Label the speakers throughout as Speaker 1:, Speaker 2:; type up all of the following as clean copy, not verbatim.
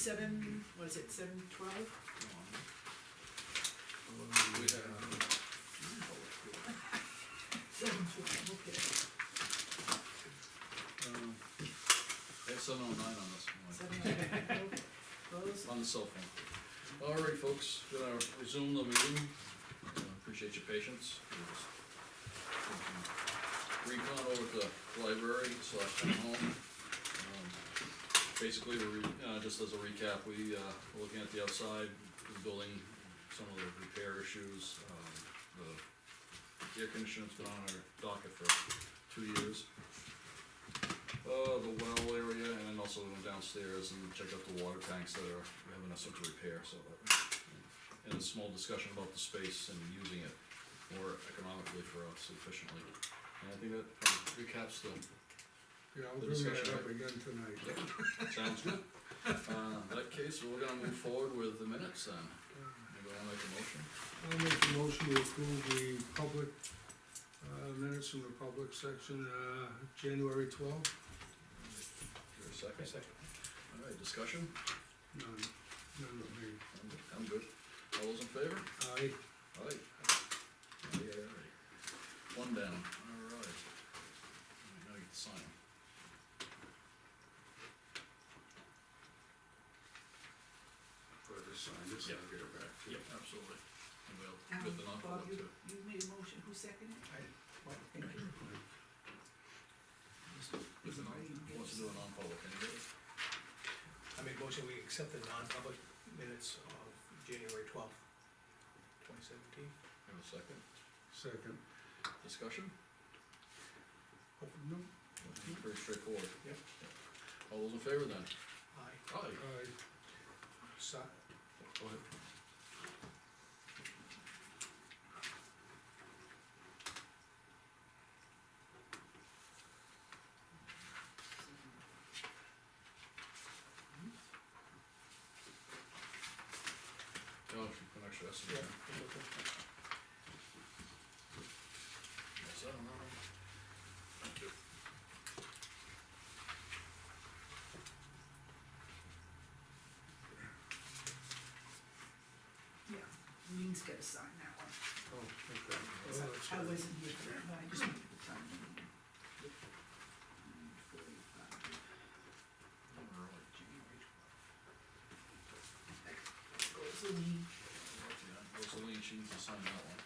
Speaker 1: what is it, 7/12?
Speaker 2: We have,
Speaker 1: 7/12, okay.
Speaker 2: it's 7:09 on this one.
Speaker 1: 7/12, okay. Close.
Speaker 2: On the cell phone. Alright, folks, gonna resume the meeting. Appreciate your patience. Recon over at the library / town hall. Basically, just as a recap, we're looking at the outside, the building, some of the repair issues. The air conditioner's been on our docket for 2 years. The well area, and then also went downstairs and checked out the water tanks that are having us to repair, so that, and a small discussion about the space and using it more economically for us efficiently. And I think that recaps the,
Speaker 3: Yeah, I'll
Speaker 2: The
Speaker 3: bring that
Speaker 2: discussion,
Speaker 3: up again tonight.
Speaker 2: sounds good. In that case, we're gonna move forward with the minutes then. Anybody wanna make a motion?
Speaker 3: I'll make a motion to approve the public, minutes from the public section, January 12th.
Speaker 2: Your second? Second. Alright, discussion?
Speaker 3: None of me.
Speaker 2: I'm good. All those in favor?
Speaker 3: Aye.
Speaker 2: Aye. Aye. One down, alright. Now you get to sign.
Speaker 3: Further sign this,
Speaker 2: Yep.
Speaker 3: I'll get it back to you.
Speaker 2: Yep, absolutely. And we'll get the
Speaker 1: Bob,
Speaker 2: non-public
Speaker 1: you,
Speaker 2: too.
Speaker 1: you made a motion, who seconded it? Bob, thank you.
Speaker 2: Wants to do a non-public, anybody?
Speaker 4: I make motion, we accept the non-public minutes of January 12th, 2017.
Speaker 2: Have a second?
Speaker 3: Second.
Speaker 2: Discussion?
Speaker 3: No.
Speaker 2: Pretty straightforward.
Speaker 4: Yep.
Speaker 2: All those in favor then?
Speaker 4: Aye.
Speaker 2: Aye.
Speaker 3: Aye.
Speaker 2: Go ahead. No, if you can actually, that's
Speaker 4: Yeah,
Speaker 2: okay.
Speaker 4: okay.
Speaker 2: Yes, I don't know. Thank you.
Speaker 1: Yeah, Lean's gotta sign that one.
Speaker 3: Oh, okay.
Speaker 1: Cause
Speaker 3: Oh, that's
Speaker 1: I
Speaker 3: right.
Speaker 1: wasn't here for that, but I just wanted to sign it.
Speaker 2: Alright.
Speaker 1: Goes the Lean.
Speaker 2: Rosaline, she needs to sign that one.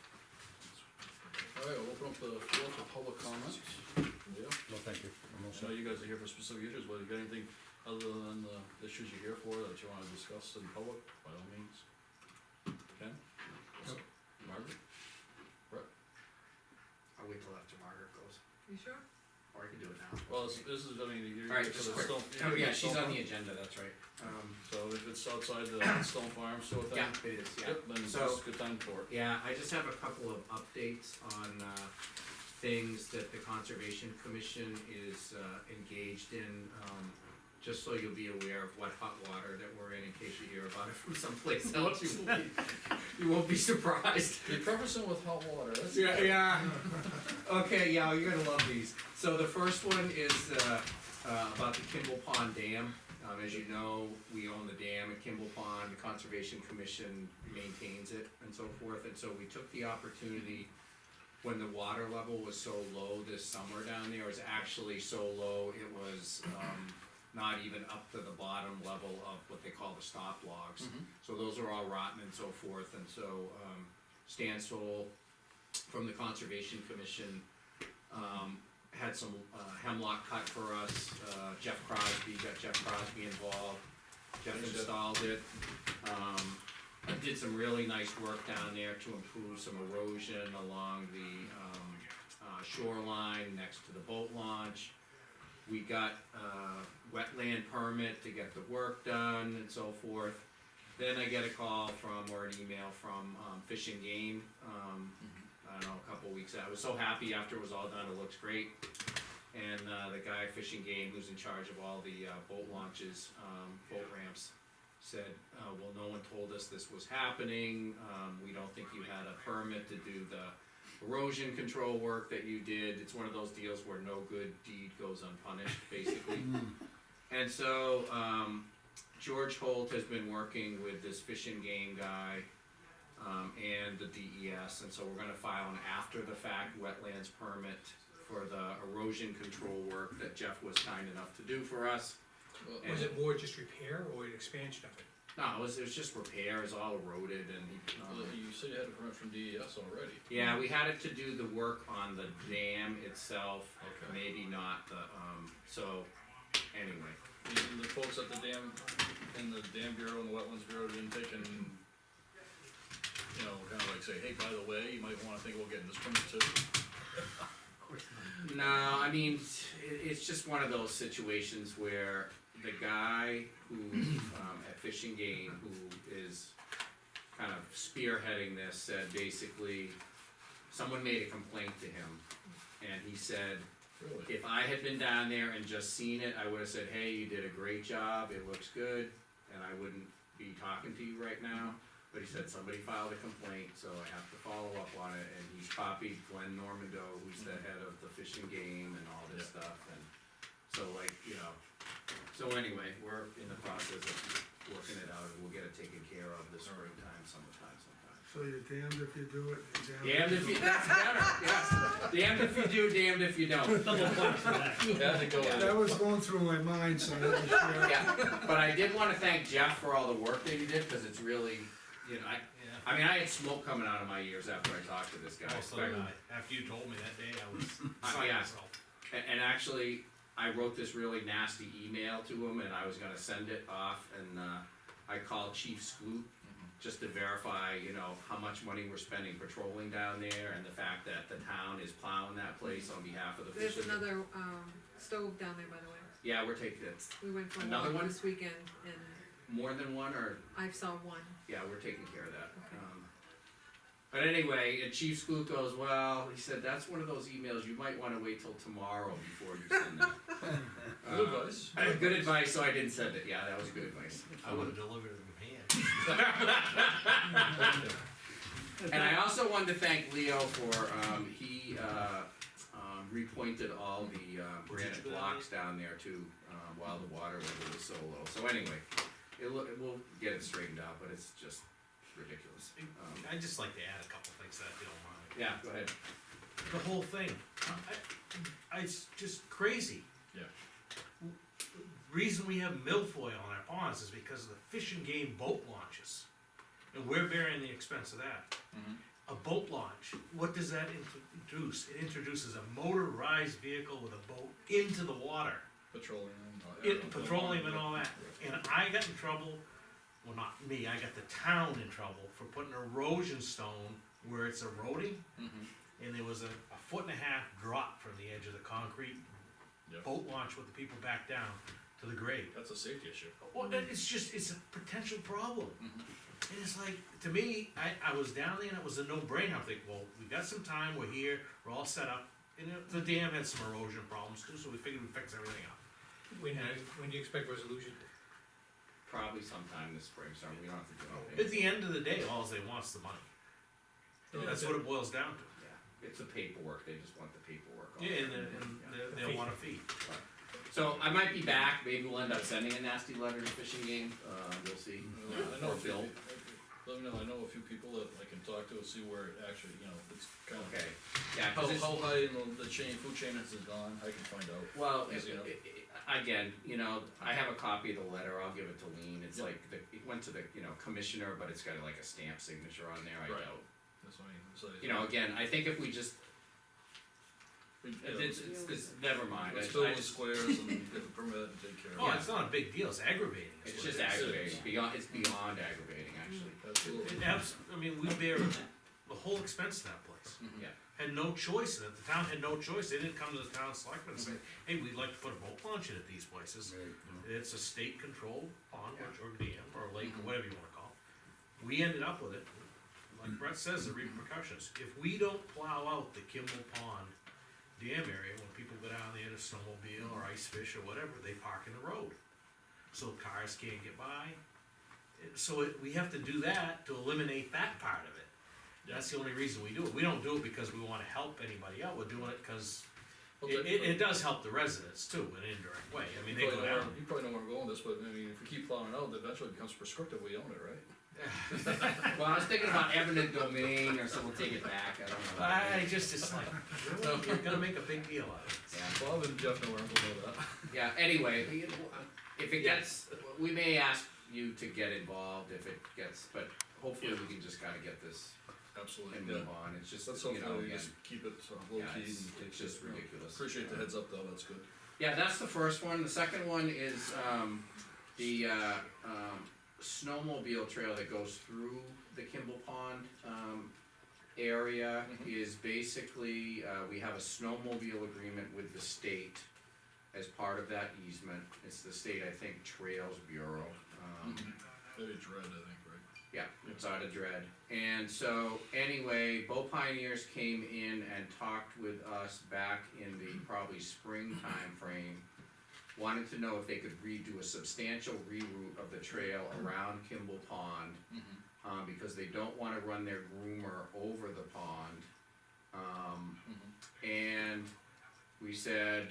Speaker 2: Alright, we'll open up the floor for public comments. Yeah,
Speaker 5: No, thank you. I'm all
Speaker 2: I
Speaker 5: set.
Speaker 2: know you guys are here for specific issues, but you got anything other than the issues you're here for that you wanna discuss in public, by all means? Ken?
Speaker 3: Yep.
Speaker 2: Margaret?
Speaker 6: I'll wait till after Margaret goes,
Speaker 1: You sure?
Speaker 6: or I can do it now.
Speaker 2: Well, this is, I mean, you're.
Speaker 6: Alright,
Speaker 2: because
Speaker 6: just
Speaker 2: it's
Speaker 6: quick.
Speaker 2: Stone-
Speaker 6: Oh, yeah,
Speaker 2: it's
Speaker 6: she's
Speaker 2: Stone
Speaker 6: on the
Speaker 2: Farm.
Speaker 6: agenda, that's right.
Speaker 2: So if it's outside the Stone Farm sort of thing?
Speaker 6: Yeah, it is, yeah.
Speaker 2: Yep, then it's
Speaker 6: So-
Speaker 2: just a good time for it.
Speaker 6: Yeah, I just have a couple of updates on, things that the Conservation Commission is, engaged in. Just so you'll be aware of what hot water that we're in case you hear about it from someplace else, you won't be surprised.
Speaker 2: You're prefacing with hot water, that's.
Speaker 6: Yeah. Okay, yeah, you're gonna love these. So the first one is, about the Kimball Pond Dam. As you know, we own the dam at Kimball Pond, the Conservation Commission maintains it and so forth. And so we took the opportunity, when the water level was so low this summer down there, it was actually so low, it was, not even up to the bottom level of what they call the stop logs.
Speaker 2: Mhm.
Speaker 6: So those are all rotten and so forth, and so, Stan Stoll from the Conservation Commission, had some, hemlock cut for us, Jeff Crosby, got Jeff Crosby involved, Jeff
Speaker 2: Thanks, Jeff.
Speaker 6: installed it. I did some really nice work down there to improve some erosion along the, shoreline next to the boat launch. We got wetland permit to get the work done and so forth. Then I get a call from, or an email from, Fish and Game, I don't know, a couple weeks out. I was so happy after it was all done, it looks great. And, the guy at Fish and Game, who's in charge of all the, boat launches, boat ramps, said, well, no one told us this was happening, we don't think you had a permit to do the erosion control work that you did. It's one of those deals where no good deed goes unpunished, basically. And so, George Holt has been working with this Fish and Game guy, and the DES, and so we're gonna file an after-the-fact wetlands permit for the erosion control work that Jeff was kind enough to do for us.
Speaker 2: Well,
Speaker 6: And-
Speaker 4: Was it more just repair or an expansion of it?
Speaker 6: No, it was just repairs, all eroded, and,
Speaker 2: you said you had a permit from DES already.
Speaker 6: yeah, we had it to do the work on the dam itself,
Speaker 2: Okay.
Speaker 6: maybe not the, so, anyway.
Speaker 2: The folks at the dam, in the dam bureau and the wetlands bureau didn't take and, you know, kinda like say, hey, by the way, you might wanna think about getting this permit too.
Speaker 6: No, I mean, it's just one of those situations where the guy who, at Fish and Game, who is kind of spearheading this, said basically, someone made a complaint to him, and he said,
Speaker 2: Really?
Speaker 6: if I had been down there and just seen it, I would've said, hey, you did a great job, it looks good, and I wouldn't be talking to you right now. But he said somebody filed a complaint, so I have to follow up on it, and he's copied Glenn Normando, who's the head of the Fish and Game and all this stuff, and so like, you know. So anyway, we're in the process of working it out, and we'll get it taken care of this springtime, summertime sometime.
Speaker 3: So you're damned if you do it, and
Speaker 6: Damned if you, that's better, yes, damned if you do, damned if you don't.
Speaker 2: Yeah, I think go
Speaker 3: That was going through my mind, so I wasn't sure.
Speaker 6: Yeah, but I did wanna thank Jeff for all the work that he did, cause it's really, you know, I mean, I had smoke coming out of my ears after I talked to this guy.
Speaker 5: Also, after you told me that day, I was beside
Speaker 6: yeah.
Speaker 5: myself.
Speaker 6: And actually, I wrote this really nasty email to him, and I was gonna send it off, and, I called Chief Scoot just to verify, you know, how much money we're spending patrolling down there, and the fact that the town is plowing that place on behalf of the
Speaker 7: There's
Speaker 6: fishermen.
Speaker 7: another, stove down there, by the way.
Speaker 6: Yeah, we're taking it,
Speaker 7: We went for a
Speaker 6: Another
Speaker 7: walk
Speaker 6: one?
Speaker 7: this weekend and
Speaker 6: more than one, or,
Speaker 7: I saw one.
Speaker 6: yeah, we're taking care of that.
Speaker 7: Okay.
Speaker 6: But anyway, and Chief Scoot goes, well, he said, that's one of those emails, you might wanna wait till tomorrow before you send it.
Speaker 2: Good advice.
Speaker 6: Good advice, so I didn't send it, yeah, that was good advice.
Speaker 5: I would've delivered it in hand.
Speaker 6: And I also wanted to thank Leo for, he, repointed all the, granite
Speaker 5: do that,
Speaker 6: blocks down there too, while the water level was so low. So anyway, we'll get it straightened out, but it's just ridiculous.
Speaker 5: I'd just like to add a couple things that if you don't mind.
Speaker 6: Yeah, go ahead.
Speaker 5: The whole thing, it's just crazy.
Speaker 2: Yeah.
Speaker 5: Reason we have milfoil on our ponds is because of the Fish and Game boat launches. And we're bearing the expense of that.
Speaker 2: Mhm.
Speaker 5: A boat launch, what does that introduce? It introduces a motorized vehicle with a boat into the water.
Speaker 2: Petroleum.
Speaker 5: Petroleum and all that. And I got in trouble, well, not me, I got the town in trouble for putting erosion stone where it's eroding.
Speaker 2: Mhm.
Speaker 5: And there was a 1.5 foot drop from the edge of the concrete.
Speaker 2: Yep.
Speaker 5: Boat launch with the people back down to the grade.
Speaker 2: That's a safety issue.
Speaker 5: Well, it's a potential problem.
Speaker 2: Mhm.
Speaker 5: And it's like, to me, I was down there and it was a no-brainer. I'm thinking, well, we got some time, we're here, we're all set up. And the dam had some erosion problems too, so we figured we'd fix everything up.
Speaker 4: When do you expect resolution?
Speaker 6: Probably sometime this spring, summer, we don't have to do
Speaker 5: At
Speaker 6: anything.
Speaker 5: the end of the day, all they want's the money. That's what it boils down to.
Speaker 6: Yeah, it's the paperwork, they just want the paperwork. all
Speaker 5: Yeah,
Speaker 6: done.
Speaker 5: and they'll want a fee.
Speaker 6: So I might be back, maybe we'll end up sending a nasty letter to Fish and Game, we'll see.
Speaker 2: I know
Speaker 6: Or
Speaker 2: a few,
Speaker 6: Bill.
Speaker 2: let me know, I know a few people that I can talk to and see where it actually, you know, it's kind of.
Speaker 6: Okay, yeah,
Speaker 2: How,
Speaker 6: 'cause it's.
Speaker 2: how high in the chain, food chain has it gone, I can find out.
Speaker 6: Well,
Speaker 2: Easy enough.
Speaker 6: again, you know, I have a copy of the letter, I'll give it to Lean, it's
Speaker 2: Yeah.
Speaker 6: like, it went to the, you know, commissioner, but it's got like a stamp signature on there, I
Speaker 2: Right.
Speaker 6: doubt.
Speaker 2: That's what I mean, so.
Speaker 6: You know, again, I think if we just,
Speaker 2: you know,
Speaker 6: it's, never mind,
Speaker 2: Let's
Speaker 6: I
Speaker 2: fill in
Speaker 6: just,
Speaker 2: squares and get the permit and take care of it.
Speaker 5: Oh, it's not a big deal, it's aggravating. is
Speaker 6: it's
Speaker 5: what
Speaker 6: just
Speaker 5: it is.
Speaker 6: aggravating, it's beyond aggravating, actually.
Speaker 2: Absolutely.
Speaker 5: I mean, we bear the whole expense of that place.
Speaker 6: Yeah,
Speaker 5: Had no choice in it, the town had no choice, they didn't come to the town selectmen and say, hey, we'd like to put a boat launch in at these places. It's a state-controlled pond, or dam, or lake, or whatever you wanna call it. We ended up with it, like Brett says, the repercussions, if we don't plow out the Kimball Pond dam area, when people go down there to snowmobile or ice fish or whatever, they park in the road. So cars can't get by, we have to do that to eliminate that part of it. That's the only reason we do it, we don't do it because we wanna help anybody out, we're doing it cause It does help the residents too, in an indirect way, I mean, they go down.
Speaker 2: You probably know where I'm going with this, but I mean, if we keep plowing out, eventually it becomes prescriptive, we own it, right?
Speaker 6: Well, I was thinking about eminent domain, or someone take it back, I don't know.
Speaker 5: It's like, you're gonna make a big deal out of it.
Speaker 6: Yeah.
Speaker 2: Bob and Jeff know where I'm going with that.
Speaker 6: Yeah, anyway, if it gets, we may ask you to get involved if it gets, but hopefully we can just kinda get this
Speaker 2: Absolutely,
Speaker 6: and
Speaker 2: yeah.
Speaker 6: move on, it's just,
Speaker 2: Let's
Speaker 6: you know,
Speaker 2: hopefully
Speaker 6: again,
Speaker 2: just keep it low
Speaker 6: yeah,
Speaker 2: key
Speaker 6: it's,
Speaker 2: and.
Speaker 6: it's just
Speaker 2: you know,
Speaker 6: ridiculous.
Speaker 2: Appreciate the heads up though, that's good.
Speaker 6: Yeah, that's the first one, the second one is, the, snowmobile trail that goes through the Kimball Pond, area is basically, we have a snowmobile agreement with the state as part of that easement, it's the state, I think, Trails Bureau,
Speaker 2: Maybe Dread, I think, right?
Speaker 6: yeah, it's out of Dread. And so, anyway, Bow Pioneers came in and talked with us back in the probably spring time frame. Wanted to know if they could redo a substantial reroute of the trail around Kimball Pond, because they don't wanna run their groomer over the pond. And we said,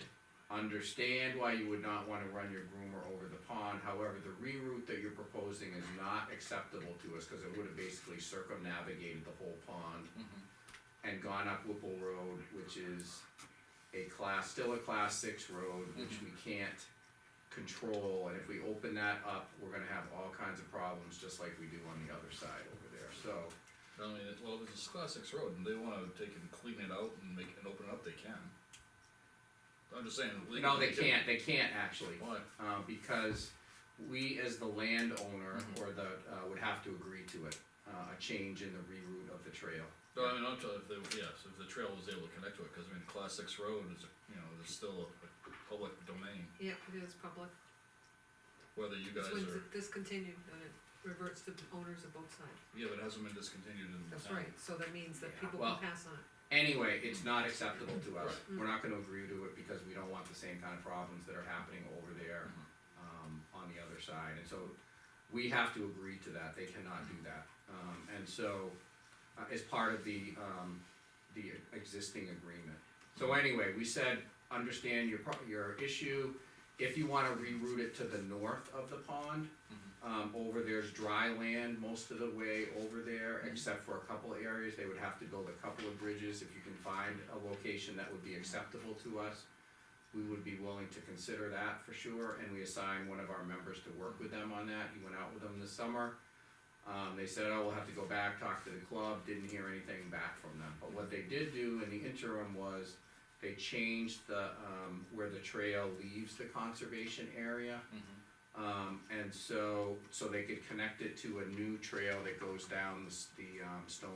Speaker 6: understand why you would not wanna run your groomer over the pond, however, the reroute that you're proposing is not acceptable to us, cause it would've basically circumnavigated the whole pond and gone up Whipple Road, which is still a class 6 road, which we can't control, and if we open that up, we're gonna have all kinds of problems, just like we do on the other side over there, so.
Speaker 2: I mean, well, if it's a class 6 road and they wanna take and clean it out and make it, open it up, they can. I'm just saying. legally
Speaker 6: No, they can't actually,
Speaker 2: Why?
Speaker 6: because we as the landowner, or the, would have to agree to it, a change in the reroute of the trail.
Speaker 2: No, I mean, I'm talking, if the trail was able to connect to it, cause I mean, class 6 road is, there's still a public domain,
Speaker 7: Yeah, it is public.
Speaker 2: whether you guys
Speaker 7: It's when
Speaker 2: are,
Speaker 7: it's discontinued, then it reverts to the owners of both sides.
Speaker 2: yeah, but it hasn't been discontinued in the
Speaker 7: That's
Speaker 2: town.
Speaker 7: right, so that means that
Speaker 6: Yeah,
Speaker 7: people
Speaker 6: well-
Speaker 7: can pass on it.
Speaker 6: Anyway, it's not acceptable to us,
Speaker 7: Right.
Speaker 6: we're not gonna agree to it because we don't want the same kind of problems that are happening over there, on the other side, and so we have to agree to that, they cannot do that. And so, as part of the existing agreement. So anyway, we said, understand your issue, if you wanna reroute it to the north of the pond, over there's dry land most of the way over there, except for a couple of areas, they would have to build a couple of bridges, if you can find a location that would be acceptable to us, we would be willing to consider that for sure, and we assigned one of our members to work with them on that, he went out with them this summer. They said, oh, we'll have to go back, talk to the club, didn't hear anything back from them, but what they did do in the interim was, they changed the, where the trail leaves the conservation area. And so they could connect it to a new trail that goes down the Stone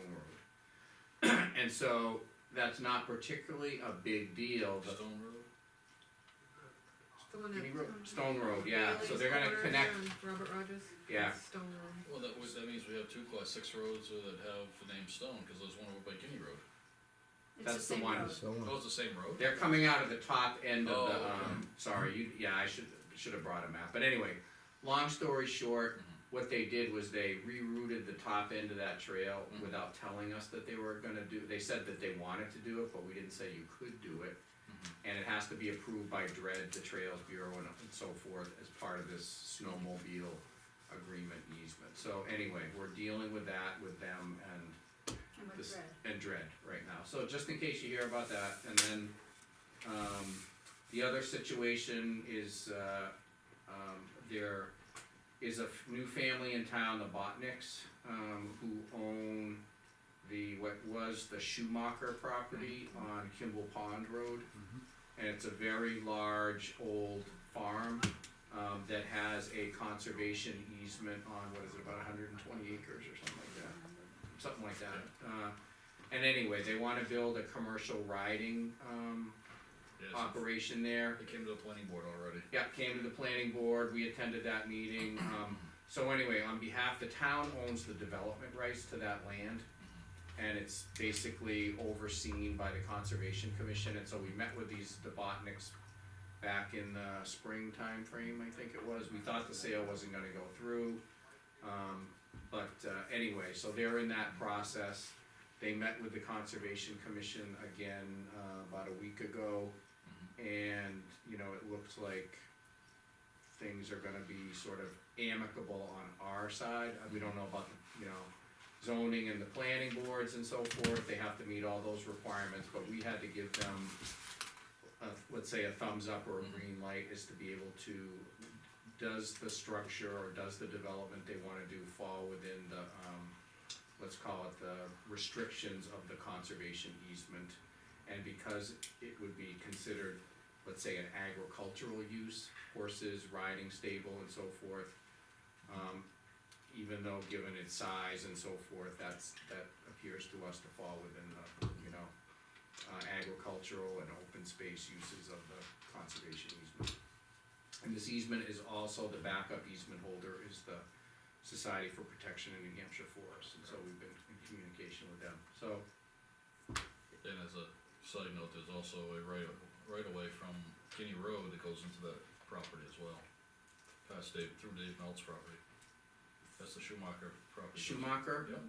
Speaker 6: Road. And so, that's not particularly a big deal, but
Speaker 2: Stone Road?
Speaker 7: The one
Speaker 6: Any
Speaker 7: that-
Speaker 6: road? Stone Road, yeah, so
Speaker 7: Bailey's
Speaker 6: they're gonna
Speaker 7: Corner
Speaker 6: connect,
Speaker 7: and Robert Rogers.
Speaker 6: Yeah.
Speaker 7: That's Stone Road.
Speaker 2: Well, that means we have 2 class 6 roads that have the name Stone, cause there's one over by Guinea Road.
Speaker 6: that's the one.
Speaker 2: Oh, it's the same road?
Speaker 6: They're coming out of the top end of the,
Speaker 2: Oh, okay.
Speaker 6: I should have brought a map, but anyway, long story short, what they did was they rerouted the top end of that trail without telling us that they were gonna they said that they wanted to do it, but we didn't say you could do it. And it has to be approved by DRED, the Trails Bureau, and so forth, as part of this snowmobile agreement easement. So anyway, we're dealing with that with them and this, and Dread right now, so just in case you hear about that, and then, the other situation is, there is a new family in town, the Botnicks, who own what was the Schumacher property on Kimball Pond Road. And it's a very large, old farm, that has a conservation easement on, what is it, about 120 acres or something like that. And anyway, they wanna build a commercial riding,
Speaker 2: Yes,
Speaker 6: operation there.
Speaker 2: it came to the planning board already.
Speaker 6: Yeah, came to the planning board, we attended that meeting, so anyway, on behalf, the town owns the development rights to that land. And it's basically overseen by the Conservation Commission, and so we met with the Botnicks back in the spring time frame, I think it was, we thought the sale wasn't gonna go through. But anyway, so they're in that process, they met with the Conservation Commission again, about a week ago. and, you know, it looks like things are gonna be sort of amicable on our side. We don't know about, the, you know, zoning and the planning boards and so forth, they have to meet all those requirements, but we had to give them, let's say, a thumbs up or a green light as to be able to, does the structure or does the development they wanna do fall within the, let's call it the restrictions of the conservation easement? And because it would be considered, let's say, an agricultural use, horses, riding stable and so forth, even though given its size and so forth, that appears to us to fall within the, you know, agricultural and open space uses of the conservation easement. And this easement is also, the backup easement holder is the Society for Protection in New Hampshire Forests, and so we've been in communication with them, so.
Speaker 2: And as a side note, there's also a right away from Guinea Road that goes into that property as well, past through Dave Melt's property. That's the Schumacher property.
Speaker 6: Schumacher?
Speaker 2: Yep.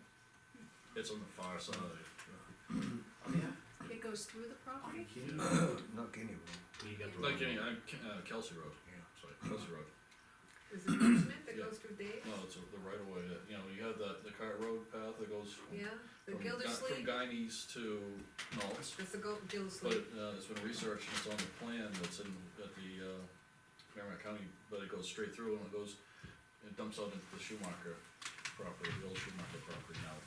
Speaker 2: It's on the far side.
Speaker 6: Oh, yeah.
Speaker 7: It goes through the property?
Speaker 8: Not Guinea Road.
Speaker 5: You got the
Speaker 2: Like
Speaker 5: wrong
Speaker 2: Guinea,
Speaker 5: one.
Speaker 2: Kelsey Road, sorry, Kelsey Road.
Speaker 7: Is it an easement that
Speaker 2: Yeah.
Speaker 7: goes through Dave?
Speaker 2: No, it's the right of way, you know, you have the cart road path that goes
Speaker 7: Yeah, the
Speaker 2: from
Speaker 7: Gildersleeve,
Speaker 2: Guineas to Knowles.
Speaker 7: that's the
Speaker 2: But,
Speaker 7: Gildersleeve.
Speaker 2: it's been researched, and it's on the plan that's at the, Merrimack County, but it goes straight through and it dumps out into the Schumacher property, the old Schumacher property now.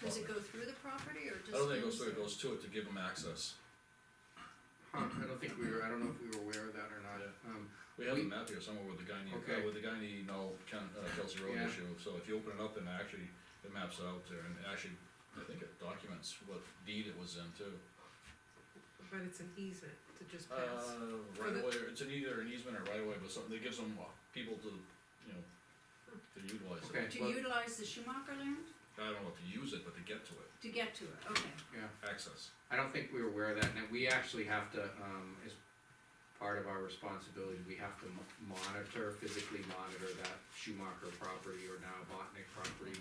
Speaker 9: Does it go through the property or just?
Speaker 2: I don't think it goes through, it
Speaker 9: into-
Speaker 2: goes to it to give them access.
Speaker 6: Huh, I don't know if we were aware of that or not.
Speaker 2: We have a map here somewhere with the
Speaker 6: Okay.
Speaker 2: Kelsey Road
Speaker 6: Yeah.
Speaker 2: issue, so if you open it up and actually, it maps it out there, and actually, I think it documents what deed it was in too.
Speaker 7: But it's an easement to just pass.
Speaker 2: Right away, it's either an easement or right away, but something that gives them people to, you know, to utilize it.
Speaker 6: Okay.
Speaker 9: To
Speaker 6: Well-
Speaker 9: utilize the Schumacher land,
Speaker 2: I don't know to use it, but to get to it,
Speaker 9: to get to it, okay.
Speaker 6: Yeah,
Speaker 2: access.
Speaker 6: I don't think we were aware of that, and we actually have to, as part of our responsibility, we have to physically monitor that Schumacher property or now Botnick property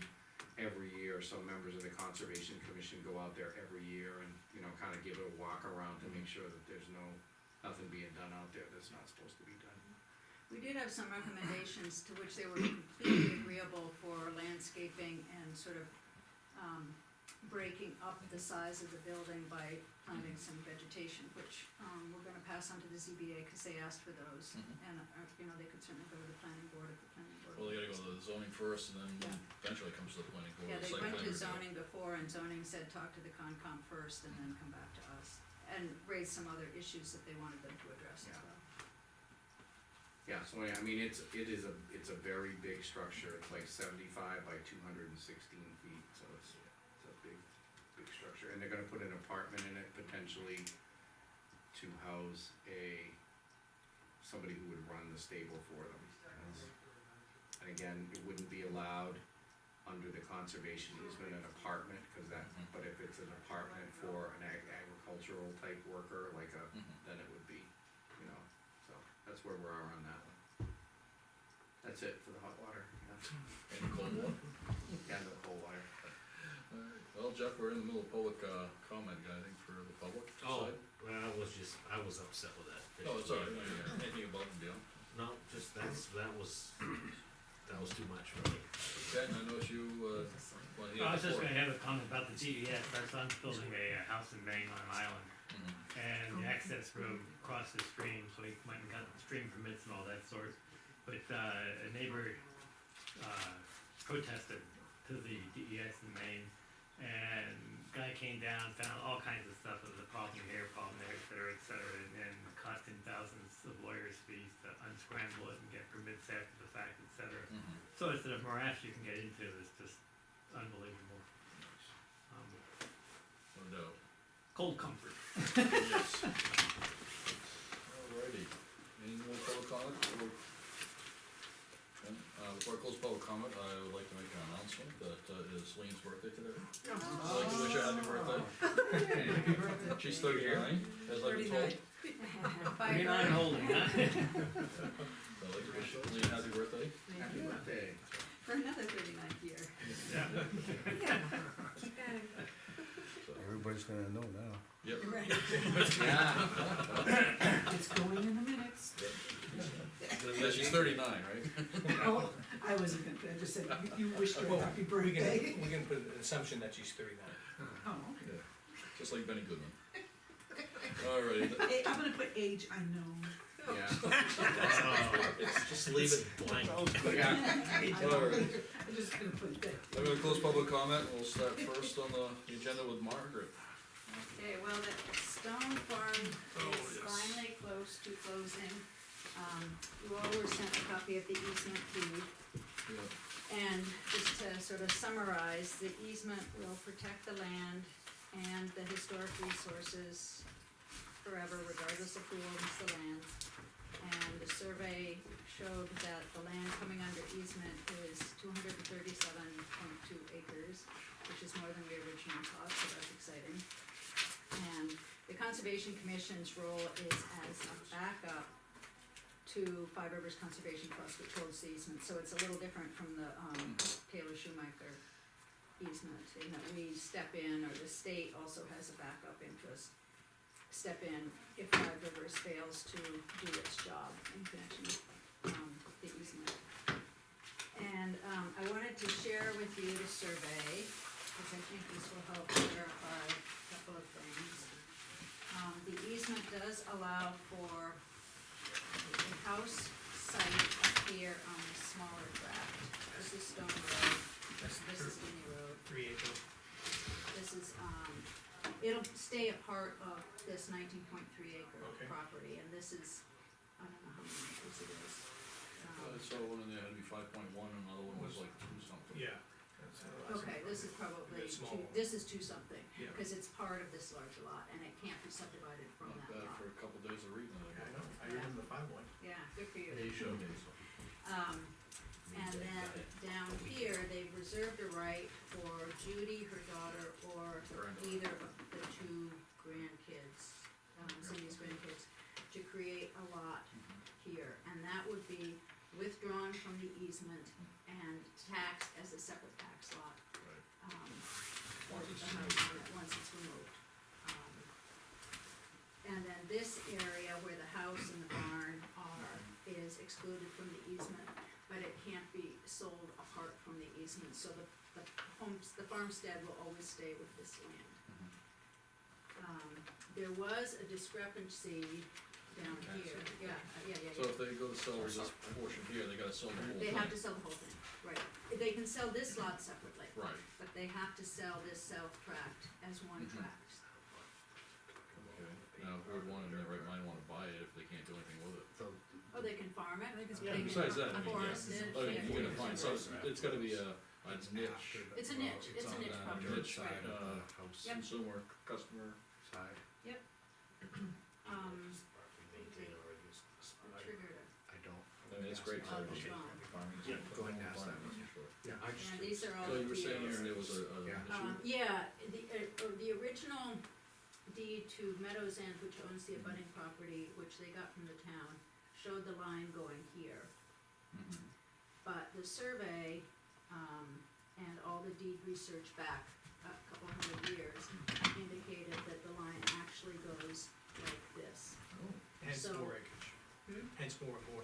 Speaker 6: every year. So members of the Conservation Commission go out there every year and, you know, kinda give it a walk around to make sure that there's nothing being done out there that's not supposed to be done.
Speaker 9: We did have some recommendations to which they were completely agreeable for landscaping and sort of, breaking up the size of the building by planting some vegetation, which, we're gonna pass on to the ZBA, cause they asked for those. And, you know, they could certainly go to the planning board if the planning board.
Speaker 2: Well, they gotta go to the zoning first, and then
Speaker 9: Yeah.
Speaker 2: eventually it comes to the planning board.
Speaker 9: Yeah,
Speaker 2: the
Speaker 9: they
Speaker 2: site
Speaker 9: went
Speaker 2: plan
Speaker 9: to
Speaker 2: review.
Speaker 9: zoning before, and zoning said, talk to the Concom first and then come back to us. And raise some other issues that they wanted them to address as
Speaker 6: Yeah.
Speaker 9: well.
Speaker 6: Yeah, so I mean, it's a very big structure, it's like 75 by 216 feet, so it's a big structure, and they're gonna put an apartment in it potentially to house somebody who would run the stable for them. And again, it wouldn't be allowed under the conservation easement, an apartment, but if it's an apartment for an agricultural type worker, like then it would be, you know, so that's where we are on that one. That's it for the hot water, yeah.
Speaker 2: Any cold water?
Speaker 6: And the cold water.
Speaker 2: Alright, well, Jeff, we're in the middle of public, comment, I think, for the public
Speaker 5: Oh,
Speaker 2: side.
Speaker 5: well, I was upset with that.
Speaker 2: Oh, it's alright, anything above and beyond.
Speaker 5: No, just that was too much for me.
Speaker 2: Ken, I know you,
Speaker 10: I was just gonna have a comment about the GES, our son's building a house in Maine on an island, and the access road across the stream, so he went and got stream permits and all that sort. But, a neighbor, protested to the DES in Maine, and guy came down, found all kinds of stuff, there was a problem here, problem there, et cetera, and costing thousands of lawyers' fees to unscramble it and get permits after the fact, et cetera. So it's a morass you can get into, it's just unbelievable.
Speaker 2: No doubt.
Speaker 10: Cold comfort.
Speaker 2: Yes. Alrighty, any more public comment? Before I close public comment, I would like to make an announcement that it is Lean's birthday today. I'd like to wish her happy birthday. She's 39, as I've been told.
Speaker 10: 39 holding, huh?
Speaker 2: So I'd like to wish Lean happy birthday.
Speaker 6: Happy birthday.
Speaker 9: For another 39th year.
Speaker 10: Yeah.
Speaker 7: Keep at it.
Speaker 2: So,
Speaker 8: Everybody's gonna know now.
Speaker 2: Yep.
Speaker 1: Right.
Speaker 6: Yeah.
Speaker 1: It's going in the minutes.
Speaker 2: Yeah, she's 39, right?
Speaker 1: Oh, I wasn't gonna, I just said, you wished her
Speaker 4: Well,
Speaker 1: a happy
Speaker 4: we
Speaker 1: birthday.
Speaker 4: can put an assumption that she's 39.
Speaker 1: Oh, okay.
Speaker 2: Yeah, just like Benny Goodman. Alrighty,
Speaker 1: Hey, I'm gonna put age unknown.
Speaker 6: Yeah.
Speaker 5: Just leave it blank.
Speaker 2: alright.
Speaker 1: I'm just gonna put that.
Speaker 2: I'm gonna close public comment, we'll start first on the agenda with Margaret.
Speaker 9: Okay, well, the Stone Farm is
Speaker 2: yes.
Speaker 9: finally close to closing. You all were sent a copy of the easement deed.
Speaker 2: Yeah.
Speaker 9: And just to sort of summarize, the easement will protect the land and the historic resources forever, regardless of who owns the land. And the survey showed that the land coming under easement is 237.2 acres, which is more than we originally thought, so that's exciting. And the Conservation Commission's role is as a backup to Five Rivers Conservation Trust, which holds the easement, so it's a little different from the Taylor Schumacher easement, in that we step in, or the state also has a backup interest, step in if Five Rivers fails to do its job in connection with the easement. And I wanted to share with you the survey, because I think this will help clarify a couple of things. The easement does allow for a house site up here on the smaller tract. This is Stone Road, this is Guinea Road,
Speaker 4: 3 acres.
Speaker 9: this is, it'll stay a part of this 19.3 acre
Speaker 4: Okay.
Speaker 9: property, and this is, I don't know how many acres it is.
Speaker 2: I saw one in there, had to be 5.1, another one was like 2 something.
Speaker 4: Yeah.
Speaker 9: Okay, this is probably
Speaker 4: It's small.
Speaker 9: this is two something,
Speaker 4: Yeah.
Speaker 9: cause it's part of this large lot, and it can't be subdivided from
Speaker 2: Not
Speaker 9: that
Speaker 2: bad
Speaker 9: lot.
Speaker 2: for a couple days of reading it.
Speaker 4: I know, I remember the 5 one.
Speaker 9: Yeah, good for you.
Speaker 5: They showed it.
Speaker 9: And then down here, they've reserved a right for Judy, her daughter, or either of the two grandkids, Cindy's grandkids, to create a lot here, and that would be withdrawn from the easement and taxed as a separate tax lot.
Speaker 2: Once it's
Speaker 9: Once it's removed. And then this area where the house and the barn are is excluded from the easement, but it can't be sold apart from the easement, so the farmstead will always stay with this land. There was a discrepancy down here, yeah.
Speaker 2: So if they go to sell this portion here, they gotta sell the whole thing?
Speaker 9: They have to sell the whole thing, right. They can sell this lot separately.
Speaker 2: Right.
Speaker 9: But they have to sell this south tract as one
Speaker 2: Mhm.
Speaker 9: tract.
Speaker 2: Okay, now, who would want, in their right mind, wanna buy it if they can't do anything with it?
Speaker 9: Oh, they can farm it, they
Speaker 2: Yeah,
Speaker 9: can
Speaker 2: besides that, I mean,
Speaker 9: forest
Speaker 2: yeah,
Speaker 9: it.
Speaker 2: I mean,
Speaker 9: yeah.
Speaker 2: you're gonna find, so it's gotta be a niche.
Speaker 9: It's a niche, it's a niche property,
Speaker 2: niche
Speaker 9: right.
Speaker 2: side,
Speaker 5: house.
Speaker 9: Yep.
Speaker 2: consumer, customer.
Speaker 5: Side.
Speaker 9: Triggered it.
Speaker 5: I don't.
Speaker 2: I mean, it's great for
Speaker 9: Oh,
Speaker 2: everything.
Speaker 9: Sean.
Speaker 5: Yeah, go ahead and ask that.
Speaker 2: Farming, for sure.
Speaker 5: Yeah, I
Speaker 9: And these are all
Speaker 2: So you were saying
Speaker 9: deeds.
Speaker 2: there was a
Speaker 5: Yeah.
Speaker 2: issue?
Speaker 9: Yeah, the original deed to Meadows End, which owns the abutting property, which they got from the town, showed the line going here.
Speaker 2: Mhm.
Speaker 9: But the survey, and all the deed research back a couple hundred years indicated that the line actually goes like this.
Speaker 4: Hence
Speaker 9: So-
Speaker 4: more acreage. Hence more for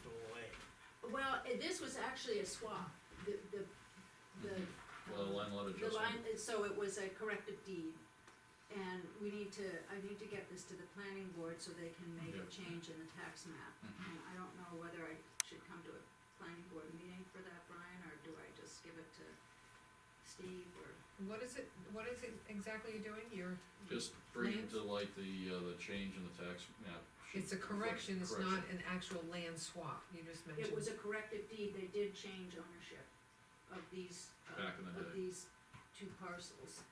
Speaker 4: the land.
Speaker 9: Well, this was actually a swap, the.
Speaker 2: Well, the line lot
Speaker 9: The
Speaker 2: adjustment.
Speaker 9: line, so it was a corrected deed, and I need to get this to the planning board so they can make a
Speaker 2: Yeah.
Speaker 9: change in the tax map.
Speaker 2: Mhm.
Speaker 9: And I don't know whether I should come to a planning board meeting for that, Brian, or do I just give it to Steve, or?
Speaker 7: What is it exactly you're doing?
Speaker 2: Just bringing
Speaker 7: Land?
Speaker 2: to light the change in the tax map.
Speaker 7: It's a correction, it's not
Speaker 2: Correction.
Speaker 7: an actual land swap, you just mentioned.
Speaker 9: It was a corrected deed, they did change ownership of these,
Speaker 2: Back in the
Speaker 9: of
Speaker 2: day.
Speaker 9: these two parcels.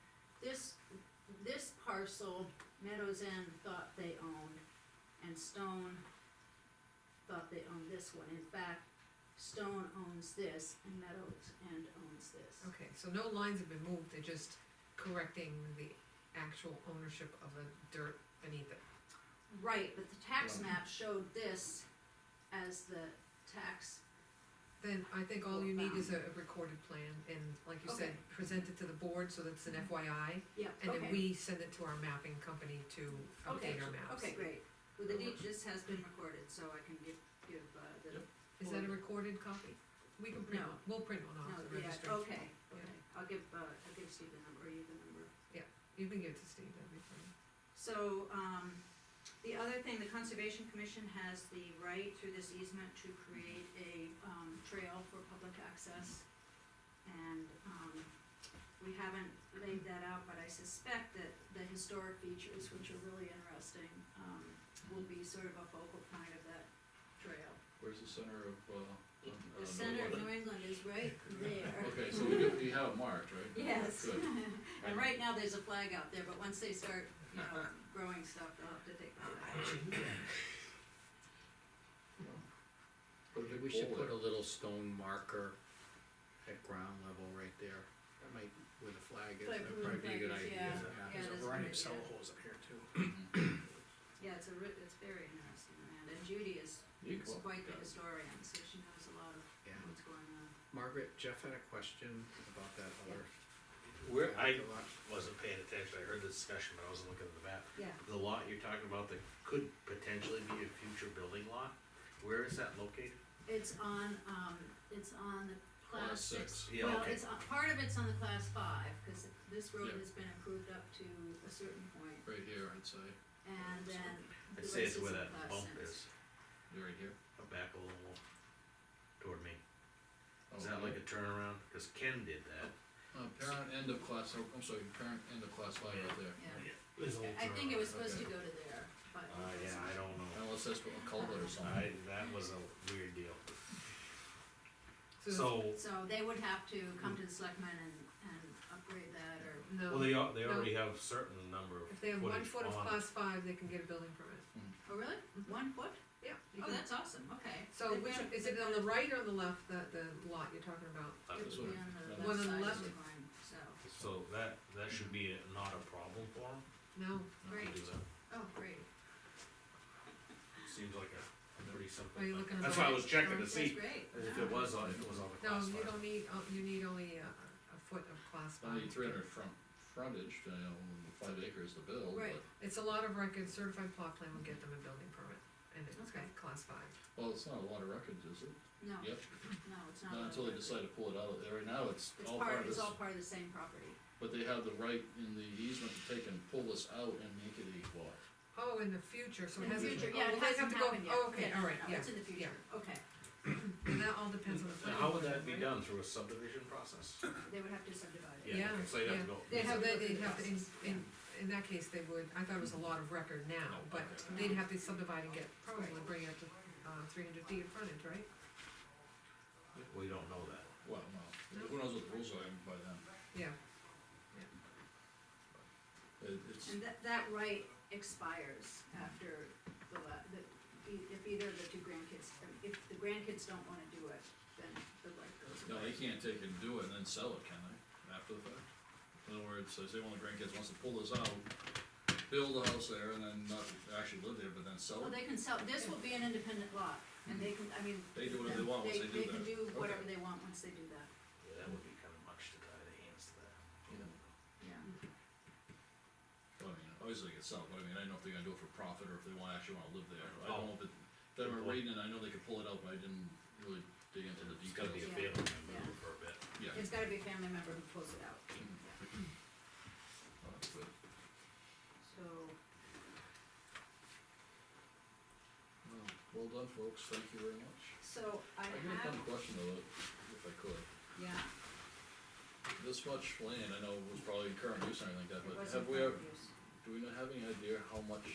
Speaker 9: This parcel, Meadows End thought they owned, and Stone thought they owned this one. In fact, Stone owns this, and Meadows End owns this.
Speaker 7: Okay, so no lines have been moved, they're just correcting the actual ownership of the dirt beneath it.
Speaker 9: Right, but the tax
Speaker 2: Right.
Speaker 9: map showed this as the tax.
Speaker 7: Then I think all you need is a recorded plan, and like you said,
Speaker 9: Okay.
Speaker 7: present it to the board, so that's an FYI,
Speaker 9: Yeah,
Speaker 7: and then
Speaker 9: okay.
Speaker 7: we send it to our mapping company to
Speaker 9: Okay,
Speaker 7: update our maps.
Speaker 9: okay, great. Well, this has been recorded, so I can give, the.
Speaker 2: Yep.
Speaker 7: Is that a recorded copy? We can print
Speaker 9: No.
Speaker 7: one, we'll print one
Speaker 9: No,
Speaker 7: off the
Speaker 9: yeah,
Speaker 7: registry.
Speaker 9: okay, okay. I'll give Steve the number, or you the number.
Speaker 7: You can give it to Steve, that'd be fine.
Speaker 9: So, the other thing, the Conservation Commission has the right through this easement to create a, trail for public access. And, we haven't laid that out, but I suspect that the historic features, which are really interesting, will be sort of a focal point of that trail.
Speaker 2: Where's the center of,
Speaker 9: The center of New England is right there.
Speaker 2: Okay, so we have it marked, right?
Speaker 9: Yes.
Speaker 2: Good.
Speaker 9: And right now, there's a flag out there, but once they start, growing stuff, they'll have to take that out.
Speaker 2: Put a big
Speaker 6: We should
Speaker 2: pole
Speaker 6: put
Speaker 2: there.
Speaker 6: a little stone marker at ground level right there, that might, where the flag is,
Speaker 9: Flag-
Speaker 6: that'd probably be a good
Speaker 9: flag is,
Speaker 6: idea,
Speaker 9: yeah.
Speaker 6: yeah.
Speaker 9: Yeah,
Speaker 4: There's
Speaker 9: that's
Speaker 4: a variety of
Speaker 9: a good
Speaker 4: cellar
Speaker 9: idea.
Speaker 4: holes up here too.
Speaker 9: Yeah, it's very interesting land, and Judy is
Speaker 2: You go.
Speaker 9: quite the
Speaker 2: Yeah.
Speaker 9: historian, so she knows a lot of
Speaker 6: Yeah.
Speaker 9: what's going on.
Speaker 6: Margaret, Jeff had a question about that other.
Speaker 5: Where, I
Speaker 6: the lot.
Speaker 5: wasn't paying attention, I heard the discussion, but I wasn't looking at the map.
Speaker 9: Yeah,
Speaker 5: The lot you're talking about that could potentially be a future building lot, where is that located?
Speaker 9: it's on the class
Speaker 2: Class
Speaker 9: six.
Speaker 2: six.
Speaker 5: Yeah,
Speaker 9: Well,
Speaker 5: okay.
Speaker 9: it's, part of it's on the class five, cause this road
Speaker 2: Yeah.
Speaker 9: has been improved up to a certain point,
Speaker 2: Right here, I'd say,
Speaker 9: and then the
Speaker 5: I'd
Speaker 9: rest
Speaker 5: say it's
Speaker 9: is
Speaker 5: where
Speaker 9: in
Speaker 5: that
Speaker 9: class
Speaker 5: bump
Speaker 9: six.
Speaker 5: is,
Speaker 2: right here.
Speaker 5: back a little toward me.
Speaker 2: Oh,
Speaker 5: Is that like a turnaround? Cause Ken did that.
Speaker 2: Parent end of class, I'm sorry, parent end of class 5 right there.
Speaker 9: Yeah,
Speaker 5: There's a little
Speaker 9: I think it was
Speaker 5: turnaround,
Speaker 9: supposed to
Speaker 2: okay.
Speaker 9: go to there, but. it
Speaker 5: Yeah,
Speaker 9: doesn't.
Speaker 5: I don't know.
Speaker 2: Unless that's a culvert or something.
Speaker 5: That was a weird deal.
Speaker 7: So,
Speaker 5: So,
Speaker 9: So they would have to come to the selectmen and upgrade that, or,
Speaker 5: well,
Speaker 7: no,
Speaker 5: they already have a certain number of
Speaker 7: if they have 1
Speaker 5: footage
Speaker 7: foot of
Speaker 5: on it.
Speaker 7: class 5, they can get a building permit.
Speaker 9: oh, really? 1 foot?
Speaker 7: Yeah. you
Speaker 9: Oh,
Speaker 7: can-
Speaker 9: that's awesome, okay.
Speaker 7: So
Speaker 9: They've
Speaker 7: which,
Speaker 9: got-
Speaker 7: is it
Speaker 9: they've
Speaker 7: on
Speaker 9: got-
Speaker 7: the right or on the left, the lot you're talking about?
Speaker 5: Uh,
Speaker 9: It
Speaker 2: This
Speaker 9: would be
Speaker 2: one.
Speaker 9: on the
Speaker 2: Yeah.
Speaker 7: One
Speaker 9: left
Speaker 7: on the
Speaker 9: side of
Speaker 7: left?
Speaker 9: the line, so,
Speaker 5: So that should be not a problem for them
Speaker 7: No,
Speaker 9: great,
Speaker 5: to do that.
Speaker 9: oh, great,
Speaker 5: Seems like a pretty simple
Speaker 7: Are you
Speaker 5: thing.
Speaker 7: looking at
Speaker 5: That's
Speaker 7: the
Speaker 5: why I
Speaker 7: right?
Speaker 5: was checking to
Speaker 9: that's
Speaker 5: see
Speaker 9: great.
Speaker 5: if
Speaker 9: Yeah.
Speaker 5: it was on the
Speaker 7: no,
Speaker 5: class
Speaker 7: you
Speaker 5: five.
Speaker 7: don't need, you need only a foot of class 5.
Speaker 2: Only 300 frontage, 5 acres to build,
Speaker 9: Right.
Speaker 2: but,
Speaker 7: It's a lot of records, certified plot plan will get them a building permit, and it's
Speaker 9: Okay.
Speaker 7: got class 5.
Speaker 2: well, it's not a lot of records, is it?
Speaker 9: No,
Speaker 2: Yep,
Speaker 9: no, it's not.
Speaker 2: not until they decide to pull it out, right now, it's
Speaker 9: It's
Speaker 2: all part of
Speaker 9: it's
Speaker 2: this,
Speaker 9: all part of the same property.
Speaker 2: but they have the right in the easement to take and pull this out and make it a lot.
Speaker 7: Oh, in the future, so it
Speaker 9: In the
Speaker 7: hasn't.
Speaker 9: future,
Speaker 7: oh,
Speaker 9: yeah,
Speaker 7: well,
Speaker 9: it
Speaker 7: they have
Speaker 9: hasn't
Speaker 7: to go-
Speaker 9: happened yet.
Speaker 7: Oh, okay,
Speaker 9: Yeah,
Speaker 7: all
Speaker 9: no,
Speaker 7: right,
Speaker 9: no,
Speaker 7: yeah,
Speaker 9: it's in the future, okay.
Speaker 7: and that all depends on the
Speaker 5: Now,
Speaker 7: planning.
Speaker 5: how would that
Speaker 7: board,
Speaker 5: be
Speaker 7: right?
Speaker 5: done, through a subdivision process?
Speaker 9: They would have to subdivide it.
Speaker 7: Yeah,
Speaker 5: okay, so you'd have to
Speaker 7: yeah.
Speaker 5: go.
Speaker 9: They
Speaker 7: So
Speaker 9: have to go
Speaker 7: they'd
Speaker 9: through the
Speaker 7: have to,
Speaker 9: process,
Speaker 7: in that case, they would, I thought it was a lot of record now, but
Speaker 2: Okay.
Speaker 7: they'd have to subdivide and get, probably bring it up to, 300 feet of frontage, right?
Speaker 5: We don't know that.
Speaker 2: Well, no, who knows what the rules are by then?
Speaker 7: Yeah,
Speaker 2: It's,
Speaker 9: And that right expires after if either of the two grandkids, if the grandkids don't wanna do it, then the right goes
Speaker 2: no,
Speaker 9: away.
Speaker 2: they can't take and do it and then sell it, can they, after the fact? In other words, say one of the grandkids wants to pull this out, build a house there and then not actually live there, but then sell
Speaker 9: Well,
Speaker 2: it.
Speaker 9: they can sell, this will be an independent lot, and they can, I mean.
Speaker 2: They do whatever they want once they do
Speaker 9: They can
Speaker 2: that.
Speaker 9: do whatever
Speaker 2: Okay.
Speaker 9: they want once they do that,
Speaker 5: Yeah, that would be kinda much to tie their hands to that.
Speaker 9: yeah.
Speaker 2: Well, I mean, obviously they can sell it, but I mean, I don't know if they're gonna do it for profit or if they actually wanna live there. I don't know if it, then we're reading it, I know they could pull it out, but I didn't really dig into the
Speaker 5: It's gotta be a
Speaker 2: details.
Speaker 5: family
Speaker 9: Yeah.
Speaker 5: member for a bit.
Speaker 2: Yeah.
Speaker 9: It's gotta be a family member who pulls it out,
Speaker 2: Mhm.
Speaker 9: yeah.
Speaker 2: Oh, that's good.
Speaker 9: So,
Speaker 2: Well done, folks, thank you very much.
Speaker 9: so I
Speaker 2: I got a
Speaker 9: have,
Speaker 2: dumb question though, if I could.
Speaker 9: yeah,
Speaker 2: This much land, I know was probably current use and everything like that,
Speaker 9: it
Speaker 2: but
Speaker 9: wasn't
Speaker 2: have we
Speaker 9: for
Speaker 2: ever,
Speaker 9: use.
Speaker 2: do we have any idea how much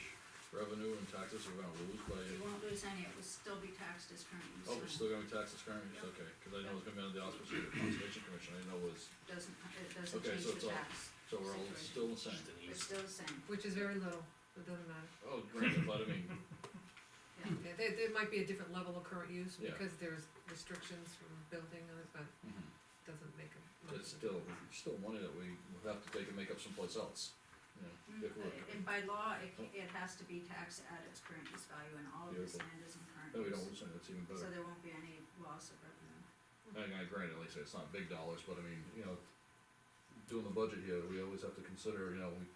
Speaker 2: revenue and taxes we're gonna lose by?
Speaker 9: You won't lose any, it will still be taxed as current use.
Speaker 2: Oh, we're still gonna be taxed as current use,
Speaker 9: Yep.
Speaker 2: okay, cause I know it's gonna be under the auspices of the Conservation Commission, I didn't know it was,
Speaker 9: It doesn't
Speaker 2: Okay,
Speaker 9: change
Speaker 2: so it's
Speaker 9: the
Speaker 2: all-
Speaker 9: tax,
Speaker 2: so we're all
Speaker 9: Situation.
Speaker 2: still the same.
Speaker 5: Just an
Speaker 9: it's
Speaker 5: easy.
Speaker 9: still the same,
Speaker 7: which is very little, it doesn't matter.
Speaker 2: Oh, granted, but I mean,
Speaker 9: yeah.
Speaker 7: Yeah, there might be a different level of current use,
Speaker 2: Yeah.
Speaker 7: because there's restrictions from building on it, but
Speaker 2: mhm.
Speaker 7: doesn't make a.
Speaker 2: It's still money that we will have to take and make up someplace else, you know, if we're,
Speaker 9: And by law, it has to be taxed at its current use value, and all of this
Speaker 2: Beautiful.
Speaker 9: land is in current
Speaker 2: no, we don't
Speaker 9: use.
Speaker 2: lose any, that's even
Speaker 9: So
Speaker 2: better.
Speaker 9: there won't be any loss of revenue.
Speaker 2: I granted, like I say, it's not big dollars, but I mean, you know, doing the budget here, we always have to consider, you know, we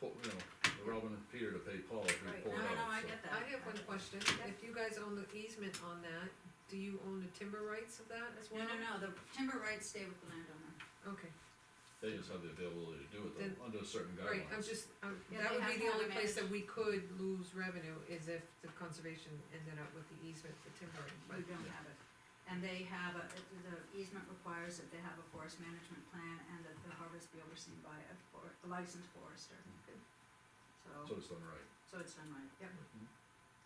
Speaker 2: put, you know, Robin and Peter to pay Paul if we
Speaker 9: Right,
Speaker 2: pull it out,
Speaker 9: no, I
Speaker 2: so.
Speaker 9: get that.
Speaker 7: I have one question, if you guys own the easement on that, do you own the timber rights of that as
Speaker 9: No,
Speaker 7: well?
Speaker 9: the timber rights stay with the landowner.
Speaker 7: Okay,
Speaker 2: They just have the availability to do it
Speaker 7: Then-
Speaker 2: though, under certain
Speaker 7: right, I'm
Speaker 2: guidelines.
Speaker 7: just,
Speaker 9: Yeah,
Speaker 7: that
Speaker 9: they
Speaker 7: would
Speaker 9: have
Speaker 7: be
Speaker 9: to
Speaker 7: the
Speaker 9: have
Speaker 7: only
Speaker 9: it
Speaker 7: place that
Speaker 9: managed.
Speaker 7: we could lose revenue, is if the conservation ended up with the easement for timber.
Speaker 9: We don't have it. And they have the easement requires that they have a forest management plan and that the harvest be overseen by a licensed forester.
Speaker 2: So it's done right.
Speaker 9: So it's done right, yep.
Speaker 2: Mhm.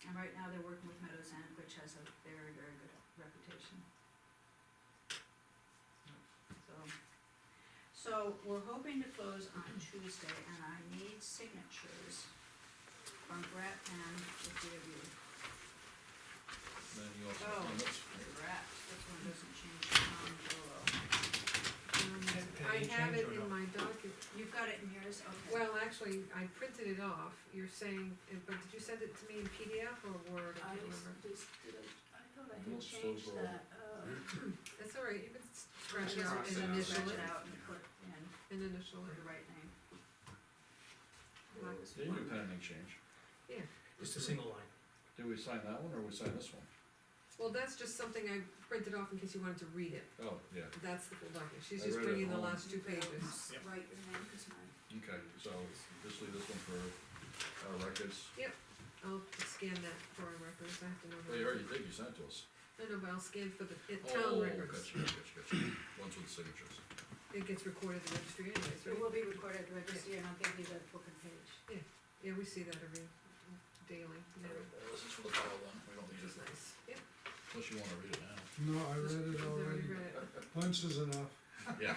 Speaker 9: And right now they're working with Meadows End, which has a very, very good reputation. So we're hoping to close on Tuesday and I need signatures from Brett and the three of you.
Speaker 2: Then you also,
Speaker 9: Oh.
Speaker 2: and that's,
Speaker 9: Brett, this one doesn't change, Tom Dolo.
Speaker 7: I have it in my document,
Speaker 9: You've got it in yours, okay.
Speaker 7: well, actually, I printed it off, you're saying, but did you send it to me in PDF or Word, I can't remember.
Speaker 9: I thought I
Speaker 2: Notes, those are all-
Speaker 7: That's all right, you can scratch it
Speaker 9: Scratch
Speaker 7: out and initial
Speaker 9: it
Speaker 7: it,
Speaker 9: out and put in,
Speaker 7: and initial
Speaker 9: put
Speaker 7: it.
Speaker 9: the right name.
Speaker 2: did you do pending change?
Speaker 4: Just a single line.
Speaker 2: Did we sign that one or we sign this one?
Speaker 7: Well, that's just something I printed off in case you wanted to read it,
Speaker 2: Oh, yeah,
Speaker 7: that's the full document, she's
Speaker 2: I
Speaker 7: just
Speaker 2: read it
Speaker 7: bringing the
Speaker 2: home.
Speaker 7: last two pages.
Speaker 4: Yep.
Speaker 9: Write your name, cause my,
Speaker 2: okay, so just leave this one for our records.
Speaker 7: I'll scan that for our records, I have to know.
Speaker 2: Well, you already did, you sent it to us.
Speaker 7: No, but I'll scan for the town
Speaker 2: Oh,
Speaker 7: records,
Speaker 2: gotcha. Ones with signatures.
Speaker 7: it gets recorded at the registry anyways,
Speaker 9: it
Speaker 7: right?
Speaker 9: will be recorded at the registry and I'll give you the book and page.
Speaker 7: Yeah, we see that every daily,
Speaker 2: This is for the file then, we don't
Speaker 7: which
Speaker 2: need
Speaker 7: is
Speaker 2: it,
Speaker 7: nice, yeah.
Speaker 2: unless you wanna read it now.
Speaker 3: No, I read it
Speaker 7: Just-
Speaker 3: already.
Speaker 7: read it.
Speaker 3: Once is enough.
Speaker 2: Yeah.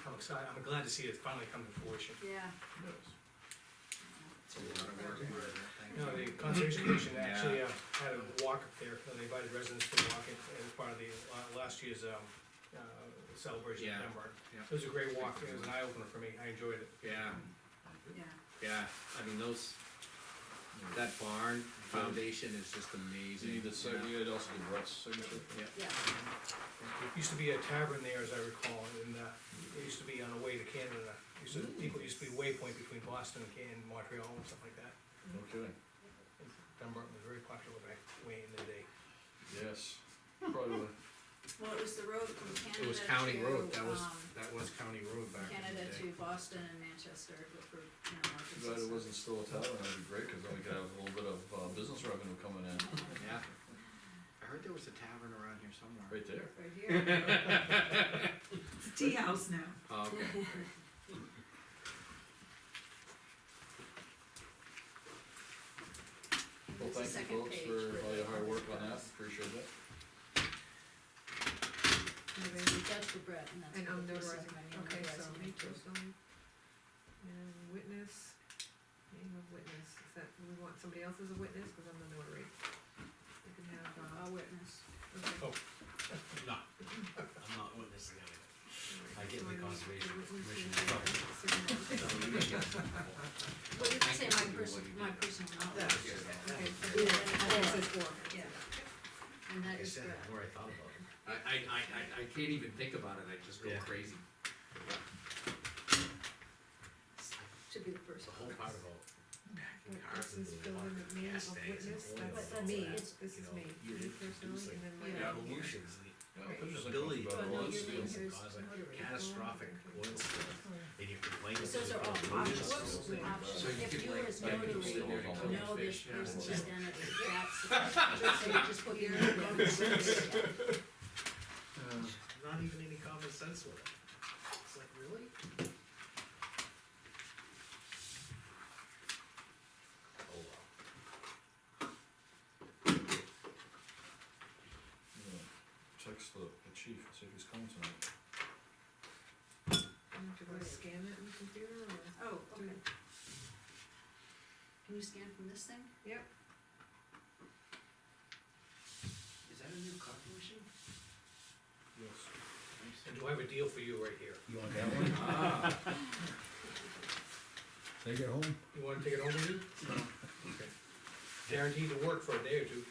Speaker 4: I'm excited, I'm glad to see it finally come to fruition.
Speaker 9: Yeah.
Speaker 6: It's a lot of work,
Speaker 4: You know, the Conservation Commission actually had a walk up there, and they invited residents to walk it as part of the last year's celebration
Speaker 6: Yeah.
Speaker 4: of Dunbarton.
Speaker 6: Yeah.
Speaker 4: It was a great walk, it was an eye opener for me, I enjoyed it.
Speaker 6: Yeah,
Speaker 9: Yeah,
Speaker 6: I mean, that barn foundation is just
Speaker 2: Do
Speaker 6: amazing.
Speaker 2: you need the, you had also do Brett's signature?
Speaker 6: Yeah.
Speaker 9: yeah.
Speaker 4: It used to be a tavern there, as I recall, and it used to be on the way to Canada. People used to be waypoint between Boston and Montreal and stuff like that.
Speaker 2: No kidding.
Speaker 4: Dunbarton was very popular back way in the day.
Speaker 2: Yes, probably.
Speaker 9: Well, it was the road from Canada
Speaker 6: It was county
Speaker 9: to,
Speaker 6: road, that was county road back in
Speaker 9: Canada
Speaker 6: the
Speaker 9: to
Speaker 6: day.
Speaker 9: Boston and Manchester for, markets.
Speaker 2: Glad it wasn't still a tavern, that'd be great, cause then we could have a little bit of, business revenue coming in,
Speaker 6: Yeah. I heard there was a tavern around here somewhere.
Speaker 2: right there.
Speaker 9: Right here.
Speaker 1: It's a tea house now.
Speaker 6: Oh, okay.
Speaker 2: Well,
Speaker 9: There's a
Speaker 2: thank
Speaker 9: second
Speaker 2: you folks
Speaker 9: page
Speaker 2: for all your hard
Speaker 9: the-
Speaker 2: work on that, appreciate it.
Speaker 9: That's for Brett and that's
Speaker 7: And
Speaker 9: for
Speaker 7: I'm
Speaker 9: the
Speaker 7: notarizing,
Speaker 9: selectmen, you're
Speaker 7: okay, so
Speaker 9: notarizing
Speaker 7: make
Speaker 9: it.
Speaker 7: those on. And witness, name of witness, is that, do we want somebody else as a witness, cause I'm the notary. We can have,
Speaker 9: A witness.
Speaker 7: okay.
Speaker 4: Oh.
Speaker 5: No, I'm not witnessing anything.
Speaker 7: Alright,
Speaker 5: I get
Speaker 7: so
Speaker 5: the
Speaker 7: need
Speaker 5: Conservation
Speaker 7: the witness
Speaker 5: Commission
Speaker 7: and
Speaker 5: trouble.
Speaker 9: Well, you can say my personal knowledge.
Speaker 7: Okay, so
Speaker 9: Yeah.
Speaker 7: it says or.
Speaker 9: Yeah. And that
Speaker 5: Like I
Speaker 9: is
Speaker 5: said,
Speaker 9: Brett.
Speaker 5: the more I thought about it.
Speaker 6: I can't even think about it, I just go
Speaker 5: Yeah.
Speaker 6: crazy.
Speaker 9: Should be the
Speaker 5: The
Speaker 9: person.
Speaker 5: whole part about backing cars
Speaker 7: This is
Speaker 5: into the
Speaker 7: Bill
Speaker 5: water,
Speaker 7: and me
Speaker 5: gas
Speaker 7: of
Speaker 5: tanks and
Speaker 7: witness,
Speaker 5: oil.
Speaker 7: that's
Speaker 5: and all
Speaker 7: me,
Speaker 5: that,
Speaker 7: this
Speaker 5: you
Speaker 7: is
Speaker 5: know,
Speaker 7: me,
Speaker 5: you
Speaker 7: me
Speaker 5: produce
Speaker 7: personally,
Speaker 5: like
Speaker 7: and then my.
Speaker 9: Yeah.
Speaker 5: revolutions,
Speaker 2: Yeah,
Speaker 7: Right.
Speaker 2: pictures
Speaker 5: the
Speaker 2: that
Speaker 5: ability
Speaker 2: comes
Speaker 5: to
Speaker 2: about
Speaker 9: Oh, no,
Speaker 2: all
Speaker 9: your
Speaker 2: this
Speaker 9: name
Speaker 2: steel.
Speaker 9: here's
Speaker 5: cause a
Speaker 9: notary.
Speaker 5: catastrophic oil spill, and you complain.
Speaker 9: Because those are all options, options.
Speaker 6: So you
Speaker 9: If
Speaker 6: could,
Speaker 9: you
Speaker 6: like,
Speaker 9: as
Speaker 2: make
Speaker 9: notary
Speaker 2: them still
Speaker 9: know
Speaker 2: all the
Speaker 9: this
Speaker 6: fish, yeah.
Speaker 9: person's identity, that's, so you just put your name down.
Speaker 5: Not even any common sense with it. It's like, really? Oh, well.
Speaker 2: Yeah. Text the chief, see if he's coming tonight.
Speaker 7: Do you wanna scan it in the computer, or?
Speaker 9: Oh, okay. Can you scan from this thing?
Speaker 7: Yep.
Speaker 6: is that a new copy machine?
Speaker 2: Yes.
Speaker 4: And do I have a deal for you right here?
Speaker 8: You want that one?
Speaker 6: Ah,
Speaker 8: Take it home?
Speaker 4: You wanna take it home with you? Okay. guaranteed to work for a day or two.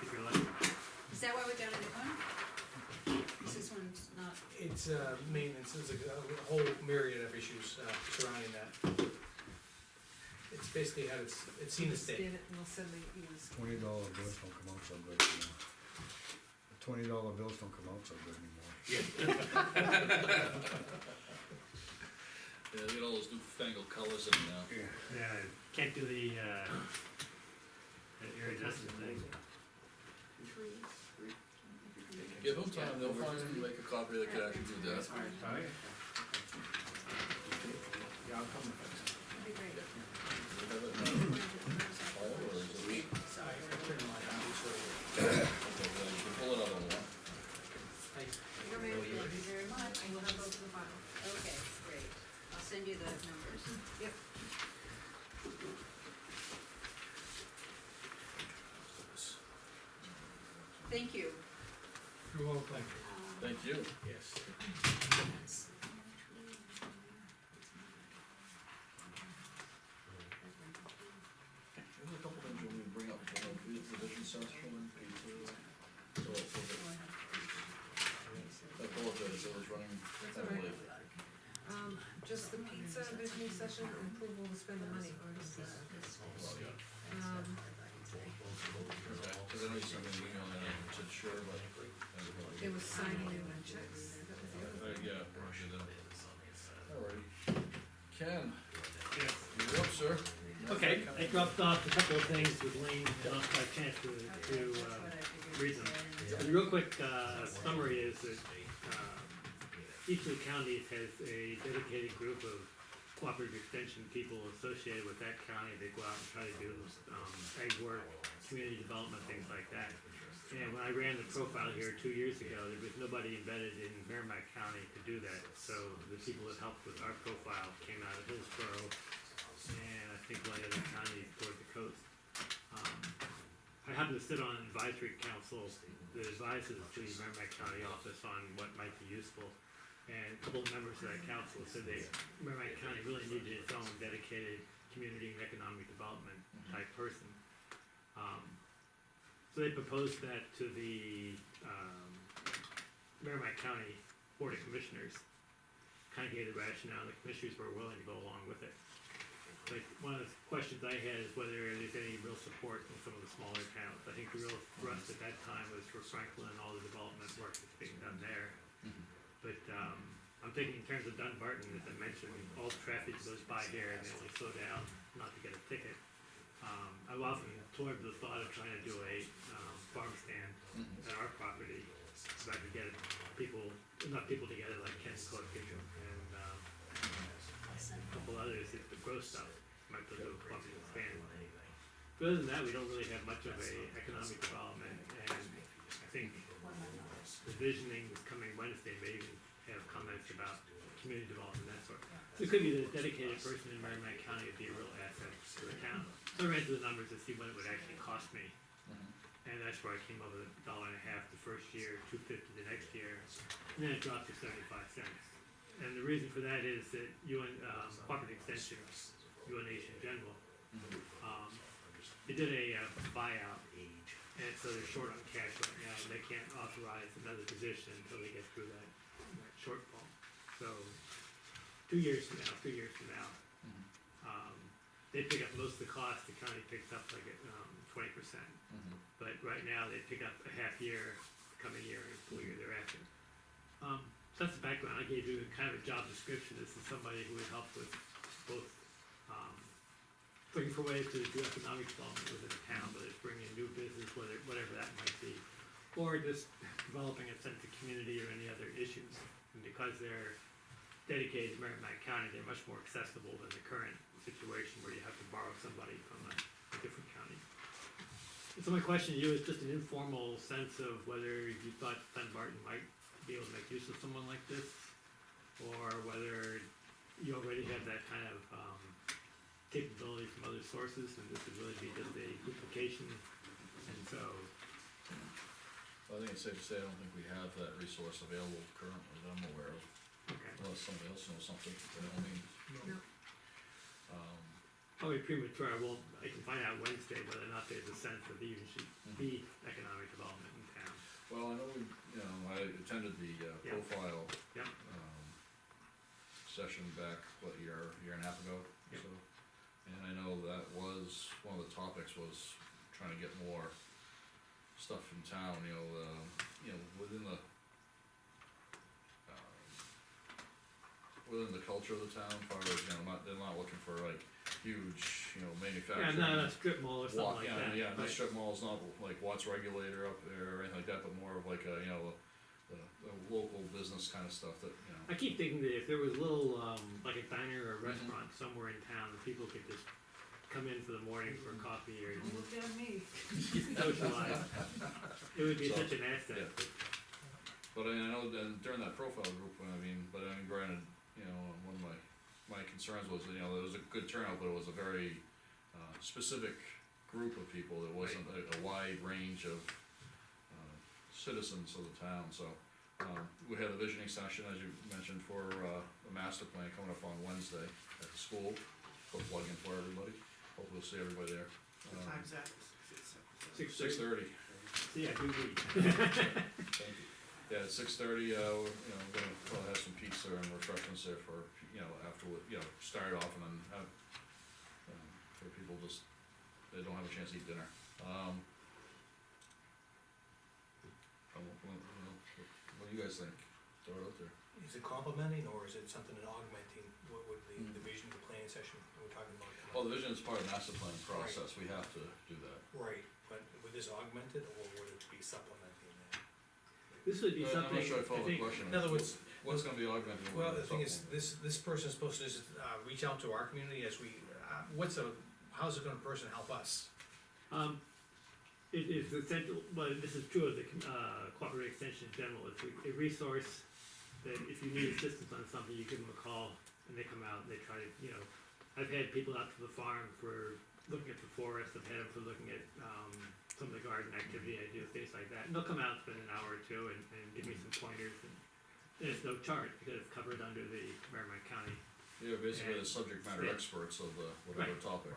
Speaker 10: If you're lucky.
Speaker 9: Is that why we got a new one? Is this one's not,
Speaker 4: It's, maintenance, there's a whole myriad of issues, surrounding that. It's basically had it's seen the
Speaker 7: Scan
Speaker 4: state.
Speaker 7: it and we'll send the use.
Speaker 8: $20 bills don't come out so good anymore. The $20 bills don't come out so good anymore.
Speaker 2: Yeah, they get all those newfangled colors in now.
Speaker 10: Yeah, can't do the iridescent thing.
Speaker 2: Give them time, they'll find and make a copy that could actually do that.
Speaker 7: That'd be great.
Speaker 2: Have it, file, or is it-
Speaker 9: sorry.
Speaker 2: Okay, then you can pull it out on one.
Speaker 7: Your man,
Speaker 9: Thank you very much.
Speaker 7: and we'll have those in the file.
Speaker 9: Okay, great. I'll send you the numbers.
Speaker 7: Yep.
Speaker 9: Thank you.
Speaker 3: You're welcome.
Speaker 2: Thank you.
Speaker 4: Yes.
Speaker 2: There's a couple things you want me to bring up, the exhibition section, pizza. So, I apologize, I was running
Speaker 7: That's all right.
Speaker 2: heavily.
Speaker 7: Just the pizza visioning session, approval to spend the money on this pizza.
Speaker 2: Well, yeah.
Speaker 7: Okay.
Speaker 2: Okay, cause I know you sent me an email and I said sure, but.
Speaker 7: It was signing in the checks, that was the other thing.
Speaker 2: Yeah, you did. Alrighty. Ken,
Speaker 10: Yes.
Speaker 2: you're up, sir.
Speaker 10: Okay, I dropped off a couple of things with Lean, lost my chance to read them. The real quick, summary is that, each of the counties has a dedicated group of cooperative extension people associated with that county. They go out and try to do, ag work, community development, things like that. And when I ran the profile here 2 years ago, there was nobody embedded in Merrimack County to do that. So the people that helped with our profile came out of Hillsborough and I think one other county toward the coast. I happen to sit on an advisory council that advises the Merrimack County office on what might be useful. And a couple of members of that council said Merrimack County really needed its own dedicated community and economic development type person. So they proposed that to the Merrimack County Board of Commissioners. Kind of gave the rationale, and the commissioners were willing to go along with it. But one of the questions I had is whether there's any real support from some of the smaller towns. I think the real thrust at that time was for Franklin and all the development work that's being done there. But I'm thinking in terms of Dunbarton, as I mentioned, all the traffic goes by here and they only slow down not to get a ticket. I've often toyed with the thought of trying to do a farm stand at our property, so I could get enough people together like Ken Cook and a couple others that would grow stuff, might be a little coffee stand. But other than that, we don't really have much of a economic development, and I think the visioning is coming Wednesday, may even have comments about community development, that sort. So it could be that a dedicated person in Merrimack County would be a real asset to the town. So I ran through the numbers to see what it would actually cost me, and that's where I came up with $1.50 the first year, $2.50 the next year, and then it dropped to 75 cents. And the reason for that is that Cooperative Extension, UNH in general, they did a buyout, and so they're short on cash right now, and they can't authorize another position until they get through that shortfall. So 2 years from now, 3 years from now, they pick up most of the cost, the county picks up like 20%. But right now, they pick up a half year, the coming year, and full year thereafter. So that's the background. I gave you kind of a job description. This is somebody who would help with both looking for ways to do economic development within the town, whether it's bringing in new business, whatever that might be, or just developing a sense of community or any other issues. And because they're dedicated to Merrimack County, they're much more accessible than the current situation where you have to borrow somebody from a different county. So my question to you is just an informal sense of whether you thought Dunbarton might be able to make use of someone like this, or whether you already have that kind of capability from other sources, and this would really be just a duplication. And so,
Speaker 2: I think it's safe to say, I don't think we have that resource available currently that I'm aware of,
Speaker 10: okay,
Speaker 2: unless somebody else knows something, by all means.
Speaker 7: No.
Speaker 10: probably premature, I can find out Wednesday whether or not there's a sense that there should be economic development in town.
Speaker 2: Well, I know I attended the
Speaker 10: Yeah.
Speaker 2: profile,
Speaker 10: Yeah.
Speaker 2: session back, what, year and a half ago,
Speaker 10: Yeah.
Speaker 2: so. And I know that was, one of the topics was trying to get more stuff in town, within the, within the culture of the town, as far as, they're not looking for like huge,
Speaker 10: Yeah,
Speaker 2: manufacturing.
Speaker 10: not a strip mall or something like that.
Speaker 2: Yeah, no
Speaker 10: right.
Speaker 2: strip malls, not like Watts Regulator up there or anything like that, but more of like a, the local business kind of stuff that,
Speaker 10: I keep thinking that if there was a little, like a diner or a restaurant somewhere in town, that people could just come in for the morning for coffee or
Speaker 1: Don't look at me.
Speaker 10: socialize. It would be
Speaker 2: So,
Speaker 10: such an asset.
Speaker 2: yeah. But I know that during that profile group, granted, one of my concerns was, there was a good turnout, but it was a very, specific group of people. It wasn't a wide range of, citizens of the town, so. We had a visioning session, as you mentioned, for, the master plan coming up on Wednesday at the school. Put a plug in for everybody. Hope we'll see everybody there.
Speaker 1: What time's that?
Speaker 2: 6:30.
Speaker 10: See, I do read.
Speaker 2: Thank you. Yeah, at 6:30, we're gonna probably have some pizza and refreshments there for, after we, start off and then have, for people just, they don't have a chance to eat dinner. What do you guys think? Throw it out there.
Speaker 4: Is it complementing, or is it something augmenting, what would the vision, the planning session we're talking about?
Speaker 2: Well, the vision is part of the master plan process, we have to do that.
Speaker 4: Right, but would this augment it, or would it be supplementing that?
Speaker 10: This would be
Speaker 2: I'm
Speaker 10: something,
Speaker 2: not sure I
Speaker 10: I
Speaker 2: follow the
Speaker 10: think,
Speaker 2: question.
Speaker 4: In other words,
Speaker 2: What's gonna be augmented?
Speaker 4: well, the thing is, this person's supposed to just, reach out to our community as we, how's it gonna person help us?
Speaker 10: it is essential, well, this is true of the, cooperative extension in general, it's a resource that if you need assistance on something, you give them a call, and they come out and they try to, I've had people out to the farm for looking at the forest, I've had them for looking at, some of the garden activity I do, things like that, and they'll come out, spend an hour or two, and give me some pointers, and it's no charge, because it's covered under the Merrimack County.
Speaker 2: Yeah, basically the subject matter
Speaker 10: Yeah.
Speaker 2: experts of the, whatever
Speaker 10: Right.
Speaker 2: topic.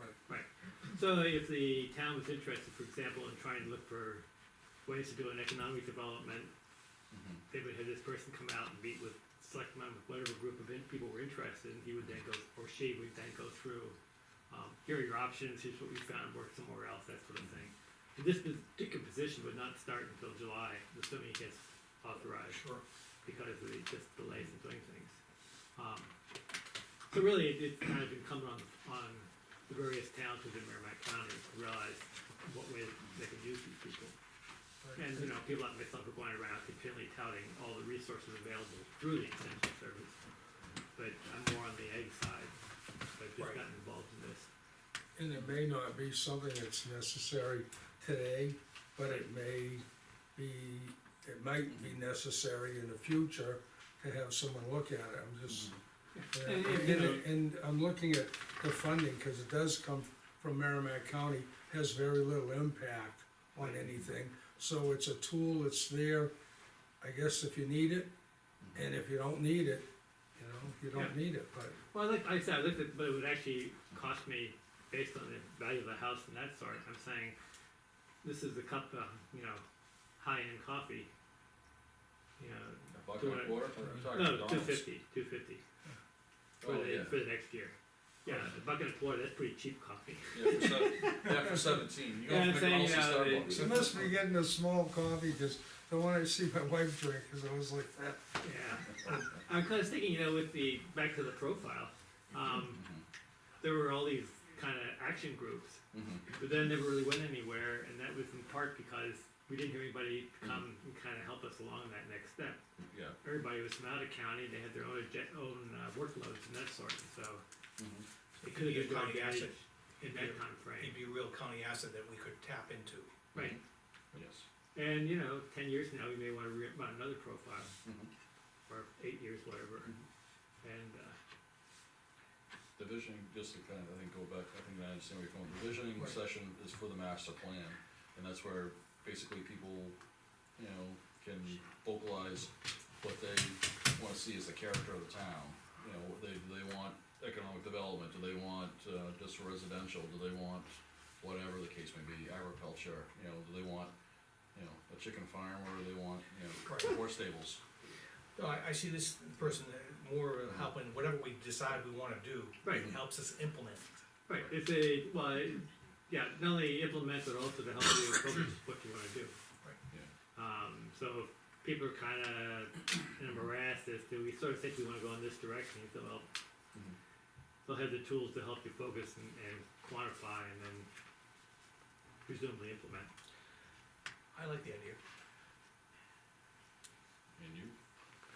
Speaker 10: So if the town was interested, for example, in trying to look for ways to do an economic development,
Speaker 2: Mhm.
Speaker 10: they would have this person come out and meet with Selectmen, with whatever group of people were interested, and he would then go, or she would then go through, here are your options, here's what we found, work somewhere else, that sort of thing. And this particular position would not start until July, assuming it gets authorized,
Speaker 4: Sure.
Speaker 10: because of the just delays in doing things. So really, it's kind of incumbent on the various towns within Merrimack County to realize what way they can use these people. And, people like myself are going around continually touting all the resources available through the extension service. But I'm more on the ag side, so I've just
Speaker 4: Right.
Speaker 10: gotten involved in this.
Speaker 3: And it may not be something that's necessary today, but it might be necessary in the future to have someone look at it, I'm just. And I'm looking at the funding, cause it does come from Merrimack County, has very little impact on anything. So it's a tool that's there, I guess, if you need it, and if you don't need it, you don't need it, but.
Speaker 10: Well, like I said, I looked at, but it would actually cost me, based on the value of the house and that sort, I'm saying, this is a cup of, high-end coffee.
Speaker 2: A buck and a quarter? What are you talking,
Speaker 10: No,
Speaker 2: McDonald's?
Speaker 10: $2.50 for
Speaker 2: Oh, yeah.
Speaker 10: the next year. Yeah, a bucket and a quarter, that's pretty cheap coffee.
Speaker 2: Yeah, for 17, you go
Speaker 10: Yeah,
Speaker 2: from
Speaker 10: I'm saying,
Speaker 2: McDonald's to
Speaker 3: You
Speaker 2: Starbucks.
Speaker 3: must be getting a small coffee, cause the one I see my wife drink is always like that.
Speaker 10: Yeah, I'm kinda thinking, with the, back to the profile,
Speaker 2: Mhm.
Speaker 10: there were all these kinda action groups,
Speaker 2: Mhm.
Speaker 10: but then never really went anywhere, and that was in part because we didn't hear anybody come and kinda help us along that next step.
Speaker 2: Yeah.
Speaker 10: Everybody was from out of county, they had their own workloads and that sort, so
Speaker 4: Mm-hmm.
Speaker 10: it could've been
Speaker 4: Be a
Speaker 10: to our
Speaker 4: county
Speaker 10: advantage
Speaker 4: asset.
Speaker 10: in that time frame.
Speaker 4: It'd be a real county asset that we could tap into.
Speaker 10: Right,
Speaker 2: Yes.
Speaker 10: and 10 years from now, we may wanna run another profile,
Speaker 2: Mhm.
Speaker 10: or 8 years, whatever, and,
Speaker 2: The visioning, just to kind of, I think, go back, I think I understand where you're going, the visioning
Speaker 4: Right.
Speaker 2: session is for the master plan, and that's where basically people, can vocalize what they wanna see as the character of the town. They want economic development, do they want, just residential, do they want whatever the case may be, agriculture, do they want, a chicken farm, or do they want,
Speaker 4: Right.
Speaker 2: horse stables?
Speaker 4: No, I see this person more helping whatever we decide we wanna do.
Speaker 10: Right.
Speaker 4: It helps us implement it.
Speaker 10: Right, if they, well, yeah, not only implement, but also to help you focus what you wanna do. So if people are kinda in a morass as to, we sort of think we wanna go in this direction, so
Speaker 2: Mhm.
Speaker 10: they'll have the tools to help you focus and quantify and then presumably implement.
Speaker 4: I like the idea.
Speaker 2: And you?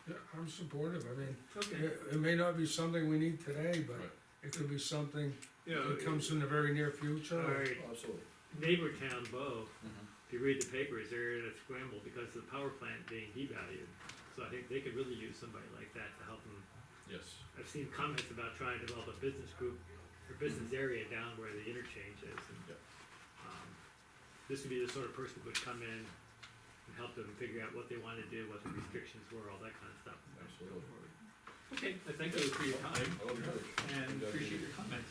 Speaker 3: Yeah, I'm supportive, I mean,
Speaker 10: Okay.
Speaker 3: it may not be something we need today, but
Speaker 2: Right.
Speaker 3: it could be something
Speaker 10: You know,
Speaker 3: that comes in the very near future.
Speaker 10: our
Speaker 2: Absolutely.
Speaker 10: neighbor town, Bow,
Speaker 2: Mhm.
Speaker 10: if you read the papers, they're in a scramble because of the power plant being devalued. So I think they could really use somebody like that to help them.
Speaker 2: Yes.
Speaker 10: I've seen comments about trying to develop a business group or business area down where the interchange is. And,
Speaker 2: Yep.
Speaker 10: this would be the sort of person who would come in and help them figure out what they wanted to do, what the restrictions were, all that kind of stuff.
Speaker 2: Absolutely.
Speaker 10: Okay, I thank you for your time
Speaker 2: That would be great.
Speaker 10: and
Speaker 2: That'd
Speaker 10: appreciate
Speaker 2: be-
Speaker 10: your comments.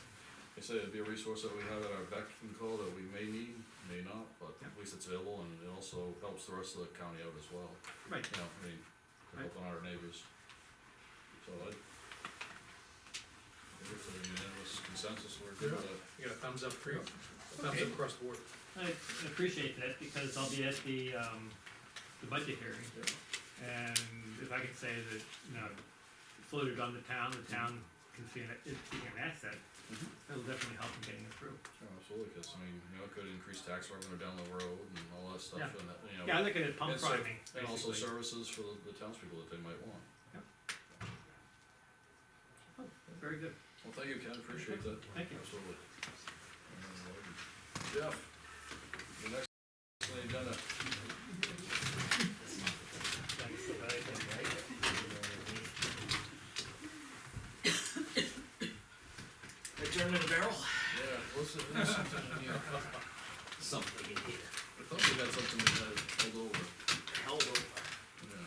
Speaker 2: I say it'd be a resource that we have at our beck and call that we may need, may not, but
Speaker 10: Yeah.
Speaker 2: at least it's available, and it also helps the rest of the county out as well.
Speaker 10: Right.
Speaker 2: To help on our neighbors. So I think it's a unanimous consensus, we're good with it.
Speaker 4: You got a thumbs up for you? Thumbs
Speaker 10: Okay.
Speaker 4: up across the board.
Speaker 10: I appreciate that because I'll be at the budget hearing. And if I could say that, floated on the town can see it's being an asset,
Speaker 2: Mhm.
Speaker 10: it'll definitely help in getting it through.
Speaker 2: Oh, absolutely, cause it could increase tax revenue down the road and all that stuff,
Speaker 10: Yeah.
Speaker 2: and that,
Speaker 10: Yeah, I look at it pump
Speaker 2: and so-
Speaker 10: priming,
Speaker 2: and also
Speaker 10: basically.
Speaker 2: services for the townspeople that they might want.
Speaker 10: Oh, very good.
Speaker 2: Well, thank you, Ken, appreciate that.
Speaker 10: Thank you.
Speaker 2: Absolutely. Jeff, the next on the agenda.
Speaker 10: Thanks, right.
Speaker 5: I turned in a barrel?
Speaker 2: Yeah, what's it, there's something in here.
Speaker 5: Something in here.
Speaker 2: I thought we had something that had held over.
Speaker 5: Held over.
Speaker 2: Yeah.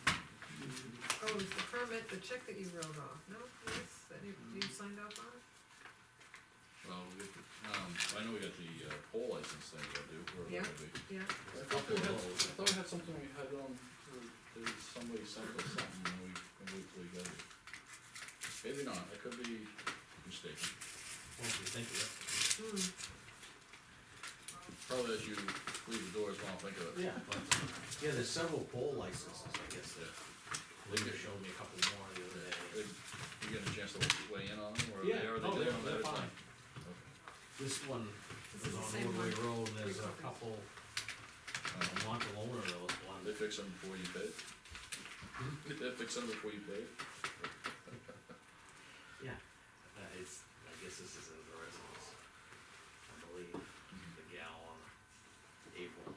Speaker 7: Oh, it's the permit, the check that you wrote off, no, yes, that you signed off on it?
Speaker 2: Well, I know we got the pole license thing to do, where
Speaker 7: Yeah.
Speaker 2: that would be.
Speaker 7: Yeah,
Speaker 2: I thought we had something we had on, somebody sent us something, and we can wait till we get it. Maybe not, I could be mistaken.
Speaker 5: What do you think of it?
Speaker 2: Probably as you leave the doors, when I'll think of it.
Speaker 5: Yeah, but, yeah, there's several poll licenses, I guess, that,
Speaker 2: Yeah.
Speaker 5: Linda showed me a couple more the other day.
Speaker 2: You get a chance to weigh in on them, or
Speaker 5: Yeah,
Speaker 2: they are,
Speaker 5: oh,
Speaker 2: they
Speaker 5: they're-
Speaker 2: on
Speaker 5: they're
Speaker 2: that
Speaker 5: fine.
Speaker 2: time? Okay.
Speaker 5: This one
Speaker 7: This
Speaker 5: is
Speaker 7: is the
Speaker 5: on
Speaker 7: same
Speaker 5: Woodway
Speaker 7: one.
Speaker 5: Road, and there's
Speaker 7: Three
Speaker 5: a
Speaker 7: copies.
Speaker 5: couple, Montalona, there was one.
Speaker 2: They fix them before you pay? They fix them before you pay?
Speaker 5: Yeah, it's, I guess this is in the residence, I believe, the gal on April.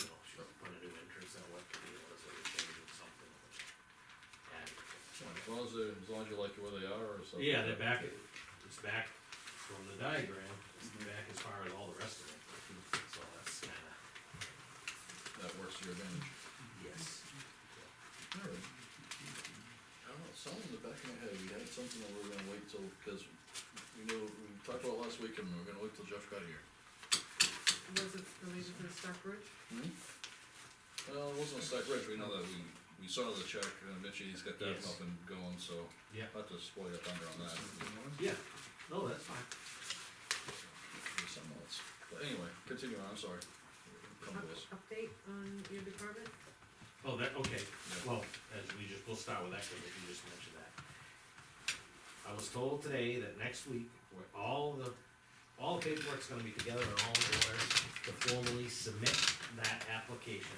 Speaker 5: She put a new entrance that way, so they changed something.
Speaker 2: As long as you like where they are, or something.
Speaker 5: Yeah, they're back, it's back from the diagram, it's back as far as all the rest of it, so that's kinda,
Speaker 2: That works to your advantage.
Speaker 5: yes.
Speaker 2: Alright. I don't know, something in the back of my head, we had something that we were gonna wait till, cause we talked about it last week, and we were gonna wait till Jeff got here.
Speaker 7: was it related to the Stockbridge?
Speaker 2: Well, it wasn't a stack rich, we know that we saw the check, and eventually he's got that
Speaker 5: Yes.
Speaker 2: up and going, so
Speaker 5: Yeah.
Speaker 2: I'll have to spoil your thunder on that.
Speaker 5: Yeah, no, that's fine.
Speaker 2: There's something else, but anyway, continue on, I'm sorry. Come to us.
Speaker 7: Update on your department?
Speaker 5: Oh, that, okay,
Speaker 2: Yeah.
Speaker 5: well, we'll start with that, cause you just mentioned that. I was told today that next week, where all the paperwork's gonna be together and all in order to formally submit that application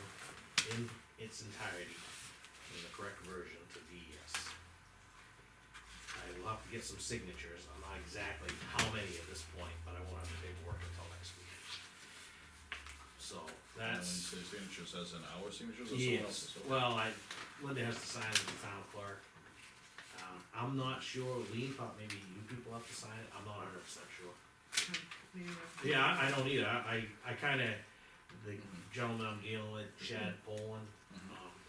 Speaker 5: in its entirety, in the correct version to DES. I will have to get some signatures, I'm not exactly how many at this point, but I won't have the paperwork until next week. So, that's.
Speaker 2: And when you say signatures, as in our signatures or someone else's?
Speaker 5: Yes, well, Linda has to sign as the town clerk. I'm not sure, Lean thought maybe you people have to sign it, I'm not 100% sure.
Speaker 7: Maybe that's-
Speaker 5: Yeah, I don't either, I kinda, the gentleman I'm dealing with, Chad Poland,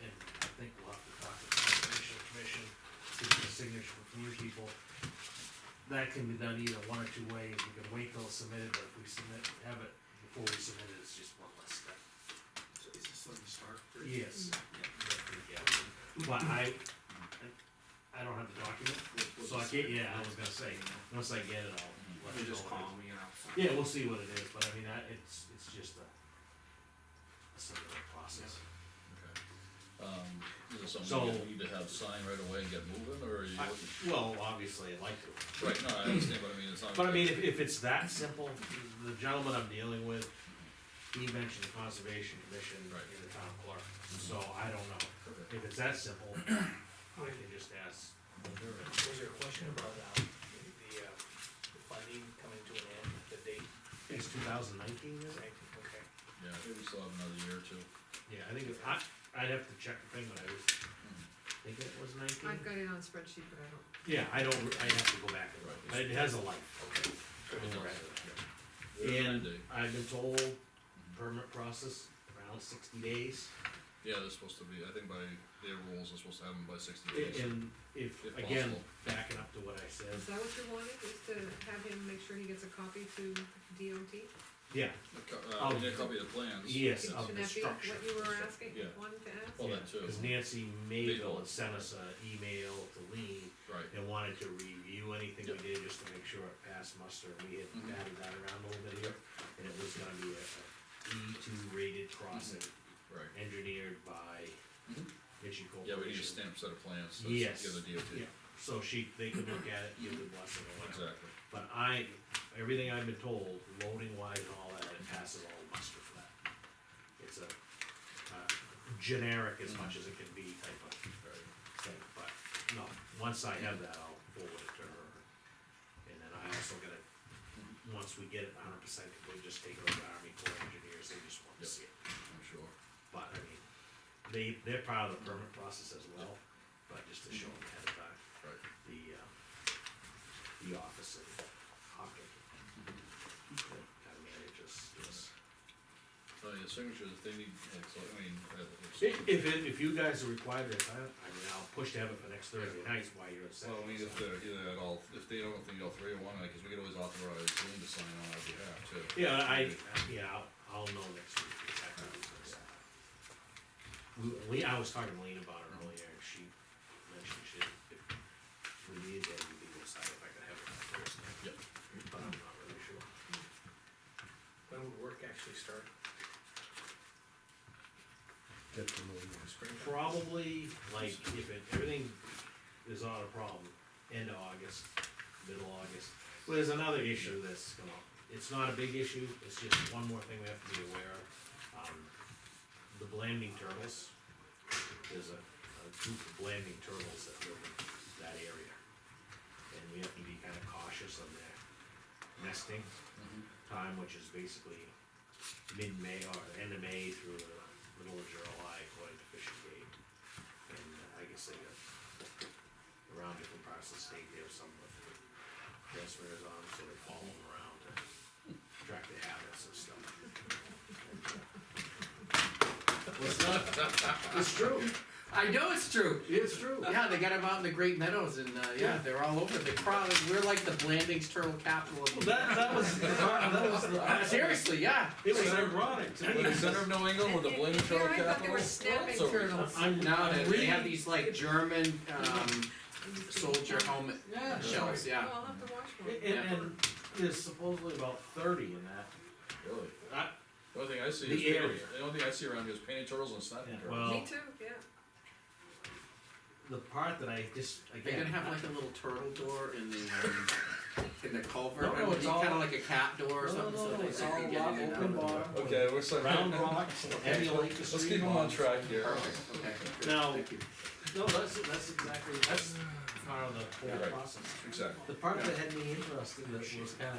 Speaker 5: and I think we'll have to talk to the Conservation Commission, get a signature from you people. That can be done either one or two ways, we can wait till it's submitted, but if we have it before we submit it, it's just one less step.
Speaker 2: So is this on the start?
Speaker 5: Yes. Yeah. But I don't have the document, so I can't, yeah, I was gonna say, once I get it, I'll let you know. what it is.
Speaker 6: me and
Speaker 5: Yeah, we'll see what it is, but I mean, it's just a similar process.
Speaker 2: Is it
Speaker 5: So-
Speaker 2: something you need to have signed right away and get moving, or are you looking?
Speaker 5: Well, obviously, I'd like to.
Speaker 2: Right, no, I understand, but I mean, it's not.
Speaker 5: But I mean, if it's that simple, the gentleman I'm dealing with, he mentioned the Conservation Commission
Speaker 2: Right.
Speaker 5: in the town clerk, so I don't know.
Speaker 2: Okay.
Speaker 5: If it's that simple, I can just ask Linda and.
Speaker 4: Was there a question about, the funding coming to an end, the date?
Speaker 5: It's 2019, is it?
Speaker 4: Okay.
Speaker 2: Yeah, I think we still have another year or two.
Speaker 5: Yeah, I think I'd have to check the thing, but I was thinking it was 19.
Speaker 7: I've got it on spreadsheet, but I don't,
Speaker 5: Yeah, I'd have to go back and look, but it has a life.
Speaker 2: Okay.
Speaker 5: And
Speaker 2: Day.
Speaker 5: I've been told permit process around 60 days.
Speaker 2: Yeah, they're supposed to be, I think by their rules, they're supposed to have them by 60 days.
Speaker 5: And if,
Speaker 2: If
Speaker 5: again,
Speaker 2: possible.
Speaker 5: backing up to what I said,
Speaker 7: is that what you wanted, is to have him make sure he gets a copy to DOT?
Speaker 5: yeah,
Speaker 2: We need a copy of the plans.
Speaker 5: yes,
Speaker 7: Shouldn't
Speaker 5: of the
Speaker 7: that be
Speaker 5: structure.
Speaker 7: what you were asking,
Speaker 2: Yeah.
Speaker 7: wanted to ask?
Speaker 2: Well, that too.
Speaker 5: Cause Nancy Mayville had
Speaker 2: Mayville.
Speaker 5: sent us an email to Lean
Speaker 2: Right,
Speaker 5: and wanted to review anything we
Speaker 2: Yeah.
Speaker 5: did just to make sure it passed muster. We had
Speaker 2: Mhm.
Speaker 5: batted that around a little bit here, and it was gonna be a E2 rated crossing,
Speaker 2: right.
Speaker 5: engineered by
Speaker 2: Mhm.
Speaker 5: Mitchie Corporation.
Speaker 2: Yeah, we need a stamp set of plans, so
Speaker 5: Yes.
Speaker 2: give the DOT.
Speaker 5: Yeah, so they could look at it, give the blessing or whatever.
Speaker 2: Exactly.
Speaker 5: But everything I've been told, loading wise and all that, it passes all muster for that. It's a generic as much as it can be type of
Speaker 2: Right.
Speaker 5: thing, but no, once I have that, I'll forward it to her. And then I also gotta, once we get it 100% complete, just take it over to Army Corps of Engineers, they just want to
Speaker 2: Yep.
Speaker 5: see it.
Speaker 2: I'm sure.
Speaker 5: But I mean, they're part of the permit process as well, but just to show them ahead of time,
Speaker 2: Right.
Speaker 5: the office in Hopkins. Kind of manages this.
Speaker 2: Your signatures, if they need, so, I mean,
Speaker 5: If you guys are required to, I mean, I'll push to have it for next Thursday night while you're at
Speaker 2: well, I mean, if they're either at all, if they don't think all three or one, cause we could always authorize Lean to sign on our behalf too.
Speaker 5: Yeah, I'll know next week exactly who's gonna sign. I was talking to Lean about it earlier, and she mentioned if we needed that, we could go sign if I could have it on Thursday.
Speaker 2: Yep.
Speaker 5: But I'm not really sure.
Speaker 4: When would work actually start?
Speaker 8: Get to know you.
Speaker 5: Probably, like, if everything is not a problem, end of August, middle August. Well, there's another issue that's it's not a big issue, it's just one more thing we have to be aware of. The blanding turtles, there's a group of blanding turtles that live in that area. And we have to be kinda cautious of their nesting time, which is basically mid-May or end of May through the middle of July, according to Fish and Game. And I guess they got around different parts of the state, they have some with transmitters on, so they follow them around to track their habits and stuff. It's true,
Speaker 6: I know it's true.
Speaker 5: it's true.
Speaker 6: Yeah, they got them out in the Great Meadows and, yeah, they're all over. We're like the Blandings turtle capital of the.
Speaker 5: That was
Speaker 6: Seriously, yeah.
Speaker 5: it was ironic to me.
Speaker 2: The center of New England with the blaming
Speaker 7: Here,
Speaker 2: turtle
Speaker 7: I thought they were
Speaker 2: capital.
Speaker 7: snapping
Speaker 2: So-
Speaker 7: turtles.
Speaker 6: No, they
Speaker 5: reading-
Speaker 6: have these like German, soldier helmet
Speaker 5: Yeah.
Speaker 6: shells, yeah.
Speaker 7: Well, I'll have to watch one.
Speaker 5: And there's supposedly about 30 in that.
Speaker 2: Really?
Speaker 5: I-
Speaker 2: The only thing I see
Speaker 5: The
Speaker 2: is painted,
Speaker 5: area.
Speaker 2: the only thing I see around here is painted turtles and snapping
Speaker 5: Yeah,
Speaker 2: turtles.
Speaker 5: well-
Speaker 7: Me too, yeah.
Speaker 5: The part that I just,
Speaker 6: They're
Speaker 5: again.
Speaker 6: gonna have like a little turtle door in the culvert,
Speaker 5: No,
Speaker 6: it would
Speaker 5: it's
Speaker 6: be
Speaker 5: all-
Speaker 6: kinda like a cat door or
Speaker 5: No,
Speaker 6: something,
Speaker 5: no,
Speaker 6: so
Speaker 5: no,
Speaker 6: they
Speaker 5: it's
Speaker 6: can
Speaker 5: all
Speaker 6: get in
Speaker 5: rock,
Speaker 6: and out.
Speaker 5: open bottom.
Speaker 2: Okay, we're starting.
Speaker 5: Round rocks, emulate the
Speaker 2: Let's
Speaker 5: street
Speaker 2: keep them on
Speaker 5: bombs.
Speaker 2: track here.
Speaker 6: Perfect, okay. good,
Speaker 5: Now-
Speaker 6: thank you.
Speaker 5: No, that's exactly, that's part of the whole
Speaker 2: Right.
Speaker 5: process.
Speaker 2: Exactly.
Speaker 5: The part that had me interested, that was kinda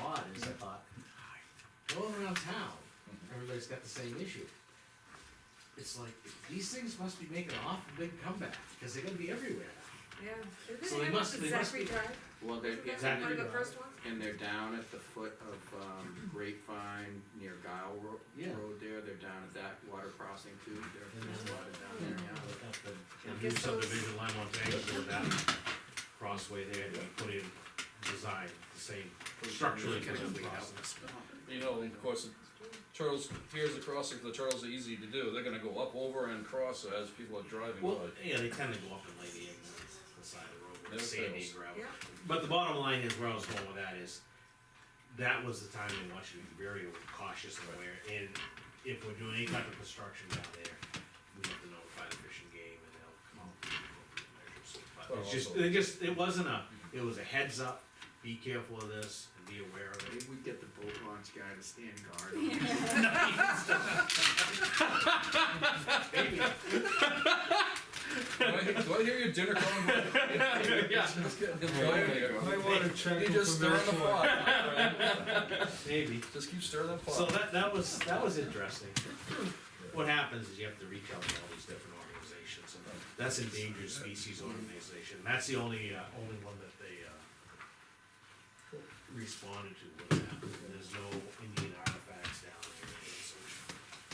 Speaker 5: odd, is I thought, going around town, everybody's got the same issue. It's like, these things must be making an awful big comeback, because they're gonna be everywhere now.
Speaker 7: Yeah,
Speaker 5: So
Speaker 7: isn't
Speaker 5: they
Speaker 7: it
Speaker 5: must- they must
Speaker 7: Zachary
Speaker 5: be-
Speaker 7: Drive?
Speaker 6: Well, they're,
Speaker 7: Isn't that
Speaker 5: Zachary
Speaker 7: one of the
Speaker 4: Drive.
Speaker 7: first ones?
Speaker 6: and they're down at the foot of, Grapevine near
Speaker 5: Yeah.
Speaker 6: Road there, they're down at that water crossing too, they're spotted down there, yeah.
Speaker 5: Up the
Speaker 7: I
Speaker 5: new
Speaker 7: guess those-
Speaker 5: subdivision line on Tango, that crossway there, to be put in, design, the same structurally for the crossing.
Speaker 2: You know, of course, turtles, here's the crossing, the turtles are easy to do, they're gonna go up, over, and cross as people are driving
Speaker 5: Well,
Speaker 2: by.
Speaker 5: yeah, they tend to go up and lay the eggs on the side of the road where it's
Speaker 2: Never
Speaker 5: sandy
Speaker 2: fails.
Speaker 5: and gravel.
Speaker 7: Yeah.
Speaker 5: But the bottom line is, where I was going with that is, that was the time they want you to be very cautious and aware, and if we're doing any type of construction down there, we have to notify the Fish and Game, and they'll come out with the appropriate measures. But
Speaker 2: Well,
Speaker 5: it's just,
Speaker 2: also-
Speaker 5: it wasn't it was a heads up, be careful of this, and be aware of it.
Speaker 6: Maybe we get the boat launch guy to stand guard.
Speaker 5: Maybe.
Speaker 2: Do I hear your dinner calling?
Speaker 5: Yeah.
Speaker 2: Let's get him going here.
Speaker 3: Might wanna check
Speaker 2: You
Speaker 3: with
Speaker 2: just
Speaker 3: them
Speaker 2: stirring the
Speaker 3: before.
Speaker 2: pot.
Speaker 5: Maybe.
Speaker 2: Just keep stirring the pot.
Speaker 5: So that was interesting. What happens is you have to reach out to all these different organizations, and that's Endangered Species Organization, that's the only one that they, responded to with that. There's no Indian artifacts down there, so.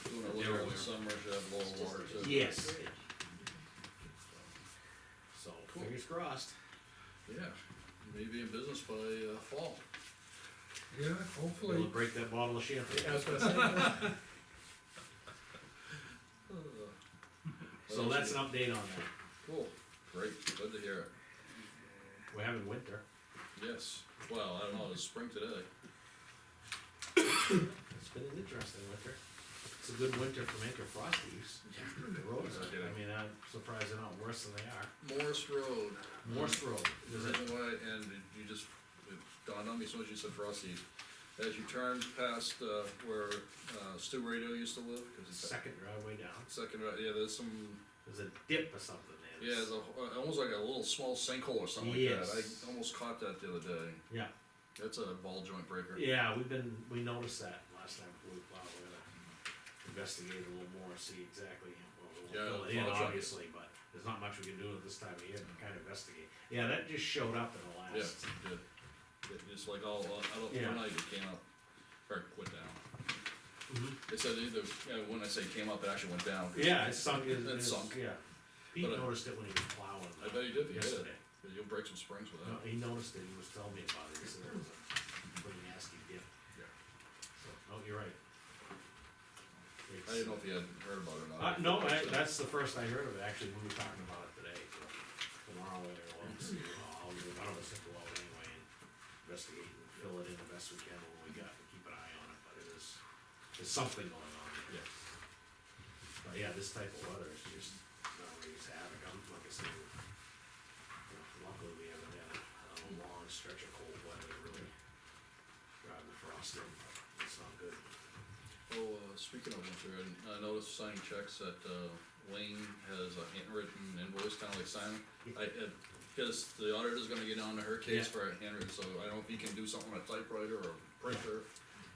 Speaker 2: Doing it later in the summer, should have lower water too.
Speaker 5: Yes. So, fingers crossed.
Speaker 2: Yeah, maybe in business by, fall.
Speaker 3: Yeah,
Speaker 5: We'll
Speaker 3: hopefully.
Speaker 5: break that bottle of champagne. So that's an update on that.
Speaker 2: Cool, great, good to hear it.
Speaker 5: We're having winter.
Speaker 2: Yes, well, I don't know, it's spring today.
Speaker 5: It's been an interesting winter. It's a good winter for making frosties. The roads, I mean, I'm surprised they're not worse than they are.
Speaker 2: Morse Road.
Speaker 5: Morse Road,
Speaker 2: The
Speaker 5: is it?
Speaker 2: reason why, and it dawned on me as soon as you said Frosty, as you turn past, where, Stu Radio used to live, cause it's
Speaker 5: Second driveway down.
Speaker 2: second, yeah, there's some,
Speaker 5: There's a dip or something there.
Speaker 2: yeah, there's almost like a little small sinkhole or something like that,
Speaker 5: Yes.
Speaker 2: I almost caught that the other day,
Speaker 5: Yeah,
Speaker 2: that's a ball joint breaker.
Speaker 5: yeah, we noticed that last time before we plowed, we're gonna investigate a little more, see exactly, well, we
Speaker 2: Yeah,
Speaker 5: won't fill it in
Speaker 2: ball joint.
Speaker 5: obviously, but there's not much we can do at this time of year to kind of investigate. Yeah, that just showed up in the
Speaker 2: Yeah,
Speaker 5: last,
Speaker 2: it did. It's like all, I don't,
Speaker 5: Yeah.
Speaker 2: when I just came up, or quit down.
Speaker 5: Mhm.
Speaker 2: It said either, yeah, when I say came up, it actually went down.
Speaker 5: Yeah, it's sunk,
Speaker 2: It sunk.
Speaker 5: yeah. Pete
Speaker 2: But,
Speaker 5: noticed it when he was plowing.
Speaker 2: I bet he did, he did.
Speaker 5: Yesterday.
Speaker 2: You'll break some springs with
Speaker 5: No,
Speaker 2: that.
Speaker 5: he noticed it, he was telling me about it, he said it was a pretty nasty dip.
Speaker 2: Yeah.
Speaker 5: So, oh, you're right.
Speaker 2: I didn't know if you had heard about it or not.
Speaker 5: No, that's the first I heard of it, actually, we were talking about it today, so tomorrow, we'll see, I'll do, one of us will go out anyway and investigate and fill it in the best we can when we got, and keep an eye on it, but there's something going on there.
Speaker 2: Yeah.
Speaker 5: But yeah, this type of weather is just, wreaks havoc, like I said, luckily we haven't had a long stretch of cold weather to really drive the frost in, but it's not good.
Speaker 2: Oh, speaking of winter, I noticed signing checks that, Wayne has a handwritten invoice, kinda like signing. Because the auditor's gonna get on to her case
Speaker 5: Yeah.
Speaker 2: for a handwritten, so I don't know if he can do something on a typewriter or a printer.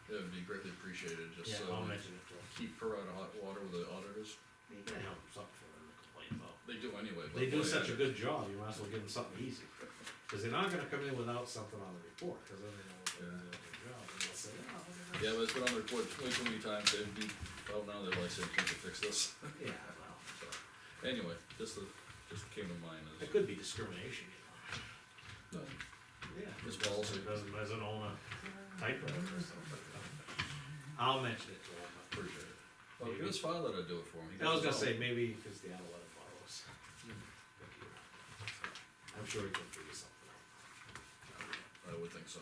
Speaker 2: It would be greatly appreciated, just
Speaker 5: Yeah,
Speaker 2: so
Speaker 5: I'll
Speaker 2: we
Speaker 5: mention it to him.
Speaker 2: keep her out of hot water with the auditors.
Speaker 5: You gotta help something for them to complain about.
Speaker 2: They do anyway, but.
Speaker 5: They do
Speaker 2: boy,
Speaker 5: such a good job, you might as well give them something easy. Cause they're not gonna come in without something on the report, cause then they know they're doing a good job, and they'll say, oh, they're
Speaker 2: Yeah, but it's been on the report way too many times, they'd be, oh, now they're like, saying, can't you fix this?
Speaker 5: not-" Yeah, well,
Speaker 2: So, anyway, just came to mind
Speaker 5: it
Speaker 2: as,
Speaker 5: could be discrimination,
Speaker 2: no,
Speaker 5: Yeah.
Speaker 2: It's policy.
Speaker 5: Doesn't own a typewriter or something. I'll mention it to him, but
Speaker 2: appreciate it. Well, get his father to do it for him. He
Speaker 5: I was
Speaker 2: does
Speaker 5: gonna
Speaker 2: it all.
Speaker 5: say, maybe if it's the let him follow us. I'm sure he can figure something out.
Speaker 2: I would think so.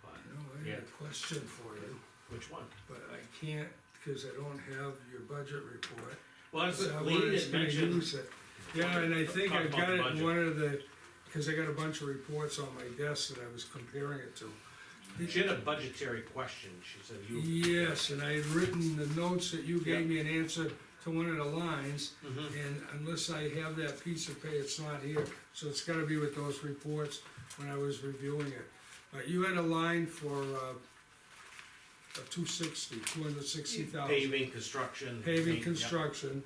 Speaker 5: But,
Speaker 3: You know, I
Speaker 5: yeah,
Speaker 3: had a question for you,
Speaker 5: which one?
Speaker 3: but I can't, because I don't have your budget report.
Speaker 5: Well, that's
Speaker 3: So I
Speaker 5: what Lee
Speaker 3: was
Speaker 5: had
Speaker 3: gonna
Speaker 5: mentioned.
Speaker 3: use it. Yeah, and I think
Speaker 5: Talk
Speaker 3: I've
Speaker 5: about
Speaker 3: got
Speaker 5: the
Speaker 3: it in
Speaker 5: budget.
Speaker 3: one of the, because I got a bunch of reports on my desk that I was comparing it to.
Speaker 5: She had a budgetary question, she said you.
Speaker 3: Yes, and I had written the notes that you gave me an answer to one of the lines,
Speaker 5: Mhm.
Speaker 3: and unless I have that piece of pay, it's not here. So it's gotta be with those reports when I was reviewing it. But you had a line for, $260,000.
Speaker 5: Paving, construction.
Speaker 3: Paving,
Speaker 5: paint,
Speaker 3: construction,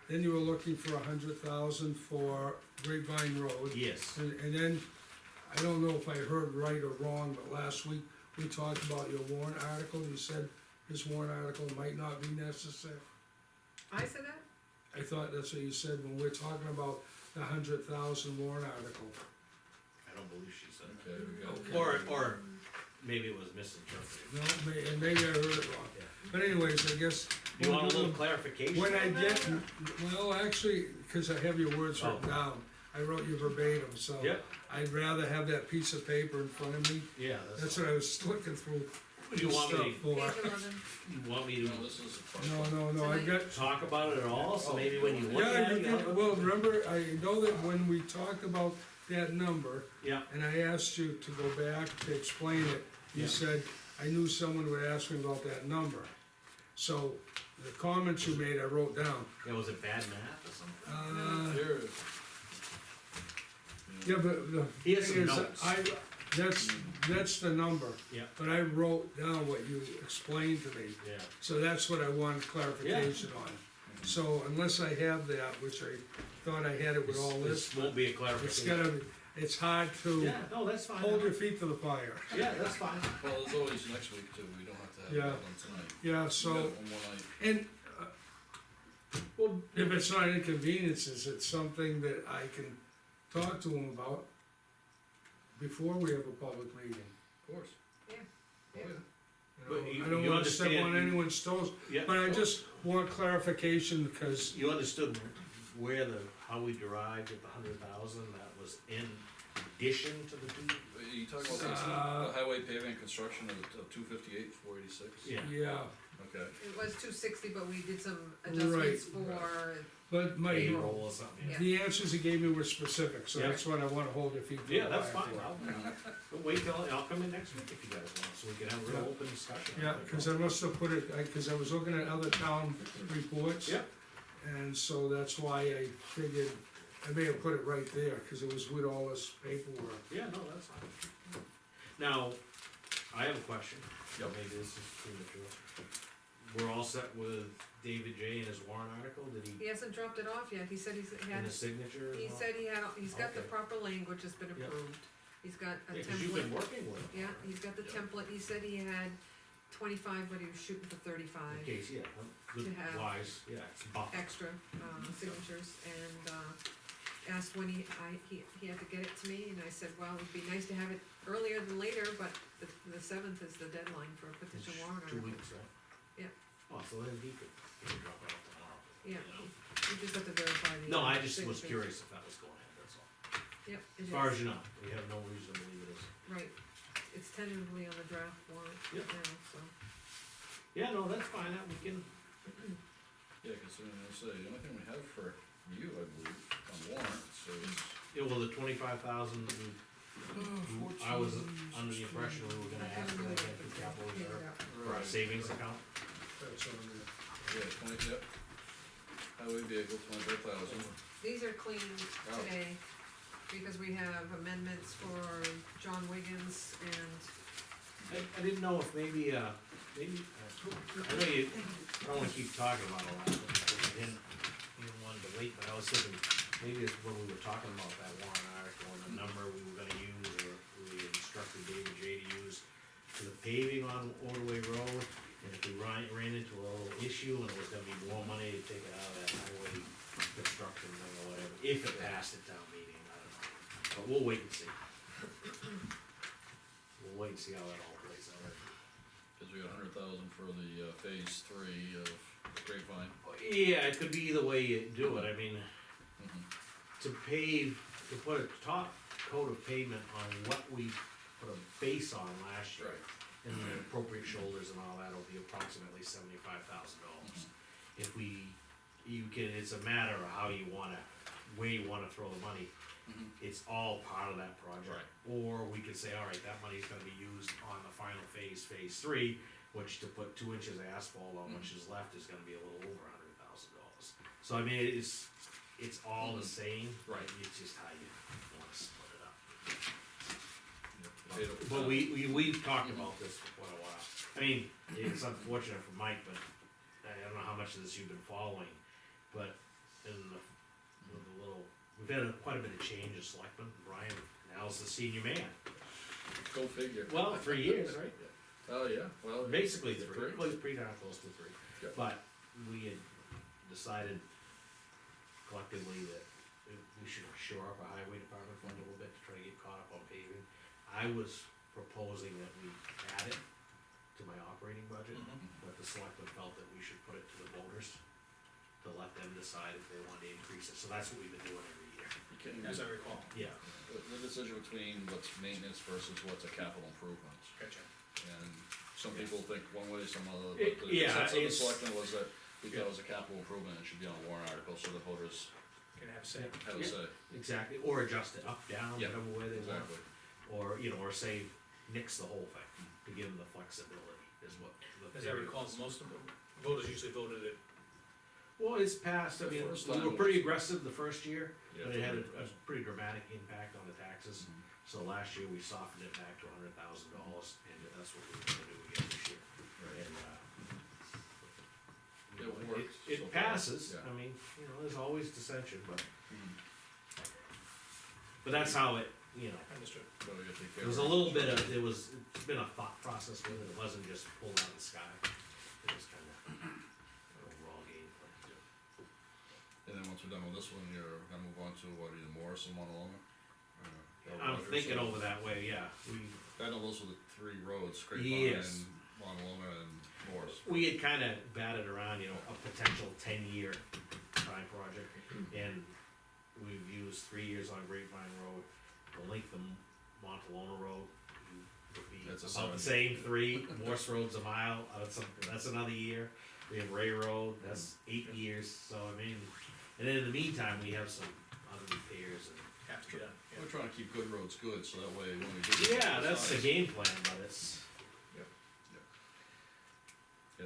Speaker 3: then you were looking for 100,000 for Grapevine Road.
Speaker 5: Yes,
Speaker 3: And then, I don't know if I heard right or wrong, but last week, we talked about your warrant article, you said his warrant article might not be necessary.
Speaker 7: I said that?
Speaker 3: I thought that's what you said when we're talking about the 100,000 warrant article.
Speaker 5: I don't believe she said
Speaker 2: Okay, we got.
Speaker 3: Okay.
Speaker 5: or maybe it was misinterpreted.
Speaker 3: No, and maybe I heard it wrong.
Speaker 5: Yeah.
Speaker 3: But anyways, I guess.
Speaker 5: You want a little clarification
Speaker 3: When I
Speaker 5: on
Speaker 3: get,
Speaker 5: that, or?
Speaker 3: well, actually, cause I have your words written
Speaker 5: Oh.
Speaker 3: down, I wrote you verbatim, so.
Speaker 5: Yep.
Speaker 3: I'd rather have that piece of paper in front of me,
Speaker 5: Yeah,
Speaker 3: that's what I was looking through
Speaker 5: What do you
Speaker 3: this
Speaker 5: want
Speaker 3: stuff
Speaker 5: me
Speaker 3: for.
Speaker 7: Page 11.
Speaker 5: you want me
Speaker 2: No,
Speaker 5: to
Speaker 2: this is the first
Speaker 3: No, I've got,
Speaker 5: talk about it at all, so maybe when you look
Speaker 3: yeah,
Speaker 5: at
Speaker 3: you
Speaker 5: it, you
Speaker 3: can,
Speaker 5: know?
Speaker 3: well, remember, I know that when we talked about that number,
Speaker 5: Yeah,
Speaker 3: and I asked you to go back to explain it, you
Speaker 5: Yeah.
Speaker 3: said, I knew someone would ask me about that number. So, the comments you made, I wrote down.
Speaker 5: yeah, was it bad math or something?
Speaker 2: Here it is.
Speaker 3: Yeah, but the
Speaker 5: He has
Speaker 3: thing
Speaker 5: some
Speaker 3: is,
Speaker 5: notes.
Speaker 3: that's the number.
Speaker 5: Yeah.
Speaker 3: But I wrote down what you explained to me,
Speaker 5: Yeah,
Speaker 3: so that's what I wanted clarification on. So unless I have that, which I thought I had it with all this,
Speaker 5: this won't be a
Speaker 3: it's
Speaker 5: clarification.
Speaker 3: it's hard to
Speaker 5: Yeah, no, that's fine.
Speaker 3: hold your feet to the fire.
Speaker 5: Yeah, that's fine.
Speaker 2: Well, there's always next week too, we don't have to have
Speaker 3: Yeah.
Speaker 2: that one tonight.
Speaker 3: Yeah,
Speaker 2: We
Speaker 3: so,
Speaker 2: got one more night.
Speaker 3: and, well, if it's not inconveniences, it's something that I can talk to them about before we have a public meeting.
Speaker 2: Of course.
Speaker 7: Yeah.
Speaker 2: Oh, yeah.
Speaker 5: But
Speaker 3: You
Speaker 5: you-
Speaker 3: know, I don't
Speaker 5: you
Speaker 3: wanna step
Speaker 5: understand-
Speaker 3: on anyone's toes,
Speaker 5: Yeah.
Speaker 3: but I just want clarification, because,
Speaker 5: You understood where how we derived at the 100,000, that was in addition to the two?
Speaker 2: You talking about the highway paving and construction of 258, 486?
Speaker 5: Yeah.
Speaker 3: yeah,
Speaker 2: Okay.
Speaker 7: It was 260, but we did some adjustments for,
Speaker 3: but my,
Speaker 5: Payroll or something, yeah.
Speaker 3: the answers he gave me were specific, so
Speaker 5: Yeah.
Speaker 3: that's what I wanna hold your feet to the
Speaker 5: Yeah,
Speaker 3: fire
Speaker 5: that's fine,
Speaker 3: for.
Speaker 5: But wait till, I'll come in next week if you guys want, so we can have a real
Speaker 3: Yeah.
Speaker 5: open discussion.
Speaker 3: Yeah, cause I must have put it, cause I was looking at other town reports.
Speaker 5: Yeah.
Speaker 3: And so that's why I figured, I may have put it right there, cause it was with all this paperwork.
Speaker 5: Yeah, no, that's fine. Now, I have a question,
Speaker 2: Yep.
Speaker 5: maybe this is premature. We're all set with David J and his warrant article, did
Speaker 7: he hasn't dropped it off yet, he said he's
Speaker 5: and
Speaker 7: had,
Speaker 5: the signature and
Speaker 7: he
Speaker 5: all?
Speaker 7: said he's got the
Speaker 5: Okay.
Speaker 7: proper language has been
Speaker 5: Yeah.
Speaker 7: approved. He's got a
Speaker 5: Yeah, cause you've been
Speaker 7: template,
Speaker 5: working with him.
Speaker 7: yeah, he's got the
Speaker 2: Yeah.
Speaker 7: template, he said he had 25, but he was shooting for 35.
Speaker 5: In case, yeah, good,
Speaker 7: To have
Speaker 5: wise, yeah, it's buffer.
Speaker 7: extra, signatures, and, asked when he had to get it to me, and I said, well, it'd be nice to have it earlier than later, but the 7th is the deadline for a petition warrant
Speaker 5: Two
Speaker 7: article.
Speaker 5: weeks, right?
Speaker 7: Yeah.
Speaker 5: Oh, so then he could drop it off tomorrow.
Speaker 7: Yeah, you just have to verify the.
Speaker 5: No, I just was
Speaker 7: signature.
Speaker 5: curious if that was going ahead, that's all.
Speaker 7: Yep, it
Speaker 5: As far
Speaker 7: is.
Speaker 5: as you know, we have no reason to believe it is.
Speaker 7: Right, it's tentatively on the draft warrant
Speaker 5: Yep.
Speaker 7: now, so.
Speaker 5: Yeah, no, that's fine, that we can,
Speaker 2: Yeah, cause I say, the only thing we have for you, I believe, on warrants is.
Speaker 5: yeah, well, the 25,000, I was under the impression we were gonna ask for that for capital
Speaker 7: Figure it
Speaker 5: reserve,
Speaker 7: out.
Speaker 5: for our savings account.
Speaker 3: That's on there.
Speaker 2: Yeah, 20, yep. Highway vehicle, 25,000.
Speaker 7: These are clean
Speaker 2: Oh.
Speaker 7: today, because we have amendments for John Wiggins and,
Speaker 5: I didn't know if maybe, I know you, I don't wanna keep talking about all that, but I didn't want to wait, but I was thinking, maybe it's when we were talking about that warrant article and the number we were gonna use, or we instructed David J to use for the paving on Orderway Road, and if we ran into a little issue and it was gonna be more money to take it out of that highway construction thing or whatever, if it passed at town meeting, I don't know, but we'll wait and see. We'll wait and see how that all plays out.
Speaker 2: Cause we got 100,000 for the, phase 3 of Grapevine.
Speaker 5: Yeah, it could be either way you do it, I mean,
Speaker 2: Mhm.
Speaker 5: to pave, to put a top coat of pavement on what we put a base on last year, and the appropriate shoulders and all that will be approximately $75,000. If it's a matter of how you wanna, where you wanna throw the money,
Speaker 2: Mhm.
Speaker 5: it's all part of that project. Or we could say, alright, that money's gonna be used on the final phase, phase 3, which to put 2 inches of asphalt on, which is left, is gonna be a little over $100,000. So I mean, it's all the same,
Speaker 2: Right.
Speaker 5: it's just how you wanna split it up.
Speaker 2: Yep.
Speaker 5: But we've talked about this for quite a while. I mean, it's unfortunate for Mike, but I don't know how much of this you've been following, but and with a little, we've had quite a bit of change as selectmen. Brian now's the senior man.
Speaker 2: Go figure.
Speaker 5: Well, 3 years, right?
Speaker 2: Oh, yeah, well.
Speaker 5: Basically
Speaker 2: it's
Speaker 5: three,
Speaker 2: three.
Speaker 5: well, it's pretty darn close to three.
Speaker 2: Yeah.
Speaker 5: But we had decided collectively that we should shore up our highway department fund a little bit to try to get caught up on paving. I was proposing that we add it to my operating budget, but the selectmen felt that we should put it to the voters to let them decide if they want to increase it, so that's what we've been doing every year.
Speaker 2: You can't-
Speaker 4: As I recall.
Speaker 5: Yeah.
Speaker 2: The decision between what's maintenance versus what's a capital improvement.
Speaker 4: Gotcha.
Speaker 2: And some people think one way, some other,
Speaker 5: It-
Speaker 2: but the
Speaker 5: yeah,
Speaker 2: sense of the
Speaker 5: it's-
Speaker 2: selectmen was that we thought it was a capital improvement, it should be on a warrant article, so the voters
Speaker 4: Can have a say.
Speaker 2: have a say.
Speaker 5: Exactly, or adjust it up, down,
Speaker 2: Yeah,
Speaker 5: whatever way they want.
Speaker 2: Exactly.
Speaker 5: Or, you know, or say, nix the whole thing, to give them the flexibility, is what the
Speaker 4: As I
Speaker 5: theory
Speaker 4: recall,
Speaker 5: was.
Speaker 4: most of the voters usually voted it.
Speaker 5: Well, it's passed, I
Speaker 2: The
Speaker 5: mean,
Speaker 2: first
Speaker 5: we
Speaker 2: time
Speaker 5: were
Speaker 2: was-
Speaker 5: pretty aggressive the first year,
Speaker 2: Yeah,
Speaker 5: but it had a
Speaker 2: totally.
Speaker 5: pretty dramatic impact on the taxes.
Speaker 2: Mhm.
Speaker 5: So last year, we softened it back to $100,000, and that's what we're gonna do again this year. And,
Speaker 2: It
Speaker 5: you know,
Speaker 2: worked so
Speaker 5: It
Speaker 2: far,
Speaker 5: passes,
Speaker 2: yeah.
Speaker 5: I mean, you know, there's always dissension,
Speaker 2: Mhm.
Speaker 5: but that's how it, you know.
Speaker 4: Understood.
Speaker 2: So we gotta take care
Speaker 5: There was
Speaker 2: of
Speaker 5: a
Speaker 2: it.
Speaker 5: little bit of, it's been a thought process with it, it wasn't just pulled out of the sky. It was kinda an overall game plan.
Speaker 2: And then once we're done with this one, you're gonna move on to what, either Morris and Montalona?
Speaker 5: I'm thinking over that way, yeah,
Speaker 2: I know those were the three roads, Grapevine
Speaker 5: Yes.
Speaker 2: and Montalona and Morris.
Speaker 5: we had kinda batted around, you know, a potential 10-year time project, and we've used 3 years on Grapevine Road, the length of Montalona Road would be
Speaker 2: That's a
Speaker 5: about the
Speaker 2: 7.
Speaker 5: same 3, Morse Road's a mile, that's another year. We have Ray Road, that's 8 years, so I mean, and then in the meantime, we have some other repairs and.
Speaker 4: Have to be done, yeah.
Speaker 2: We're trying to keep good roads good, so that way when we do.
Speaker 5: Yeah, that's the
Speaker 2: size-
Speaker 5: game plan, but it's,
Speaker 2: Yeah,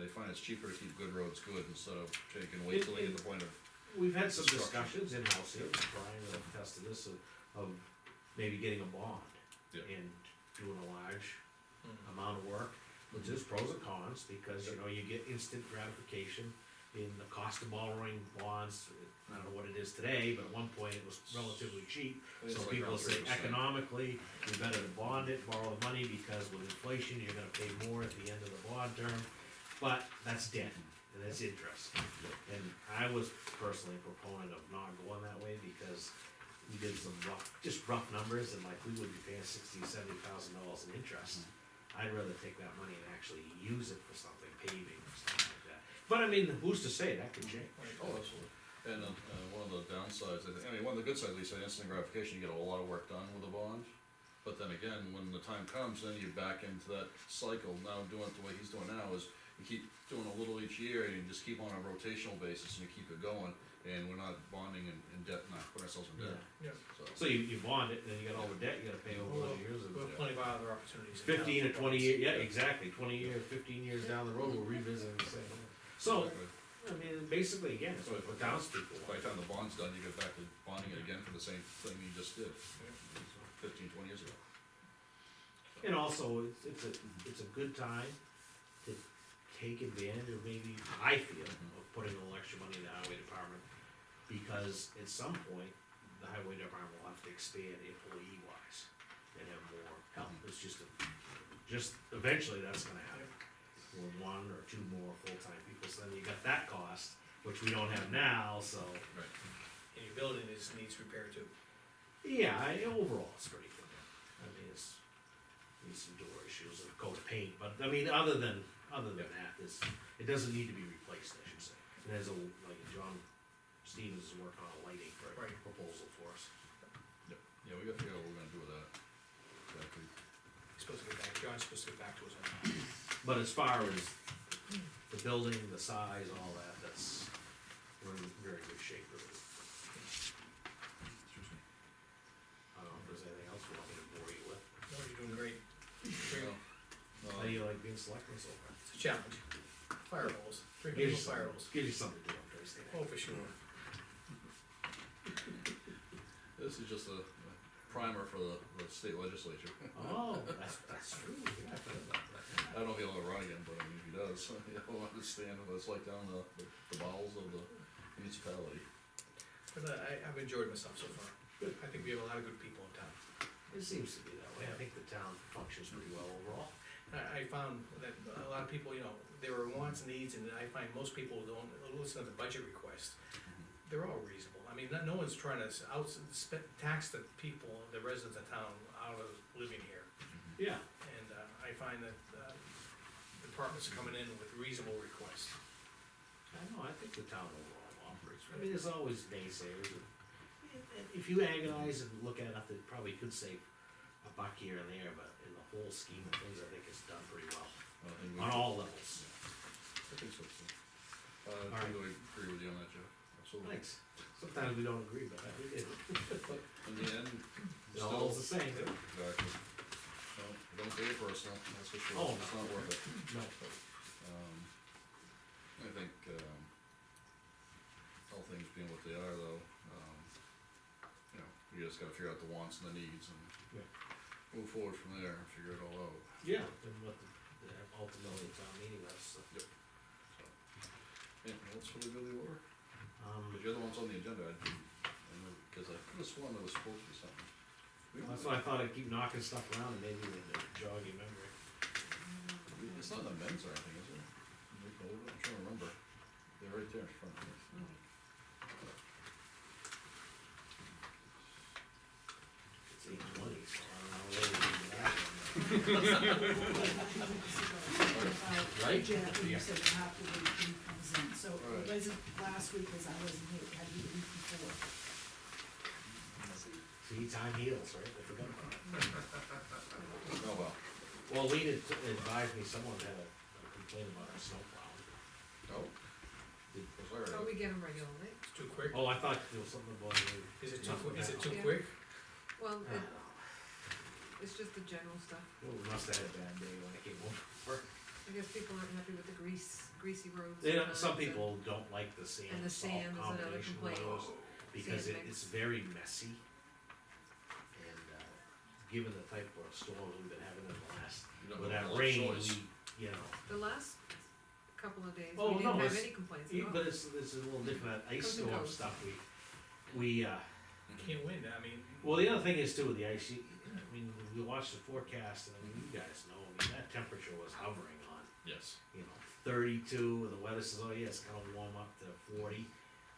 Speaker 2: they find it's cheaper to keep good roads good instead of taking, wait till they get to the point of,
Speaker 5: we've had some
Speaker 2: Construction.
Speaker 5: discussions in-house here, Brian will attest to this, of maybe getting a bond.
Speaker 2: Yeah.
Speaker 5: And doing a large
Speaker 4: Mhm.
Speaker 5: amount of work, which is pros and cons, because, you know, you get instant gratification in the cost of borrowing bonds. I don't know what it is today, but at one point it was relatively cheap,
Speaker 2: it's
Speaker 5: so
Speaker 2: like
Speaker 5: people
Speaker 2: around
Speaker 5: say
Speaker 2: 3%.
Speaker 5: economically, you're better to bond it, borrow the money, because with inflation, you're gonna pay more at the end of the bond term. But that's debt, and that's interest. And I was personally a proponent of not going that way, because we did some rough numbers, and like, we would be paying $60,000-$70,000 in interest. I'd rather take that money and actually use it for something, paving or something like that. But I mean, who's to say, that could change.
Speaker 2: Oh, absolutely. And, one of the downsides, I mean, one of the good sides, at least, is instant gratification, you get a lot of work done with a bond. But then again, when the time comes, then you're back into that cycle, now doing it the way he's doing now is, you keep doing a little each year, and you just keep on a rotational basis, and you keep it going, and we're not bonding in debt, not putting ourselves in debt,
Speaker 4: Yeah.
Speaker 5: So you bond it, then you got all the debt you gotta pay over
Speaker 4: Well,
Speaker 5: those years.
Speaker 4: We have plenty of other opportunities. in
Speaker 5: 15
Speaker 4: town
Speaker 5: or
Speaker 4: for
Speaker 5: 20
Speaker 4: bonds.
Speaker 5: years, yeah, exactly, 20 years, 15 years down the road, we'll revisit the same. So,
Speaker 2: Exactly.
Speaker 5: I mean, basically, again, it's what the townspeople
Speaker 2: By
Speaker 5: want.
Speaker 2: the time the bond's done, you get back to bonding it again for the same thing you just did 15, 20 years ago.
Speaker 5: And also, it's a good time to take advantage of, maybe, I feel, of putting a little extra money in the highway department, because at some point, the highway department will have to expand employee-wise and have more help. It's just eventually that's gonna happen. With 1 or 2 more full-time people, so then you got that cost, which we don't have now, so.
Speaker 2: Right.
Speaker 4: And your building needs repair too.
Speaker 5: Yeah, overall, it's pretty good. I mean, it's, needs some door issues and a coat of paint, but, I mean, other than that, it doesn't need to be replaced, I should say. And there's like, John Stevens is working on a lighting for a
Speaker 4: Right.
Speaker 5: proposal for us.
Speaker 2: Yeah, we gotta figure out what we're gonna do with that. Exactly.
Speaker 4: He's supposed to get back, John's supposed to get back to us on that.
Speaker 5: But as far as the building, the size, all that, we're in very good shape with it.
Speaker 2: Excuse me.
Speaker 5: I don't know if there's anything else we want me to bore you with.
Speaker 4: No, you're doing great.
Speaker 5: How do you like being selectman so far?
Speaker 4: It's a challenge. Fire holes, 3
Speaker 5: Gives you
Speaker 4: people fire
Speaker 5: something,
Speaker 4: holes.
Speaker 5: gives you something to do, I'm Thursday night.
Speaker 4: Oh, for sure.
Speaker 2: This is just a primer for the state legislature.
Speaker 5: Oh, that's true, yeah, I forgot about that.
Speaker 2: I don't know if he'll ever run again, but I mean, if he does, he'll understand what it's like down the bowels of the municipality.
Speaker 4: But I've enjoyed myself so far.
Speaker 5: Good.
Speaker 4: I think we have a lot of good people in town.
Speaker 5: It seems to be that way, I think the town functions pretty well overall.
Speaker 4: I found that a lot of people, you know, there are wants and needs, and I find most people don't listen to the budget request. They're all reasonable, I mean, no one's trying to tax the people, the residents of town out of living here.
Speaker 5: Yeah.
Speaker 4: And, I find that, departments are coming in with reasonable requests.
Speaker 5: I know, I think the town overall operates, I mean, there's always naysayers, and if you agonize and look at it, they probably could save a buck here and there, but in the whole scheme of things, I think it's done pretty well,
Speaker 2: And we-
Speaker 5: on all levels.
Speaker 2: I think so too. I
Speaker 5: Alright.
Speaker 2: totally agree with you on that, Jeff, absolutely.
Speaker 5: Thanks, sometimes we don't agree, but we did,
Speaker 2: But in the end,
Speaker 5: it all's the same.
Speaker 2: exactly. No, don't take it personal, that's for sure,
Speaker 5: Oh,
Speaker 2: it's not worth it.
Speaker 5: No,
Speaker 2: I think, all things being what they are though, you know, we just gotta figure out the wants and the needs and
Speaker 5: Yeah.
Speaker 2: move forward from there and figure it all out.
Speaker 5: yeah, and what the ultimately town meeting was, so.
Speaker 2: Anything else for the good of the order? But you're the ones on the agenda, I know, cause I could've sworn there was supposed to be something. We don't-
Speaker 5: That's why I thought I'd keep knocking stuff around and maybe it would jog your memory.
Speaker 2: It's not in the men's or anything, is it? I'm trying to remember. They're right there in front of me.
Speaker 5: It's 8:20, so I don't know whether to do that one. Right?
Speaker 1: Jeff, when you
Speaker 5: Yeah.
Speaker 1: said after the week comes in, so
Speaker 2: Right.
Speaker 1: it wasn't last week, cause I wasn't here, it had to be the week before.
Speaker 5: See, time heals, right? I forgot about it.
Speaker 2: Oh, well.
Speaker 5: Well, Lean had advised me someone had a complaint about our snow plowing.
Speaker 2: Oh.
Speaker 5: Did-
Speaker 2: Sorry.
Speaker 7: Oh, we get them regularly.
Speaker 4: It's too quick.
Speaker 5: Oh, I thought there was something about it.
Speaker 4: Is it too,
Speaker 5: Nothing
Speaker 4: is it
Speaker 5: now.
Speaker 4: too
Speaker 7: Yeah.
Speaker 4: quick?
Speaker 7: Well, it's just the general stuff.
Speaker 5: Well, we must have had a bad day when I came over.
Speaker 7: I guess people aren't happy with the greasy roads.
Speaker 5: They don't,
Speaker 7: sometimes,
Speaker 5: some
Speaker 7: and-
Speaker 5: people don't like the sand
Speaker 7: And the
Speaker 5: salt
Speaker 7: sand is another
Speaker 5: combination of
Speaker 7: complaint.
Speaker 5: those, because
Speaker 7: Sand
Speaker 5: it's
Speaker 7: mix.
Speaker 5: very messy. And, given the type of storms we've been having in the last,
Speaker 2: You don't
Speaker 5: with
Speaker 2: have a
Speaker 5: that
Speaker 2: lot of
Speaker 5: rain,
Speaker 2: choice.
Speaker 5: you know.
Speaker 7: The last couple of days,
Speaker 5: Oh,
Speaker 7: we
Speaker 5: no,
Speaker 7: didn't have
Speaker 5: it's-
Speaker 7: any complaints
Speaker 5: Yeah,
Speaker 7: at all.
Speaker 5: but it's a little different, that ice
Speaker 7: Comes and
Speaker 5: storm
Speaker 7: goes.
Speaker 5: stuff, we,
Speaker 4: You can't win, I mean,
Speaker 5: well, the other thing is too, with the ice, I mean, we watch the forecast, and I mean, you guys know, I mean, that temperature was hovering on,
Speaker 2: Yes.
Speaker 5: you know, 32, and the weather says, oh yeah, it's gonna warm up to 40.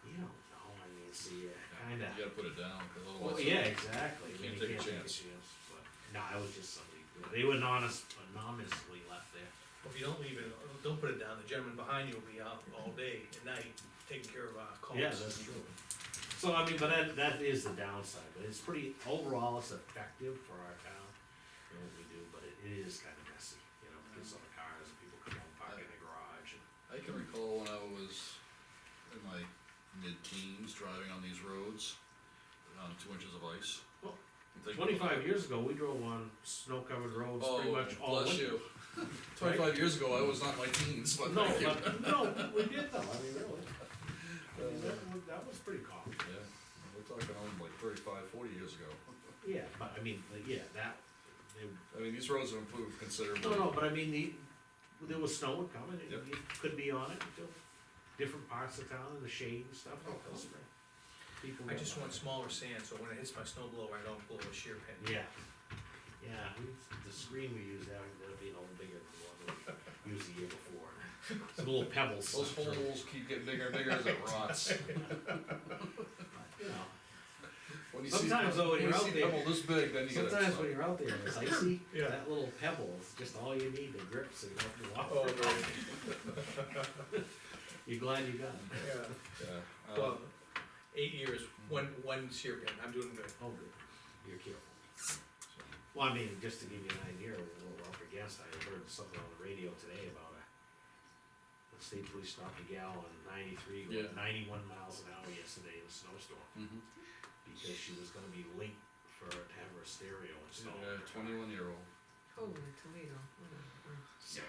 Speaker 5: You don't know, I mean, so you kinda,
Speaker 2: You gotta put it down, cause
Speaker 5: well,
Speaker 2: otherwise.
Speaker 5: yeah, exactly.
Speaker 2: You
Speaker 5: I mean,
Speaker 2: can't take a chance.
Speaker 5: But, no, I was just somebody, they were anonymously left there.
Speaker 4: if you don't leave it, don't put it down, the gentleman behind you will be out all day and night taking care of, calls.
Speaker 5: Yeah, that's true. So, I mean, but that is the downside, but it's pretty, overall, it's effective for our town, you know, what we do, but it is kinda messy, you know, because of the cars, and people come home, park in the garage, and,
Speaker 2: I can recall when I was in my mid-teens, driving on these roads, on 2 inches of ice.
Speaker 5: Well,
Speaker 2: I'm thinking,
Speaker 5: 25 years ago, we drove on snow-covered roads pretty
Speaker 2: Oh,
Speaker 5: much all
Speaker 2: bless
Speaker 5: winter.
Speaker 2: you. 25 years ago, I was not in my teens, but
Speaker 5: No,
Speaker 2: thank you.
Speaker 5: but, no, we did though, I mean, really. I mean, that was pretty common.
Speaker 2: Yeah, we're talking like 35, 40 years ago.
Speaker 5: Yeah, but I mean, like, yeah, they,
Speaker 2: I mean, these roads have improved considerably.
Speaker 5: no, but I mean, there was snow would come, and
Speaker 2: Yep.
Speaker 5: you could be on it until different parts of town in the shade and stuff,
Speaker 2: Oh,
Speaker 5: until spring. People
Speaker 4: I
Speaker 5: went
Speaker 4: just
Speaker 5: by.
Speaker 4: want smaller sand, so when it hits my snow blower, I don't blow a shear pin.
Speaker 5: Yeah, yeah, the screen we used now ended up being a little bigger than the one we used the year before. Some little pebbles.
Speaker 2: Those
Speaker 5: stuck through.
Speaker 2: holes keep getting bigger and bigger as it rots.
Speaker 5: You know,
Speaker 2: When you
Speaker 5: Sometimes though, when you're out
Speaker 2: see
Speaker 5: there-
Speaker 2: pebble this big, then you gotta
Speaker 5: sometimes
Speaker 2: stop.
Speaker 5: when you're out there and it's icy,
Speaker 4: Yeah.
Speaker 5: that little pebble is just all you need to grip so you don't have to walk.
Speaker 4: Oh, great.
Speaker 5: You're glad you got it.
Speaker 4: Yeah,
Speaker 2: Yeah,
Speaker 4: well, 8 years, one shear pin, I'm doing good.
Speaker 5: Oh, good, you're careful. Well, I mean, just to give you an idea of what we're up against, I heard something on the radio today about the state police stopped a gal on 93 going
Speaker 2: Yeah.
Speaker 5: 91 miles an hour yesterday in a snowstorm,
Speaker 2: mhm.
Speaker 5: because she was gonna be late to have her stereo installed.
Speaker 2: Yeah, 21-year-old.
Speaker 7: Holy Toledo, whatever.
Speaker 5: So,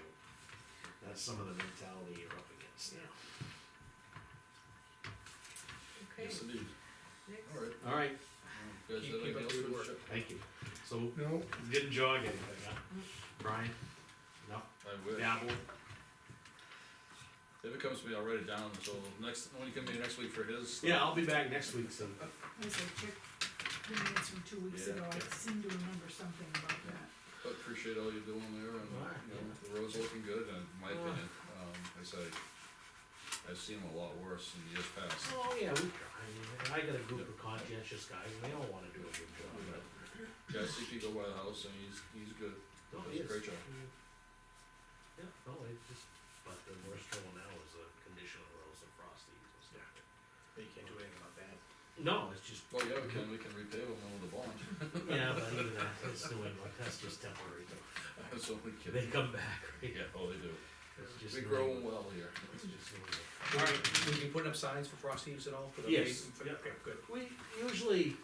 Speaker 5: that's some of the mentality you're up against now.
Speaker 7: Okay,
Speaker 2: Yes, indeed.
Speaker 7: next.
Speaker 2: All right.
Speaker 5: Alright,
Speaker 2: You guys
Speaker 4: Keep-
Speaker 2: have
Speaker 4: keep
Speaker 2: anything
Speaker 4: up
Speaker 2: else
Speaker 4: the
Speaker 2: for
Speaker 4: good
Speaker 2: the
Speaker 4: work.
Speaker 2: show?
Speaker 5: thank you. So,
Speaker 3: No,
Speaker 5: didn't jog anything, huh? Brian? No,
Speaker 2: I wish.
Speaker 5: dabble?
Speaker 2: If it comes to me, I'll write it down, so next, when you come in next week for his.
Speaker 5: Yeah, I'll be back next week, so.
Speaker 1: I said, check the minutes from 2 weeks
Speaker 2: Yeah.
Speaker 1: ago, I seem to remember something about that.
Speaker 2: But appreciate all you're doing there, and,
Speaker 5: Alright,
Speaker 2: you know, the roads are looking good, in my opinion, I say, I've seen them a lot worse in years past.
Speaker 5: Oh, yeah, we try, and I got a group of conscientious guys, and they all wanna do a good job, but.
Speaker 2: Yeah, I see people go by the house, and he's good,
Speaker 5: No,
Speaker 2: does a great job.
Speaker 5: Yeah, no, it's just, but the worst trouble now is the condition of the roads and frosty and stuff.
Speaker 4: But you can't do anything about that.
Speaker 5: No, it's just,
Speaker 2: Well, yeah, we can repave them with a bond.
Speaker 5: yeah, but even that, it's New England, that's just temporary, though.
Speaker 2: I was only
Speaker 5: They
Speaker 2: kidding.
Speaker 5: come back, right?
Speaker 2: Yeah, oh, they do.
Speaker 5: It's just
Speaker 2: We
Speaker 5: New
Speaker 2: grow
Speaker 5: England.
Speaker 2: them well here.
Speaker 5: It's just New England.
Speaker 4: Alright, we can put up signs for frost heaves and all for the.
Speaker 5: Yes,
Speaker 4: for-
Speaker 5: yeah.
Speaker 4: Okay, good.
Speaker 5: We usually,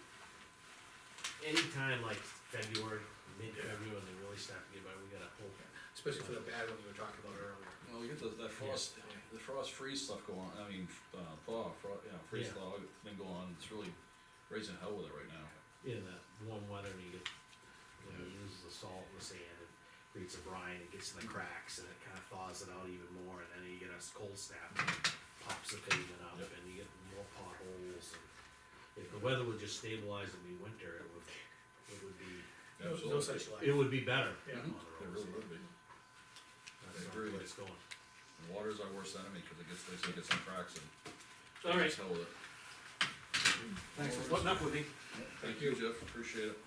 Speaker 5: anytime like February, mid-February, when they really start to get by, we gotta hope.
Speaker 4: Especially for the bad one we were talking about earlier.
Speaker 2: Well, we get that frost, the frost freeze stuff going on, I mean, freeze
Speaker 5: Yeah.
Speaker 2: thaw thing going on, it's really raising hell with it right now.
Speaker 5: In that warm weather, and you get, when you use the salt and the sand, it creates a brine, it gets in the cracks, and it kinda thaws it out even more, and then you get a cold snap, and it pops the pavement up,
Speaker 2: Yep.
Speaker 5: and you get more potholes, and if the weather would just stabilize and be winter, it would be,
Speaker 4: No
Speaker 2: Absolutely.
Speaker 4: such life.
Speaker 5: it would be better
Speaker 4: Yeah.
Speaker 5: on the
Speaker 2: It
Speaker 5: roads.
Speaker 2: really would be.
Speaker 5: That's
Speaker 2: I
Speaker 5: not
Speaker 2: agree.
Speaker 5: the way it's going.
Speaker 2: And water's our worst enemy, cause it gets, they say it gets some cracks and.
Speaker 5: All right.
Speaker 2: Hell with it.
Speaker 5: Thanks for putting up with me.
Speaker 2: Thank you, Jeff, appreciate it.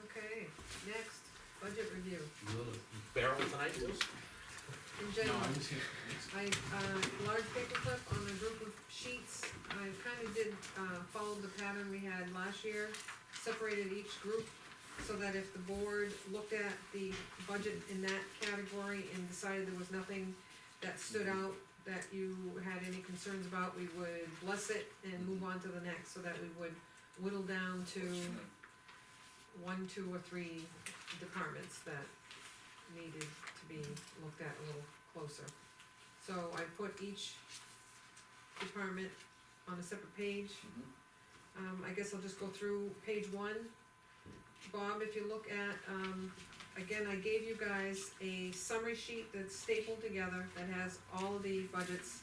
Speaker 7: Okay, next, budget review.
Speaker 5: You wanna barrel tonight, Liz?
Speaker 7: In general, I, large paperclip on a group of sheets, I kinda did, follow the pattern we had last year, separated each group, so that if the board looked at the budget in that category and decided there was nothing that stood out, that you had any concerns about, we would bless it and move on to the next, so that we would whittle down to 1, 2, or 3 departments that needed to be looked at a little closer. So I put each department on a separate page. I guess I'll just go through page 1. Bob, if you look at, again, I gave you guys a summary sheet that's stapled together that has all of the budgets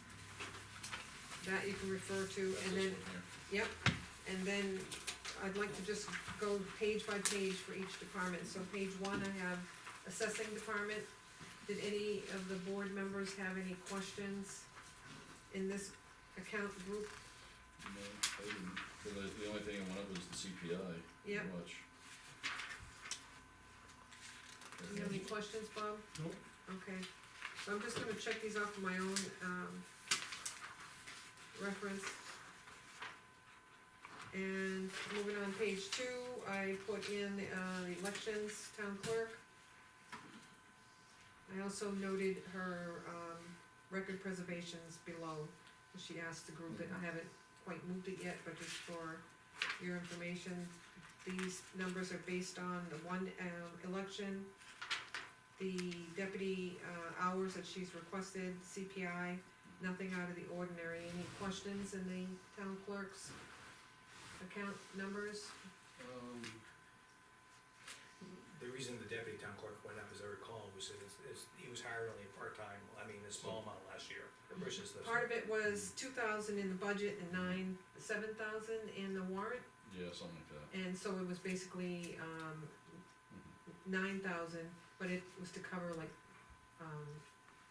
Speaker 7: that you can refer to, and then, yep, and then I'd like to just go page by page for each department. So page 1, I have assessing department. Did any of the board members have any questions in this account group?
Speaker 2: No, I didn't, 'cause the only thing that went up was the CPI,
Speaker 7: Yep.
Speaker 2: pretty much.
Speaker 7: Do you have any questions, Bob?
Speaker 3: Nope.
Speaker 7: Okay, so I'm just gonna check these off for my own, reference. And moving on, page 2, I put in, the elections, town clerk. I also noted her, record preservations below, she asked the group it, I haven't quite moved it yet, but just for your information, these numbers are based on the one, election, the deputy, hours that she's requested, CPI, nothing out of the ordinary. Any questions in the town clerk's account numbers?
Speaker 4: The reason the deputy town clerk went up, as I recall, was he was hired only part-time, a small amount last year, versus the.
Speaker 7: Part of it was 2,000 in the budget and 7,000 in the warrant,
Speaker 2: Yeah, something like that.
Speaker 7: and so it was basically, 9,000, but it was to cover like,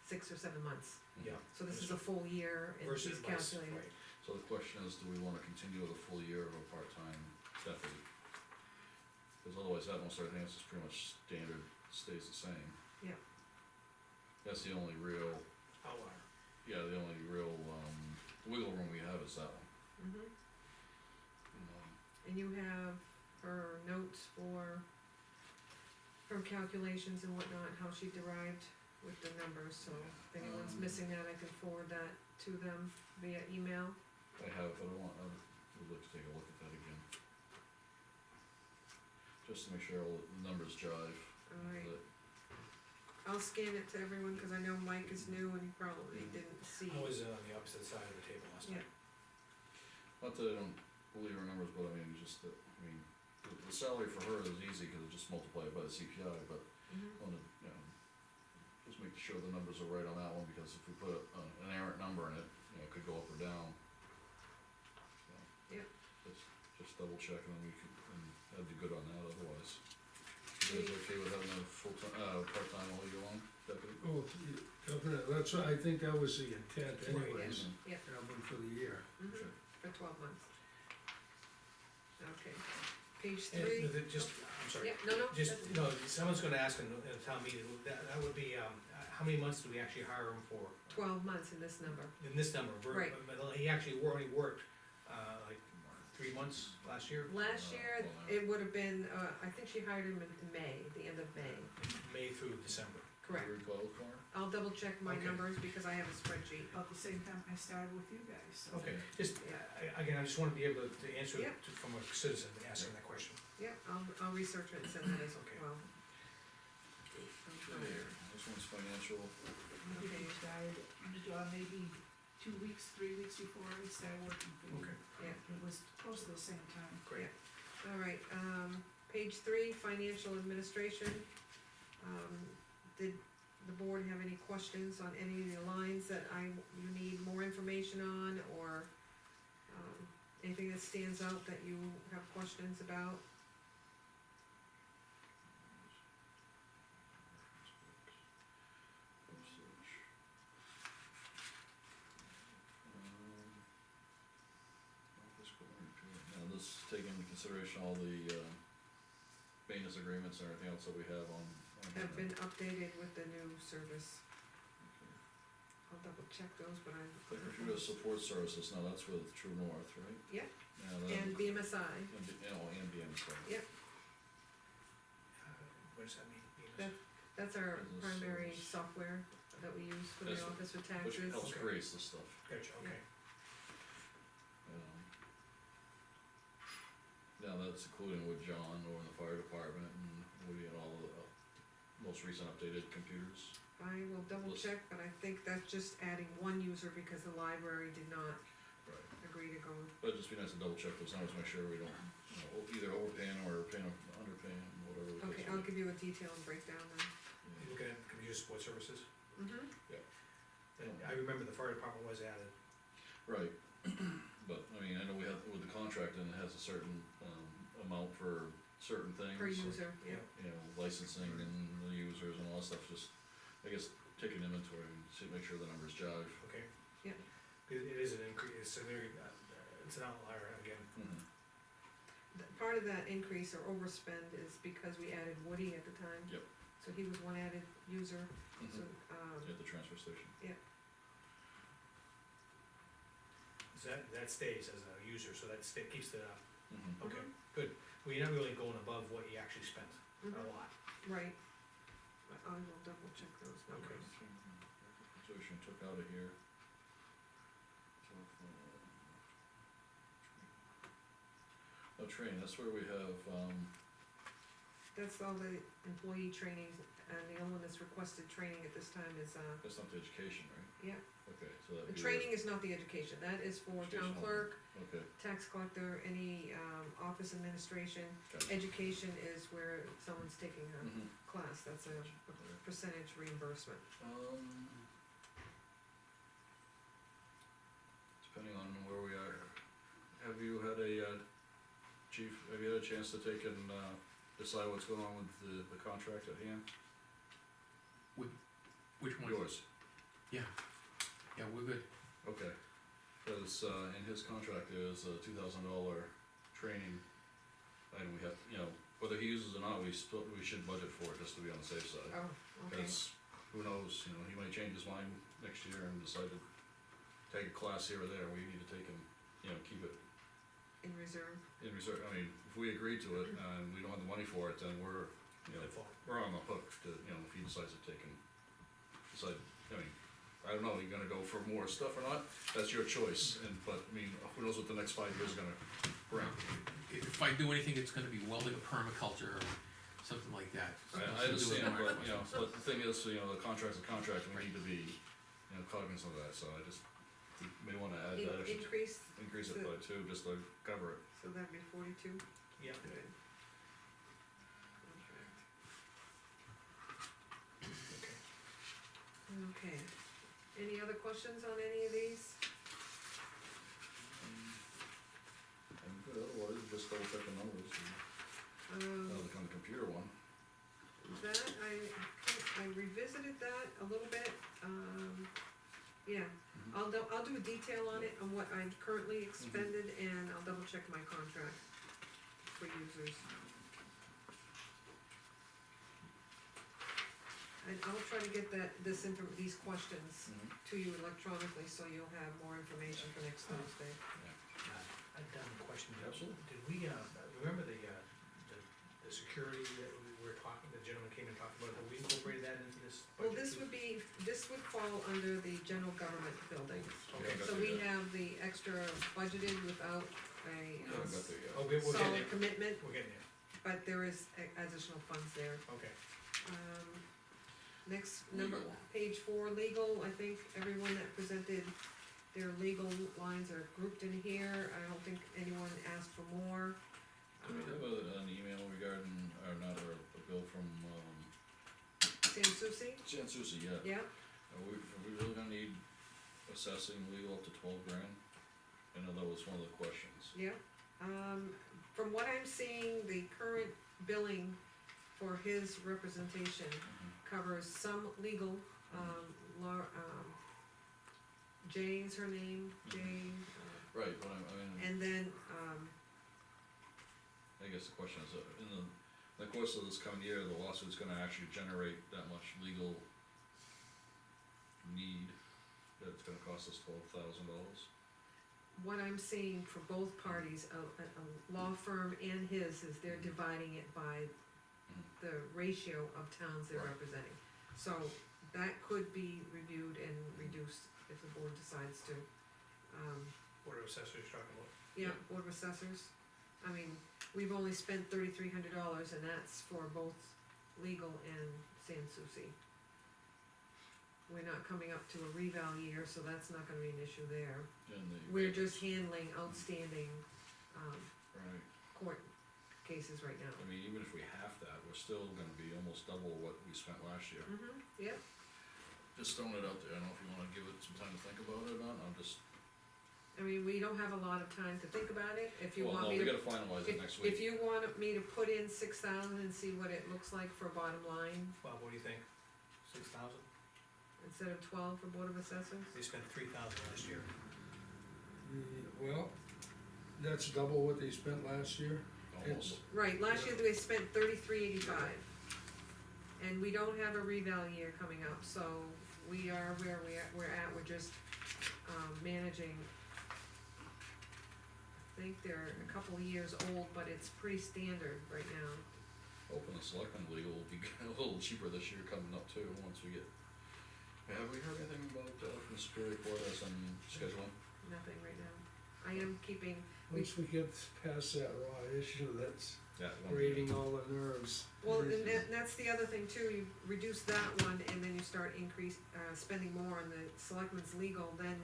Speaker 7: 6 or 7 months.
Speaker 4: Yeah.
Speaker 7: So this is a full year, and
Speaker 4: Versus
Speaker 7: she's
Speaker 4: less,
Speaker 7: calculated.
Speaker 4: right.
Speaker 2: So the question is, do we wanna continue with a full year of a part-time deputy? Cause otherwise that most everything else is pretty much standard, stays the same.
Speaker 7: Yeah.
Speaker 2: That's the only real,
Speaker 4: Outlier.
Speaker 2: yeah, the only real, wiggle room we have is that one.
Speaker 7: Mhm.
Speaker 2: Um,
Speaker 7: And you have her notes for her calculations and whatnot, how she derived with the numbers, so if anyone's missing that, I can forward that to them via email.
Speaker 2: I have, but I would like to take a look at that again. Just to make sure all the numbers jive.
Speaker 7: Alright,
Speaker 2: But
Speaker 7: I'll scan it to everyone, cause I know Mike is new and he probably didn't see.
Speaker 4: I was on the opposite side of the table last
Speaker 7: Yeah.
Speaker 4: time.
Speaker 2: Not that I don't believe her numbers, but I mean, just that, I mean, the salary for her is easy, cause it just multiplied by the CPI, but
Speaker 7: Mhm.
Speaker 2: on the, just make sure the numbers are right on that one, because if we put an errant number in it, you know, it could go up or down. So,
Speaker 7: Yep.
Speaker 2: Just double check and then we can, and that'd be good on that otherwise. You guys okay with having a full-time, part-time all year long deputy?
Speaker 3: Oh, definitely, that's, I think that was the intent anyways,
Speaker 7: Yep.
Speaker 3: have one for the year.
Speaker 7: Mhm, for 12 months. Okay, page
Speaker 4: And
Speaker 7: 3,
Speaker 4: just, I'm sorry.
Speaker 7: yeah, no,
Speaker 4: Just,
Speaker 7: that's-
Speaker 4: you know, someone's gonna ask in a town meeting, that would be, how many months do we actually hire him for?
Speaker 7: 12 months in this number.
Speaker 4: In this number,
Speaker 7: Right.
Speaker 4: but he actually only worked, like, 3 months last year,
Speaker 7: Last year, it would have been, I think she hired him in May, the end of May,
Speaker 4: May through December.
Speaker 7: correct.
Speaker 2: Every call for?
Speaker 7: I'll double check my
Speaker 4: Okay.
Speaker 7: numbers because I have a spreadsheet.
Speaker 1: About the same time I started with you guys, so.
Speaker 4: Okay, just, again, I just wanna be able to answer
Speaker 7: Yeah.
Speaker 4: from a citizen asking that question.
Speaker 7: Yeah, I'll research it and send that as
Speaker 4: Okay.
Speaker 7: well.
Speaker 2: Okay, this one's financial.
Speaker 1: Maybe he started, maybe 2 weeks, 3 weeks before I started working for you.
Speaker 4: Okay.
Speaker 7: Yeah.
Speaker 1: It was close to the same time.
Speaker 4: Great.
Speaker 7: All right, page 3, financial administration. Did the board have any questions on any of the lines that you need more information on, or, anything that stands out that you have questions about?
Speaker 2: Now, this taking into consideration all the, maintenance agreements and everything else that we have on.
Speaker 7: Have been updated with the new service.
Speaker 2: Okay.
Speaker 7: I'll double check those, but
Speaker 2: Computer support services, now that's with True North, right?
Speaker 7: Yep.
Speaker 2: Yeah, then.
Speaker 7: And BMSI,
Speaker 2: And BMSI.
Speaker 7: Yep.
Speaker 4: What does that mean?
Speaker 7: that's our
Speaker 2: Business
Speaker 7: primary
Speaker 2: service.
Speaker 7: software that we use for the
Speaker 2: That's-
Speaker 7: office for
Speaker 2: Which
Speaker 7: taxes.
Speaker 2: helps create this stuff.
Speaker 4: Gotcha, okay.
Speaker 2: Now, that's including with John over in the fire department and Woody and all of the most recent updated computers.
Speaker 7: I will double
Speaker 2: Listen.
Speaker 7: check, but I think that's just adding one user because the library did not
Speaker 2: Right.
Speaker 7: agree to go.
Speaker 2: But it'd just be nice to double check those numbers, make sure we don't, you know, either overpaying or paying, underpaying, whatever the case
Speaker 7: Okay,
Speaker 2: may
Speaker 7: I'll
Speaker 2: be.
Speaker 7: give you a detailed breakdown then.
Speaker 4: You looking at computer support services?
Speaker 7: Mm-hmm.
Speaker 4: And I remember the fire department was added.
Speaker 2: Right, but, I mean, I know we have, with the contract, and it has a certain, amount for certain things.
Speaker 7: Per
Speaker 2: like,
Speaker 7: user, yeah.
Speaker 2: You know, licensing and the users and all that stuff, just, I guess, take an inventory and see, make sure the numbers jive.
Speaker 4: Okay.
Speaker 7: Yeah.
Speaker 4: It is an increase, it's a very, it's an outlier again.
Speaker 2: Mhm.
Speaker 7: Part of that increase or overspend is because we added Woody at the time.
Speaker 2: Yep.
Speaker 7: So he was one added user, so,
Speaker 2: At the transfer station.
Speaker 4: So that stays as a user, so that keeps it up.
Speaker 2: Mhm.
Speaker 4: Okay, good. Well, you're not really going above what you actually spent, a
Speaker 7: Mhm.
Speaker 4: lot.
Speaker 7: Right. But I will double check those numbers.
Speaker 2: So we should took out of here. Oh, training, that's where we have,
Speaker 7: That's all the employee training, and the only one that's requested training at this time is,
Speaker 2: that's not the education, right?
Speaker 7: yeah,
Speaker 2: Okay, so that.
Speaker 7: the training is not the education, that is for town
Speaker 2: Educational.
Speaker 7: clerk,
Speaker 2: Okay,
Speaker 7: tax collector, any, office administration.
Speaker 2: gotcha.
Speaker 7: Education is where someone's taking a
Speaker 2: Mhm.
Speaker 7: class, that's a percentage reimbursement.
Speaker 2: Depending on where we are, have you had a, chief, have you had a chance to take and, decide what's going on with the contract at hand?
Speaker 11: Which one?
Speaker 2: Yours,
Speaker 11: Yeah, we're good.
Speaker 2: okay, cause, in his contract is a $2,000 training item we have, you know, whether he uses it or not, we should budget for it, just to be on the safe side.
Speaker 7: Oh, okay,
Speaker 2: Cause, who knows, you know, he might change his mind next year and decide to take a class here or there, we need to take him, you know, keep it
Speaker 7: in reserve,
Speaker 2: in reserve. I mean, if we agree to it and we don't have the money for it, then we're, you know,
Speaker 4: Default.
Speaker 2: we're on the hook to, you know, if he decides to take and decide, I mean, I don't know, you're gonna go for more stuff or not, that's your choice, but, I mean, who knows what the next 5 years is gonna bring.
Speaker 11: If I do anything, it's gonna be welding a permaculture or something like that.
Speaker 2: I understand, but, you know, but the thing is, you know, the contract's a contract, and we need to be, you know, cognizant of that, so I just, we may wanna add that extra,
Speaker 7: increase,
Speaker 2: increase it by 2, just to cover it.
Speaker 7: so that'd be 42.
Speaker 4: Yeah.
Speaker 7: Good.
Speaker 4: Okay.
Speaker 7: Okay, any other questions on any of these?
Speaker 2: I'm good, otherwise, just double check the numbers, and, on the computer one.
Speaker 7: That, I revisited that a little bit, yeah, I'll do a detail on it, on what I've currently expended, and I'll double check my contract for users. And I'll try to get these questions to you electronically, so you'll have more information for next Thursday.
Speaker 4: I've done a question,
Speaker 2: Absolutely.
Speaker 4: did we, remember the security that we were talking, the gentleman came and talked about, have we incorporated that into this budget?
Speaker 7: Well, this would fall under the general government building.
Speaker 4: Okay,
Speaker 7: So we have the extra budgeted without a
Speaker 2: Yeah, I got the,
Speaker 4: oh, we're getting
Speaker 7: solid
Speaker 4: there,
Speaker 7: commitment,
Speaker 4: we're getting there,
Speaker 7: but there is additional funds there.
Speaker 4: okay.
Speaker 7: Next, page 4, legal, I think everyone that presented their legal lines are grouped in here, I don't think anyone asked for more.
Speaker 2: do we have an email regarding, or not, or a bill from,
Speaker 7: Sam Susi,
Speaker 2: Jan Susi yet?
Speaker 7: yeah,
Speaker 2: Are we really gonna need assessing legal up to 12 grand? I know that was one of the questions.
Speaker 7: yeah. From what I'm seeing, the current billing for his representation covers some legal, Jay is her name, Jay,
Speaker 2: Right, but I mean,
Speaker 7: and then,
Speaker 2: I guess the question is, in the course of this coming year, the lawsuit's gonna actually generate that much legal need, that it's gonna cost us $12,000?
Speaker 7: what I'm seeing for both parties, a law firm and his, is they're dividing it by the ratio of towns they're
Speaker 2: Right.
Speaker 7: representing. So that could be reviewed and reduced if the board decides to.
Speaker 4: Board of Assessors you're talking about.
Speaker 7: Yeah, board of assessors, I mean, we've only spent $3,300, and that's for both legal and San Souci. We're not coming up to a reval year, so that's not gonna be an issue there.
Speaker 2: And the.
Speaker 7: We're just handling outstanding,
Speaker 2: Right,
Speaker 7: court cases right now.
Speaker 2: I mean, even if we half that, we're still gonna be almost double what we spent last year.
Speaker 7: Yeah,
Speaker 2: Just throwing it out there, I don't know if you wanna give it some time to think about it or not, I'm just.
Speaker 7: I mean, we don't have a lot of time to think about it, if you
Speaker 2: Well,
Speaker 7: want
Speaker 2: no,
Speaker 7: me
Speaker 2: we
Speaker 7: to.
Speaker 2: gotta finalize it next week.
Speaker 7: If you want me to put in 6,000 and see what it looks like for bottom line,
Speaker 4: Bob, what do you think? 6,000?
Speaker 7: instead of 12 for board of assessors?
Speaker 4: They spent 3,000 last year.
Speaker 3: Well, that's double what they spent last year.
Speaker 2: Almost.
Speaker 7: Right, last year they spent 3385. And we don't have a reval year coming up, so we are where we're at, we're just, managing. I think they're a couple of years old, but it's pretty standard right now.
Speaker 2: Hoping the selectmen legal will be a little cheaper this year coming up too, once we get. Have we heard anything about, from the Superior Court as in scheduling?
Speaker 7: Nothing right now. I am keeping,
Speaker 3: Once we get past that raw issue, that's
Speaker 2: That one.
Speaker 3: grating all the nerves.
Speaker 7: well, and that's the other thing too, you reduce that one and then you start spending more on the selectmen's legal, then,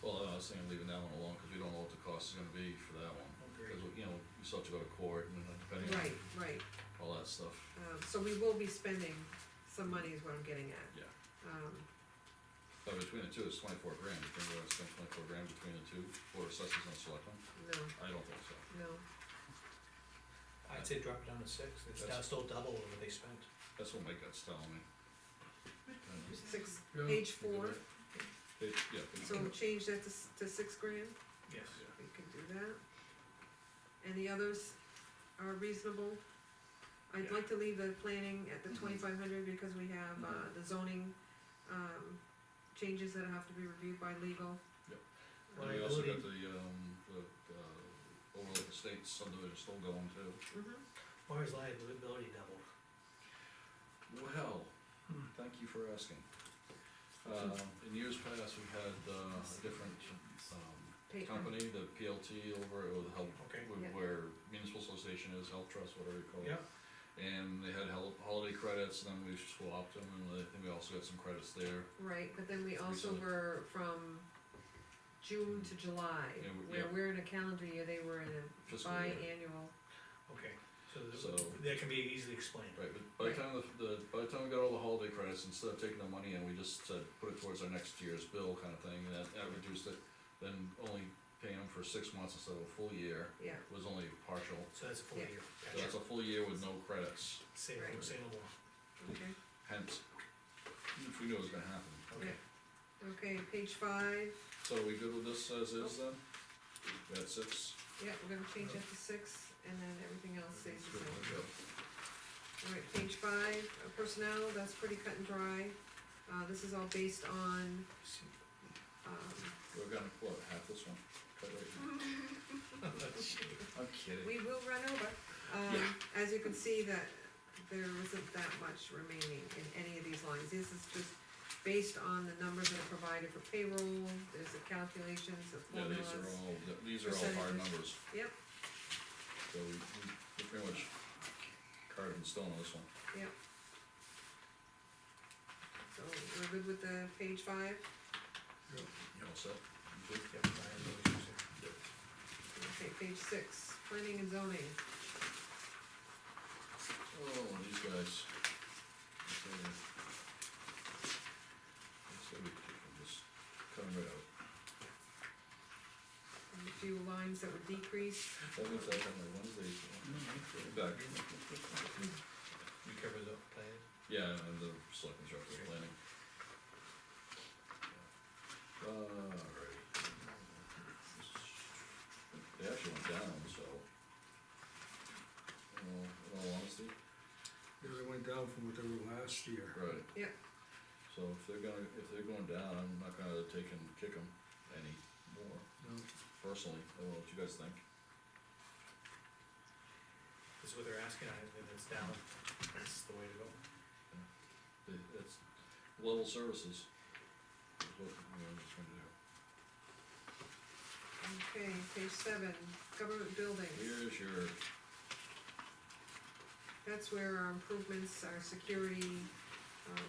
Speaker 2: Well, I was thinking leaving that one alone, cause we don't know what the cost is gonna be for that one.
Speaker 4: Agreed.
Speaker 2: Cause, you know, we still have to go to court and depending on
Speaker 7: right.
Speaker 2: all that stuff.
Speaker 7: So we will be spending some money is what I'm getting at.
Speaker 2: Yeah.
Speaker 7: Um,
Speaker 2: But between the two, it's 24 grand, you think we're gonna spend 24 grand between the two, for assessors and selectmen?
Speaker 7: no,
Speaker 2: I don't think so.
Speaker 7: no,
Speaker 4: I'd say drop it down to 6, it's still double what they spent.
Speaker 2: That's what my gut's telling me.
Speaker 3: Yeah.
Speaker 7: page 4,
Speaker 2: Yeah.
Speaker 7: so change that to 6 grand,
Speaker 4: Yes.
Speaker 7: we can do that. And the others are reasonable. I'd like to leave the planning at the 2,500 because we have, the zoning, changes that have to be reviewed by legal.
Speaker 2: And we also got the overlay estates subdivision still going too.
Speaker 4: Why is liability doubled?
Speaker 2: Well, thank you for asking. In years past, we had a different
Speaker 7: Paper.
Speaker 2: company, the PLT over with health,
Speaker 4: Okay.
Speaker 7: Yeah.
Speaker 2: where municipal association is, health trust, whatever you call it.
Speaker 4: Yep.
Speaker 2: And they had holiday credits, and then we swapped them, and I think we also got some credits there.
Speaker 7: Right, but then we also
Speaker 2: Recently.
Speaker 7: were from June to July,
Speaker 2: Yeah,
Speaker 7: where
Speaker 2: yeah.
Speaker 7: we're in a calendar year, they were in a
Speaker 2: Fiscal year.
Speaker 7: biannual.
Speaker 4: Okay,
Speaker 2: So-
Speaker 4: that can be easily explained.
Speaker 2: Right, but by the time by the time we got all the holiday credits, instead of taking the money in, we just said, put it towards our next year's bill kind of thing, and that reduced it. Then only paying them for 6 months instead of a full year
Speaker 7: Yeah,
Speaker 2: was only partial,
Speaker 4: So that's a full
Speaker 7: Yeah.
Speaker 4: year.
Speaker 2: so that's a full year with no credits,
Speaker 4: Say,
Speaker 7: Right.
Speaker 4: say no more.
Speaker 7: okay,
Speaker 2: hence, which we knew was gonna happen.
Speaker 4: Okay.
Speaker 7: okay, page 5,
Speaker 2: So are we good with this as is then? We had 6?
Speaker 7: yeah, we're gonna change that to 6, and then everything else stays the same.
Speaker 2: Yep.
Speaker 7: Alright, page 5, personnel, that's pretty cut and dry. This is all based on,
Speaker 2: We're gonna, what, half this one? Cut right here. I'm kidding.
Speaker 7: we will run over.
Speaker 2: Yeah.
Speaker 7: As you can see that there isn't that much remaining in any of these lines. This is just based on the numbers that are provided for payroll, there's the calculations, the
Speaker 2: Yeah,
Speaker 7: formulas.
Speaker 2: these are all hard
Speaker 7: Percentages.
Speaker 2: numbers.
Speaker 7: Yep.
Speaker 2: So we pretty much carved in stone on this one.
Speaker 7: Yep. So we're good with the page 5?
Speaker 2: You all set? You good?
Speaker 4: Yep, I have no issues there.
Speaker 7: Okay, page 6, planning and zoning.
Speaker 2: Oh, these guys. Okay. It's gonna be, just cut them right out.
Speaker 7: And a few lines that would decrease.
Speaker 2: That means I have my Wednesdays, back.
Speaker 4: You cover the plan?
Speaker 2: Yeah, and the selectmen's rep is planning. Alright. They actually went down, so. In all honesty,
Speaker 3: Yeah, they went down from what they were last year.
Speaker 2: right.
Speaker 7: Yep.
Speaker 2: So if they're going down, I'm not gonna take and kick them any more,
Speaker 3: No.
Speaker 2: personally, I don't know what you guys think.
Speaker 4: This is what they're asking, I think it's down, that's the way to go.
Speaker 2: It's level services, is what we're just gonna do.
Speaker 7: Okay, page 7, government buildings.
Speaker 2: Here's your,
Speaker 7: That's where our improvements, our security,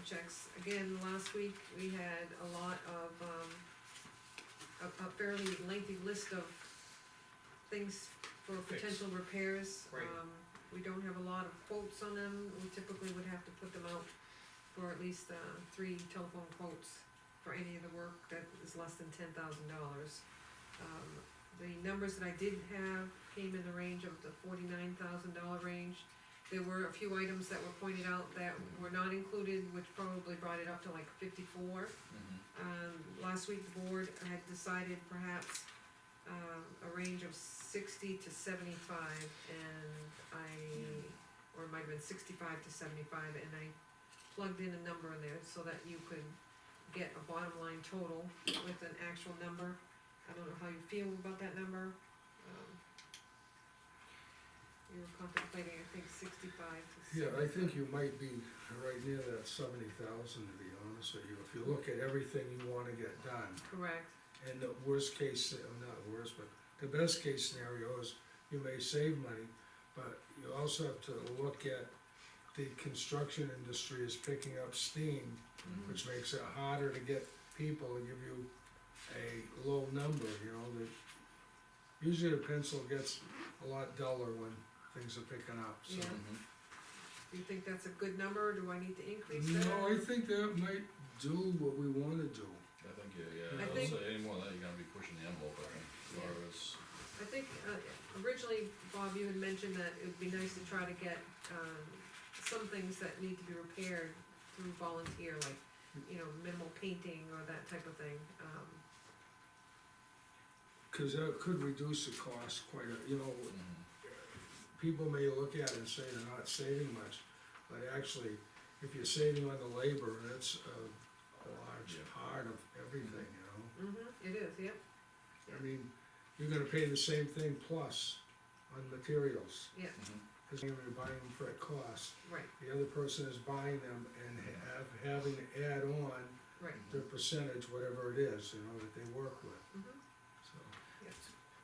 Speaker 7: checks. Again, last week, we had a lot of, a fairly lengthy list of things for
Speaker 4: Fix.
Speaker 7: potential repairs.
Speaker 4: Right.
Speaker 7: We don't have a lot of quotes on them, we typically would have to put them out for at least, 3 telephone quotes for any of the work that is less than $10,000. The numbers that I did have came in the range of the $49,000 range. There were a few items that were pointed out that were not included, which probably brought it up to like 54. Last week, the board had decided perhaps, a range of 60 to 75, or it might have been 65 to 75, and I plugged in a number in there so that you could get a bottom line total with an actual number. I don't know how you feel about that number. You were contemplating, I think, 65 to 75.
Speaker 3: Yeah, I think you might be right near that 70,000, to be honest with you, if you look at everything you wanna get done.
Speaker 7: Correct,
Speaker 3: And the worst case, not worst, but the best case scenario is you may save money, but you also have to look at the construction industry is picking up steam, which makes it harder to get people to give you a low number, you know, usually the pencil gets a lot duller when things are picking up, so.
Speaker 7: Yeah. Do you think that's a good number, or do I need to increase that?
Speaker 3: No, I think that might do what we wanna do.
Speaker 2: I think, yeah,
Speaker 7: I
Speaker 2: I'll
Speaker 7: think-
Speaker 2: say any more of that, you're gonna be pushing the envelope, I think, as far as,
Speaker 7: I think, originally, Bob, you had mentioned that it would be nice to try to get, some things that need to be repaired through volunteer, like, you know, minimal painting or that type of thing.
Speaker 3: Cause that could reduce the cost quite a, you know, people may look at it and say they're not saving much, but actually, if you're saving on the labor, that's a large
Speaker 2: Yeah.
Speaker 3: part of everything, you know?
Speaker 7: It is, yep,
Speaker 3: I mean, you're gonna pay the same thing plus on materials,
Speaker 7: yeah,
Speaker 3: cause you're buying them for a cost.
Speaker 7: right,
Speaker 3: The other person is buying them and having to add on
Speaker 7: right,
Speaker 3: their percentage, whatever it is, you know, that they work with, so.
Speaker 7: yep,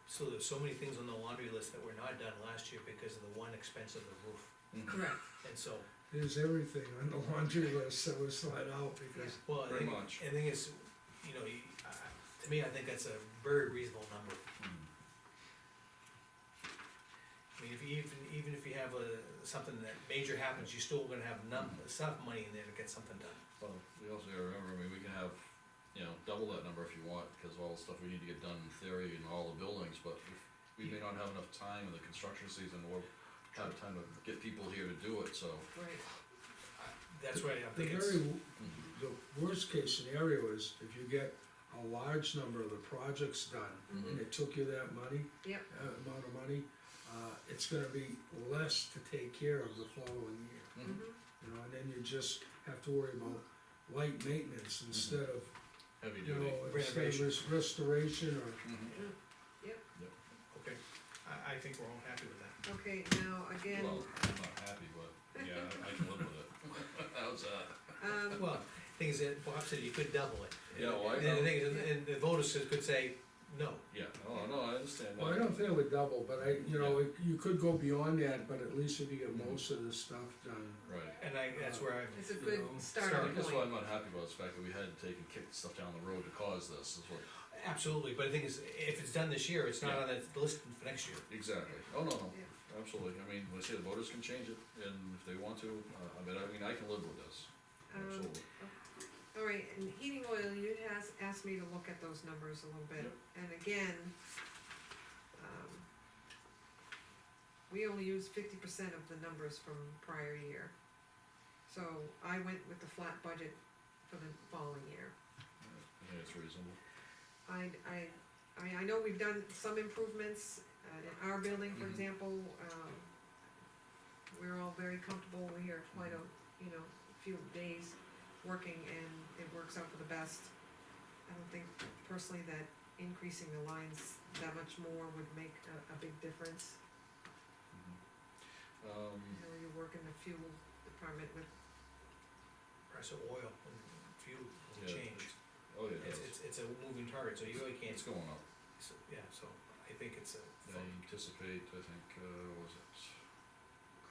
Speaker 4: So there's so many things on the laundry list that were not done last year because of the one expense of the roof,
Speaker 7: correct,
Speaker 4: and so,
Speaker 3: There's everything on the laundry list that was let out because,
Speaker 4: well, I
Speaker 2: Pretty
Speaker 4: think,
Speaker 2: much.
Speaker 4: and the thing is, you know, to me, I think that's a very reasonable number. I mean, if you, even if you had have something that major happens, you're still gonna have enough money in there to get something done.
Speaker 2: Well, we also gotta remember, I mean, we can have, double that number if you want, because of all the stuff we need to get done in theory in all the buildings, but if we may not have enough time in the construction season or have time to get people here to do it, so.
Speaker 7: Right,
Speaker 4: That's right, I
Speaker 3: The
Speaker 4: think it's,
Speaker 3: the worst case scenario is if you get a large number of the projects done, and it took you that money,
Speaker 7: yep,
Speaker 3: amount of money, it's gonna be less to take care of the following year.
Speaker 7: mhm,
Speaker 3: And then you just have to worry about light maintenance instead of,
Speaker 2: Heavy
Speaker 3: you
Speaker 2: duty.
Speaker 3: know, instead of restoration or.
Speaker 4: okay, I think we're all happy with that.
Speaker 7: okay, now, again,
Speaker 2: Well, I'm not happy, but, yeah, I can live with it. How's that?
Speaker 4: Well, thing is that Bob said you could double it.
Speaker 2: Yeah, well, I
Speaker 4: And the
Speaker 2: know.
Speaker 4: thing is, and the voters could say, no.
Speaker 2: Yeah, oh, no, I understand that.
Speaker 3: Well, I don't think it would double, but you could go beyond that, but at least if you get most of the stuff done.
Speaker 2: Right.
Speaker 4: And that's where I.
Speaker 7: it's a
Speaker 3: You
Speaker 7: good
Speaker 3: know,
Speaker 7: starting
Speaker 2: That's why
Speaker 7: point.
Speaker 2: I'm not happy about is the fact that we had to take and kick stuff down the road to cause this, is what,
Speaker 4: Absolutely, but the thing is, if it's done this year, it's not on the list for next year.
Speaker 2: exactly. Oh, no, no,
Speaker 7: Yeah.
Speaker 2: absolutely. I mean, when I say the voters can change it, and if they want to, I mean, I can live with this, absolutely.
Speaker 7: All right, and heating oil, you asked me to look at those numbers a little bit, and again, we only used 50% of the numbers from prior year. So I went with the flat budget for the following year.
Speaker 2: I think it's reasonable.
Speaker 7: I know we've done some improvements, in our building, for
Speaker 2: Mhm.
Speaker 7: example, we're all very comfortable, we are quite a, few days working, and it works out for the best. I don't think personally that increasing the lines that much more would make a big difference. You work in the fuel department with,
Speaker 4: Price of oil and fuel will
Speaker 2: Yeah.
Speaker 4: change.
Speaker 2: Oh, yeah,
Speaker 4: It's a moving target, so you really can't,
Speaker 2: it's going up.
Speaker 4: so I think it's
Speaker 2: I anticipate, I think, was it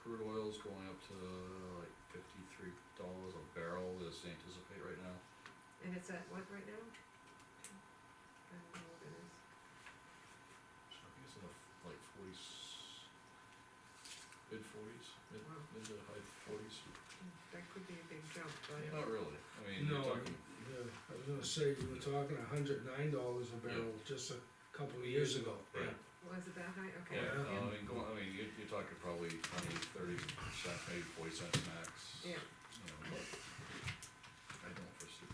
Speaker 2: crude oil's going up to like $53 a barrel is the anticipate right now.
Speaker 7: and it's at what right now? I don't know what it is.
Speaker 2: So I think it's in the like forties, mid-40s,
Speaker 7: Wow.
Speaker 2: mid to high 40s.
Speaker 7: That could be a big jump, but,
Speaker 2: Not really, I mean, you're
Speaker 3: No,
Speaker 2: talking,
Speaker 3: yeah, I was gonna say, you were talking $109 a barrel just a couple of years ago.
Speaker 2: right.
Speaker 7: was it that high? Okay.
Speaker 3: Yeah.
Speaker 2: I mean, you're talking probably 20, 30%, maybe 40 cents max.
Speaker 7: Yeah.
Speaker 2: But I don't foresee,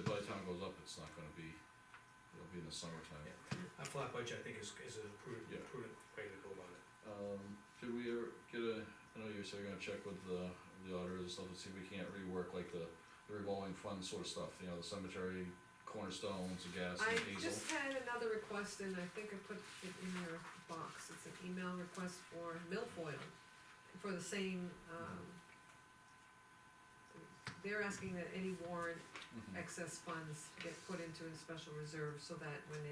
Speaker 2: by the time it goes up, it's not gonna be, it'll be in the summertime.
Speaker 4: a flat budget, I think is a
Speaker 2: Yeah.
Speaker 4: prudent way to go about it.
Speaker 2: Did we ever get I know you said you're gonna check with the auditors and stuff to see if we can't rework like the revolving fund sort of stuff, the cemetery cornerstones, the gas
Speaker 7: I
Speaker 2: and diesel.
Speaker 7: just had another request, and I think I put it in your box, it's an email request for milfoil, for the same, they're asking that any warrant
Speaker 2: Mhm.
Speaker 7: excess funds get put into a special reserve, so that when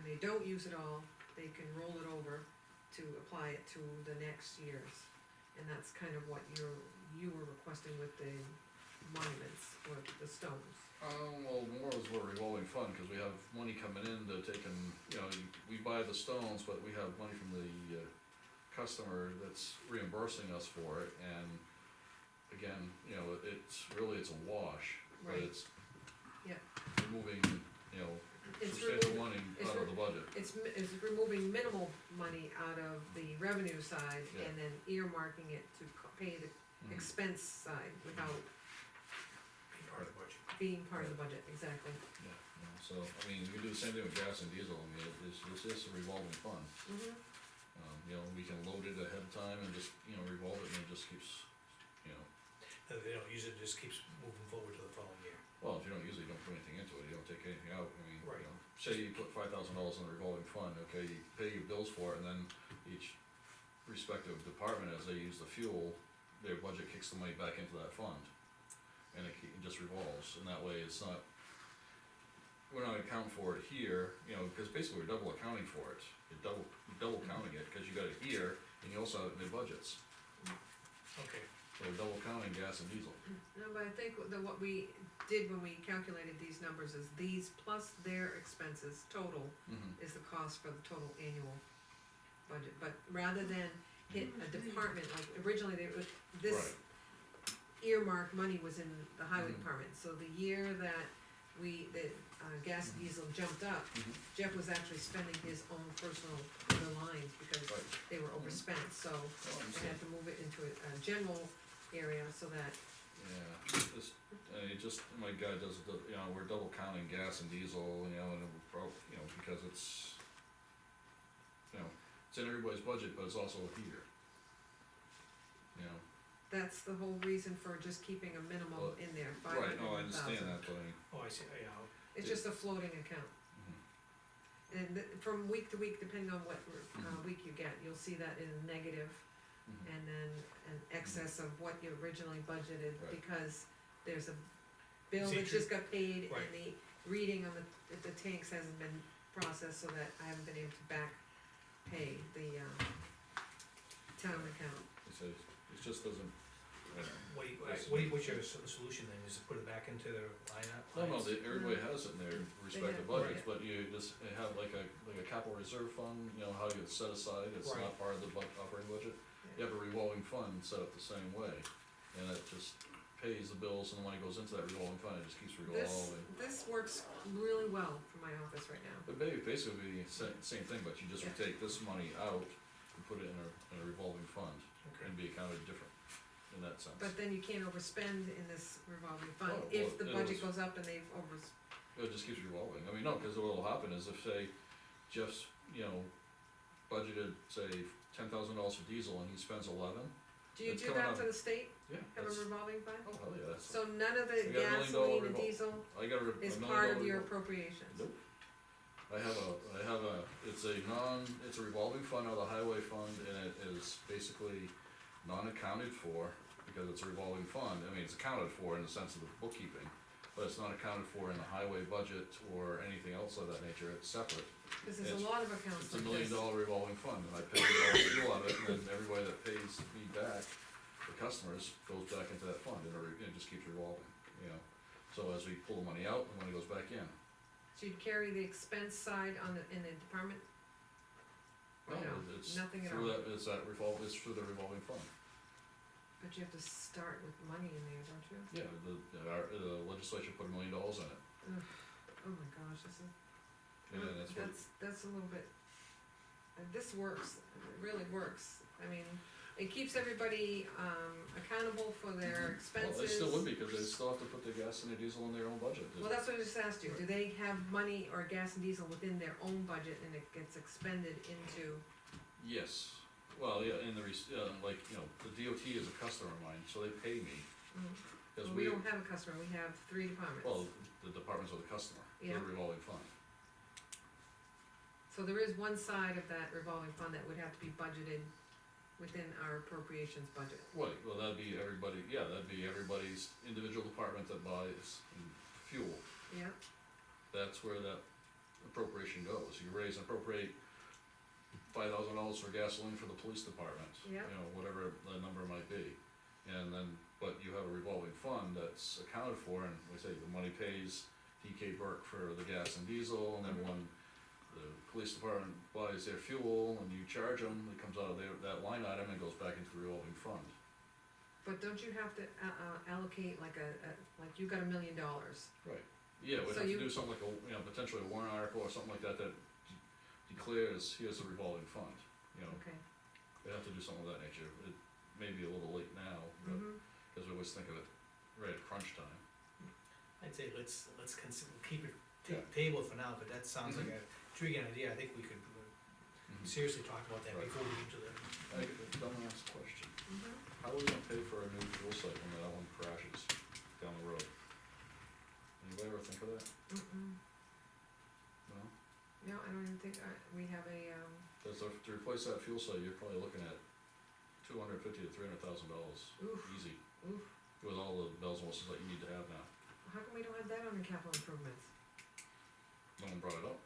Speaker 7: they don't use it all, they can roll it over to apply it to the next year's. And that's kind of what you were requesting with the monuments, or the stones.
Speaker 2: Well, more is what revolving fund, cause we have money coming in to take and, we buy the stones, but we have money from the, customer that's reimbursing us for it, and again, it's a wash, but
Speaker 7: Right.
Speaker 2: it's
Speaker 7: Yeah.
Speaker 2: removing,
Speaker 7: It's
Speaker 2: substantial
Speaker 7: removing,
Speaker 2: money
Speaker 7: it's
Speaker 2: out of the budget.
Speaker 7: it's removing minimal money out of the revenue side,
Speaker 2: Yeah.
Speaker 7: and then earmarking it to pay the
Speaker 2: Mhm.
Speaker 7: expense side without
Speaker 4: Be part of the budget.
Speaker 7: being part of the budget, exactly.
Speaker 2: Yeah, so, I mean, we do the same thing with gas and diesel, I mean, it's just a revolving fund.
Speaker 7: Mm-hmm.
Speaker 2: We can load it ahead of time and just, revolve it, and it just keeps,
Speaker 4: And if they don't use it, just keeps moving forward to the following year.
Speaker 2: well, if you don't use it, you don't put anything into it, you don't take anything out, I mean,
Speaker 4: Right.
Speaker 2: say you put $5,000 in a revolving fund, okay, you pay your bills for it, and then each respective department, as they use the fuel, their budget kicks the money back into that fund. And it just revolves, and that way it's not, we're not accounting for it here, cause basically we're double accounting for it. You're double counting it, cause you got it here, and you also have it in their budgets,
Speaker 4: Okay,
Speaker 2: so we're double counting gas and diesel.
Speaker 7: No, but I think what we did when we calculated these numbers is these plus their expenses total
Speaker 2: Mm-hmm.
Speaker 7: is the cost for the total annual budget, but rather than hit a department, like originally this earmarked money was in the highway department, so the year that gas and diesel jumped up, Jeff was actually spending his own personal other lines because
Speaker 2: Right.
Speaker 7: they were overspent, so
Speaker 2: Oh,
Speaker 7: I had to move it into a general area so that,
Speaker 2: Yeah, my guy does, we're double counting gas and diesel, and because it's, it's in everybody's budget, but it's also here.
Speaker 7: that's the whole reason for just keeping a minimum
Speaker 2: Well,
Speaker 7: in there,
Speaker 2: Right, no, I
Speaker 7: 500,000.
Speaker 2: understand that, but
Speaker 4: Oh, I see, yeah,
Speaker 7: It's just a floating account. And from week to week, depending on what week you get, you'll see that in negative, and then an excess of what you originally budgeted,
Speaker 2: Right.
Speaker 7: because there's a bill
Speaker 4: See,
Speaker 7: that just got paid,
Speaker 4: Right.
Speaker 7: and the reading on the tanks hasn't been processed, so that I haven't been able to back pay the, town account.
Speaker 2: it just doesn't,
Speaker 4: what's your solution then, is to put it back into the lineup?
Speaker 2: no, everybody has it in their respective
Speaker 7: have-
Speaker 2: budgets,
Speaker 7: right.
Speaker 2: but you just have like a capital reserve fund, how you set aside, it's
Speaker 4: Right.
Speaker 2: not part of the operating budget. You have a revolving fund set up the same way, and it just pays the bills, and the money goes into that revolving fund, it just keeps revolving.
Speaker 7: This works really well for my office right now.
Speaker 2: But basically the same thing, but you just would take this money out and put it in a revolving fund,
Speaker 4: Okay.
Speaker 2: and be accounted different, in that sense.
Speaker 7: But then you can't overspend in this revolving fund,
Speaker 2: Oh,
Speaker 7: if the
Speaker 2: well,
Speaker 7: budget
Speaker 2: it
Speaker 7: goes up and they've
Speaker 2: It just keeps revolving, no, cause what'll happen is if, say, Jeff's, budgeted, say, $10,000 for diesel and he spends 11,
Speaker 7: do you
Speaker 2: It's
Speaker 7: do
Speaker 2: coming
Speaker 7: that
Speaker 2: out-
Speaker 7: for the state,
Speaker 2: yeah,
Speaker 7: have a
Speaker 2: that's,
Speaker 7: revolving fund?
Speaker 2: oh, hell yeah, that's,
Speaker 7: So none of the
Speaker 2: We got $1 million
Speaker 7: gasoline and
Speaker 2: revol-
Speaker 7: diesel
Speaker 2: I got a
Speaker 7: is
Speaker 2: $1
Speaker 7: part of
Speaker 2: million
Speaker 7: your
Speaker 2: revol-
Speaker 7: appropriations?
Speaker 2: Nope. I have a, it's a revolving fund out of the highway fund, and it is basically non-accounted for, because it's a revolving fund, it's accounted for in the sense of the bookkeeping, but it's not accounted for in the highway budget or anything else of that nature, it's separate.
Speaker 7: Cause there's
Speaker 2: It's-
Speaker 7: a lot of accounts
Speaker 2: It's a
Speaker 7: like
Speaker 2: $1
Speaker 7: this.
Speaker 2: million revolving fund, and I pay all the fuel out of it, and then everybody that pays me back, the customers, goes back into that fund, and it just keeps revolving, So as we pull the money out, the money goes back in.
Speaker 7: So you'd carry the expense side in the department? Or no,
Speaker 2: It's
Speaker 7: nothing at
Speaker 2: through
Speaker 7: all,
Speaker 2: it's through the revolving fund.
Speaker 7: but you have to start with money in there, don't you?
Speaker 2: Yeah, the legislature put $1 million in it,
Speaker 7: Oh my gosh, this is,
Speaker 2: and then that's what,
Speaker 7: that's a little bit, this works, it really works, it keeps everybody, accountable for their
Speaker 2: well,
Speaker 7: expenses.
Speaker 2: they still would be, cause they still have to put their gas and their diesel in their own budget.
Speaker 7: Well, that's what I just asked you, do they have money or gas and diesel within their own budget and it gets expended into,
Speaker 2: Yes, well, yeah, in the, the DOT is a customer of mine, so they pay me, cause
Speaker 7: well, we don't have a customer, we have 3 departments.
Speaker 2: well, the departments are the customer,
Speaker 7: Yeah.
Speaker 2: the revolving fund.
Speaker 7: So there is one side of that revolving fund that would have to be budgeted within our appropriations budget.
Speaker 2: Right, well, that'd be everybody's individual department that buys fuel,
Speaker 7: Yeah,
Speaker 2: that's where that appropriation goes, you raise and appropriate $5,000 for gasoline for the police department.
Speaker 7: Yeah.
Speaker 2: Whatever the number might be, and then, but you have a revolving fund that's accounted for, and we say the money pays DK Burke for the gas and diesel, and then when the police department buys their fuel and you charge them, it comes out of that line item and goes back into the revolving fund.
Speaker 7: but don't you have to allocate like like you got $1 million?
Speaker 2: Right. Yeah, we'd
Speaker 7: So
Speaker 2: have
Speaker 7: you-
Speaker 2: to do something like potentially a warrant article or something like that declares, here's a revolving fund,
Speaker 7: Okay.
Speaker 2: we'd have to do something of that nature, it may be a little late now, but, cause we always think of it right at crunch time.
Speaker 4: I'd say let's keep it
Speaker 2: Yeah.
Speaker 4: table for now, but that sounds like a intriguing idea, I think we could seriously talk about that
Speaker 2: Right.
Speaker 4: before we get to the.
Speaker 2: I don't ask a question.
Speaker 7: Mhm.
Speaker 2: How are we gonna pay for a new fuel site when that one crashes down the road? Anybody ever think of that? No?
Speaker 7: No, I don't even think, we have a,
Speaker 2: Cause to replace that fuel site, you're probably looking at $250,000 to $300,000,
Speaker 7: oof,
Speaker 2: easy,
Speaker 7: oof,
Speaker 2: with all the bells and whistles that you need to have now.
Speaker 7: how come we don't have that on the capital improvements?
Speaker 2: No one brought it up.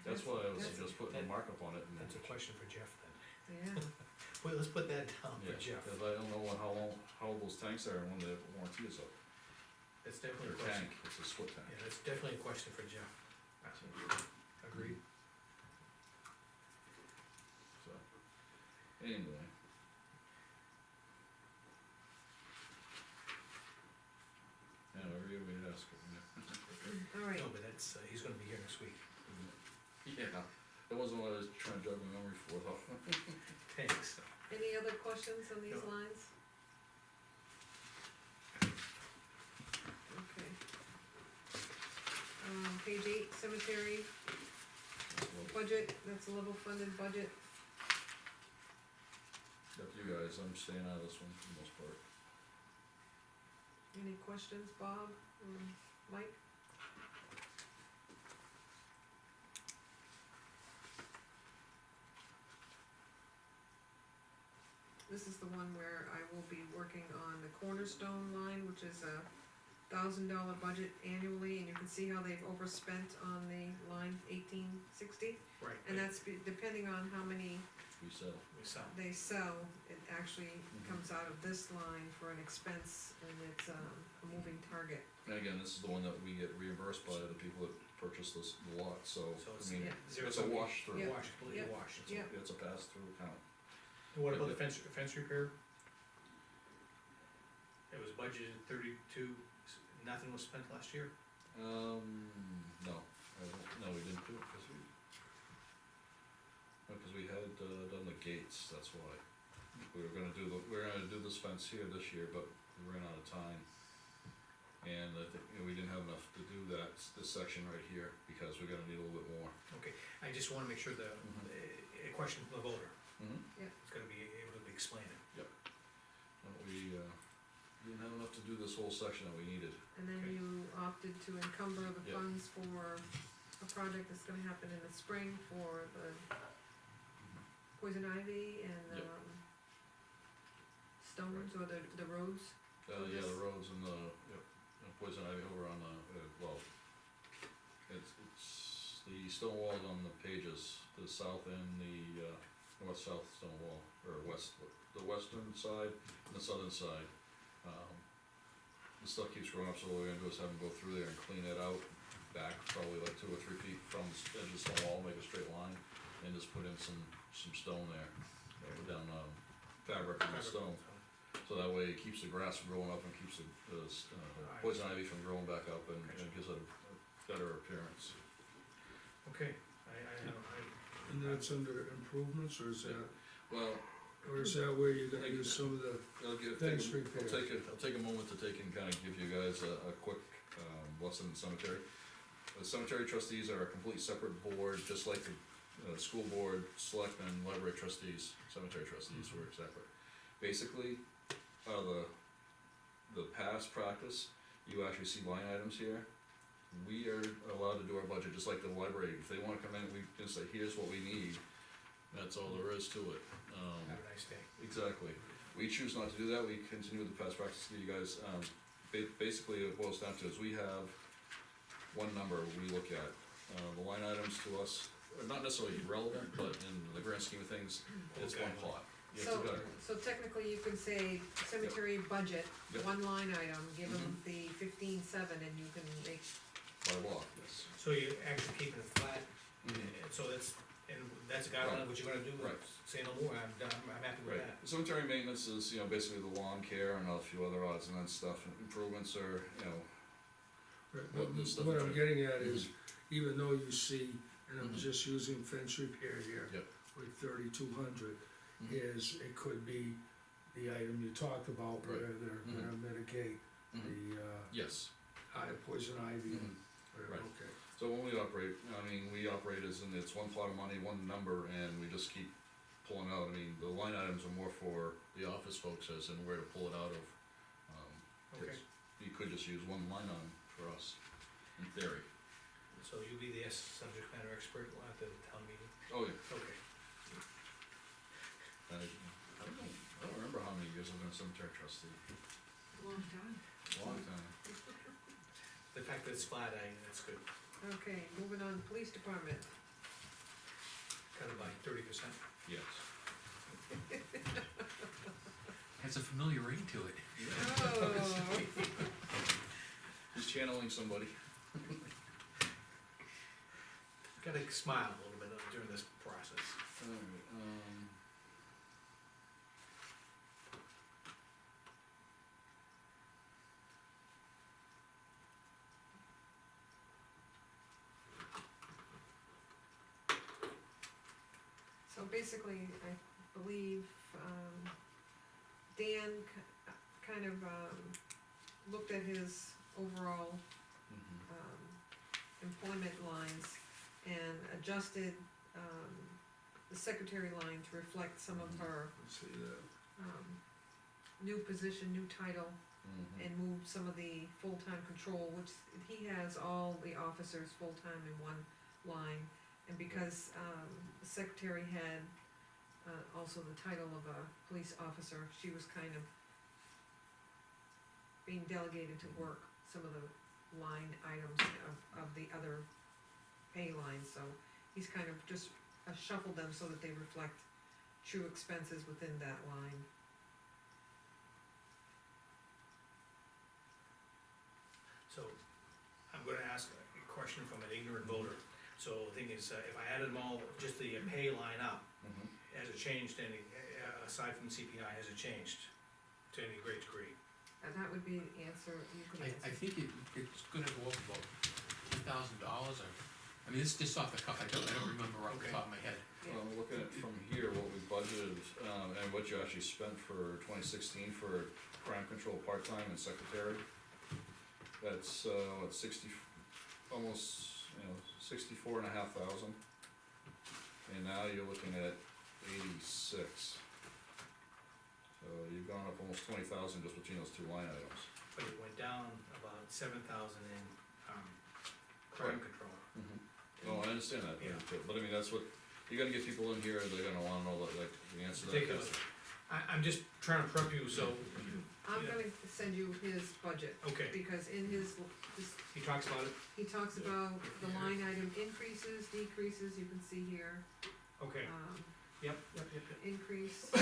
Speaker 2: That's why I would
Speaker 7: That's-
Speaker 2: suggest putting a markup on it and.
Speaker 4: That's a question for Jeff then.
Speaker 7: Yeah,
Speaker 4: Well, let's put that down for
Speaker 2: Yeah,
Speaker 4: Jeff.
Speaker 2: cause I don't know how old those tanks are and when the warranty is up.
Speaker 4: That's definitely
Speaker 2: Their
Speaker 4: a question.
Speaker 2: tank, it's a split tank.
Speaker 4: Yeah, that's definitely a question for Jeff. Agreed.
Speaker 2: anyway. Yeah, every year we'd ask him, yeah.
Speaker 7: Alright,
Speaker 4: No, but that's, he's gonna be here next week.
Speaker 2: Yeah, that wasn't what I was trying to jog my memory for though.
Speaker 4: Thanks.
Speaker 7: any other questions on these
Speaker 4: No.
Speaker 7: lines? Okay. Page 8, cemetery budget, that's a level funded budget.
Speaker 2: Up to you guys, I'm staying out of this one for the most part.
Speaker 7: Any questions, Bob, or Mike? This is the one where I will be working on the cornerstone line, which is a $1,000 budget annually, and you can see how they've overspent on the line 1860.
Speaker 4: Right.
Speaker 7: And that's depending on how many
Speaker 2: We sell.
Speaker 4: We saw.
Speaker 7: they sell, it actually comes out of this line for an expense, and it's a moving target.
Speaker 2: And again, this is the one that we get reimbursed by the people that purchase this lot, so,
Speaker 4: So
Speaker 2: I
Speaker 4: it's,
Speaker 2: mean,
Speaker 7: yeah.
Speaker 4: zero
Speaker 2: it's a
Speaker 4: sum.
Speaker 2: wash through.
Speaker 7: Yeah.
Speaker 4: Wash, completely
Speaker 7: Yeah.
Speaker 4: washed.
Speaker 7: Yeah.
Speaker 2: It's a pass-through account.
Speaker 4: And what about the fence repair? It was budgeted 32, nothing was spent last year?
Speaker 2: No, no, we didn't do it, because we had, done the gates, that's why. We were gonna do this fence here this year, but we ran out of time. And I think, we didn't have enough to do that, this section right here, because we're gonna need a little bit more.
Speaker 4: Okay, I just wanna make sure a question from the voter.
Speaker 2: Mm-hmm.
Speaker 4: It's gonna be able to be explained.
Speaker 2: We, didn't have enough to do this whole section that we needed.
Speaker 7: And then
Speaker 4: Okay.
Speaker 7: you opted to encumber the
Speaker 2: Yeah.
Speaker 7: funds for a project that's gonna happen in the spring for the poison ivy and,
Speaker 2: Yep.
Speaker 7: stones or the roads.
Speaker 2: Yeah, the roads and the, poison ivy over on the, well, it's the stone walls on the pages, the south and the, north-south stone wall, or the western side and the southern side. The stuff keeps growing up, so what we're gonna do is have them go through there and clean it out, back probably like 2 or 3 feet from the edge of the stone wall, make a straight line, and just put in some stone there, put down, fabric and stone. So that way it keeps the grass from growing up and keeps the poison ivy from growing back up and gives it a better appearance.
Speaker 4: Okay,
Speaker 3: And that's under improvements, or is that,
Speaker 2: Well,
Speaker 3: or is that where you're gonna use some of the fence repair?
Speaker 2: I'll take a moment to take and kinda give you guys a quick, lesson in cemetery. The cemetery trustees are a completely separate board, just like the, school board, selectmen, library trustees, cemetery trustees, we're separate. Basically, the past practice, you actually see line items here. We are allowed to do our budget just like the library, if they wanna come in, we can say, here's what we need, that's all there is to it.
Speaker 4: have a nice day.
Speaker 2: Exactly, we choose not to do that, we continue with the past practice, you guys, basically it boils down to is we have one number we look at. The line items to us are not necessarily irrelevant, but in the grand scheme of things, it's one
Speaker 4: Okay.
Speaker 2: plot. Yeah, it's a guide.
Speaker 7: So technically you could say cemetery budget,
Speaker 2: Yep.
Speaker 7: one line item, give them the 15.7 and you can make,
Speaker 2: By law, yes.
Speaker 4: So you're actually keeping it flat, and so that's a guideline of what you're gonna do?
Speaker 2: Right.
Speaker 4: Say no more, I'm done, I'm happy with
Speaker 2: Right,
Speaker 4: that.
Speaker 2: cemetery maintenance is, basically the lawn care and a few other odds and ends stuff, improvements are,
Speaker 3: Right,
Speaker 2: What the stuff
Speaker 3: What
Speaker 2: that
Speaker 3: I'm
Speaker 2: you-
Speaker 3: getting at is, even though you see, and I'm
Speaker 2: Mhm.
Speaker 3: just using fence repair here,
Speaker 2: Yep.
Speaker 3: with 3,200,
Speaker 2: Mhm.
Speaker 3: is, it could be the item you talked about, where
Speaker 2: Right.
Speaker 3: they're gonna mitigate
Speaker 2: Mhm.
Speaker 3: the,
Speaker 2: Yes.
Speaker 3: poison ivy,
Speaker 2: Mhm.
Speaker 3: whatever,
Speaker 2: Right.
Speaker 3: okay.
Speaker 2: So when we operate, we operate as in, it's one pot of money, one number, and we just keep pulling out, the line items are more for the office folks as in where to pull it out of.
Speaker 4: Okay,
Speaker 2: You could just use one line item for us, in theory.
Speaker 4: so you'll be the subject matter expert at the town meeting?
Speaker 2: Oh, yeah,
Speaker 4: Okay.
Speaker 2: I don't remember how many years I've been a cemetery trustee,
Speaker 7: long time.
Speaker 2: long time.
Speaker 4: The fact that it's flat, that's good,
Speaker 7: Okay, moving on, police department.
Speaker 4: cut it by 30%.
Speaker 2: Yes.
Speaker 11: Has a familiar ring to it.
Speaker 7: Oh,
Speaker 2: Just channeling somebody.
Speaker 4: Gotta smile a little bit during this process.
Speaker 2: Alright,
Speaker 7: So basically, I believe, Dan kind of, looked at his overall, employment lines and adjusted, the secretary line to reflect some of her,
Speaker 3: Let's see that.
Speaker 7: new position, new title,
Speaker 2: Mhm.
Speaker 7: and moved some of the full-time control, which he has all the officers full-time in one line. And because, the secretary had, also the title of a police officer, she was kind of being delegated to work some of the line items of the other pay lines, so he's kind of just shuffled them so that they reflect true expenses within that line.
Speaker 4: So, I'm gonna ask a question from an ignorant voter. So the thing is, if I added them all, just the pay line up,
Speaker 2: Mhm.
Speaker 4: has it changed any, aside from CPI, has it changed to any great degree?
Speaker 7: And that would be the answer you could
Speaker 11: I
Speaker 7: answer.
Speaker 11: think it's gonna go up about $10,000 or, I mean, this is just off the cuff, I don't remember off the
Speaker 4: Okay.
Speaker 11: top of my head.
Speaker 2: Well, I'm looking at from here, what we budgeted, and what you actually spent for 2016 for crime control part-time and secretary. That's, what, 60, almost, 64,500. And now you're looking at 86. So you've gone up almost 20,000 just between those two line items.
Speaker 4: But it went down about 7,000 in, crime control.
Speaker 2: Oh, I understand that,
Speaker 4: Yeah.
Speaker 2: but I mean, that's what, you're gonna get people in here, they're gonna wanna know, like, the answer to that
Speaker 4: Ridiculous.
Speaker 2: question.
Speaker 4: I'm just trying to prep you, so,
Speaker 7: I'm
Speaker 4: yeah.
Speaker 7: gonna send you his budget,
Speaker 4: okay,
Speaker 7: because in his,
Speaker 4: he talks about it,
Speaker 7: he talks about the line item increases, decreases, you can see here,
Speaker 4: okay, yep.
Speaker 7: increase. So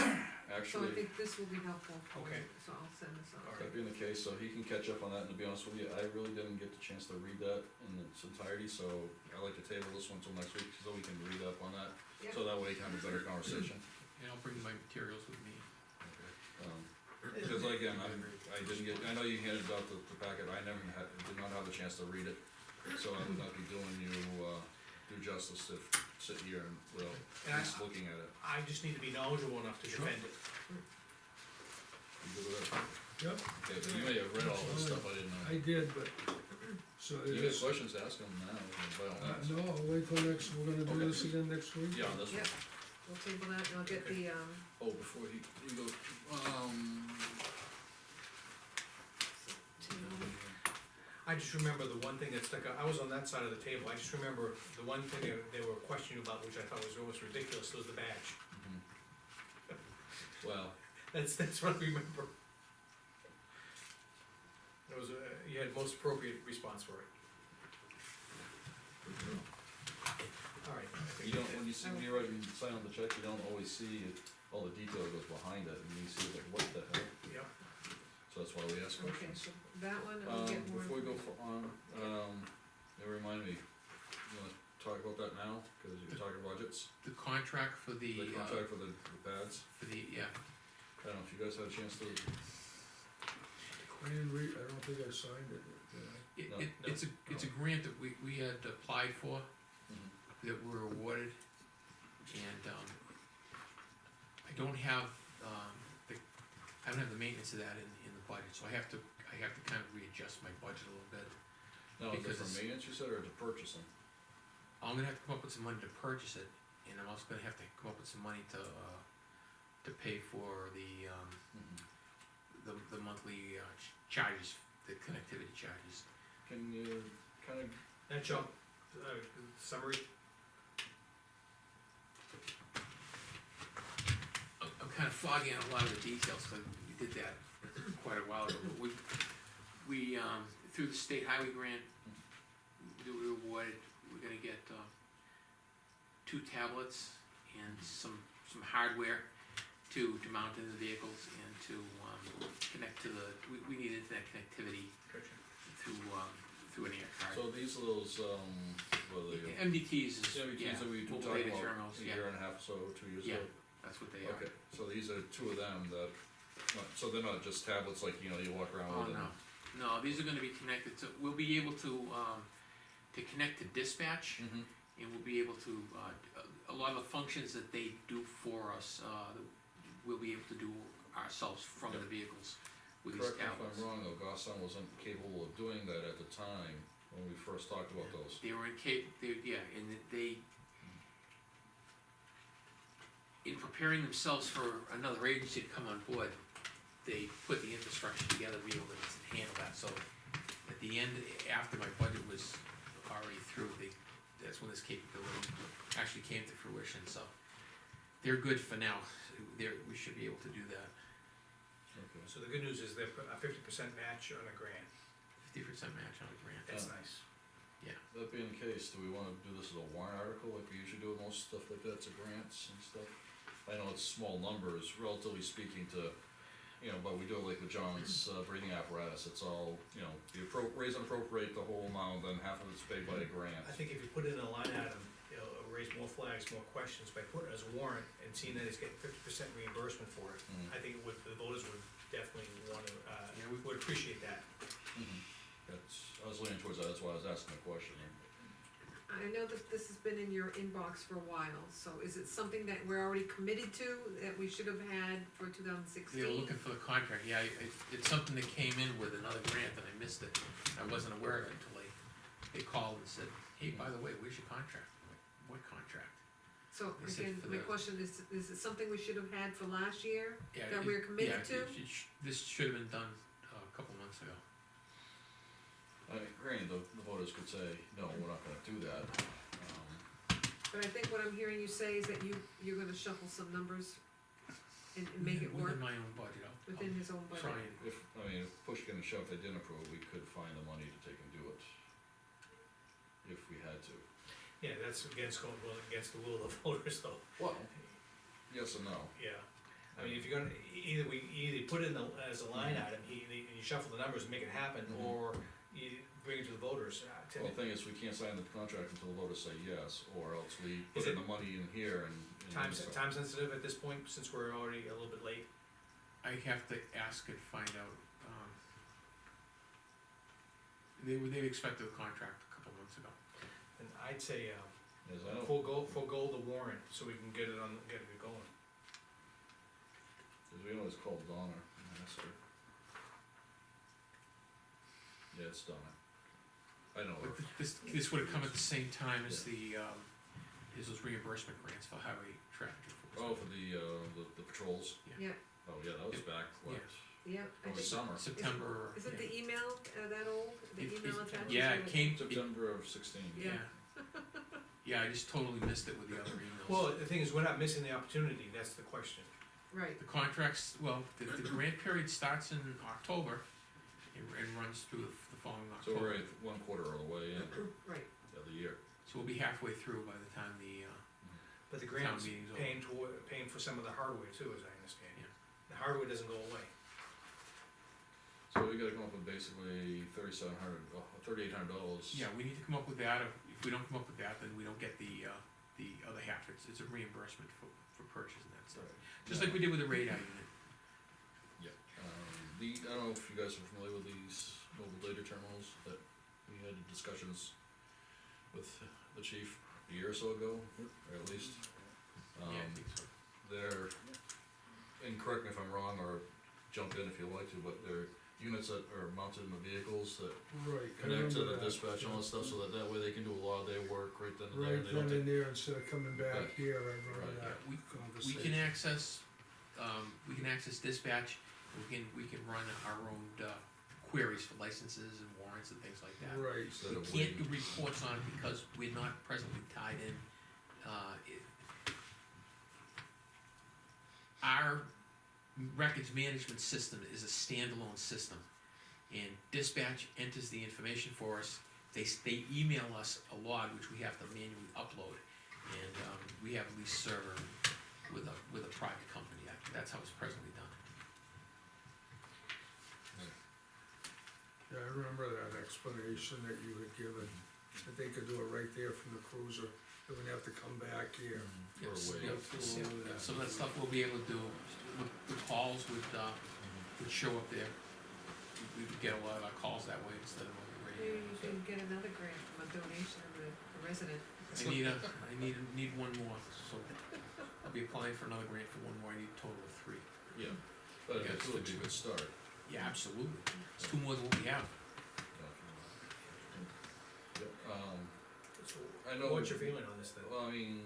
Speaker 7: I
Speaker 2: Actually,
Speaker 7: think this will be helpful for
Speaker 4: Okay.
Speaker 7: you, so I'll send this on.
Speaker 2: that being the case, so he can catch up on that, and to be honest with you, I really didn't get the chance to read that in its entirety, so I like to table this one till next week, so we can read up on that,
Speaker 7: Yep.
Speaker 2: so that way we can have a better conversation.
Speaker 11: And I'll bring my materials with me.
Speaker 2: Because again, I didn't get, I know you handed out the packet, I never had, did not have the chance to read it, so I would not be doing you, due justice to sit here and, without
Speaker 4: And
Speaker 2: at least looking at it.
Speaker 4: I just need to be knowledgeable enough to
Speaker 11: Sure.
Speaker 4: defend it.
Speaker 2: You good with that?
Speaker 3: Yep,
Speaker 2: Okay, but you may have read all this stuff, I didn't know.
Speaker 3: I did, but, so
Speaker 2: You got
Speaker 3: it's,
Speaker 2: questions, ask them now, by all means.
Speaker 3: no, I'll wait till next, we're gonna do
Speaker 2: Okay.
Speaker 3: this again next week?
Speaker 2: Yeah, on this one.
Speaker 7: Yep, we'll table that, and I'll get the,
Speaker 2: Oh, before you go,
Speaker 4: I just remember the one thing that stuck out, I was on that side of the table, I just remember the one thing they were questioning about, which I thought was almost ridiculous, was the badge.
Speaker 2: well,
Speaker 4: That's what I remember. It was, you had most appropriate response for it. Alright.
Speaker 2: you don't, when you write and sign on the check, you don't always see all the detail that goes behind it, and you see like, what the hell?
Speaker 4: Yeah,
Speaker 2: So that's why we ask
Speaker 7: okay,
Speaker 2: questions.
Speaker 7: so that one, I'll get more.
Speaker 2: Before we go on, remind me, you wanna talk about that now, cause you're talking budgets,
Speaker 11: The contract for
Speaker 2: the
Speaker 11: the,
Speaker 2: contract for the pads,
Speaker 11: yeah,
Speaker 2: I don't know if you guys had a chance to,
Speaker 3: I didn't read, I don't think I signed it, did I?
Speaker 2: No,
Speaker 11: it's a grant that we had applied for, that we're awarded, and, I don't have, I don't have the maintenance of that in the budget, so I have to kind of readjust my budget a little bit.
Speaker 2: now, is it
Speaker 11: Because
Speaker 2: for
Speaker 11: it's-
Speaker 2: maintenance, you said, or to purchasing?
Speaker 11: I'm gonna have to come up with some money to purchase it, and I'm also gonna have to come up with some money to pay for the monthly, charges, the connectivity charges.
Speaker 2: Can you kinda,
Speaker 4: that job, summary,
Speaker 11: I'm kind of foggy on a lot of the details, cause we did that quite a while ago, but we, through the state highway grant, we were awarded, we're gonna get, 2 tablets and some hardware to mount into the vehicles and to, connect to the, we need internet connectivity
Speaker 4: gotcha.
Speaker 11: through an air card.
Speaker 2: so these are those, what are they?
Speaker 11: MDTs is,
Speaker 2: MBTs
Speaker 11: yeah,
Speaker 2: that we
Speaker 11: mobile
Speaker 2: talked
Speaker 11: data
Speaker 2: about
Speaker 11: terminals,
Speaker 2: a
Speaker 11: yeah,
Speaker 2: year and a half, so 2 years
Speaker 11: Yeah.
Speaker 2: ago.
Speaker 11: that's what they are.
Speaker 2: Okay, so these are 2 of them that, so they're not just tablets like, you walk around
Speaker 11: Oh,
Speaker 2: with them?
Speaker 11: no, these are gonna be connected to, we'll be able to connect to dispatch,
Speaker 2: Mm-hmm,
Speaker 11: and we'll be able to, lot of the functions that they do for us, we'll be able to do ourselves from the vehicles with these
Speaker 2: Correct me if
Speaker 11: tablets.
Speaker 2: I'm wrong though, Goffstown wasn't capable of doing that at the time when we first talked about those.
Speaker 11: They were and they, in preparing themselves for another agency to come on board, they put the infrastructure together to be able to handle that, so at the end, after my budget was already through, that's when this capability actually came to fruition, so they're good for now, we should be able to do that.
Speaker 2: Okay.
Speaker 4: So the good news is they're a 50% match on a grant,
Speaker 11: 50% match on a grant.
Speaker 4: that's
Speaker 2: Yeah.
Speaker 4: nice.
Speaker 2: That being the case, do we wanna do this as a warrant article like we usually do with most stuff like that, to grants and stuff? I know it's small numbers, relatively speaking to, you know, but we do it like with John's breathing apparatus, it's all, you know, raise and appropriate the whole amount, then half of it's paid by a grant.
Speaker 4: I think if you put it in a line item, it'll raise more flags, more questions, by putting it as a warrant and seeing that he's getting 50% reimbursement for it,
Speaker 2: Mm.
Speaker 4: I think the voters would definitely wanna,
Speaker 11: Yeah,
Speaker 4: we would appreciate that.
Speaker 2: I was leaning towards that, that's why I was asking the question.
Speaker 7: I know that this has been in your inbox for a while, so is it something that we're already committed to, that we should have had for 2016?
Speaker 11: They were looking for the contract, yeah, it's something that came in with another grant and I missed it, I wasn't aware of it until they called and said, hey, by the way, where's your contract? I'm like, what contract?
Speaker 7: So
Speaker 11: They said
Speaker 7: again,
Speaker 11: for
Speaker 7: my
Speaker 11: the-
Speaker 7: question is it something we should have had for last year,
Speaker 11: Yeah,
Speaker 7: that we're committed to?
Speaker 11: This should have been done a couple months ago.
Speaker 2: Granted, the voters could say, no, we're not gonna do that,
Speaker 7: But I think what I'm hearing you say is that you're gonna shuffle some numbers and make it work
Speaker 11: Within my own budget,
Speaker 7: within his own
Speaker 11: I'll
Speaker 7: budget.
Speaker 11: try and,
Speaker 2: if push came to shove, they didn't approve, we could find the money to take and do it. If we had to.
Speaker 4: Yeah, that's against the will of the voters though,
Speaker 2: Well, yes and no.
Speaker 4: yeah. I mean, if you're gonna, either put it as a line item, and you shuffle the numbers and make it happen,
Speaker 2: Mhm.
Speaker 4: or you bring it to the voters.
Speaker 2: Well, the thing is, we can't sign the contract until the voters say yes, or else we put
Speaker 4: Is
Speaker 2: in
Speaker 4: it
Speaker 2: the money in here and.
Speaker 4: Time sensitive at this point, since we're already a little bit late?
Speaker 11: I have to ask and find out, they expected a contract a couple months ago.
Speaker 4: And I'd say,
Speaker 2: Yes, I know,
Speaker 4: forego the warrant, so we can get it going.
Speaker 2: cause we always called Donna and asked her. Yeah, it's Donna. I know her.
Speaker 11: But this would have come at the same time as is those reimbursement grants for highway traffic
Speaker 2: Oh,
Speaker 11: enforcement.
Speaker 2: for the patrols?
Speaker 7: Yeah,
Speaker 2: Oh, yeah, that was back, what,
Speaker 7: yeah, I
Speaker 2: over
Speaker 7: think,
Speaker 2: summer,
Speaker 11: September.
Speaker 7: isn't the email that old, the
Speaker 11: It-
Speaker 7: email
Speaker 11: it-
Speaker 7: attachment?
Speaker 11: Yeah, it came,
Speaker 2: September of 16.
Speaker 7: Yeah.
Speaker 11: Yeah, I just totally missed it with the other emails.
Speaker 4: Well, the thing is, we're not missing the opportunity, that's the question.
Speaker 7: Right,
Speaker 11: The contracts, well, the grant period starts in October and runs through the following
Speaker 2: So
Speaker 11: October.
Speaker 2: we're at 1/4 of the way in,
Speaker 7: right,
Speaker 2: of the year.
Speaker 11: So we'll be halfway through by the time the,
Speaker 4: But the
Speaker 11: Town
Speaker 4: grant's
Speaker 11: meeting's over.
Speaker 4: paying for some of the hardware too, as I understand.
Speaker 11: Yeah.
Speaker 4: The hardware doesn't go away.
Speaker 2: So we gotta come up with basically $3,800.
Speaker 11: yeah, we need to come up with that. If we don't come up with that, then we don't get the other half. It's a reimbursement for purchasing that stuff. Just like we did with the radar unit.
Speaker 2: Yeah, I don't know if you guys are familiar with these mobile data terminals that we had discussions with the chief a year or so ago, or at least.
Speaker 11: Yeah, I think so.
Speaker 2: They're, and correct me if I'm wrong, or jump in if you like to, but they're units that are mounted in the vehicles that
Speaker 3: right. I
Speaker 2: connect to
Speaker 3: remember
Speaker 2: the
Speaker 3: that,
Speaker 2: dispatch and all that stuff, so that way they can do a lot of their work right then and there.
Speaker 3: Right
Speaker 2: and they don't
Speaker 3: then and
Speaker 2: take-
Speaker 3: there, instead of coming back
Speaker 2: Back.
Speaker 3: here, I remember
Speaker 2: Right.
Speaker 3: that
Speaker 11: We
Speaker 3: conversation.
Speaker 11: can access dispatch. We can run our own queries for licenses and warrants and things like that.
Speaker 3: Right,
Speaker 2: Instead
Speaker 11: We
Speaker 2: of
Speaker 11: can't do
Speaker 2: waiting.
Speaker 11: reports on it because we're not presently tied in. Our records management system is a standalone system. And dispatch enters the information for us. They email us a log which we have to manually upload. And we have a lease server with a private company. That's how it's presently done.
Speaker 3: yeah, I remember that explanation that you had given, that they could do it right there from the cruiser, they wouldn't have to come back here.
Speaker 2: Or
Speaker 11: Yes,
Speaker 2: wait.
Speaker 11: yeah,
Speaker 3: Go through all of that.
Speaker 11: some of that stuff we'll be able to do. The calls would show up there. We would get a lot of our calls that way instead of on the radio.
Speaker 7: maybe you can get another grant from a donation of the resident.
Speaker 11: I need one more, so I'll be applying for another grant for one more, I need a total of 3.
Speaker 2: Yeah, but
Speaker 11: Yeah,
Speaker 2: it would be a good start.
Speaker 11: Yeah, absolutely, it's 2 more than what we have.
Speaker 2: Yep,
Speaker 4: So,
Speaker 2: I know.
Speaker 4: what's your feeling on this then?
Speaker 2: Well, I mean,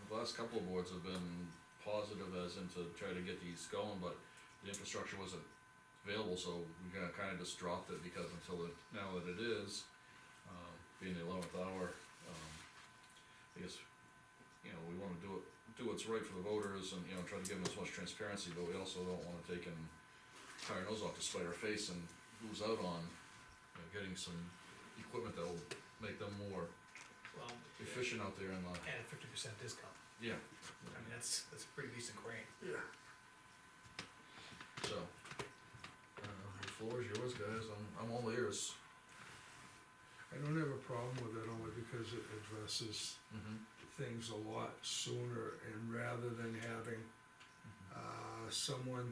Speaker 2: the last couple of boards have been positive as in to try to get these going, but the infrastructure wasn't available, so we kinda just dropped it because now that it is, being the 11th hour, I guess, you know, we wanna do what's right for the voters and, you know, try to give them as much transparency, but we also don't wanna take and tie our nose off to spite our face and lose out on, you know, getting some equipment that will make them more
Speaker 4: Well,
Speaker 2: efficient out there in the,
Speaker 4: and a 50% discount,
Speaker 2: yeah,
Speaker 4: I mean, that's a pretty decent grant.
Speaker 2: so. The floor is yours, guys, I'm all ears.
Speaker 3: I don't have a problem with it only because it addresses things a lot sooner, and rather than having, someone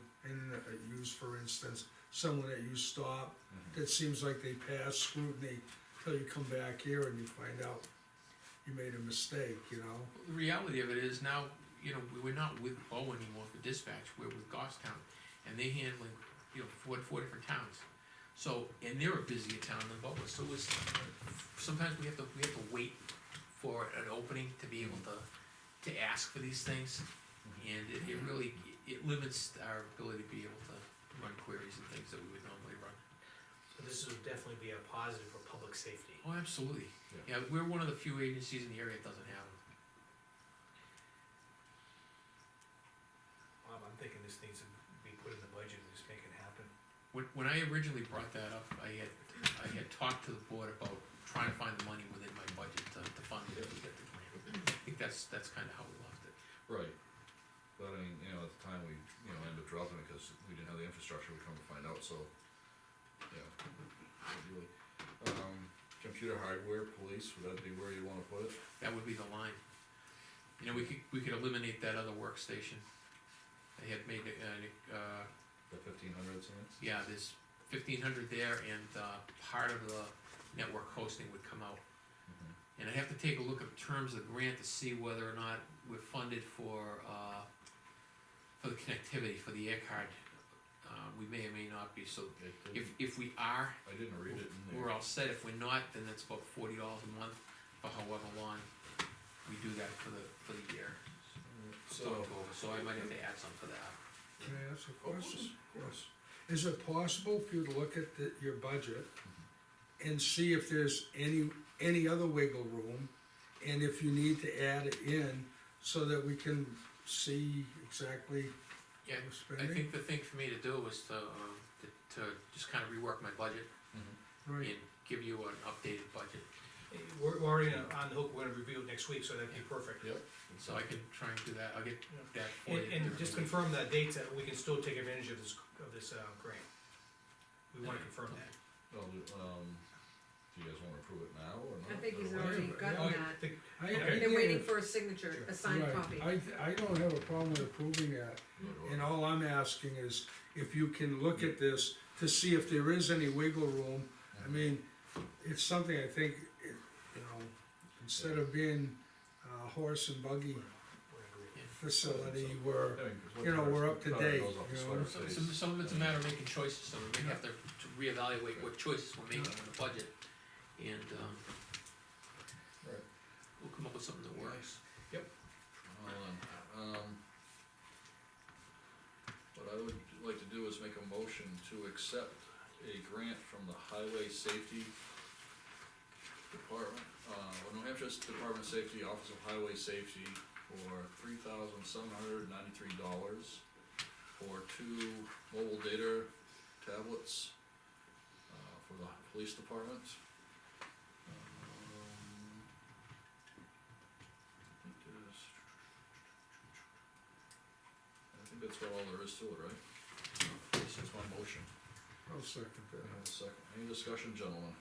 Speaker 3: use, for instance, someone that you stop, it seems like they pass scrutiny till you come back here and you find out you made a mistake, you know?
Speaker 11: The reality of it is now, you know, we're not with Bo anymore for dispatch, we're with Goffstown, and they're handling, you know, four different towns. So, and they're a busier town than Bo is, so it's, sometimes we have to wait for an opening to be able to ask for these things. And it really, it limits our ability to be able to run queries and things that we would normally run.
Speaker 4: So this would definitely be a positive for public safety.
Speaker 11: Oh, absolutely,
Speaker 2: Yeah.
Speaker 11: yeah, we're one of the few agencies in the area that doesn't have them.
Speaker 4: I'm thinking this needs to be put in the budget and just make it happen.
Speaker 11: When I originally brought that up, I had talked to the board about trying to find the money within my budget to fund it if we get the grant. I think that's kinda how we left it.
Speaker 2: Right, but I mean, you know, at the time we, you know, ended up dropping it because we didn't have the infrastructure, we come to find out, so, yeah. Ideally. Computer hardware, police, would that be where you wanna put it?
Speaker 11: That would be the line. You know, we could eliminate that other workstation. They had made,
Speaker 2: The 1500 something?
Speaker 11: yeah, there's 1,500 there, and, part of the network hosting would come out. And I have to take a look at terms of the grant to see whether or not we're funded for the connectivity, for the air card. We may or may not be, so if we are,
Speaker 2: I didn't read it in there.
Speaker 11: we're all set. If we're not, then that's about $40 a month for however long we do that for the year.
Speaker 2: So,
Speaker 11: So I might have to add some for that.
Speaker 3: Can I ask a
Speaker 2: of
Speaker 3: question?
Speaker 2: course,
Speaker 3: Is it possible for you to look at your budget and see if there's any other wiggle room? And if you need to add it in so that we can see exactly
Speaker 11: Yeah,
Speaker 3: what we're
Speaker 11: I
Speaker 3: spending?
Speaker 11: think the thing for me to do is to just kind of rework my budget
Speaker 3: Right,
Speaker 11: and give you an updated budget.
Speaker 4: We're already on the hook, we're gonna review it next week, so that'd be perfect.
Speaker 2: Yep.
Speaker 11: So I can try and do that. I'll get that for you.
Speaker 4: And just confirm that dates that we can still take advantage of this grant. We wanna confirm that.
Speaker 2: Well, do you guys wanna approve it now or not?
Speaker 7: I think he's
Speaker 2: Or
Speaker 7: already
Speaker 2: wait?
Speaker 7: got
Speaker 4: Oh,
Speaker 7: that.
Speaker 4: Okay.
Speaker 7: They're waiting for a signature,
Speaker 4: Sure.
Speaker 7: a signed
Speaker 3: right,
Speaker 7: copy.
Speaker 3: I don't have a problem with approving that, and all I'm asking is if you can look at this to see if there is any wiggle room. I mean, it's something I think, you know, instead of being a horse and buggy facility, where, you know, we're up to date, you know.
Speaker 11: Some of it's a matter of making choices, so we may have to reevaluate what choices we're making in the budget. And,
Speaker 2: Right.
Speaker 11: we'll come up with something that works.
Speaker 2: What I would like to do is make a motion to accept a grant from the Highway Safety Department, New Hampshire's Department of Safety, Office of Highway Safety, for $3,793 for 2 mobile data tablets, for the police department. I think that's about all there is to it, right? This is my motion.
Speaker 3: I'll second
Speaker 2: Can I
Speaker 3: that.
Speaker 2: have a second? Any discussion, gentlemen?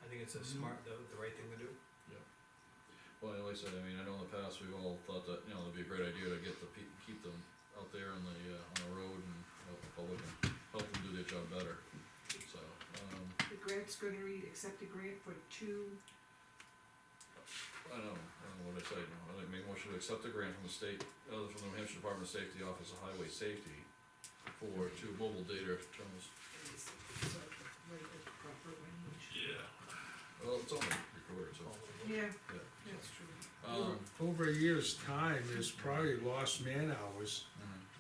Speaker 4: I think it's a smart, the right thing to do.
Speaker 2: Well, like I said, I mean, I know in the past, we've all thought that, you know, it'd be a great idea to get keep them out there on the road and help the public and help them do their job better, so,
Speaker 1: The grant's gonna read, accept a grant for 2
Speaker 2: I don't know what I say, no, I think make a motion to accept the grant from the state, from the New Hampshire Department of Safety, Office of Highway Safety for 2 mobile data terminals.
Speaker 1: It's like right at the proper range.
Speaker 2: Yeah. Well, it's only recorded, so.
Speaker 1: Yeah,
Speaker 2: Yeah.
Speaker 1: that's true.
Speaker 3: Over a year's time, there's probably lost man hours,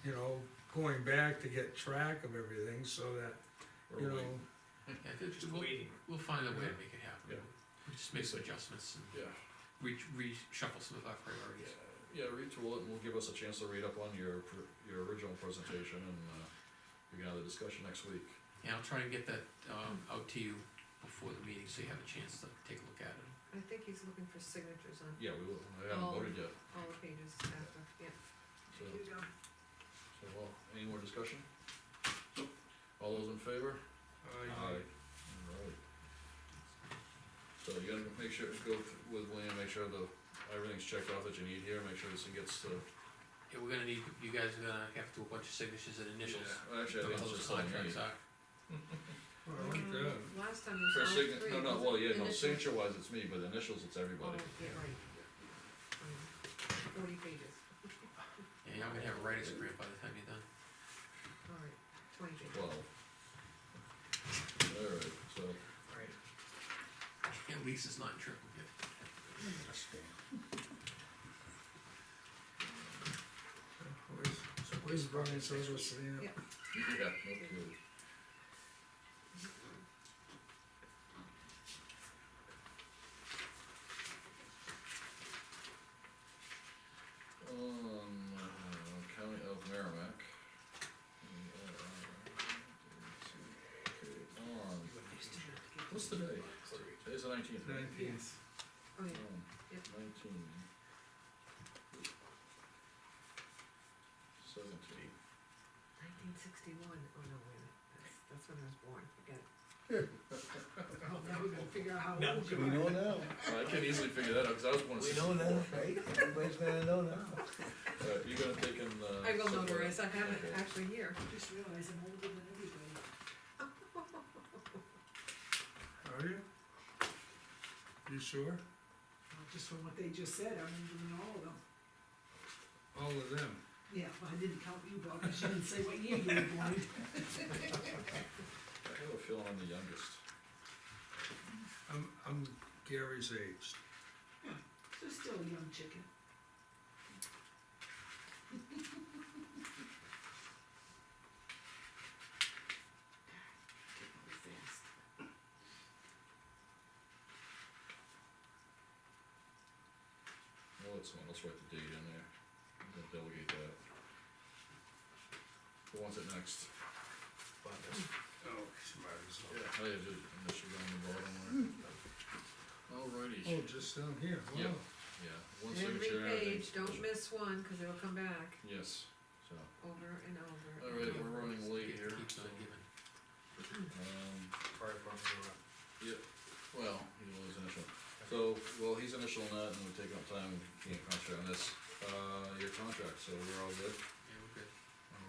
Speaker 3: you know, going back to get track of everything, so that, you know,
Speaker 11: Yeah,
Speaker 4: Just
Speaker 11: we'll,
Speaker 4: waiting.
Speaker 11: we'll find a way to make it happen.
Speaker 2: Yeah.
Speaker 11: We'll just make some adjustments and
Speaker 2: Yeah,
Speaker 11: reshuffle some of our priorities.
Speaker 2: yeah, retool it and will give us a chance to read up on your original presentation and, we can have the discussion next week.
Speaker 11: Yeah, I'll try and get that, out to you before the meeting, so you have a chance to take a look at it.
Speaker 7: I think he's looking for signatures on
Speaker 2: Yeah, we will, I haven't
Speaker 7: Oh.
Speaker 2: voted yet,
Speaker 7: all the pages after, yeah.
Speaker 2: so,
Speaker 1: Here you go.
Speaker 2: well, any more discussion? All those in favor? Alright. So you gotta make sure, go with Lean, make sure everything's checked off that you need here, make sure this thing gets to.
Speaker 11: Yeah, we're gonna need, you guys are gonna have to do a bunch of signatures and initials.
Speaker 2: Well, actually, I think
Speaker 11: All
Speaker 2: it's
Speaker 11: those
Speaker 2: just all
Speaker 11: contracts
Speaker 2: me.
Speaker 11: are.
Speaker 3: well, like that.
Speaker 7: Last time it
Speaker 2: For
Speaker 7: was all
Speaker 2: sign,
Speaker 7: three.
Speaker 2: no,
Speaker 7: was
Speaker 2: well,
Speaker 7: it?
Speaker 2: yeah, no,
Speaker 7: Initial-
Speaker 2: signature wise it's me, but initials it's
Speaker 7: Oh,
Speaker 2: everybody.
Speaker 7: yeah, right. 40 pages,
Speaker 11: Yeah, you're not gonna have a writer's grant by the time you're done.
Speaker 7: alright, 20 pages.
Speaker 2: 12. Alright, so,
Speaker 4: Right.
Speaker 11: At least it's not in triplicate.
Speaker 3: Where's Brian says what's the,
Speaker 7: Yeah.
Speaker 2: yeah, no kidding. County of Merrimack. What's the day? Today's the 19th, right?
Speaker 3: 19th.
Speaker 7: Oh, yeah, Yep.
Speaker 2: 19. 17.
Speaker 7: 1961, oh no, wait a minute, that's when I was born, forget it.
Speaker 1: Oh, now we gotta figure out how
Speaker 4: No,
Speaker 1: old you
Speaker 8: We
Speaker 1: are.
Speaker 8: know now,
Speaker 2: I can easily figure that out, cause I was born in
Speaker 8: we know
Speaker 2: 64.
Speaker 8: now, right? Everybody's gonna know now.
Speaker 2: Alright, you're gonna take in,
Speaker 7: I will
Speaker 2: somewhere-
Speaker 7: notarize, I have it
Speaker 2: Okay.
Speaker 7: actually here.
Speaker 1: I just realized I'm older than everybody.
Speaker 3: Are you? You sure?
Speaker 1: Just from what they just said, I'm older than all of them.
Speaker 3: All of them?
Speaker 1: Yeah, well, I didn't count you, Bob, because you didn't say what year you were born.
Speaker 2: I have a feeling I'm the youngest.
Speaker 3: I'm Gary's age.
Speaker 1: So still a young chicken. Fast.
Speaker 2: Well, let's write the date in there. I'm gonna delegate that. Who wants it next?
Speaker 3: Oh, might as well.
Speaker 2: Yeah, I did initial down the bottom there. Alrighty.
Speaker 3: Oh, just down here,
Speaker 2: Yeah.
Speaker 3: wow.
Speaker 2: Yeah, one
Speaker 7: Every
Speaker 2: signature and everything.
Speaker 7: page, don't miss one, cause it'll come back
Speaker 2: Yes, so,
Speaker 7: over and over. and
Speaker 2: alright,
Speaker 7: over.
Speaker 2: we're running late here,
Speaker 11: Keeps
Speaker 2: so,
Speaker 11: on giving.
Speaker 5: Fire department,
Speaker 2: well, he will his initial. So, well, he's initialing that and we're taking up time, we can't concentrate on this. Your contract, so we're all good?
Speaker 11: Yeah, we're good.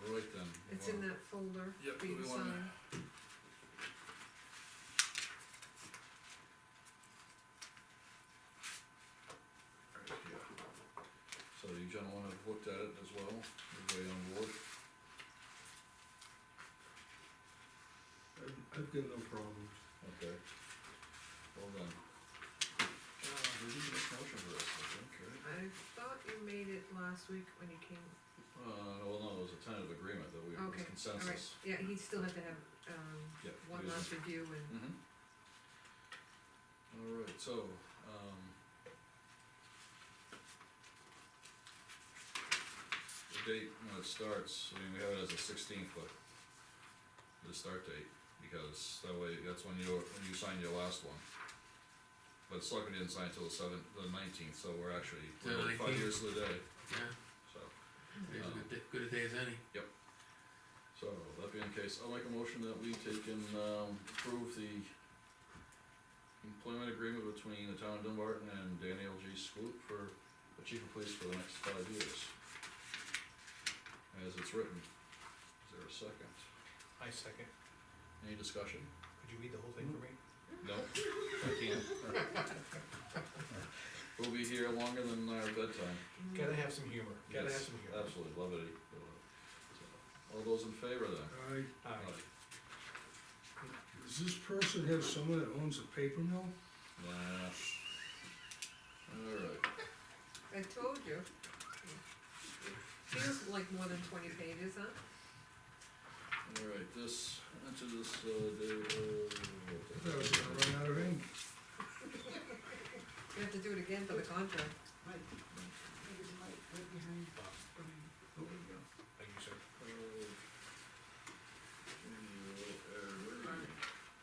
Speaker 2: Alright then.
Speaker 7: It's in that folder
Speaker 2: Yep,
Speaker 7: for you
Speaker 2: we
Speaker 7: to
Speaker 2: wanna-
Speaker 7: sign.
Speaker 2: Right here. So you gentlemen have looked at it as well, everybody on board?
Speaker 3: I've got no problems.
Speaker 2: Okay. Well done. We did make a motion for this, I think, right?
Speaker 7: I thought you made it last week when you came,
Speaker 2: Well, no, it was a tentative agreement that we, it was
Speaker 7: okay, alright,
Speaker 2: consensus.
Speaker 7: yeah, he still had to have,
Speaker 2: Yeah,
Speaker 7: one
Speaker 2: we-
Speaker 7: last review and,
Speaker 2: Mm-hmm. Alright, so, the date when it starts, I mean, we have it as the 16th, but the start date, because that way, that's when you signed your last one. But Selectman didn't sign until the 19th, so we're actually,
Speaker 11: The
Speaker 2: we're 5
Speaker 11: 19th.
Speaker 2: years to the day,
Speaker 11: Yeah,
Speaker 2: so.
Speaker 11: today's good a day as any.
Speaker 2: So, that being the case, I'll make a motion that we take and, approve the employment agreement between the town of Dunbarton and Daniel G. Scoop for the chief of police for the next 5 years. As it's written. Is there a second?
Speaker 4: I second.
Speaker 2: Any discussion?
Speaker 4: Could you read the whole thing for me?
Speaker 2: No, I can't. We'll be here longer than our bedtime.
Speaker 4: Gotta have some humor, gotta have
Speaker 2: Yes,
Speaker 4: some humor.
Speaker 2: Absolutely, levity. So, all those in favor then?
Speaker 4: Alright,
Speaker 3: Does this person have someone that owns a paper mill?
Speaker 2: Nah. Alright,
Speaker 7: I told you. Feels like more than 20 pages, huh?
Speaker 2: alright, this, into this,
Speaker 3: I thought I was gonna run out of ink.
Speaker 7: You have to do it again for the contract.
Speaker 4: thank you, sir.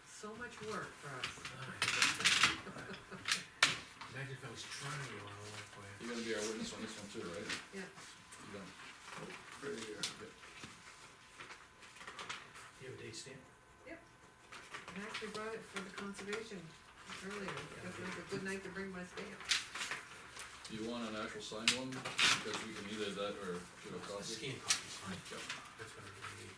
Speaker 7: So much work for us.
Speaker 11: Imagine if I was trying to run a walk by.
Speaker 2: You're gonna be our witness on this one too, right?
Speaker 7: Yeah.
Speaker 2: You done? Right here. Yep.
Speaker 4: You have a date stamp?
Speaker 7: I actually brought it for the conservation earlier, because it was a good night to bring my stamp.
Speaker 2: Do you want an actual signed one? Because we can either that or give a
Speaker 4: A
Speaker 2: copy.
Speaker 4: scan copy's fine.
Speaker 2: Yep.
Speaker 4: That's what I really need.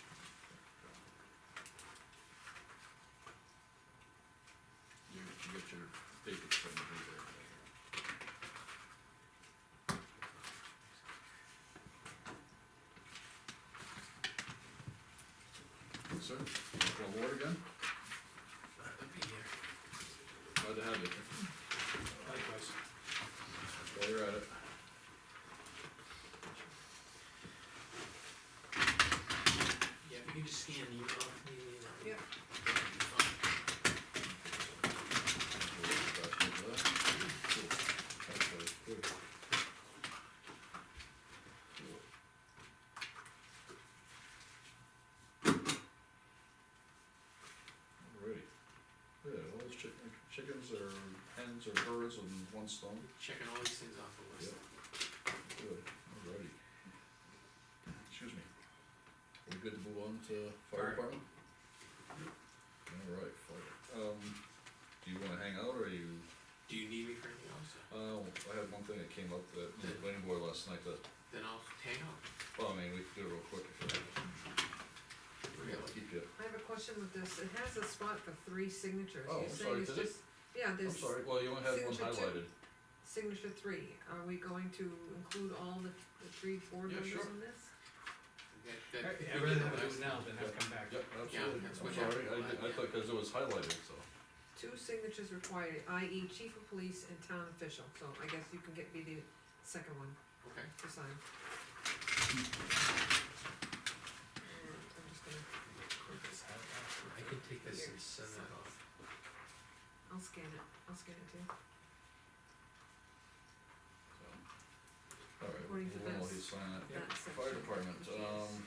Speaker 2: You get your papers from the paper. Sir, want water again?
Speaker 11: I'll be here.
Speaker 2: Glad to have you.
Speaker 4: Likewise.
Speaker 2: While you're at it.
Speaker 11: Yeah, if you can just scan the email off me,
Speaker 7: Yep.
Speaker 2: Alrighty. Yeah, all those chickens or hens or birds in one stone.
Speaker 11: checking all these things off the list.
Speaker 2: Good, alrighty. Excuse me. Are we good to move on to fire
Speaker 4: Fire.
Speaker 2: department? Alright, fire. Do you wanna hang out or you?
Speaker 11: Do you need me for anything else?
Speaker 2: I had one thing that came up that, in the planning board last night that,
Speaker 11: Then I'll hang out.
Speaker 2: well, I mean, we can do it real quick if you like.
Speaker 11: Really?
Speaker 2: Keep you,
Speaker 7: I have a question with this, it has a spot for 3 signatures.
Speaker 2: Oh,
Speaker 7: You're
Speaker 2: I'm
Speaker 7: saying
Speaker 2: sorry,
Speaker 7: it's
Speaker 2: did it?
Speaker 7: just- Yeah,
Speaker 2: I'm
Speaker 7: there's
Speaker 2: sorry, well, you only had one
Speaker 7: Signature
Speaker 2: highlighted.
Speaker 7: signature 3, are we going to include all the 3 board
Speaker 2: Yeah,
Speaker 7: members
Speaker 2: sure.
Speaker 7: in this?
Speaker 4: Everything that we do now, then have come back.
Speaker 2: Yep, absolutely.
Speaker 11: that's
Speaker 2: I'm
Speaker 11: what
Speaker 2: sorry,
Speaker 11: happened.
Speaker 2: I thought, cause it was highlighted, so.
Speaker 7: 2 signatures required, i.e. chief of police and town official, so I guess you can get me the second one
Speaker 11: Okay.
Speaker 7: to sign. And I'm just gonna,
Speaker 11: I can take this and send that off.
Speaker 7: I'll scan it too.
Speaker 2: Alright,
Speaker 7: According to
Speaker 2: we'll
Speaker 7: this.
Speaker 2: he's sign it.
Speaker 7: That section.
Speaker 2: Fire department,
Speaker 7: Which is-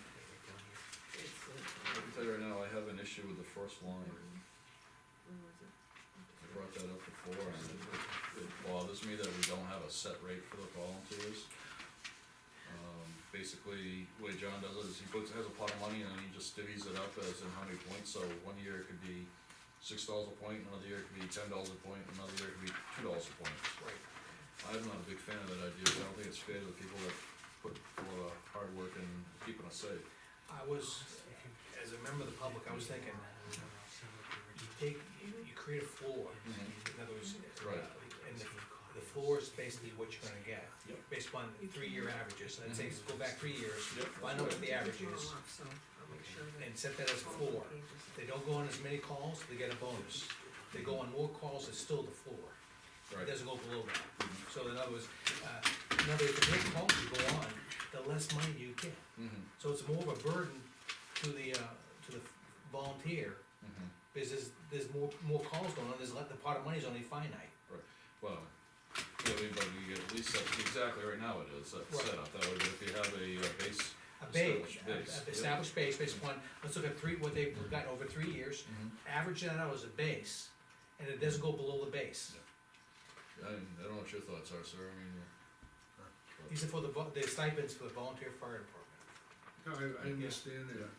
Speaker 7: It's,
Speaker 2: I can tell you right now, I have an issue with the first line.
Speaker 7: where was it?
Speaker 2: I brought that up before, and it bothers me that we don't have a set rate for the volunteers. Basically, the way John does it is he has a pot of money and he just divvies it up as in how many points, so one year it could be $6 a point, another year it could be $10 a point, another year it could be $2 a point.
Speaker 4: Right.
Speaker 2: I'm not a big fan of that idea, I don't think it's fair to the people that put a lot of hard work in keeping us safe.
Speaker 4: I was, as a member of the public, I was thinking, you create a floor, in other words,
Speaker 2: Right.
Speaker 4: and the floor is basically what you're gonna get.
Speaker 2: Yep.
Speaker 4: Based upon 3-year averages, and I'd say go back 3 years,
Speaker 2: Yep.
Speaker 4: find out what the average
Speaker 7: All
Speaker 4: is,
Speaker 7: up, so I'll make sure that.
Speaker 4: and set that as a floor. If they don't go on as many calls, they get a bonus. If they go on more calls, it's still the floor. It
Speaker 2: Right.
Speaker 4: doesn't go below that. So in other words, the more calls you go on, the less money you get. So it's more of a burden to the volunteer, because there's more calls going on, the pot of money's only finite.
Speaker 2: Well, yeah, but you get at least, exactly right now it is, that's
Speaker 4: Right.
Speaker 2: set up that way, but if you have a base.
Speaker 4: A base,
Speaker 2: Established base,
Speaker 4: a
Speaker 2: yeah.
Speaker 4: established base based upon, let's look at what they've got over 3 years, average that out as a base, and it doesn't go below the base.
Speaker 2: I don't know what your thoughts are, sir, I mean.
Speaker 4: These are for the stipends for the volunteer fire department.
Speaker 3: I understand that.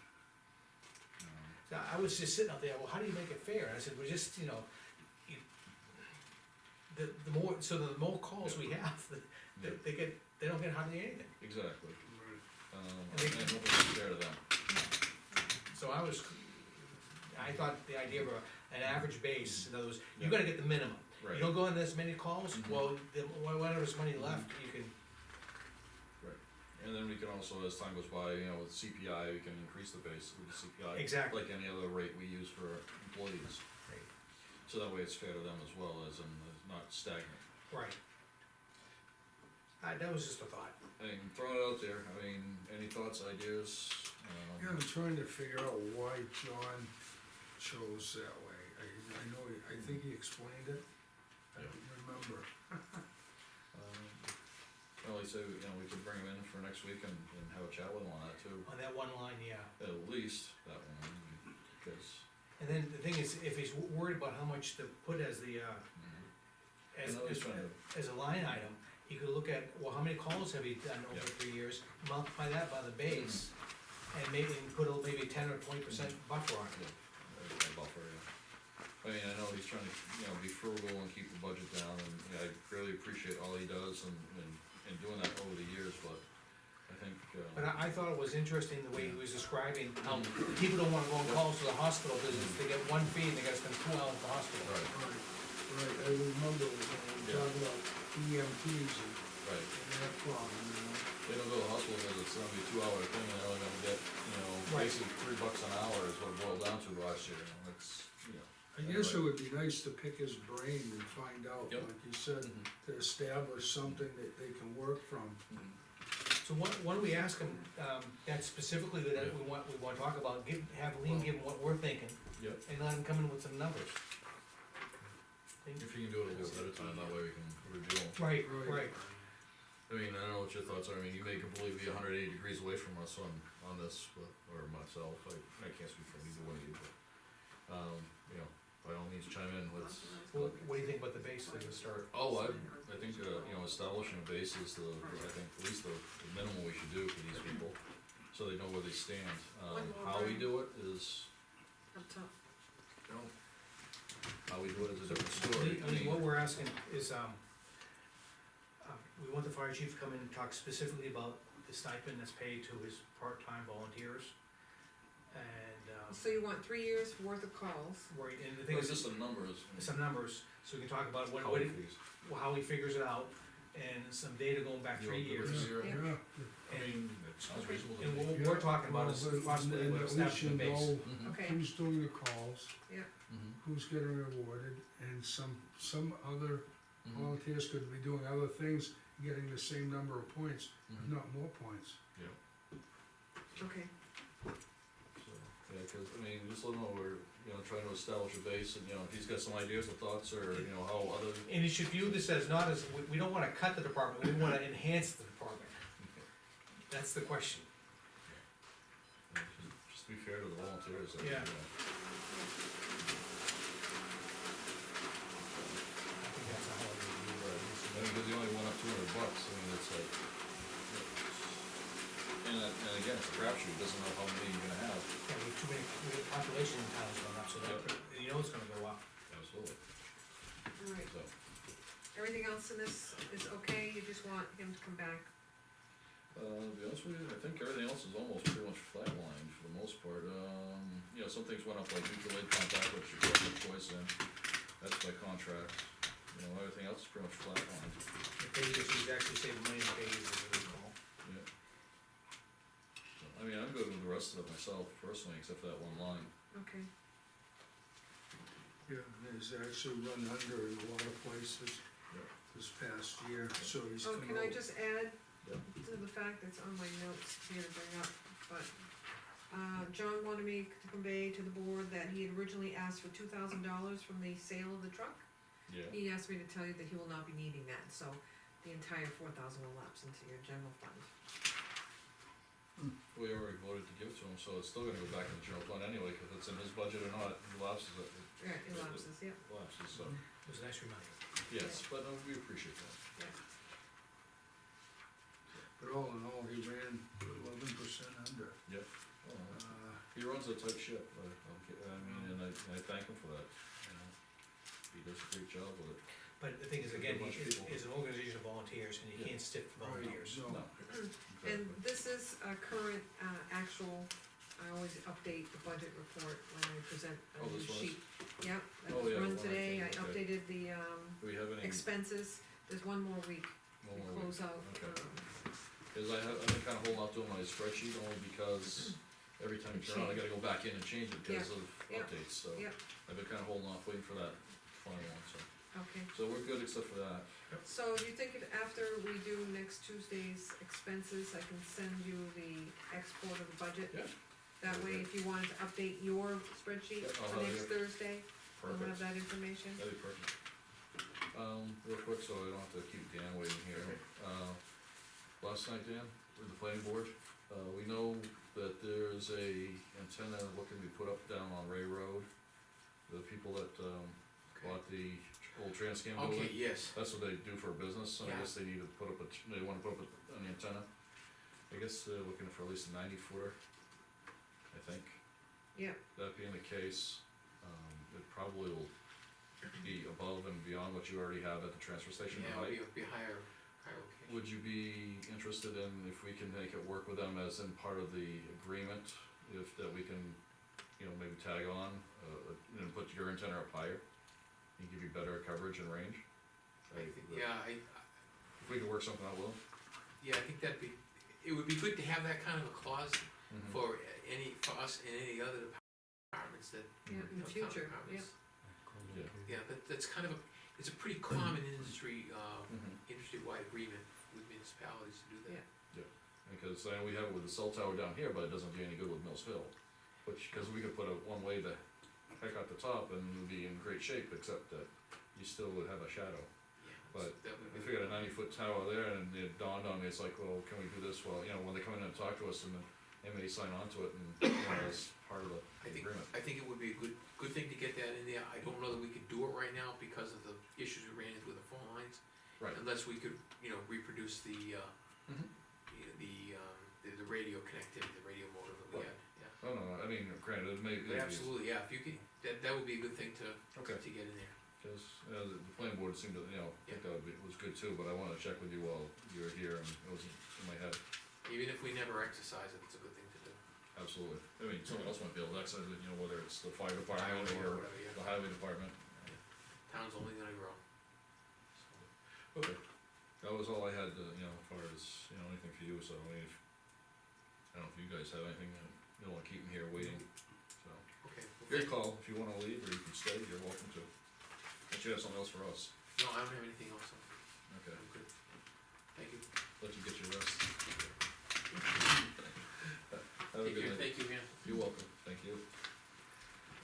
Speaker 4: So I was just sitting out there, well, how do you make it fair? And I said, well, just, the more calls we have, they don't get hardly anything.
Speaker 2: Exactly,
Speaker 4: And
Speaker 2: and
Speaker 4: they-
Speaker 2: hopefully it's fair to them.
Speaker 4: So I thought the idea of an average base, in other words, you
Speaker 2: Yeah.
Speaker 4: gotta get the minimum.
Speaker 2: Right.
Speaker 4: You don't go on as many calls,
Speaker 2: Mhm.
Speaker 4: well, then whatever's money left, you can,
Speaker 2: And then we can also, as time goes by, you know, with CPI, we can increase the base with the CPI.
Speaker 4: Exactly.
Speaker 2: Like any other rate we use for employees.
Speaker 4: Right.
Speaker 2: So that way it's fair to them as well, as in, it's not stagnant.
Speaker 4: right. That was just a thought.
Speaker 2: I mean, throwing it out there, I mean, any thoughts, ideas?
Speaker 3: Yeah, I'm trying to figure out why John chose that way. I know, I think he explained it. I don't remember.
Speaker 2: Well, he said, you know, we could bring him in for next week and have a chat with him on that too.
Speaker 4: On that one line, yeah.
Speaker 2: At least that one, because,
Speaker 4: And then the thing is, if he's worried about how much to put as the,
Speaker 2: I know he's trying to,
Speaker 4: as a line item, he could look at, well, how many calls have you done over
Speaker 2: Yeah.
Speaker 4: 3 years, multiply that by the base, and maybe, put a, maybe 10 or 20% buffer on it.
Speaker 2: a buffer, yeah. I mean, I know he's trying to, you know, be frugal and keep the budget down, and you know, I really appreciate all he does and doing that over the years, but I think,
Speaker 4: But I thought it was interesting the way he was describing how people don't wanna go on calls to the hospital, because they get one fee and they gotta spend 2 hours at the hospital.
Speaker 2: right,
Speaker 3: Right, I remember when we were talking about EMTs
Speaker 2: right.
Speaker 3: and that problem, you know?
Speaker 2: They don't go to the hospital because it's gonna be a 2-hour thing, and they're only gonna get, you know,
Speaker 4: Right.
Speaker 2: basically $3 an hour is what it boiled down to last year, you know, it's, you know.
Speaker 3: I guess it would be nice to pick his brain and find out,
Speaker 2: Yep.
Speaker 3: like you said,
Speaker 2: Mhm.
Speaker 3: to establish something that they can work from.
Speaker 2: Mhm.
Speaker 4: So why don't we ask him, that specifically that we wanna talk about, have Lean give him what we're thinking,
Speaker 2: Yep,
Speaker 4: and let him come in with some numbers.
Speaker 2: if you can do it a little ahead of time, that way we can review them.
Speaker 4: Right,
Speaker 3: Right.
Speaker 4: right.
Speaker 2: I mean, I don't know what your thoughts are, I mean, you may completely be 180 degrees away from us on this, but, or myself, I can't speak for either one of you, but, you know, by all means chime in, let's.
Speaker 4: What do you think about the base for the start?
Speaker 2: Oh, I think, you know, establishing a base is I think at least the minimum we should do for these people, so they know where they stand.
Speaker 7: One more
Speaker 2: How we
Speaker 7: line.
Speaker 2: do it is,
Speaker 7: Up top.
Speaker 2: you know, how we do it is a different story, I mean.
Speaker 4: What we're asking is, we want the fire chief to come in and talk specifically about the stipend that's paid to his part-time volunteers. And,
Speaker 7: So you want 3 years worth of calls,
Speaker 4: right, and the thing
Speaker 2: It's
Speaker 4: is,
Speaker 2: just the numbers.
Speaker 4: some numbers, so we can talk about
Speaker 2: How it fees.
Speaker 4: how he figures it out, and some data going back 3
Speaker 2: You want
Speaker 4: years.
Speaker 2: to do it
Speaker 7: Yeah.
Speaker 3: Yeah.
Speaker 2: I mean, it sounds reasonable to
Speaker 4: And
Speaker 2: me.
Speaker 4: what we're talking about is
Speaker 3: Well, but-
Speaker 4: possibly
Speaker 3: and
Speaker 4: what
Speaker 3: at least
Speaker 4: establishing the
Speaker 3: you
Speaker 4: base.
Speaker 3: know
Speaker 2: Mhm.
Speaker 7: okay,
Speaker 3: Who's doing the calls,
Speaker 2: Mhm.
Speaker 3: who's getting rewarded, and some other
Speaker 2: Mhm.
Speaker 3: volunteers could be doing other things, getting the same number of points, if
Speaker 2: Mhm.
Speaker 3: not more points.
Speaker 7: okay.
Speaker 2: So, yeah, cause, I mean, just let them know we're, you know, trying to establish a base, and, you know, if he's got some ideas or thoughts, or, you know, how other.
Speaker 4: And you should view this as not as, we don't wanna cut the department, we wanna enhance the department. That's the question.
Speaker 2: Just be fair to the volunteers. I think,
Speaker 4: Yeah.
Speaker 2: you know.
Speaker 4: I think that's a hell of a view.
Speaker 2: Right, I mean, cause he only went up $200, I mean, it's like. And again, it's a crapshoot, doesn't know how many you're gonna have,
Speaker 4: Yeah, we have too many, the population in town's going up, so that, you know it's gonna go up.
Speaker 2: absolutely,
Speaker 7: Alright,
Speaker 2: so.
Speaker 7: everything else in this is okay, you just want him to come back?
Speaker 2: To be honest with you, I think everything else is almost pretty much flatlined for the most part, you know, some things went up like mutual aid contact, which you got no choice in, that's by contract. You know, everything else is pretty much flatlined,
Speaker 4: The pages, he's actually saving money in the pages, as we call.
Speaker 2: yeah. So, I mean, I'm good with the rest of it myself personally, except for that one line.
Speaker 7: Okay,
Speaker 3: Yeah, and he's actually run under in a lot of places
Speaker 2: Yeah.
Speaker 3: this past year, so he's
Speaker 7: oh,
Speaker 3: come
Speaker 7: can I
Speaker 3: out.
Speaker 7: just add
Speaker 2: Yeah.
Speaker 7: to the fact that's on my notes here to bring up, but, John wanted me to convey to the board that he had originally asked for $2,000 from the sale of the truck.
Speaker 2: Yeah,
Speaker 7: He asked me to tell you that he will not be needing that, so the entire 4,000 will lapse into your general fund.
Speaker 2: we already voted to give it to him, so it's still gonna go back in the general fund anyway, cause it's in his budget or not, it lapses,
Speaker 7: Yeah, it lapses, yep,
Speaker 2: lapses, so,
Speaker 4: It was a nice reminder.
Speaker 2: yes, but we appreciate that.
Speaker 7: yep.
Speaker 3: But all in all, he ran 11% under.
Speaker 2: Yep. He runs a tight ship, I mean, and I thank him for that, you know, he does a great job with it.
Speaker 4: But the thing is, again,
Speaker 2: Bunch of
Speaker 4: he
Speaker 2: people.
Speaker 4: is an organization of volunteers, and you
Speaker 2: Yeah.
Speaker 4: can't stiff volunteers.
Speaker 3: No.
Speaker 2: No.
Speaker 7: And
Speaker 2: Exactly.
Speaker 7: this is a current, actual, I always update the budget report when I present a
Speaker 2: Oh,
Speaker 7: new
Speaker 2: this was?
Speaker 7: sheet. yeah, that
Speaker 2: Oh,
Speaker 7: was
Speaker 2: yeah,
Speaker 7: run
Speaker 2: the one I
Speaker 7: today, I
Speaker 2: came, okay.
Speaker 7: updated the,
Speaker 2: Do we have any?
Speaker 7: expenses, there's one more week
Speaker 2: One
Speaker 7: to
Speaker 2: more week?
Speaker 7: close out,
Speaker 2: Okay. Cause I've been kinda holding out doing my spreadsheet only because every time you turn on, I gotta go back in and change it because of
Speaker 7: Yeah.
Speaker 2: updates, so.
Speaker 7: Yep.
Speaker 2: I've been kinda holding off, waiting for that final one, so.
Speaker 7: okay.
Speaker 2: So we're good except for that.
Speaker 7: So do you think if after we do next Tuesday's expenses, I can send you the export of the budget?
Speaker 2: Yeah.
Speaker 7: That way, if you wanted to update your spreadsheet
Speaker 2: Yeah, I'll
Speaker 7: for
Speaker 2: have
Speaker 7: next
Speaker 2: it.
Speaker 7: Thursday, you'll have
Speaker 2: Perfect.
Speaker 7: that information.
Speaker 2: That'd be perfect. Real quick, so I don't have to keep Dan waiting here. Last night, Dan, with the planning board, we know that there's a antenna looking to be put up down on Ray Road. The people that, bought the old Transcam building.
Speaker 11: Okay, yes,
Speaker 2: That's what they do for a business, and I
Speaker 11: Yeah.
Speaker 2: guess they need to put up they wanna put up an antenna. I guess they're looking for at least a 90-footer, I think.
Speaker 7: Yeah.
Speaker 2: That being the case, it probably will be above and beyond what you already have at the transfer station
Speaker 11: yeah,
Speaker 2: height.
Speaker 11: it'll be higher location.
Speaker 2: Would you be interested in, if we can make it work with them as in part of the agreement, if that we can, maybe tag on, and put your antenna up higher? And give you better coverage and range?
Speaker 11: Yeah,
Speaker 2: If we could work something out, Will?
Speaker 11: yeah, I think it would be good to have that kind of a clause
Speaker 2: Mhm.
Speaker 11: for us and any other departments that.
Speaker 7: Yeah, in the
Speaker 11: town
Speaker 7: future,
Speaker 11: departments.
Speaker 2: Yeah.
Speaker 11: Yeah, that's kind of it's a pretty common industry,
Speaker 2: Mhm.
Speaker 11: industry-wide agreement with municipalities to do that.
Speaker 2: Because, we have it with the cell tower down here, but it doesn't do any good with Mills Hill. Cause we could put a one-way the heck at the top and it would be in great shape, except that you still would have a shadow.
Speaker 11: Yeah,
Speaker 2: But
Speaker 11: that would be.
Speaker 2: if we got a 90-foot tower there and it dawned on me, it's like, well, can we do this? Well, when they come in and talk to us and then they may sign on to it and, as part of the agreement.
Speaker 11: I think it would be a good thing to get that in there. I don't know that we could do it right now because of the issues we ran into with the phone lines.
Speaker 2: Right.
Speaker 11: Unless we could, reproduce the,
Speaker 2: Mhm.
Speaker 11: the radio connectivity, the radio modem that we
Speaker 2: Right.
Speaker 11: had, yeah.
Speaker 2: Oh, no, I mean, granted, it may be.
Speaker 11: But absolutely, yeah, if you could, that would be a good thing to
Speaker 2: Okay.
Speaker 11: get in there.
Speaker 2: Cause, the planning board seemed to, think that was good too, but I wanted to check with you while you were here and it was in my head.
Speaker 11: Even if we never exercise it, it's a good thing to do.
Speaker 2: Absolutely. I mean, someone else might be able to exercise it, whether it's the fire department
Speaker 11: Highway
Speaker 2: or
Speaker 11: whatever, yeah.
Speaker 2: the highway department.
Speaker 11: Town's only gonna grow.
Speaker 2: Okay. That was all I had, as far as, anything for you, so I mean, I don't know if you guys have anything, you don't wanna keep me here waiting, so.
Speaker 11: Okay. well,
Speaker 2: Your
Speaker 11: thank-
Speaker 2: call, if you wanna leave or you can stay, you're welcome to. But you have something else for us,
Speaker 11: No, I don't have anything else,
Speaker 2: okay,
Speaker 11: I'm good. Thank you.
Speaker 2: let you get your rest. Have a
Speaker 11: Take
Speaker 2: good
Speaker 11: care,
Speaker 2: night.
Speaker 11: thank you, man.
Speaker 2: You're welcome, thank you.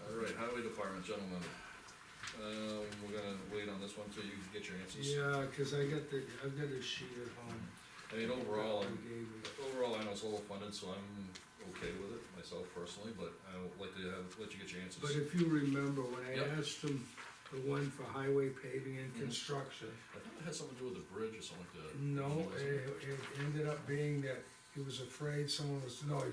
Speaker 2: Alright, highway department, gentlemen, we're gonna wait on this one till you get your answers.
Speaker 3: Yeah, cause I've got a sheet at home.
Speaker 2: I mean, overall,
Speaker 3: that they gave me.
Speaker 2: I know it's a little funded, so I'm okay with it myself personally, but I would like to let you get your answers.
Speaker 3: But if you remember, when I
Speaker 2: Yep.
Speaker 3: asked him the one for highway paving and
Speaker 2: Mhm.
Speaker 3: construction,
Speaker 2: I thought it had something to do with the bridge or something like that.
Speaker 3: no, it ended up being that he was afraid someone was, no, he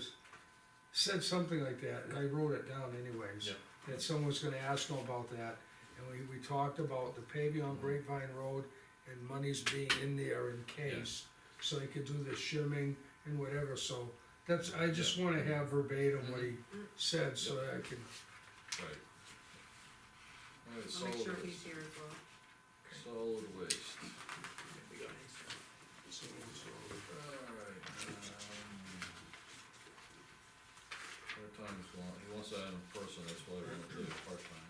Speaker 3: said something like that, and I wrote it down anyways.
Speaker 2: Yeah.
Speaker 3: That someone was gonna ask him about that, and we talked about the paving on Grapevine Road and monies being in there in case, so he could do the shimming and whatever, so I just wanna have verbatim what he said, so that I can,
Speaker 2: Right. Alright,
Speaker 7: I'll
Speaker 2: solid
Speaker 7: make sure
Speaker 2: waste.
Speaker 7: he's here as well.
Speaker 2: Solid waste.
Speaker 11: We got it.
Speaker 2: Alright, part-time's going, he wants that in person, that's why we're gonna do it part-time.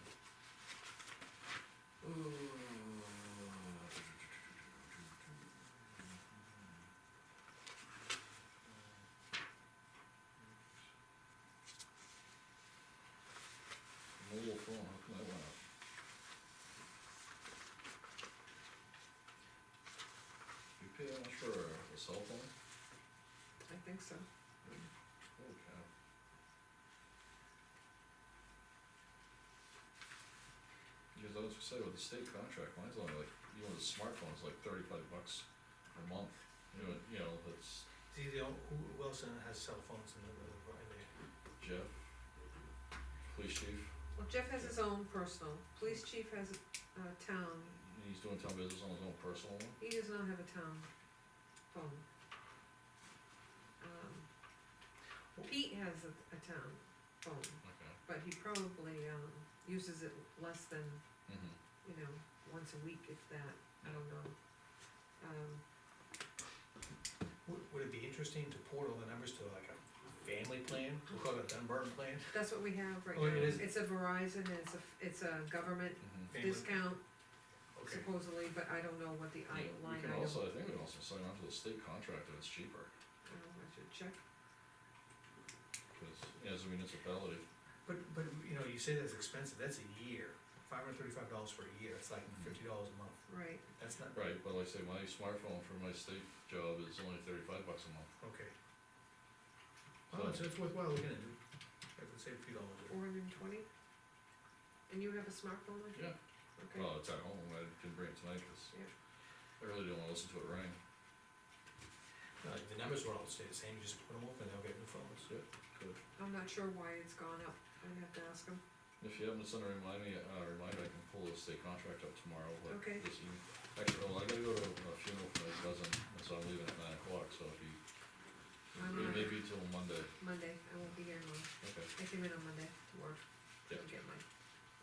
Speaker 2: Mobile phone, how come that went up? You pay that much for a cell phone?
Speaker 7: I think so.
Speaker 2: Holy cow. Because I was gonna say, with the state contract, mine's only like, the smartphone's like $35 a month, that's
Speaker 4: See, who else has cell phones in the
Speaker 2: Jeff, police chief,
Speaker 7: Well, Jeff has his own personal, police chief has a town,
Speaker 2: and he's doing town business on his own personal one.
Speaker 7: he does not have a town phone. Pete has a town, phone,
Speaker 2: Okay.
Speaker 7: but he probably, uses it less than,
Speaker 2: Mm-hmm.
Speaker 7: you know, once a week, if that, I don't know.
Speaker 4: Would it be interesting to port all the numbers to like a family plan, we'll call it a Dunbarton plan?
Speaker 7: That's what we have right
Speaker 4: Oh,
Speaker 7: now.
Speaker 4: it is?
Speaker 7: It's a Verizon, and it's a government
Speaker 2: Mm-hmm.
Speaker 4: Family-
Speaker 7: discount
Speaker 4: Okay,
Speaker 7: supposedly, but I don't know what the
Speaker 2: We
Speaker 7: line
Speaker 2: can
Speaker 7: item.
Speaker 2: also, I think we can also sign on to the state contract if it's cheaper,
Speaker 7: I should check.
Speaker 2: because as a municipality,
Speaker 4: but, you know, you say that's expensive, that's a year, $535 for a year, it's like $50 a month,
Speaker 7: Right,
Speaker 4: that's not,
Speaker 2: right, but like I say, my smartphone for my state job is only $35 a month.
Speaker 4: okay. Oh, so it's worthwhile looking into, I would save a few dollars.
Speaker 7: 420? And you have a smartphone with you?
Speaker 2: Yeah,
Speaker 7: Okay,
Speaker 2: well, it's at home, I didn't bring it tonight, cause
Speaker 7: Yeah.
Speaker 2: I really don't wanna listen to it ring.
Speaker 4: The numbers will all stay the same, you just put them over and they'll get new phones.
Speaker 2: Good, good.
Speaker 7: I'm not sure why it's gone up, I'd have to ask him.
Speaker 2: If you happen to send a reminder, I can pull the state contract up tomorrow, but
Speaker 7: Okay.
Speaker 2: this evening. Actually, well, I gotta go to a funeral for my cousin, and so I'm leaving at 9 o'clock, so if you,
Speaker 7: I'm
Speaker 2: it
Speaker 7: not,
Speaker 2: may be till Monday,
Speaker 7: Monday, I won't be here tomorrow,
Speaker 2: okay,
Speaker 7: I came in on Monday to work, to
Speaker 2: Yeah.
Speaker 7: get my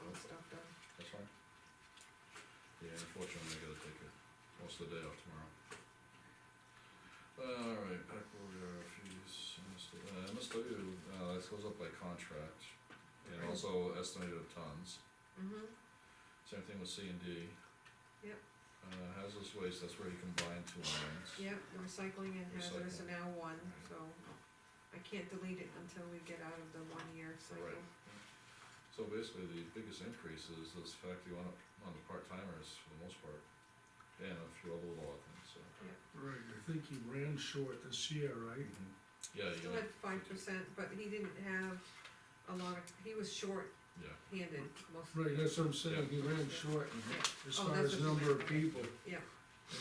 Speaker 7: own stuff done.
Speaker 2: that's fine. Yeah, unfortunately, I gotta take most of the day off tomorrow. Alright, back order fees, MSW, this goes up by contract, and also estimated of tons.
Speaker 7: Mm-hmm,
Speaker 2: Same thing with C and D.
Speaker 7: Yep.
Speaker 2: Hazardous waste, that's where you combine two lines.
Speaker 7: yep, the recycling and hazardous are
Speaker 2: Recycling.
Speaker 7: now one, so I can't delete it until we get out of the 1 year cycle.
Speaker 2: Right. So basically, the biggest increase is this fact you went up on the part-timers for the most part, and a few other little odd things, so.
Speaker 3: Right, I think he ran short this year, right?
Speaker 2: Yeah,
Speaker 7: Still
Speaker 2: yeah,
Speaker 7: had 5%, but he didn't have a lot of, he was short-handed
Speaker 2: yeah.
Speaker 7: most.
Speaker 3: Right, that's what I'm saying, he ran short
Speaker 7: Yeah,
Speaker 3: as
Speaker 7: Oh,
Speaker 3: far
Speaker 7: that's
Speaker 3: as
Speaker 7: what you
Speaker 3: number of
Speaker 7: meant, okay.
Speaker 3: people.
Speaker 7: yeah,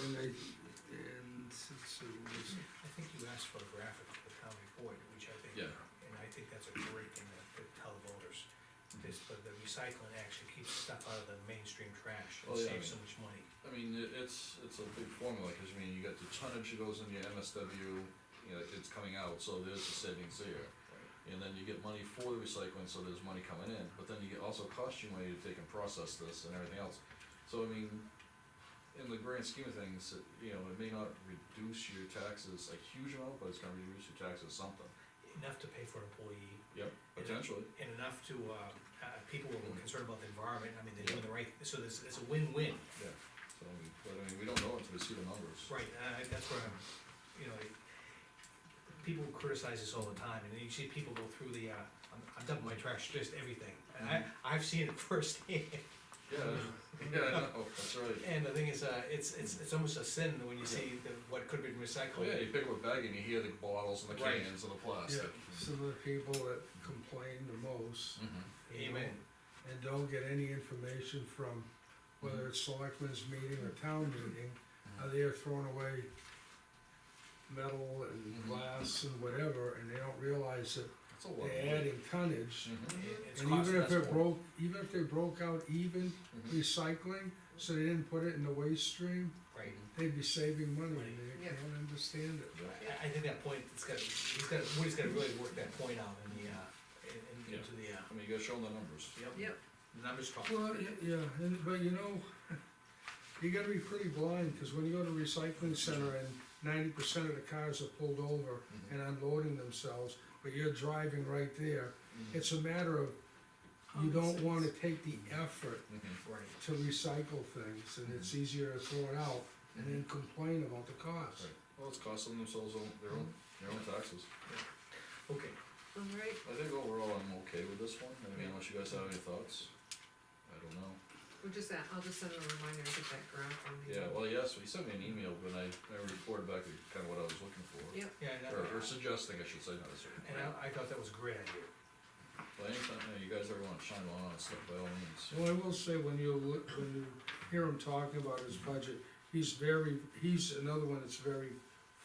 Speaker 3: And it was,
Speaker 4: I think you asked for a graphic for the town report, which I think,
Speaker 2: Yeah.
Speaker 4: and I think that's a great thing to tell the voters. This, but the recycling actually keeps stuff out of the mainstream trash,
Speaker 2: Oh,
Speaker 4: and
Speaker 2: yeah,
Speaker 4: saves so much money.
Speaker 2: I mean, it's a big formula, cause I mean, you got the tonnage that goes in your MSW, you know, it's coming out, so there's the savings there. And then you get money for the recycling, so there's money coming in, but then you get also cost you money to take and process this and everything else. So I mean, in the grand scheme of things, you know, it may not reduce your taxes a huge amount, but it's gonna reduce your taxes something.
Speaker 4: Enough to pay for an employee,
Speaker 2: Yep, potentially.
Speaker 4: and enough to, people who are concerned about the environment, I mean, they're doing the right, so it's a win-win.
Speaker 2: Yeah, so, but I mean, we don't know until we see the numbers.
Speaker 4: Right, that's where I'm, you know, people criticize this all the time, and then you see people go through I'm dumping my trash, just everything, and I've seen it firsthand.
Speaker 2: Yeah, yeah, I know, that's right.
Speaker 4: And the thing is, it's almost a sin when you see what could be
Speaker 2: Oh
Speaker 4: recycled.
Speaker 2: yeah, you pick up a bag and you hear the bottles and the
Speaker 4: Right.
Speaker 2: cans and the
Speaker 3: yeah,
Speaker 2: plastic.
Speaker 3: some of the people that complain the most.
Speaker 2: Mhm.
Speaker 3: you know,
Speaker 4: Amen.
Speaker 3: And don't get any information from, whether it's selectmen's meeting or town meeting, they're throwing away metal and glass and whatever, and they don't realize that
Speaker 2: It's a lot of
Speaker 3: they're
Speaker 2: money.
Speaker 3: adding tonnage.
Speaker 4: It's
Speaker 3: And
Speaker 4: costing
Speaker 3: even if
Speaker 4: us
Speaker 3: it
Speaker 4: more.
Speaker 3: even if they broke out even
Speaker 2: Mhm.
Speaker 3: recycling, so they didn't put it in the waste stream,
Speaker 4: Right,
Speaker 3: they'd be saving money, and they
Speaker 7: Yeah.
Speaker 3: can't understand it.
Speaker 4: I think that point, Woody's gotta really work that point out in the, into the,
Speaker 2: I mean, you gotta show them the numbers.
Speaker 7: Yep,
Speaker 4: the numbers talk.
Speaker 3: Well, yeah, but you know, you gotta be pretty blind, cause when you go to a recycling center and 90% of the cars are pulled over and unloading themselves, but you're driving right there, it's a matter of, you don't wanna take the effort
Speaker 2: Mhm.
Speaker 4: Right.
Speaker 3: to recycle things, and it's easier to throw it out and then complain about the cost.
Speaker 2: Right. Well, it's costing themselves their own taxes.
Speaker 4: Okay,
Speaker 7: alright,
Speaker 2: I think overall I'm okay with this one, I mean, unless you guys have any thoughts, I don't know.
Speaker 7: I'll just send a reminder to get that graph on the.
Speaker 2: Yeah, well, yes, he sent me an email, but I reported back kinda what I was looking for.
Speaker 7: Yep.
Speaker 4: yeah,
Speaker 2: Or suggesting, I should say, not necessarily.
Speaker 4: and I thought that was a great idea.
Speaker 2: Well, anytime, you guys ever wanna shine on stuff, by all means.
Speaker 3: Well, I will say, when you hear him talking about his budget, he's another one that's very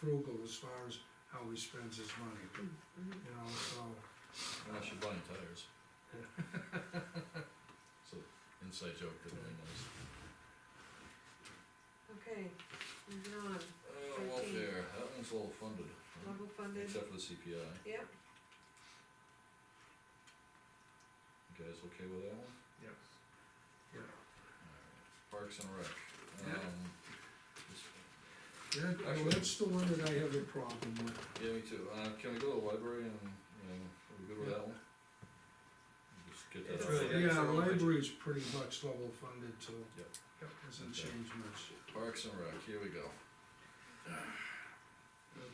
Speaker 3: frugal as far as how he spends his money,
Speaker 7: Mhm.
Speaker 3: you know, so.
Speaker 2: Unless you're buying tires. So, inside joke, didn't mean those.
Speaker 7: Okay, moving on,
Speaker 2: Welfare, that one's level funded,
Speaker 7: level funded,
Speaker 2: except for the CPI.
Speaker 7: yep.
Speaker 2: You guys okay with that one?
Speaker 4: Yep.
Speaker 2: Parks and Rec.
Speaker 3: Yeah.
Speaker 2: This-
Speaker 3: Well,
Speaker 2: Actually-
Speaker 3: that's the one that I have a problem with.
Speaker 2: Yeah, me too. Can we go to the library and, are we good with
Speaker 3: Yeah.
Speaker 2: that one? Just get that
Speaker 4: It's
Speaker 2: out.
Speaker 4: really-
Speaker 2: of the way.
Speaker 3: Yeah,
Speaker 4: our own budget.
Speaker 3: library's pretty much level funded too.
Speaker 2: Yep.
Speaker 3: Hasn't
Speaker 2: Okay.
Speaker 3: changed much.
Speaker 2: Parks and Rec, here we go.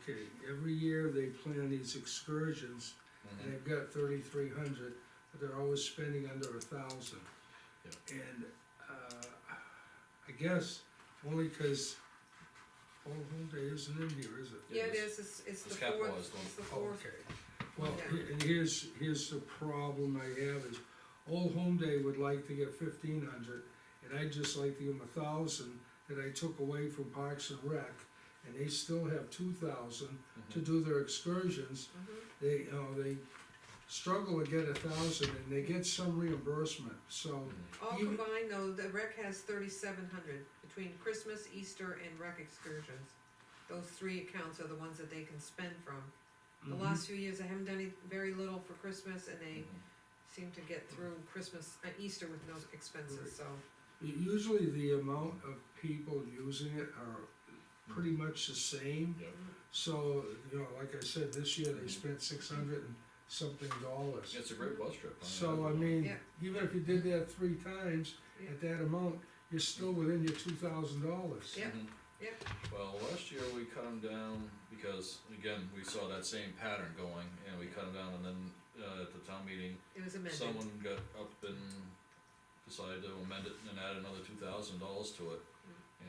Speaker 3: Okay, every year they plan these excursions, and
Speaker 2: Mhm.
Speaker 3: they've got 3,300, but they're always spending under 1,000.
Speaker 2: Yep.
Speaker 3: And, I guess, only cause Old Home Day isn't in here, is it?
Speaker 7: Yeah, it
Speaker 2: it's-
Speaker 7: is, it's the
Speaker 2: it's
Speaker 7: fourth,
Speaker 2: capitalized one.
Speaker 7: it's the fourth.
Speaker 3: Okay, well,
Speaker 7: Yeah.
Speaker 3: and here's the problem I have is, Old Home Day would like to get 1,500, and I'd just like to give them 1,000 that I took away from Parks and Rec, and they still have 2,000 to
Speaker 2: Mhm.
Speaker 3: do their excursions.
Speaker 7: Mhm.
Speaker 3: They struggle to get 1,000, and they get some reimbursement, so,
Speaker 2: Mhm.
Speaker 7: All
Speaker 3: Even-
Speaker 7: combined though, the rec has 3,700 between Christmas, Easter and rec excursions. Those three accounts are the ones that they can spend from. The
Speaker 3: Mhm.
Speaker 7: last few years, I haven't done very little for Christmas and they
Speaker 2: Mhm.
Speaker 7: seem to get through Christmas, Easter with no expenses, so.
Speaker 3: usually the amount of people using it are pretty much the same.
Speaker 2: Yep.
Speaker 3: So, like I said, this year they spent 600 and something dollars.
Speaker 2: It's a great bus trip.
Speaker 3: So, I mean,
Speaker 7: Yeah.
Speaker 3: even if you did that 3 times,
Speaker 7: Yeah.
Speaker 3: at that amount, you're still within your $2,000.
Speaker 7: Yeah.
Speaker 2: Mhm.
Speaker 7: Yeah.
Speaker 2: Well, last year we cut them down because, again, we saw that same pattern going, and we cut them down, and then, at the town meeting,
Speaker 7: It was amended.
Speaker 2: someone got up and decided to amend it and add another $2,000 to it.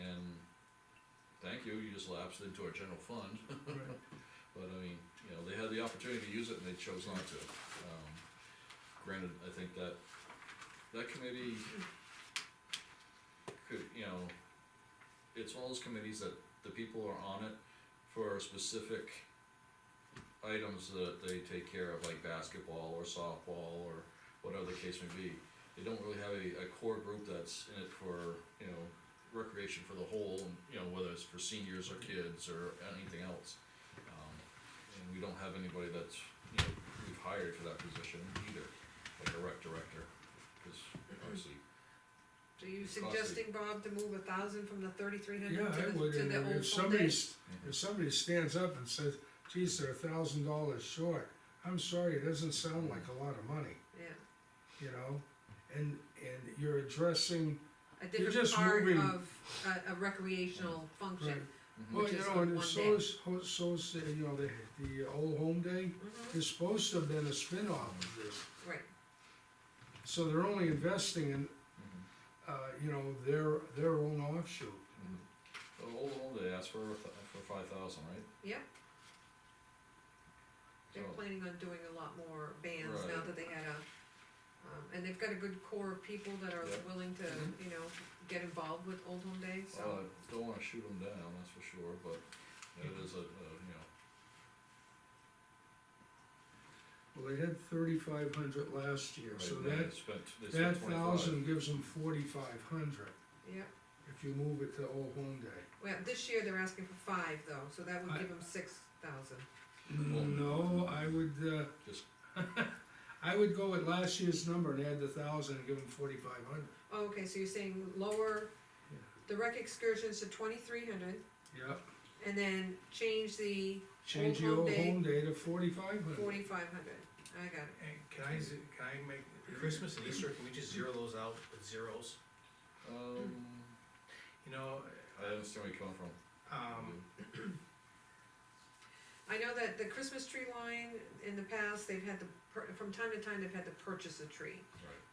Speaker 2: And thank you, you just lapsed into our general fund.
Speaker 3: Right.
Speaker 2: But I mean, they had the opportunity to use it and they chose not to. Granted, I think that committee could, it's one of those committees that the people are on it for specific items that they take care of, like basketball or softball or whatever the case may be. They don't really have a core group that's in it for, recreation for the whole, and, whether it's for seniors or kids or anything else. And we don't have anybody that's, we've hired for that position either, like a rec director, cause obviously,
Speaker 7: So you
Speaker 2: Costly.
Speaker 7: suggesting, Bob, to move 1,000 from the 3,300
Speaker 3: Yeah, I would,
Speaker 7: to
Speaker 3: and
Speaker 7: the old
Speaker 3: if
Speaker 7: home day?
Speaker 3: somebody stands up and says, geez, they're $1,000 short, I'm sorry, it doesn't sound like a lot of money,
Speaker 7: Yeah,
Speaker 3: and you're addressing,
Speaker 7: a
Speaker 3: You're
Speaker 7: different
Speaker 3: just
Speaker 7: part
Speaker 3: moving-
Speaker 7: of a recreational function.
Speaker 2: Mhm.
Speaker 3: well,
Speaker 7: Which is
Speaker 3: and
Speaker 7: on one day.
Speaker 3: so's, the Old Home Day
Speaker 7: Mhm.
Speaker 3: is supposed to have been a spin-off of this.
Speaker 7: Right,
Speaker 3: So they're only investing in,
Speaker 2: Mhm.
Speaker 3: their own offshoot.
Speaker 2: Mhm. So Old Home, they asked for 5,000, right?
Speaker 7: yeah, they're
Speaker 2: So-
Speaker 7: planning on doing a lot more bands now
Speaker 2: Right.
Speaker 7: that they had and they've got a good core of people that are
Speaker 2: Yep.
Speaker 7: willing to,
Speaker 2: Mhm.
Speaker 7: get involved with Old Home Day, so.
Speaker 2: Well, I don't wanna shoot them down, that's for sure, but it is
Speaker 3: Well, they had 3,500 last year, so
Speaker 2: right, they
Speaker 3: that
Speaker 2: spent 25.
Speaker 3: 1,000 gives them 4,500
Speaker 7: Yeah,
Speaker 3: if you move it to Old Home Day.
Speaker 7: well, this year they're asking for 5 though, so that would
Speaker 3: I-
Speaker 7: give them 6,000.
Speaker 3: No, I would,
Speaker 2: Just-
Speaker 3: I would go with last year's number and add the 1,000 and give them 4,500.
Speaker 7: Oh, okay, so you're saying lower
Speaker 3: Yeah.
Speaker 7: the rec excursions to 2,300
Speaker 3: Yep,
Speaker 7: and then change the
Speaker 3: change the
Speaker 7: Old Home
Speaker 3: Old
Speaker 7: Day.
Speaker 3: Home Day to 4,500.
Speaker 7: 4,500, I got it.
Speaker 4: And can I make Christmas and Easter, can we just zero those out with zeros? You know,
Speaker 2: I understand where you're coming from.
Speaker 7: I know that the Christmas tree line, in the past, they've had to, from time to time, they've had to purchase a tree.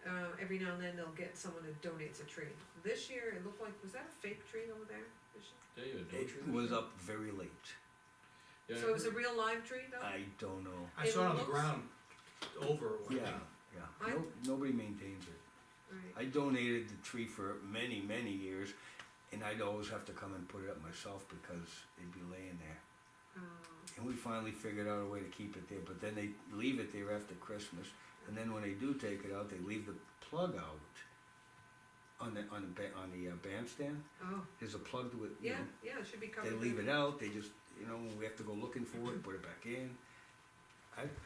Speaker 2: Right.
Speaker 7: Every now and then, they'll get someone who donates a tree. This year, it looked like, was that a fake tree over there? this year?
Speaker 2: David, don't
Speaker 8: It
Speaker 2: you?
Speaker 8: was up very late.
Speaker 2: Yeah,
Speaker 7: So it was a real live tree though?
Speaker 8: I don't know.
Speaker 4: I saw it on the
Speaker 7: looks-
Speaker 4: ground over, I
Speaker 8: Yeah,
Speaker 4: think.
Speaker 8: yeah.
Speaker 7: I-
Speaker 8: Nobody maintains it.
Speaker 7: Right,
Speaker 8: I donated the tree for many, many years, and I'd always have to come and put it up myself because it'd be laying there. And we finally figured out a way to keep it there, but then they leave it there after Christmas, and then when they do take it out, they leave the plug out on the bandstand.
Speaker 7: oh,
Speaker 8: There's a plug to it,
Speaker 7: yeah, it should be covered.
Speaker 8: they leave it out, they just, we have to go looking for it, put it back in.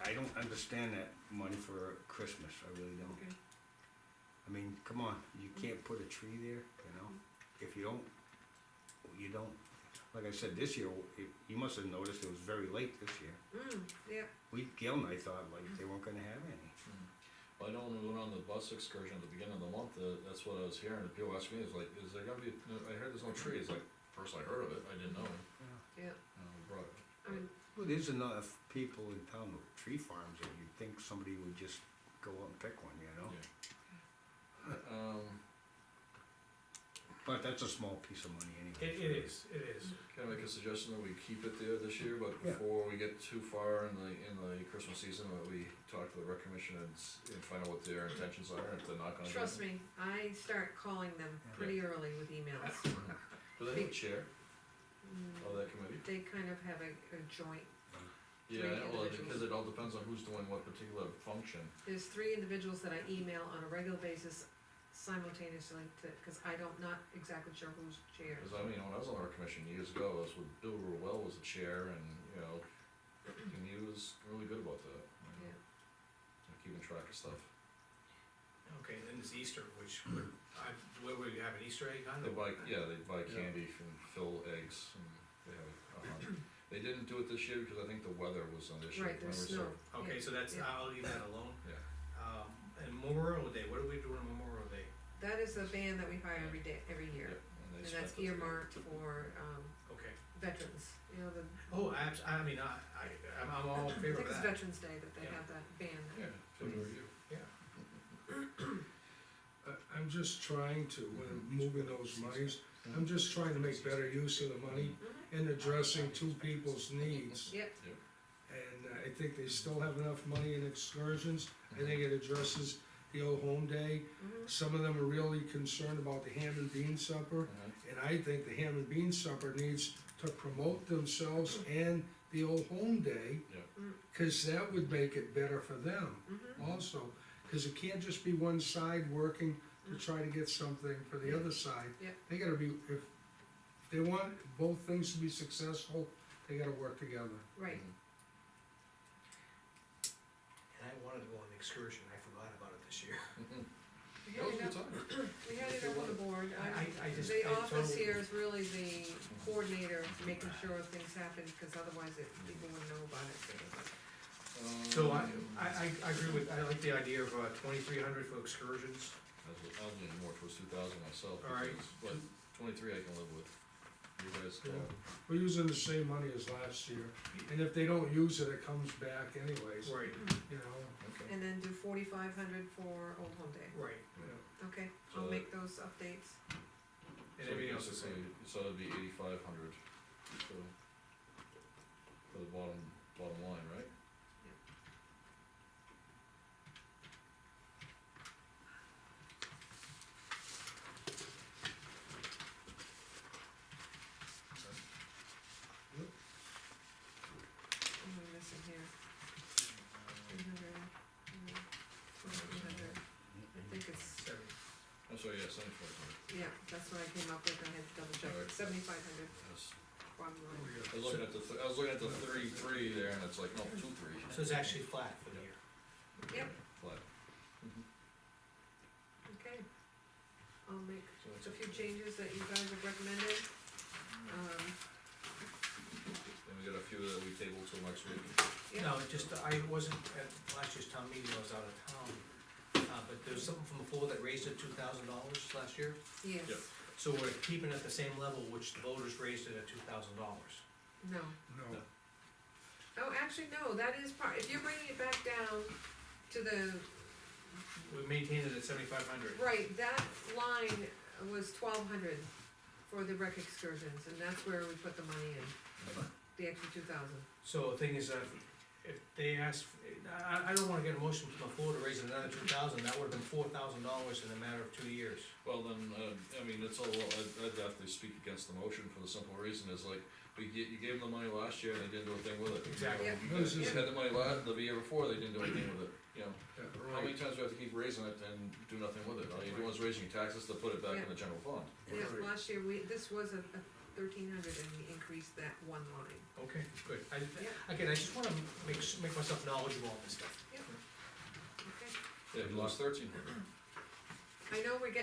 Speaker 8: I I don't understand that money for Christmas, I really don't.
Speaker 7: Okay.
Speaker 8: I mean, come on, you can't put a tree there, you know? If you don't, you don't. Like I said, this year, you must have noticed it was very late this year.
Speaker 7: Yeah,
Speaker 8: Gail and I thought like they weren't gonna have any.
Speaker 2: Well, I know when we went on the bus excursion at the beginning of the month, that's what I was hearing, and people asked me, is like, is there gonna be, I heard there's no trees, like, first I heard of it, I didn't know.
Speaker 7: yeah,
Speaker 2: We brought,
Speaker 7: I mean,
Speaker 8: Well, there's enough people in town with tree farms that you'd think somebody would just go out and pick one, you know? But that's a small piece of money anyway.
Speaker 4: It is.
Speaker 2: Can I make a suggestion that we keep it there this year, but
Speaker 8: Yeah.
Speaker 2: before we get too far in the Christmas season, that we talk to the rec commission and find out what their intentions are, and if they're not gonna do it?
Speaker 7: trust me, I start calling them pretty early with emails.
Speaker 2: Do they have a chair of that committee?
Speaker 7: They kind of have a joint,
Speaker 2: Yeah, well,
Speaker 7: individuals.
Speaker 2: because it all depends on who's doing what particular function.
Speaker 7: there's 3 individuals that I email on a regular basis simultaneously cause I don't, not exactly sure who's chair.
Speaker 2: Cause I mean, when I was on our commission years ago, I was with Bill Ruel was the chair, and, you know, and he was really good about that.
Speaker 7: Yeah.
Speaker 2: Keeping track of stuff.
Speaker 4: Okay, and then there's Easter, which, where would you have an Easter egg hunt?
Speaker 2: They buy candy and fill eggs, and they have a hunt. They didn't do it this year because I think the weather was an issue.
Speaker 7: Right, there's
Speaker 2: Remember,
Speaker 7: snow.
Speaker 4: Okay, so that's,
Speaker 7: Yeah.
Speaker 4: I'll leave that alone.
Speaker 2: Yeah.
Speaker 4: And Memorial Day, what do we do on Memorial Day?
Speaker 7: That is a band that we hire every year,
Speaker 2: Yeah,
Speaker 7: and
Speaker 2: they
Speaker 7: that's
Speaker 2: spent it.
Speaker 7: earmarked for,
Speaker 4: Okay.
Speaker 7: veterans, you know, the,
Speaker 4: Oh, I mean, I'm all in
Speaker 7: I
Speaker 4: favor
Speaker 7: think
Speaker 4: of
Speaker 7: it's
Speaker 4: that.
Speaker 7: Veterans Day that they
Speaker 4: Yeah.
Speaker 7: have that band.
Speaker 2: Yeah, for the review.
Speaker 3: I'm just trying to, when I'm moving those monies, I'm just trying to make better use of the money and addressing 2 people's needs.
Speaker 7: Yep,
Speaker 3: And I think they still have enough money in excursions. I think it addresses the old home day. Some of them are really concerned about the ham and bean supper. And I think the ham and bean supper needs to promote themselves and the old home day. Cause that would make it better for them also. Cause it can't just be one side working to try to get something for the other side.
Speaker 7: Yeah.
Speaker 3: They gotta be, if they want both things to be successful, they gotta work together.
Speaker 7: right,
Speaker 4: And I wanted to go on the excursion, I forgot about it this year.
Speaker 7: we
Speaker 2: That was
Speaker 7: had
Speaker 2: a good
Speaker 7: it
Speaker 2: time.
Speaker 7: up, we had it up on the board,
Speaker 4: I just.
Speaker 7: the
Speaker 4: I
Speaker 7: office
Speaker 4: totally-
Speaker 7: here is really the coordinator, making sure things happen, cause otherwise people wouldn't know about it.
Speaker 4: So I agree with, I like the idea of 2,300 for excursions.
Speaker 2: I was leaning more towards 2,000 myself.
Speaker 4: All right.
Speaker 2: But 23 I can live with. You guys,
Speaker 3: We're using the same money as last year, and if they don't use it, it comes back anyways,
Speaker 4: Right,
Speaker 3: you know?
Speaker 2: okay.
Speaker 7: And then do 4,500 for Old Home Day,
Speaker 4: right.
Speaker 7: okay,
Speaker 2: So
Speaker 7: I'll
Speaker 2: that-
Speaker 7: make those updates.
Speaker 4: And everything else is the same.
Speaker 2: So it'd be 8,500 for the bottom line, right?
Speaker 7: What am I missing here? 300, 2,300, I think it's,
Speaker 4: Seven.
Speaker 2: I'm sorry, yeah, 7,500.
Speaker 7: yeah, that's what I came up with, I had to double check,
Speaker 2: Alright.
Speaker 7: 7,500,
Speaker 2: Yes.
Speaker 7: bottom line.
Speaker 2: I was looking at the 33 there, and it's like, no, 2,3.
Speaker 4: So it's actually flat for the year.
Speaker 7: Yep,
Speaker 2: Flat.
Speaker 7: okay. I'll make
Speaker 2: So
Speaker 7: a
Speaker 2: it's-
Speaker 7: few changes that you guys have recommended.
Speaker 2: Then we got a few that we tabled till next week.
Speaker 7: Yeah.
Speaker 4: No, it just, I wasn't at last year's town meeting, I was out of town. But there was something from the floor that raised it $2,000 last year.
Speaker 7: Yes,
Speaker 2: Yep.
Speaker 4: So we're keeping it at the same level, which the voters raised it at $2,000.
Speaker 7: no.
Speaker 3: No.
Speaker 7: Oh, actually, no, that is part, if you're bringing it back down to the,
Speaker 4: We maintained it at 7,500.
Speaker 7: right, that line was 1,200 for the rec excursions, and that's where we put the money in, the extra 2,000.
Speaker 4: So the thing is, if they ask, I don't wanna get a motion from the floor to raise it another 2,000, that would've been $4,000 in a matter of 2 years.
Speaker 2: Well, then, I mean, it's all, I'd have to speak against the motion for the simple reason is like, you gave them the money last year and they didn't do a thing with it.
Speaker 4: Exactly.
Speaker 7: Yeah.
Speaker 2: You guys had the money the year before, they didn't do anything with it, you know?
Speaker 3: Yeah,
Speaker 2: How many
Speaker 3: right.
Speaker 2: times do we have to keep raising it and do nothing with it? All you do is raising your taxes to put it back in the general fund.
Speaker 7: Yeah, last year, this was a 1,300 and we increased that one line.
Speaker 4: Okay, good.
Speaker 7: Yeah.
Speaker 4: Again, I just wanna make myself knowledgeable on this stuff.
Speaker 7: Okay,
Speaker 2: Yeah, we lost 1,300.
Speaker 7: I know it's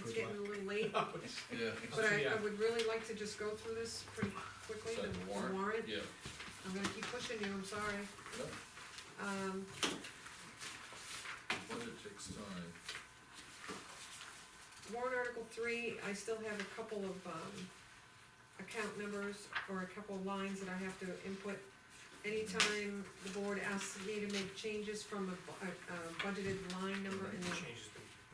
Speaker 8: Good
Speaker 7: getting a little late,
Speaker 2: Yeah.
Speaker 7: but I
Speaker 4: Yeah.
Speaker 7: would really like to just go through this pretty quickly,
Speaker 2: Is that
Speaker 7: the
Speaker 2: the warrant?
Speaker 7: warrant.
Speaker 2: Yeah.
Speaker 7: I'm gonna keep pushing you, I'm sorry.
Speaker 2: No,
Speaker 7: Um,
Speaker 2: budget takes time.
Speaker 7: warrant article 3, I still have a couple of, account numbers or a couple of lines that I have to input. Anytime the board asks me to make changes from a budgeted line number, and then
Speaker 4: Changes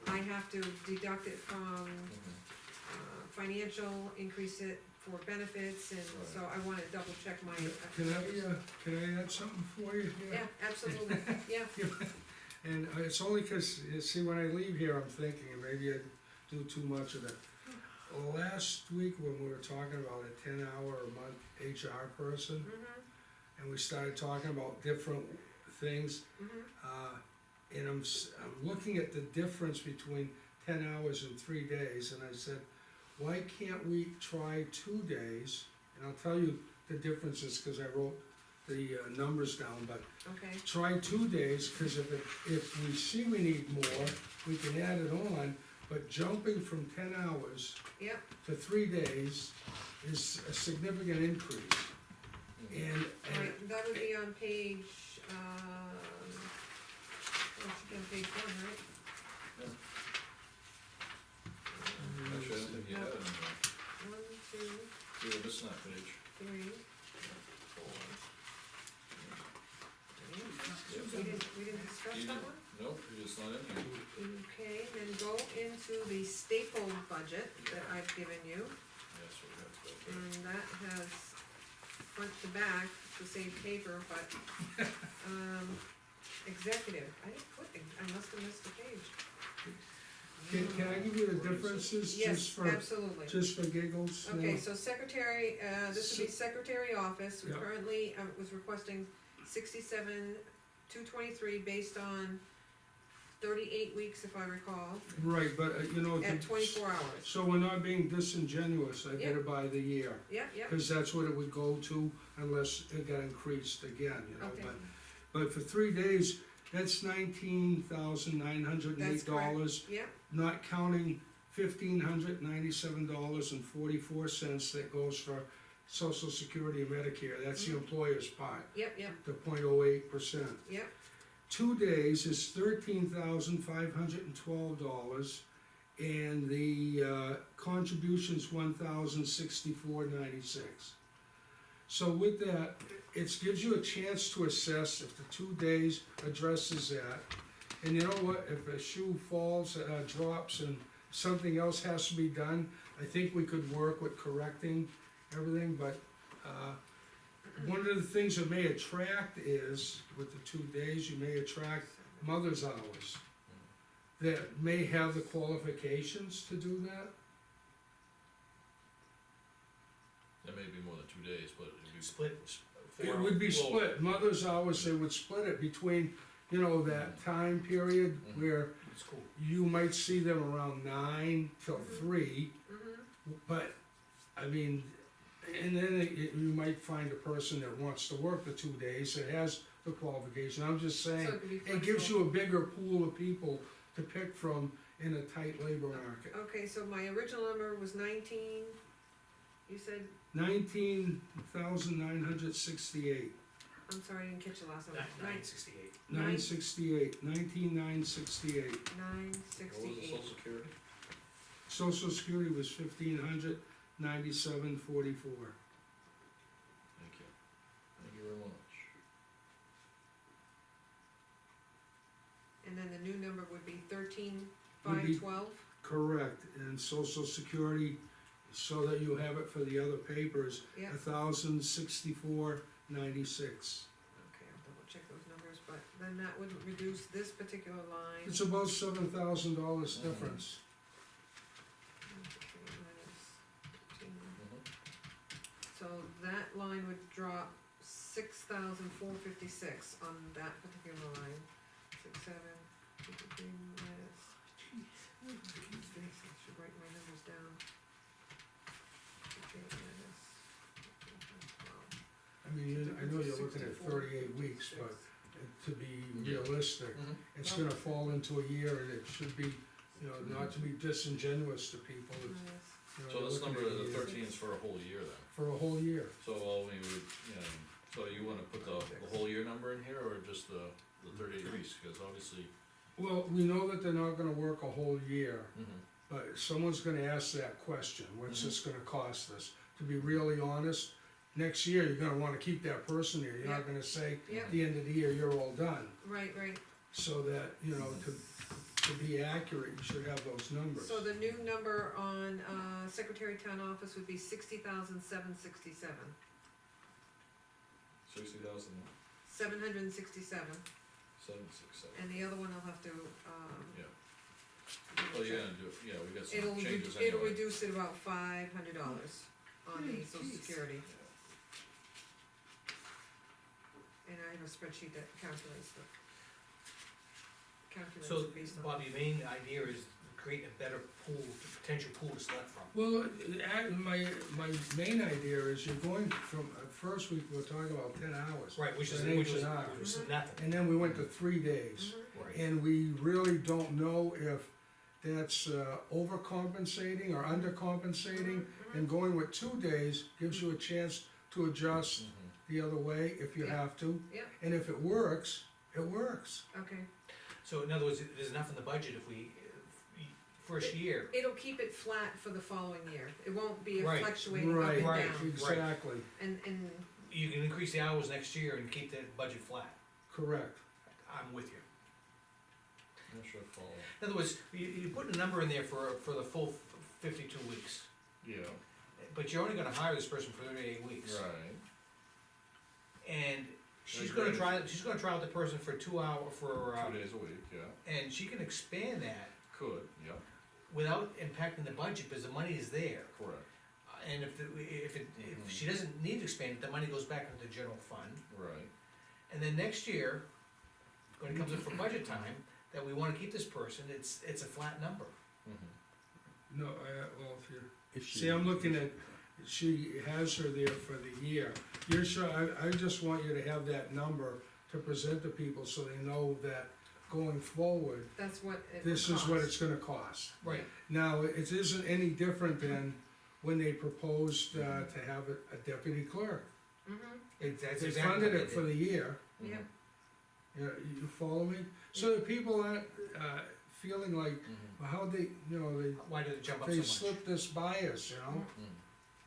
Speaker 7: I have to deduct it from,
Speaker 2: Mhm.
Speaker 7: financial, increase it for benefits, and so I wanna double check my.
Speaker 3: Can I add something for you here?
Speaker 7: Yeah, absolutely, yeah,
Speaker 3: And it's only 'cause, you see, when I leave here, I'm thinking maybe I do too much of it. Last week, when we were talking about a 10-hour a month HR person, and we started talking about different things, and I'm looking at the difference between 10 hours and 3 days, and I said, why can't we try 2 days? And I'll tell you the differences, 'cause I wrote the numbers down, but
Speaker 7: okay,
Speaker 3: try 2 days, cause if we see we need more, we can add it on, but jumping from 10 hours
Speaker 7: yep,
Speaker 3: to 3 days is a significant increase. And
Speaker 7: right, that would be on page, that should be on page 1, right?
Speaker 2: Actually, I don't think you had it in there.
Speaker 7: 1, 2,
Speaker 2: You were missing that page.
Speaker 7: 3, 4. We didn't discuss
Speaker 2: You
Speaker 7: that
Speaker 2: didn't-
Speaker 7: one?
Speaker 2: Nope, it's not in there.
Speaker 7: Okay, then go into the stapled budget that I've given you,
Speaker 2: Yes, we have to go there.
Speaker 7: and that has front to back the same paper, but, executive, I didn't put, I must have missed a page.
Speaker 3: can I give you the differences
Speaker 7: Yes, absolutely.
Speaker 3: just for giggles?
Speaker 7: Okay,
Speaker 3: now?
Speaker 7: so secretary, this would be secretary office, we
Speaker 3: Yeah.
Speaker 7: currently, was requesting 67,223 based on 38 weeks, if I recall,
Speaker 3: Right, but
Speaker 7: at 24 hours.
Speaker 3: so we're not being disingenuous, I get it by the year,
Speaker 7: Yep,
Speaker 3: cause that's what it would go to unless it got increased again,
Speaker 7: okay,
Speaker 3: But for 3 days, that's $19,908,
Speaker 7: yep,
Speaker 3: not counting $1,597.44 that goes for Social Security and Medicare, that's the employer's part,
Speaker 7: yep,
Speaker 3: the 0.08%.
Speaker 7: yep,
Speaker 3: 2 days is $13,512, and the contribution's $1,064.96. So with that, it gives you a chance to assess if the 2 days addresses that. And you know what, if a shoe falls, drops, and something else has to be done, I think we could work with correcting everything, but, one of the things that may attract is, with the 2 days, you may attract mother's hours that may have the qualifications to do that.
Speaker 2: That may be more than 2 days, but it'd be.
Speaker 4: Split.
Speaker 3: It would be split, mother's hours, they would split it between, that time period where
Speaker 4: It's cool.
Speaker 3: you might see them around 9 till 3, but, I mean, and then you might find a person that wants to work the 2 days, that has the qualification, I'm just
Speaker 7: so
Speaker 3: saying,
Speaker 7: it could be
Speaker 3: it gives
Speaker 7: flexible.
Speaker 3: you a bigger pool of people to pick from in a tight labor market.
Speaker 7: Okay, so my original number was 19, you said,
Speaker 3: 19,968,
Speaker 7: I'm sorry, I didn't catch the last number.
Speaker 4: 968.
Speaker 3: 968, 19,968.
Speaker 2: What was the
Speaker 7: 968.
Speaker 2: social security?
Speaker 3: Social Security was 1,597.44.
Speaker 2: Thank you. Thank you very much.
Speaker 7: And then the new number would be 13,512.
Speaker 3: Correct, and Social Security, so that you have it for the other papers,
Speaker 7: Yeah,
Speaker 3: 1,064.96.
Speaker 7: okay, I'll double check those numbers, but then that would reduce this particular line.
Speaker 3: It's about $7,000 difference.
Speaker 7: Okay, minus 15.
Speaker 2: Mhm.
Speaker 7: So that line would drop 6,456 on that particular line. 67, minus. I should write my numbers down.
Speaker 3: I mean, I know you're looking at 38 weeks, but to be realistic, it's gonna fall into a year and it should be, you know, not to be disingenuous to people, it's, you know,
Speaker 2: So
Speaker 3: you're
Speaker 2: this
Speaker 3: looking
Speaker 2: number,
Speaker 3: at a
Speaker 2: the
Speaker 3: year.
Speaker 2: 13 is for a whole year then?
Speaker 3: For a whole year.
Speaker 2: So all we would, you know, so you wanna put the whole year number in here, or just the 38 weeks, cause obviously.
Speaker 3: Well, we know that they're not gonna work a whole year,
Speaker 2: Mhm.
Speaker 3: but someone's gonna ask that question, what's this gonna cost us? To be really honest, next year, you're gonna wanna keep that person there, you're not gonna say,
Speaker 7: Yeah,
Speaker 3: at the end of the year, you're all done.
Speaker 7: right, right.
Speaker 3: So that, you know, to be accurate, you should have those numbers.
Speaker 7: So the new number on, Secretary of Town Office would be 60,767.
Speaker 2: 60,000,
Speaker 7: 767,
Speaker 2: 767.
Speaker 7: and the other one I'll have to,
Speaker 2: Yeah.
Speaker 7: double
Speaker 2: Well, you're
Speaker 7: check.
Speaker 2: gonna do, yeah, we got
Speaker 7: It'll,
Speaker 2: some changes
Speaker 7: it'll
Speaker 2: anyway.
Speaker 7: reduce it about $500 on the social
Speaker 1: Jeez.
Speaker 7: security, and I have a spreadsheet that calculates
Speaker 4: So,
Speaker 7: it based on.
Speaker 4: Bob, your main idea is create a better pool, potential pool to select from.
Speaker 3: Well, my main idea is you're going from, first week, we were talking about 10 hours.
Speaker 4: Right, which is,
Speaker 3: An
Speaker 4: which was
Speaker 3: H&R.
Speaker 4: nothing.
Speaker 3: And then we went to 3 days.
Speaker 7: Mhm.
Speaker 4: Right.
Speaker 3: And we really don't know if that's overcompensating or undercompensating. And going with 2 days gives you a chance to adjust
Speaker 2: Mhm.
Speaker 3: the other way if you
Speaker 7: Yeah.
Speaker 3: have to.
Speaker 7: Yeah.
Speaker 3: And if it works, it works.
Speaker 7: Okay,
Speaker 4: So in other words, there's enough in the budget if we, first year,
Speaker 7: it'll keep it flat for the following year, it won't be
Speaker 4: Right.
Speaker 7: fluctuating up
Speaker 3: Right,
Speaker 7: and
Speaker 4: right.
Speaker 7: down,
Speaker 3: exactly,
Speaker 7: and,
Speaker 4: you can increase the hours next year and keep the budget flat.
Speaker 3: correct.
Speaker 4: I'm with you.
Speaker 2: Not sure if follow.
Speaker 4: In other words, you put a number in there for the full 52 weeks,
Speaker 2: Yeah.
Speaker 4: but you're only gonna hire this person for 38 weeks.
Speaker 2: Right.
Speaker 4: And she's
Speaker 2: Agreed.
Speaker 4: she's gonna try out the person for 2 hour, for,
Speaker 2: 2 days a week, yeah.
Speaker 4: and she can expand that
Speaker 2: Could, yeah,
Speaker 4: without impacting the budget, because the money is there.
Speaker 2: correct,
Speaker 4: And if she doesn't need to expand it, the money goes back into the general fund.
Speaker 2: right.
Speaker 4: And then next year, when it comes in for budget time, that we wanna keep this person, it's a flat number.
Speaker 2: Mhm.
Speaker 3: No, well, see, I'm looking at, she has her there for the year. You're sure, I just want you to have that number to present to people so they know that going forward,
Speaker 7: that's what it
Speaker 3: this is what
Speaker 7: costs.
Speaker 3: it's gonna cost.
Speaker 4: Right.
Speaker 3: Now, it isn't any different than when they proposed to have a deputy clerk.
Speaker 7: Mhm,
Speaker 4: That's
Speaker 3: They
Speaker 4: exactly
Speaker 3: funded
Speaker 4: what
Speaker 3: it for the year,
Speaker 7: yeah,
Speaker 3: you follow me? So that people aren't feeling like,
Speaker 2: Mhm.
Speaker 3: well, how they, you know,
Speaker 4: Why did it jump up
Speaker 3: they
Speaker 4: so much?
Speaker 3: slipped this by us, you know?
Speaker 2: Mhm.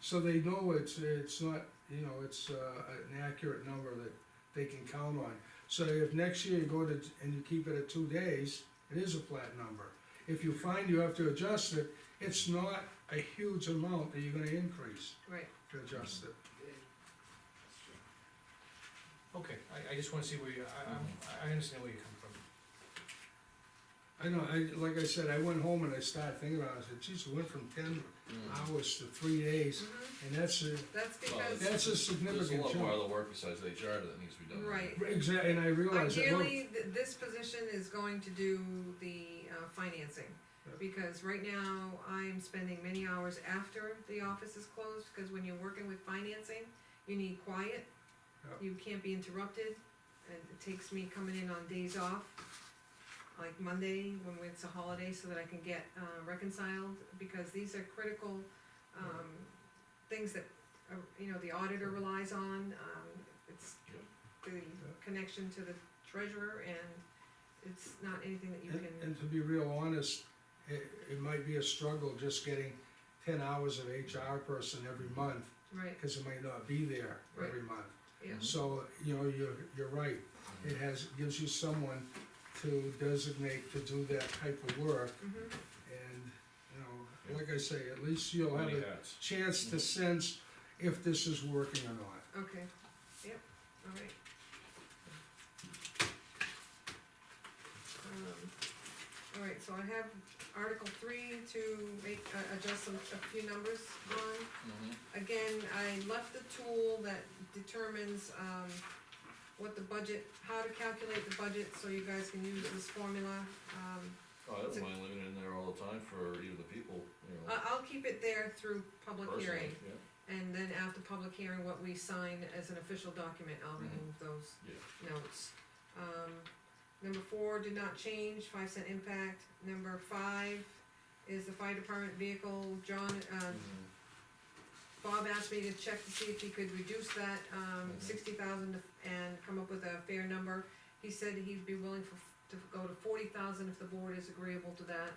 Speaker 3: So they know it's not, you know, it's an accurate number that they can count on. So if next year you go to, and you keep it at 2 days, it is a flat number. If you find you have to adjust it, it's not a huge amount that you're gonna increase
Speaker 7: right,
Speaker 3: to adjust it.
Speaker 4: Okay, I just wanna see where you, I understand where you come from.
Speaker 3: I know, like I said, I went home and I started thinking about it, I said, geez, we went from 10 hours to 3 days,
Speaker 7: mhm,
Speaker 3: and that's
Speaker 7: that's because,
Speaker 3: a
Speaker 2: There's a
Speaker 3: significant
Speaker 2: lot more
Speaker 3: jump.
Speaker 2: other work besides HR that needs to be done.
Speaker 7: right.
Speaker 3: Exactly, and I realized that, look,
Speaker 7: Ideally, this position is going to do the financing,
Speaker 3: Yeah.
Speaker 7: because right now, I'm spending many hours after the office is closed, because when you're working with financing, you need quiet.
Speaker 3: Yeah.
Speaker 7: You can't be interrupted, and it takes me coming in on days off, like Monday, when it's a holiday, so that I can get reconciled, because these are critical, things that, you know, the auditor relies on, it's the connection to the treasurer, and it's not anything that you can.
Speaker 3: and to be real honest, it might be a struggle just getting 10 hours of HR person every month,
Speaker 7: Right,
Speaker 3: cause it might not be there every month.
Speaker 7: yeah,
Speaker 3: So, you know, you're right, it gives you someone to designate to do that type of work,
Speaker 7: mhm,
Speaker 3: and, you know, like I say, at least you'll have
Speaker 2: Many
Speaker 3: a
Speaker 2: hats.
Speaker 3: chance to sense if this is working or not.
Speaker 7: okay, yep, alright. Alright, so I have Article 3 to make, adjust a few numbers on.
Speaker 2: Mhm.
Speaker 7: Again, I left the tool that determines, what the budget, how to calculate the budget, so you guys can use this formula.
Speaker 2: Oh, I don't mind leaving it in there all the time for either the people, you know,
Speaker 7: I'll keep it there through public
Speaker 2: personally,
Speaker 7: hearing,
Speaker 2: yeah,
Speaker 7: and then after public hearing, what we sign as an official document, I'll
Speaker 2: Mhm.
Speaker 7: remove those
Speaker 2: yeah.
Speaker 7: notes. Number 4 did not change, 5 cent impact. Number 5 is the fire department vehicle. John,
Speaker 2: Mhm.
Speaker 7: Bob asked me to check to see if he could reduce that, 60,000 and come up with a fair number. He said he'd be willing to go to 40,000 if the board is agreeable to that.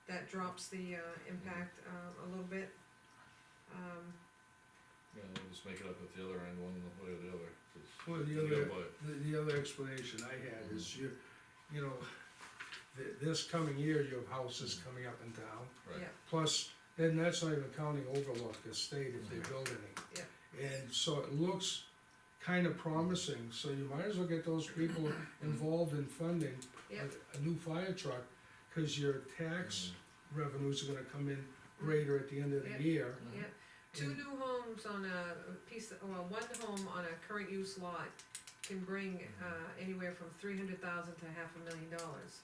Speaker 7: That drops the, impact, a little bit.
Speaker 2: Yeah, we'll just make it up at the other end, one way or the other, 'cause
Speaker 3: Well,
Speaker 2: you gotta buy it.
Speaker 3: the other explanation I had is you know, this coming year, you have houses coming up in town.
Speaker 2: Right.
Speaker 7: Yeah.
Speaker 3: Plus, and that's not even counting Overlook Estate if they build any.
Speaker 7: Yeah.
Speaker 3: And so it looks kinda promising, so you might as well get those people involved in funding
Speaker 7: Yep.
Speaker 3: a new fire truck, cause your tax revenues are gonna come in greater at the end of the
Speaker 7: Yep.
Speaker 3: year.
Speaker 7: Yep. 2 new homes on a piece, one home on a current use lot can bring, anywhere from 300,000 to $500,000.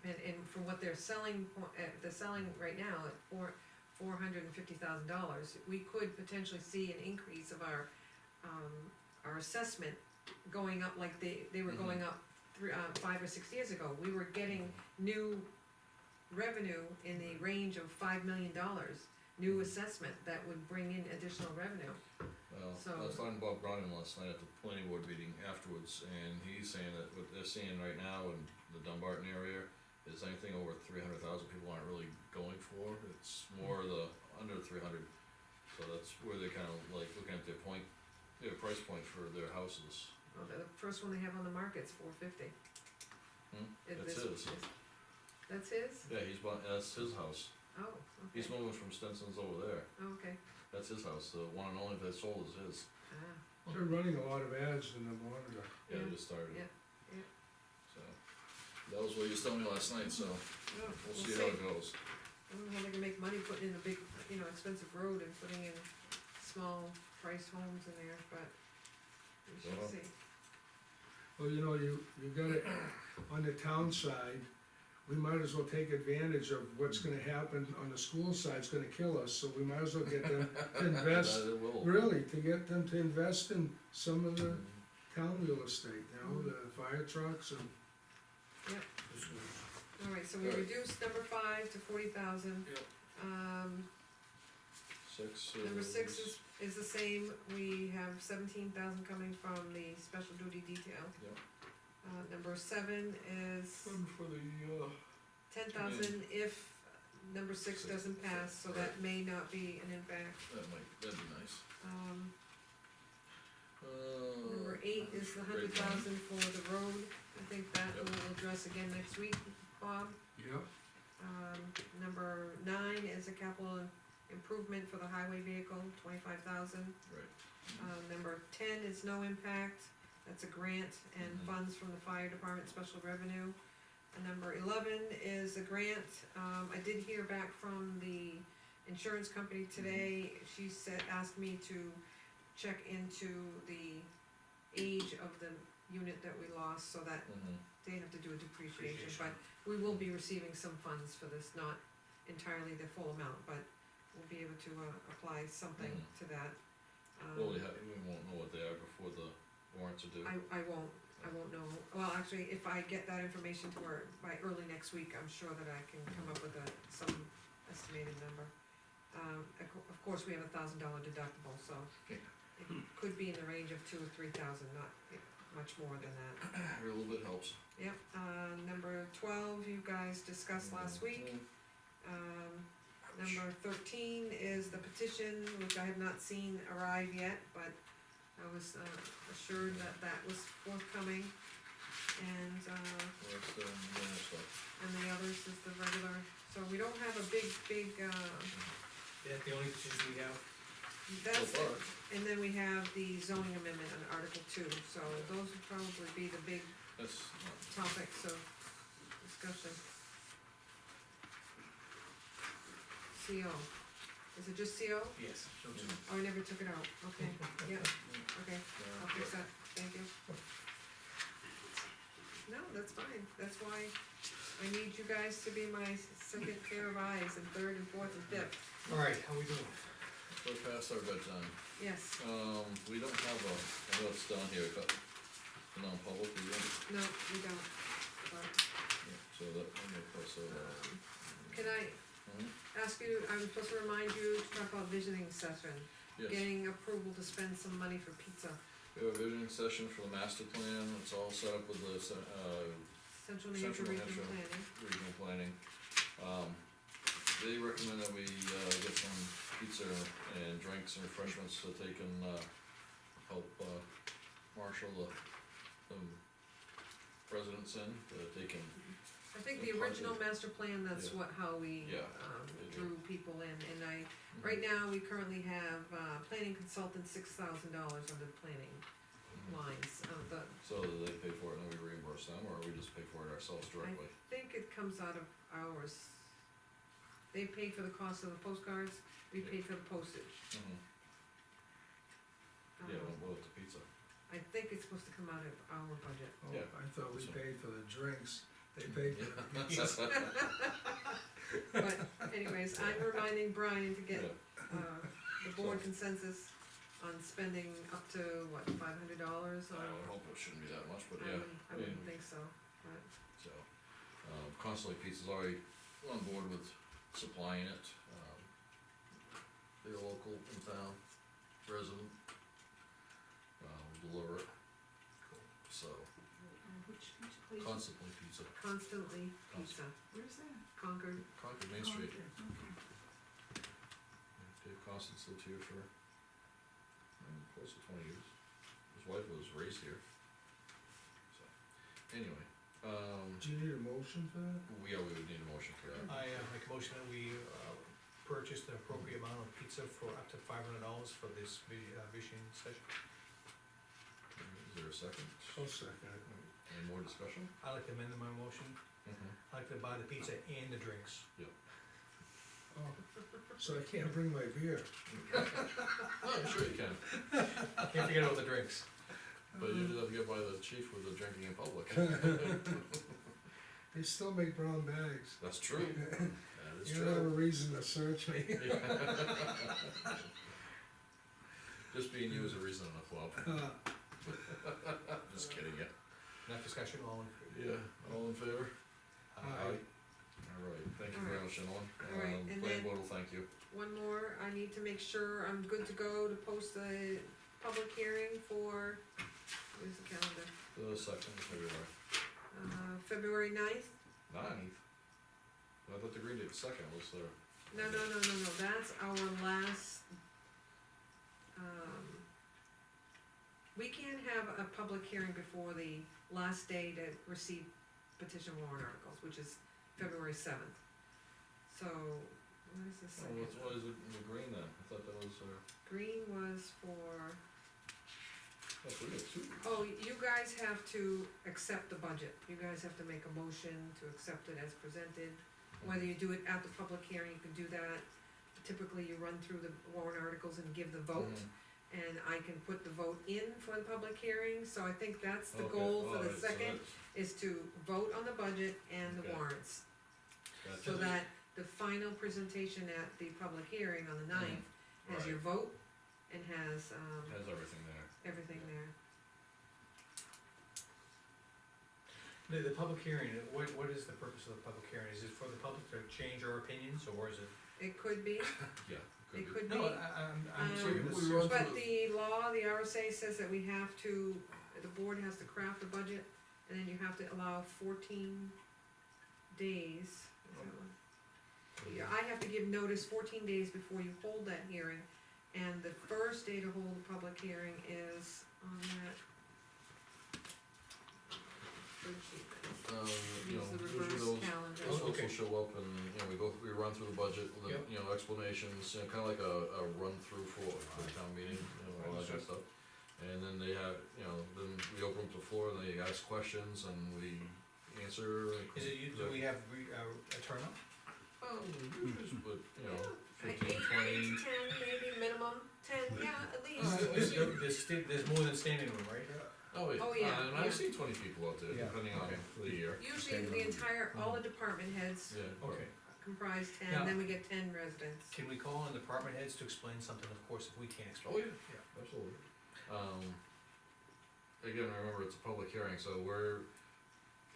Speaker 7: And from what they're selling, they're selling right now at $450,000. We could potentially see an increase of our assessment going up like they were going up 5 or 6 years ago. We were getting new revenue in the range of $5 million, new assessment that would bring in additional revenue.
Speaker 2: Well,
Speaker 7: So-
Speaker 2: I was talking to Bob Brown last night at the planning board meeting afterwards, and he's saying that what they're seeing right now in the Dunbarton area is anything over 300,000 people aren't really going for, it's more the under 300. So that's where they're kinda like looking at their price point for their houses.
Speaker 7: Well, the first one they have on the market's $450.
Speaker 2: That's his.
Speaker 7: That's his?
Speaker 2: Yeah, that's his house,
Speaker 7: Oh,
Speaker 2: he's
Speaker 7: okay.
Speaker 2: moving from Stinson's over there,
Speaker 7: Oh, okay.
Speaker 2: that's his house, the one and only that sold is his.
Speaker 7: Ah,
Speaker 3: They're running a lot of ads in the monitor.
Speaker 2: Yeah,
Speaker 7: Yeah.
Speaker 2: they just started.
Speaker 7: Yeah, yeah.
Speaker 2: So, that was what he was telling me last night, so
Speaker 7: Oh,
Speaker 2: we'll see how it goes.
Speaker 7: I don't know how they can make money putting in a big, expensive road and putting in small priced homes in there, but we shall
Speaker 2: Well.
Speaker 7: see.
Speaker 3: Well, you got it, on the town side, we might as well take advantage of what's gonna happen on the school side, it's gonna kill us, so we might as well get them to invest,
Speaker 2: That it will.
Speaker 3: really, to get them to invest in some of the town real estate, the fire trucks and.
Speaker 7: Alright, so we
Speaker 2: Alright.
Speaker 7: reduced number 5 to 40,000.
Speaker 2: Yep. Six.
Speaker 7: Number 6 is the same, we have 17,000 coming from the special duty detail.
Speaker 2: Yep.
Speaker 7: Number 7 is
Speaker 2: For the,
Speaker 7: 10,000 if number 6 doesn't pass, so that may not be an impact.
Speaker 2: that'd be nice.
Speaker 7: Number 8 is the 100,000 for the road, I think that
Speaker 2: Yep.
Speaker 7: we'll address again next week, Bob.
Speaker 3: Yep.
Speaker 7: Number 9 is a capital improvement for the highway vehicle, 25,000.
Speaker 2: Right.
Speaker 7: Number 10 is no impact, that's a grant and
Speaker 2: Mhm.
Speaker 7: funds from the fire department special revenue. And number 11 is a grant, I did hear back from the insurance company today, she asked me to check into the age of the unit that we lost, so that they have to do a depreciation, but we will be receiving some funds for this, not entirely the full amount, but we'll be able to, apply something to that.
Speaker 2: Well, we won't know what they are before the warrants are due.
Speaker 7: I won't know, well, actually, if I get that information to her by early next week, I'm sure that I can come up with some estimated number. Of course, we have $1,000 deductible, so
Speaker 2: Yeah.
Speaker 7: it could be in the range of 2,000 or 3,000, not much more than that.
Speaker 2: Every little bit helps.
Speaker 7: Yep, number 12, you guys discussed last week. Number 13 is the petition, which I have not seen arrive yet, but I was assured that that was forthcoming. And,
Speaker 2: Well, that's the minor stuff.
Speaker 7: and the others is the regular, so we don't have a big,
Speaker 4: That's the only decision we have.
Speaker 7: that's,
Speaker 2: So far.
Speaker 7: and then we have the zoning amendment on Article 2, so those would probably be the big
Speaker 2: That's
Speaker 7: topics of discussion. CO, is it just CO?
Speaker 4: Yes.
Speaker 7: Oh, I never took it out, okay, yeah, okay, I'll fix that, thank you. No, that's fine, that's why I need you guys to be my second pair of eyes, and third and fourth and fifth,
Speaker 4: Alright, how we doing?
Speaker 2: We're past our bedtime.
Speaker 7: yes,
Speaker 2: We don't have a, I know it's down here, but the non-public, we don't,
Speaker 7: no, we don't, but,
Speaker 2: so that, I'm gonna post that out.
Speaker 7: can I ask you, I was supposed to remind you to talk about visioning session,
Speaker 2: Yes,
Speaker 7: getting approval to spend some money for pizza,
Speaker 2: we have a visioning session for the master plan, it's all set up with the,
Speaker 7: Central New Hampshire
Speaker 2: Central New
Speaker 7: Regional
Speaker 2: Hampshire.
Speaker 7: Planning.
Speaker 2: regional planning. They recommend that we, get some pizza and drinks and refreshments so they can, help, marshal the residents in, that they can,
Speaker 7: I think the original master plan, that's
Speaker 2: Yeah.
Speaker 7: how we,
Speaker 2: Yeah, they do.
Speaker 7: drew people in, and right now, we currently have, planning consultant, $6,000 under planning lines,
Speaker 2: So do they pay for it and we reimburse them, or we just pay for it ourselves directly?
Speaker 7: I think it comes out of ours. They paid for the cost of the postcards, we paid for the postage.
Speaker 2: Mhm.
Speaker 7: Um,
Speaker 2: Yeah, what about the pizza?
Speaker 7: I think it's supposed to come out of our budget.
Speaker 3: Oh,
Speaker 2: Yeah.
Speaker 3: I thought we
Speaker 2: So-
Speaker 3: paid for the drinks, they paid for the pizza.
Speaker 7: But anyways, I'm reminding Brian to get,
Speaker 2: Yeah.
Speaker 7: the board consensus on spending up to, what, $500
Speaker 2: I
Speaker 7: on?
Speaker 2: would hope it shouldn't be that much, but
Speaker 7: I
Speaker 2: yeah,
Speaker 7: wouldn't think so, but,
Speaker 2: so. Constantly Pizza's already on board with supplying it, they're local in town, resident. Deliver it, so,
Speaker 1: Which place?
Speaker 2: constantly pizza,
Speaker 7: constantly pizza,
Speaker 1: Where's that?
Speaker 7: Concord,
Speaker 2: Concord Main Street.
Speaker 1: Okay.
Speaker 2: Dave Constance lived here for, close to 20 years. His wife was raised here. So, anyway,
Speaker 3: Do you need a motion for that?
Speaker 2: we would need a motion for that.
Speaker 4: I, make a motion that we, purchase the appropriate amount of pizza for up to $500 for this vision session.
Speaker 2: Is there a second?
Speaker 3: I'll second it.
Speaker 2: Any more discussion?
Speaker 4: I'd like to amend my motion, I'd like to buy the pizza and the drinks.
Speaker 3: Oh, so I can't bring my beer.
Speaker 2: Oh, sure you can,
Speaker 4: Can't forget about the drinks.
Speaker 2: but you do have to get by the chief with the drinking in public.
Speaker 3: They still make brown bags.
Speaker 2: That's true, that is
Speaker 3: You don't have a
Speaker 2: true.
Speaker 3: reason to search me.
Speaker 2: Just being you is a reason in the club. Just kidding, yeah.
Speaker 4: Enough discussion, all in favor?
Speaker 2: Yeah, all in favor?
Speaker 3: Aye.
Speaker 2: Alright, thank you very much, gentlemen.
Speaker 7: Alright, and
Speaker 2: Planning
Speaker 7: then-
Speaker 2: board will thank you.
Speaker 7: one more, I need to make sure I'm good to go to post the public hearing for, where's the calendar?
Speaker 2: The second of February,
Speaker 7: February 9th?
Speaker 2: 9th. I thought the green date second was the.
Speaker 7: No, that's our last, we can't have a public hearing before the last day to receive petition warrant articles, which is February 7th. So, what is the
Speaker 2: Oh,
Speaker 7: second?
Speaker 2: what is it, the green then? I thought that was,
Speaker 7: Green was for,
Speaker 2: oh, we got two.
Speaker 7: oh, you guys have to accept the budget. You guys have to make a motion to accept it as presented. Whether you do it at the public hearing, you can do that. Typically, you run through the warrant articles and give the vote. And I can put the vote in for the public hearing, so I think that's the
Speaker 2: Okay,
Speaker 7: goal for the
Speaker 2: alright, so
Speaker 7: second,
Speaker 2: that's-
Speaker 7: is to vote on the budget and the
Speaker 2: Okay.
Speaker 7: warrants.
Speaker 2: gotcha.
Speaker 7: So that the final presentation at the public hearing on the 9th has your vote and has,
Speaker 2: Has everything there.
Speaker 7: everything there.
Speaker 4: The public hearing, what is the purpose of the public hearing? Is it for the public to change our opinions, or is it?
Speaker 7: It could be,
Speaker 2: Yeah,
Speaker 7: it
Speaker 2: could be.
Speaker 7: could be.
Speaker 4: No, I'm
Speaker 7: Um,
Speaker 4: serious.
Speaker 2: we run
Speaker 7: But
Speaker 2: through
Speaker 7: the law, the RSA says that we have to, the board has to craft a budget, and then you have to allow 14 days. Is that what? Yeah, I have to give notice 14 days before you hold that hearing, and the first day to hold the public hearing is on that. spreadsheet.
Speaker 2: You
Speaker 7: Use
Speaker 2: know,
Speaker 7: the
Speaker 2: usually
Speaker 7: reverse
Speaker 2: those
Speaker 7: calendar.
Speaker 2: folks will
Speaker 4: Okay.
Speaker 2: show up and, you know, we run through the budget with,
Speaker 4: Yep.
Speaker 2: you know, explanations, you know, kinda like a run-through for the town meeting, you know, all that kind of stuff. And then they have, you know, then we open up the floor and they ask questions and we answer.
Speaker 4: Is it, do we have, a turnout?
Speaker 2: We usually put, you know,
Speaker 7: Eight,
Speaker 2: 15, 20.
Speaker 7: 10, maybe minimum 10, yeah, at least.
Speaker 4: There's more than standing room, right?
Speaker 2: Oh, yeah.
Speaker 7: Oh, yeah,
Speaker 2: And
Speaker 7: yeah.
Speaker 2: I've seen 20 people out there,
Speaker 8: Yeah.
Speaker 2: depending on the year.
Speaker 7: Usually the entire, all the department heads
Speaker 2: Yeah.
Speaker 4: Okay,
Speaker 7: comprise ten,
Speaker 4: Now-
Speaker 7: then we get 10 residents.
Speaker 4: can we call on department heads to explain something, of course, if we can't explain?
Speaker 2: Oh, yeah, absolutely. Again, remember, it's a public hearing, so we're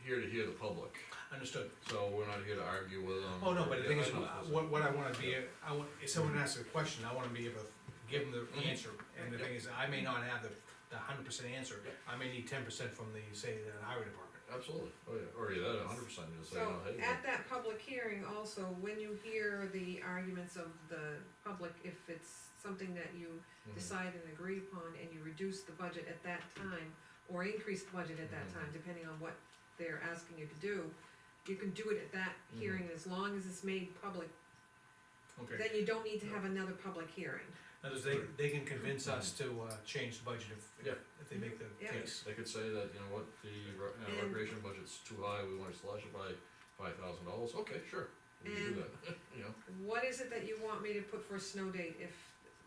Speaker 2: here to hear the public,
Speaker 4: Understood.
Speaker 2: so we're not here to argue with them.
Speaker 4: Oh, no, but the thing is,
Speaker 2: Yeah, I know.
Speaker 4: what I wanna be, if someone asks a question, I wanna be able to give them the answer. And the thing is, I may not have the 100% answer, I may need 10% from the, say, the highway department.
Speaker 2: Absolutely, oh, yeah, or yeah, that 100%, you just say,
Speaker 7: So,
Speaker 2: hey.
Speaker 7: at that public hearing also, when you hear the arguments of the public, if it's something that you
Speaker 2: Mhm.
Speaker 7: decide and agree upon, and you reduce the budget at that time, or increase the budget at that
Speaker 2: Mhm.
Speaker 7: time, depending on what they're asking you to do, you can do it at that hearing, as long as it's made public,
Speaker 4: Okay,
Speaker 7: then you don't need to have another public hearing.
Speaker 4: in other words, they can convince us to, change the budget
Speaker 2: Yeah.
Speaker 4: if they make the
Speaker 7: Yeah.
Speaker 4: case.
Speaker 2: They could say that, you know what,
Speaker 7: And-
Speaker 2: recreation budget's too high, we wanna slash it by $5,000, okay, sure, we can do that, you know.
Speaker 7: What is it that you want me to put for a snow date if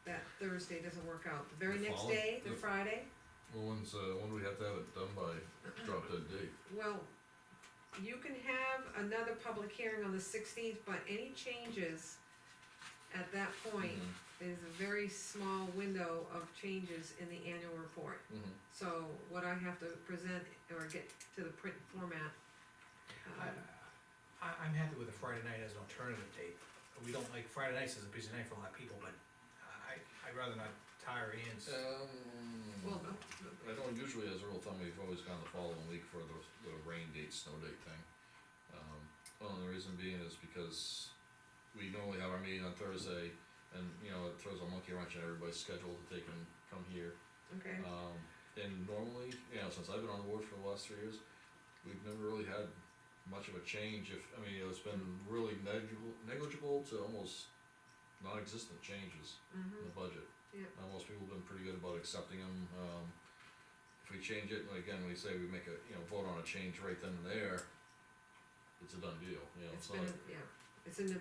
Speaker 7: that Thursday doesn't work out? The very
Speaker 2: The
Speaker 7: next
Speaker 2: following-
Speaker 7: day, the
Speaker 2: the-
Speaker 7: Friday?
Speaker 2: Well, when do we have to have it done by, drop dead date?
Speaker 7: Well, you can have another public hearing on the 16th, but any changes at that point is a very small window of changes in the annual report.
Speaker 2: Mhm.
Speaker 7: So what I have to present or get to the print format.
Speaker 4: I'm happy with a Friday night as an alternative date. We don't like, Friday nights is a busy night for a lot of people, but I'd rather not tire hands.
Speaker 7: Well,
Speaker 2: I know usually as a rule of thumb, we've always gone the following week for the rain date, snow date thing. Well, the reason being is because we normally have our meeting on Thursday, and, you know, it throws a monkey wrench in everybody's schedule to take and come here.
Speaker 7: okay,
Speaker 2: And normally, you know, since I've been on the board for the last 3 years, we've never really had much of a change, it's been really negligible to almost non-existent changes in the budget.
Speaker 7: Yeah.
Speaker 2: Most people have been pretty good about accepting them, if we change it, and again, we say we make a, vote on a change right then and there, it's a done deal,
Speaker 7: it's
Speaker 2: it's not,
Speaker 7: been, yeah, it's in the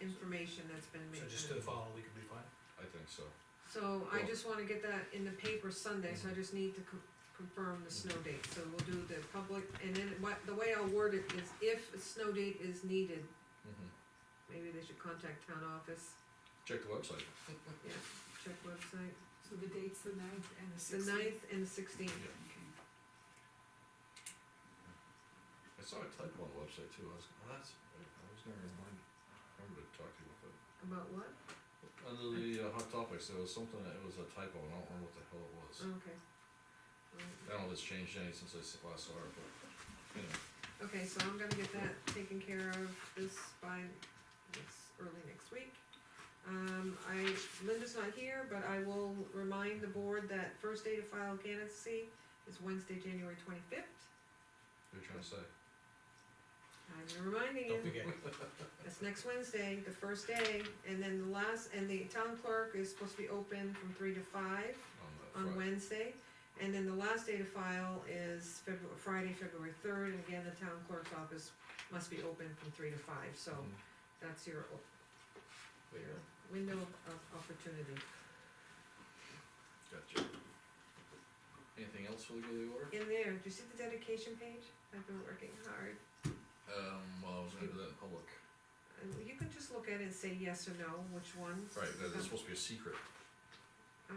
Speaker 7: information that's been made.
Speaker 4: So just to the following week would be fine?
Speaker 2: I think so.
Speaker 7: So I
Speaker 2: Well-
Speaker 7: just wanna get that in the paper Sunday, so I just need to confirm the snow date, so we'll do the public, and then the way I'll word it is if a snow date is needed,
Speaker 2: Mhm.
Speaker 7: maybe they should contact town office,
Speaker 2: Check the website.
Speaker 7: yeah, check website,
Speaker 1: So the date's the 9th and the
Speaker 7: the
Speaker 1: 16th?
Speaker 7: 9th and the 16th.
Speaker 2: Yeah. I saw a typo on the website too, I was gonna remember to talk to you about that.
Speaker 7: About what?
Speaker 2: Under the hot topics, there was something that it was a typo, and I don't remember what the hell it was.
Speaker 7: Okay.
Speaker 2: I don't know if it's changed any since I last saw it, but,
Speaker 7: Okay, so I'm gonna get that taken care of this by early next week. Linda's not here, but I will remind the board that first day to file candidacy is Wednesday, January 25th.
Speaker 2: what are you trying to say?
Speaker 7: I'm reminding you.
Speaker 4: Don't forget.
Speaker 7: That's next Wednesday, the first day, and then the town clerk is supposed to be open from 3 to 5 on
Speaker 2: Friday.
Speaker 7: Wednesday. And then the last day to file is Friday, February 3rd, and again, the town clerk's office must be open from 3 to 5, so
Speaker 2: Mhm.
Speaker 7: that's your window of opportunity.
Speaker 2: Gotcha. Anything else for the good of the order?
Speaker 7: In there, do you see the dedication page? I've been working hard.
Speaker 2: Well, I was gonna do that in public.
Speaker 7: And you can just look at it and say yes or no, which ones.
Speaker 2: Right, that is supposed to be a secret.
Speaker 7: I-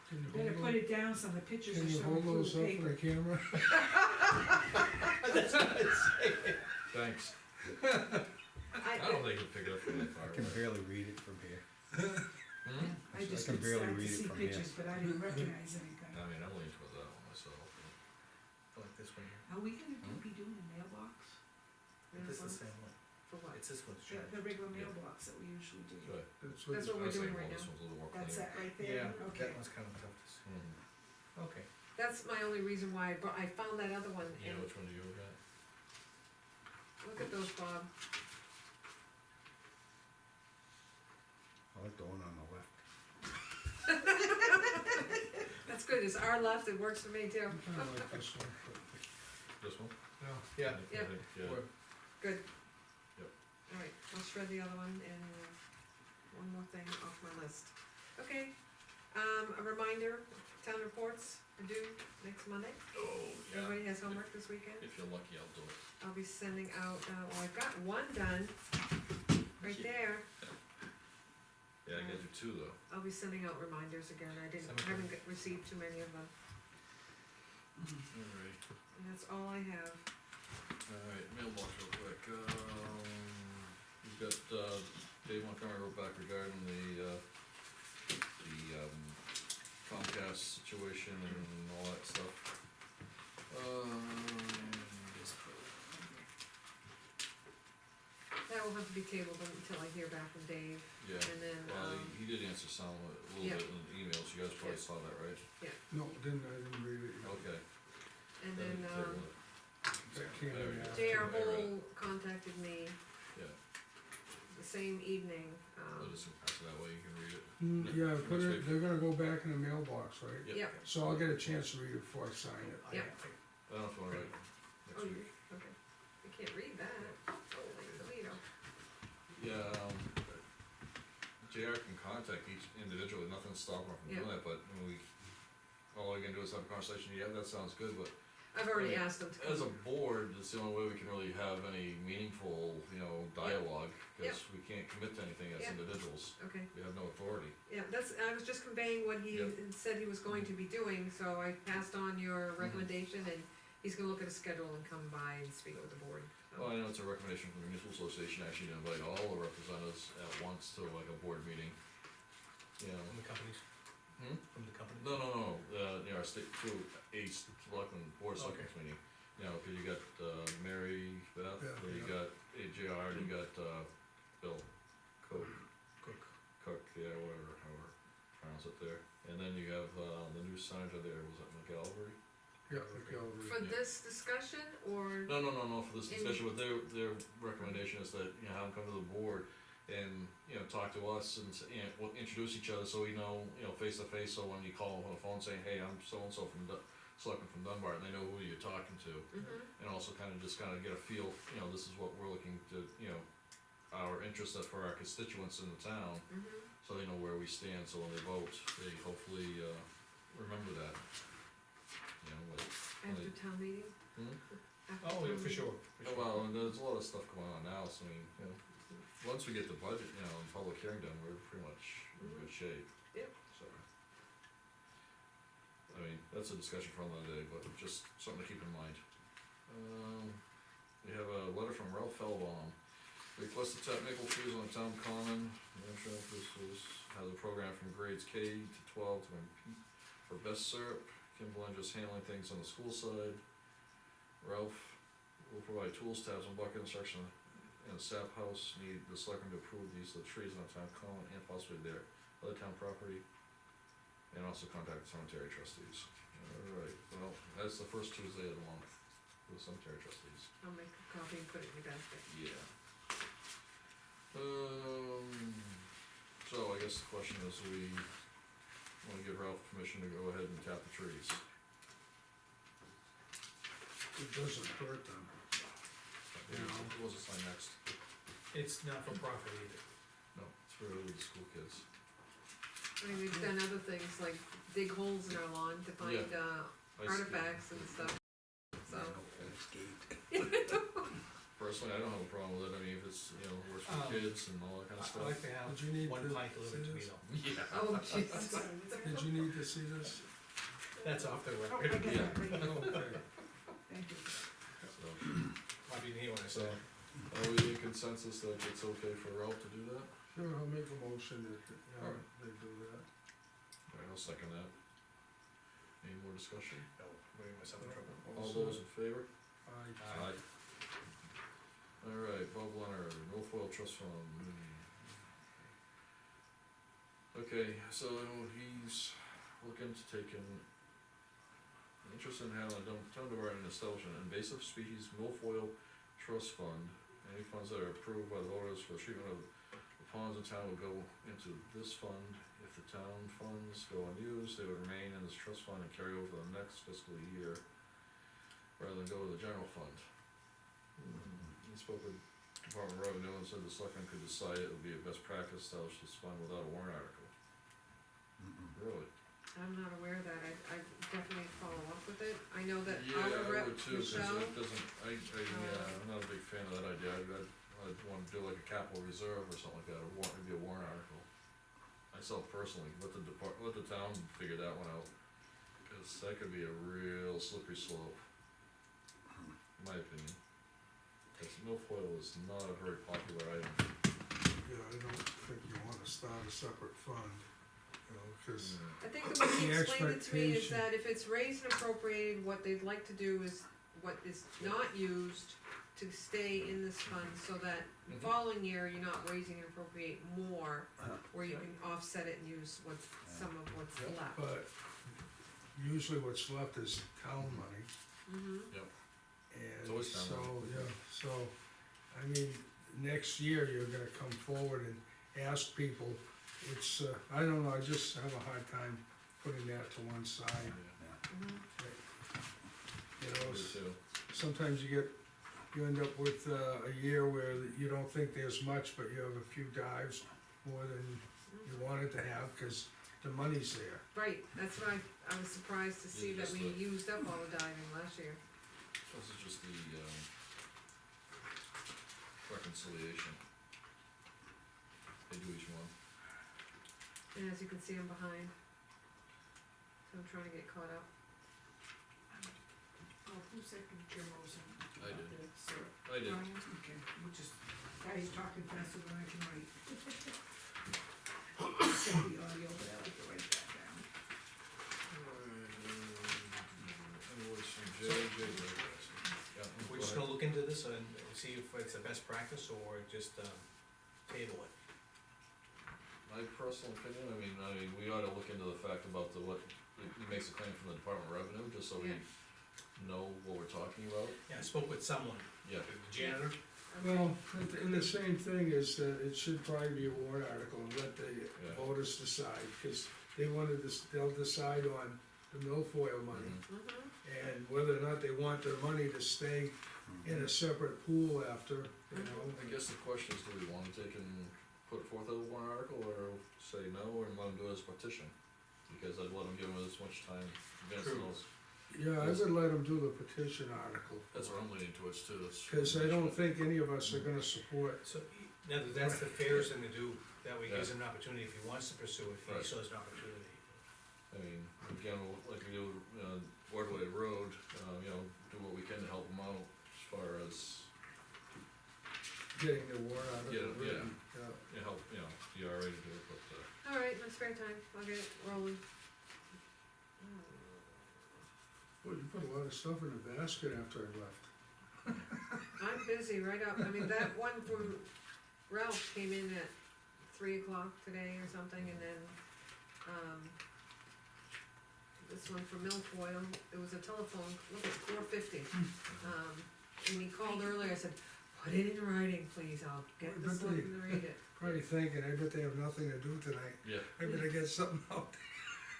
Speaker 3: Can you
Speaker 1: Better
Speaker 3: hold
Speaker 1: put
Speaker 3: those-
Speaker 1: it down so the pictures
Speaker 3: Can
Speaker 1: are
Speaker 3: you
Speaker 1: showing
Speaker 3: hold
Speaker 1: through
Speaker 3: those
Speaker 1: the
Speaker 3: up for
Speaker 1: paper.
Speaker 3: the camera?
Speaker 4: That's what I'd say.
Speaker 2: Thanks. I
Speaker 7: I,
Speaker 2: don't think you can pick it up from that far
Speaker 8: I can
Speaker 2: away.
Speaker 8: barely read it from here.
Speaker 2: Hmm?
Speaker 1: I just
Speaker 8: can
Speaker 1: could
Speaker 8: barely
Speaker 1: start to
Speaker 8: read it
Speaker 1: see
Speaker 8: from here.
Speaker 1: pictures, but I didn't recognize anything.
Speaker 2: I mean, I'm leaning towards that one myself.
Speaker 4: Like this one here,
Speaker 1: Are we gonna be doing a mailbox?
Speaker 4: this is the same one,
Speaker 7: for what?
Speaker 4: it's this one's
Speaker 1: The,
Speaker 4: changed.
Speaker 1: the regular mailbox that we usually do.
Speaker 2: Good.
Speaker 7: That's what
Speaker 2: I
Speaker 7: we're
Speaker 2: was
Speaker 7: doing
Speaker 2: thinking,
Speaker 7: right
Speaker 2: well, this
Speaker 7: now.
Speaker 2: one's a little more
Speaker 1: That's
Speaker 2: clear.
Speaker 1: that right there?
Speaker 4: Yeah,
Speaker 1: Okay.
Speaker 4: that one's kind of tough to see.
Speaker 2: Mhm.
Speaker 4: Okay,
Speaker 7: That's my only reason why I found that other one,
Speaker 2: You
Speaker 7: and
Speaker 2: know which one do you look at?
Speaker 7: look at those, Bob.
Speaker 8: I like the one on the left.
Speaker 7: That's good, it's our left, it works for me too.
Speaker 3: I kinda like this one.
Speaker 2: This one?
Speaker 4: yeah,
Speaker 2: I
Speaker 7: Yeah.
Speaker 2: think, yeah.
Speaker 4: we're,
Speaker 7: Good.
Speaker 2: Yep.
Speaker 7: Alright, I'll shred the other one, and one more thing off my list. Okay, a reminder, town reports are due next Monday.
Speaker 2: Oh,
Speaker 7: Everybody has homework this weekend.
Speaker 2: If you're lucky, I'll do it.
Speaker 7: I'll be sending out, well, I've got one done, right there.
Speaker 2: Yeah, I gotta do two though.
Speaker 7: I'll be sending out reminders again, haven't received too many of them,
Speaker 2: Alright,
Speaker 7: and that's all I have.
Speaker 2: alright, mailbox real quick, we've got, Dave Montgomery wrote back regarding the Comcast situation and all that stuff.
Speaker 7: That will have to be tabled until I hear back from Dave,
Speaker 2: Yeah,
Speaker 7: and then,
Speaker 2: well, he did answer some, a little
Speaker 7: Yeah.
Speaker 2: bit in the emails, you guys probably
Speaker 7: Yeah.
Speaker 2: saw that, right?
Speaker 3: No, I didn't read it yet.
Speaker 2: Okay.
Speaker 7: and then,
Speaker 2: table it.
Speaker 3: That came in after.
Speaker 7: J.R.
Speaker 2: Alright.
Speaker 7: Hole contacted me
Speaker 2: Yeah,
Speaker 7: the same evening,
Speaker 2: I'll just pass it that way, you can read it.
Speaker 3: Yeah, put
Speaker 2: Next
Speaker 3: it,
Speaker 2: week.
Speaker 3: they're gonna go back in the mailbox, right?
Speaker 2: Yep.
Speaker 7: Yep.
Speaker 3: So I'll get a chance to read it before I sign it.
Speaker 2: I
Speaker 7: Yeah.
Speaker 2: don't know if you wanna write next
Speaker 7: oh,
Speaker 2: week.
Speaker 7: you, okay, I can't read that, holy Toledo.
Speaker 2: Yeah, JR can contact each individual, nothing's stopping him from doing that, but when all we can do is have a conversation, yeah, that sounds good, but
Speaker 7: I've already
Speaker 2: Right.
Speaker 7: asked them to
Speaker 2: as a
Speaker 7: come,
Speaker 2: board, it's the only way we can really have any meaningful, dialogue, cause we can't commit to anything as
Speaker 7: Yeah.
Speaker 2: individuals,
Speaker 7: okay,
Speaker 2: we have no authority.
Speaker 7: yeah, I was just conveying what he
Speaker 2: Yep.
Speaker 7: said he was going to be doing, so I passed on your recommendation, and he's gonna look at a schedule and come by and speak with the board, so.
Speaker 2: Well, I know it's a recommendation from the municipal association, actually, to invite all the representatives at once to like a board meeting.
Speaker 4: From the companies,
Speaker 2: Hmm?
Speaker 4: from the company.
Speaker 2: No, our state, to a selectman, board of selectmen's meeting, cause you got, Mary Beth,
Speaker 3: Yeah,
Speaker 2: you
Speaker 3: yeah.
Speaker 2: got AJR, you got, Bill Cook,
Speaker 4: Cook.
Speaker 2: yeah, whatever, however pronounce it there, and then you have, the new senator there, was it McGalvery?
Speaker 3: Yeah, okay, I'll read.
Speaker 7: For this discussion, or,
Speaker 2: No, for this
Speaker 7: In-
Speaker 2: discussion, but their recommendation is that, have them come to the board and, talk to us and, we'll introduce each other, so we know, face to face, so when you call them on the phone saying, hey, I'm so-and-so from Selectman from Dunbarton, they know who you're talking to. And also kinda get a feel, this is what we're looking to, our interest for our constituents in the town, so they know where we stand, so when they vote, they hopefully, remember that. Like,
Speaker 7: after town meeting?
Speaker 2: Hmm?
Speaker 7: After
Speaker 4: Oh,
Speaker 7: town
Speaker 4: yeah, for
Speaker 7: meeting?
Speaker 4: sure.
Speaker 2: well, and there's a lot of stuff going on now, so I mean, once we get the budget, and public hearing done, we're pretty much in good shape.
Speaker 7: Yep.
Speaker 2: So. I mean, that's a discussion for another day, but just something to keep in mind. We have a letter from Ralph Feldbaum. Requested tap maple trees on the town common. Has a program from grades K to 12 to compete for best syrup. Kimball just handling things on the school side. Ralph will provide tools, tabs, and bucket instruction in the sap house. Need the selectmen to approve these of the trees on the town common and possibly their other town property. And also contact the cemetery trustees. Alright, well, that's the first Tuesday of the month, for the cemetery trustees.
Speaker 7: I'll make a copy and put it in your basket.
Speaker 2: Yeah. So I guess the question is, we wanna give Ralph permission to go ahead and tap the trees.
Speaker 3: It doesn't hurt them.
Speaker 2: What was the sign next?
Speaker 4: It's not for profit either.
Speaker 2: No, it's for the school kids.
Speaker 7: I mean, we've done other things like dig holes in our lawn to find,
Speaker 2: Ice
Speaker 7: artifacts and stuff, so.
Speaker 2: Personally, I don't have a problem with it, I mean, if it's, works for kids and all that kinda
Speaker 4: I
Speaker 2: stuff.
Speaker 4: like to have
Speaker 3: Did you need
Speaker 4: one
Speaker 3: to
Speaker 4: pint delivered to me
Speaker 3: see
Speaker 4: though.
Speaker 2: Yeah.
Speaker 7: Oh, Jesus.
Speaker 3: Did you need to see this?
Speaker 4: That's off the record.
Speaker 2: Yeah,
Speaker 3: Okay.
Speaker 1: Thank you.
Speaker 2: so,
Speaker 4: Probably didn't hear what I
Speaker 2: so,
Speaker 4: said.
Speaker 2: are we in consensus that it's okay for Ralph to do that?
Speaker 3: Sure, I'll make a motion that,
Speaker 2: Alright.
Speaker 3: they do that.
Speaker 2: Alright, I'll second that. Any more discussion?
Speaker 4: No, I'm getting myself in trouble.
Speaker 2: All those in favor?
Speaker 3: Aye.
Speaker 2: Alright, Bob Leonard, Milfoil Trust Fund. Okay, so he's looking to take in interest in handling town Dunbarton establishing an invasive species milfoil trust fund. Any funds that are approved by the voters for treatment of the ponds in town will go into this fund. If the town funds go unused, they would remain in this trust fund and carry over the next fiscal year, rather than go to the general fund. He spoke with Department of Revenue and said the selectmen could decide it would be a best practice to establish this fund without a warrant article. Really?
Speaker 7: I'm not aware of that, I definitely follow up with it, I know that
Speaker 2: Yeah,
Speaker 7: our
Speaker 2: I
Speaker 7: rep,
Speaker 2: would too, cause
Speaker 7: Michelle,
Speaker 2: it doesn't, I'm not a big fan of that idea, I'd wanna do like a capital reserve or something like that, or maybe a warrant article. Myself personally, let the town figure that one out, cause that could be a real slippery slope. In my opinion, cause milfoil is not a very popular item.
Speaker 3: Yeah, I don't think you wanna start a separate fund, you know, cause
Speaker 7: I think the way he
Speaker 3: The
Speaker 7: explained it to me is
Speaker 3: expectation.
Speaker 7: that if it's raised and appropriated, what they'd like to do is, what is not used to stay in this fund, so that the following year, you're not raising and appropriate more, where you can offset it and use what's, some of what's
Speaker 2: Yeah.
Speaker 7: left.
Speaker 3: but usually what's left is town money.
Speaker 7: Mm-hmm,
Speaker 2: It's always
Speaker 3: And
Speaker 2: town
Speaker 3: so,
Speaker 2: money.
Speaker 3: yeah, so, I mean, next year you're gonna come forward and ask people, it's, I don't know, I just have a hard time putting that to one side.
Speaker 7: mm-hmm.
Speaker 3: You know,
Speaker 2: Me too.
Speaker 3: sometimes you end up with a year where you don't think there's much, but you have a few dives more than you wanted to have, cause the money's there.
Speaker 7: Right, that's what I was surprised to see that
Speaker 2: just
Speaker 7: we
Speaker 2: the-
Speaker 7: used up all the diving last year.
Speaker 2: This is just the, reconciliation. They do each one.
Speaker 7: And as you can see, I'm behind. So I'm trying to get caught up.
Speaker 1: Oh, who seconded Jim Rosen?
Speaker 2: I did.
Speaker 1: Sir.
Speaker 2: I did.
Speaker 1: Brian? Okay, we just, guys talking faster than I can write. Check the audio, but I like to write that down.
Speaker 2: Invoice from JJ. Yeah,
Speaker 4: We're
Speaker 2: go
Speaker 4: just
Speaker 2: ahead.
Speaker 4: gonna look into this and see if it's a best practice or just, table it.
Speaker 2: My personal opinion, I mean, we ought to look into the fact about he makes a claim from the Department of Revenue, just so we
Speaker 7: Yeah.
Speaker 2: know what we're talking about.
Speaker 4: Yeah, I spoke with someone,
Speaker 2: Yeah,
Speaker 4: the janitor,
Speaker 3: Well, and the same thing is that it should probably be a warrant article and let the voters decide, cause they'll decide on the milfoil money.
Speaker 7: Mm-hmm,
Speaker 3: And whether or not they want their money to stay in a separate pool after, you know.
Speaker 2: I guess the question is, do we wanna take and put forth a warrant article, or say no, and let them do it as petition? Because I'd let them give them as much time, advance
Speaker 4: True.
Speaker 2: notice.
Speaker 3: Yeah, I would let them do the petition article.
Speaker 2: That's what I'm leaning towards too, that's.
Speaker 3: Cause I don't think any of us are gonna support,
Speaker 4: so, now, that's the fairest thing to do, that way it gives
Speaker 2: Yeah.
Speaker 4: him an opportunity if he wants to pursue it, if he
Speaker 2: Right.
Speaker 4: still has an opportunity.
Speaker 2: I mean, again, like we do, Wardway Road, do what we can to help them out as far as,
Speaker 3: getting the warrant article
Speaker 2: Yeah, yeah.
Speaker 3: written, yeah.
Speaker 2: help, the RA to do it, but,
Speaker 7: alright, my spare time, I'll get it rolling.
Speaker 3: Well, you put a lot of stuff in the basket after I left.
Speaker 7: I'm busy right up, I mean, that one from Ralph came in at 3 o'clock today or something, and then, this one from Milfoil, it was a telephone, look, it's 450. And he called earlier, I said, put it in writing, please, I'll get
Speaker 3: Well,
Speaker 7: this
Speaker 3: but they-
Speaker 7: one and read it.
Speaker 3: Probably thinking, I bet they have nothing to do tonight,
Speaker 2: yeah.
Speaker 3: I better get something out.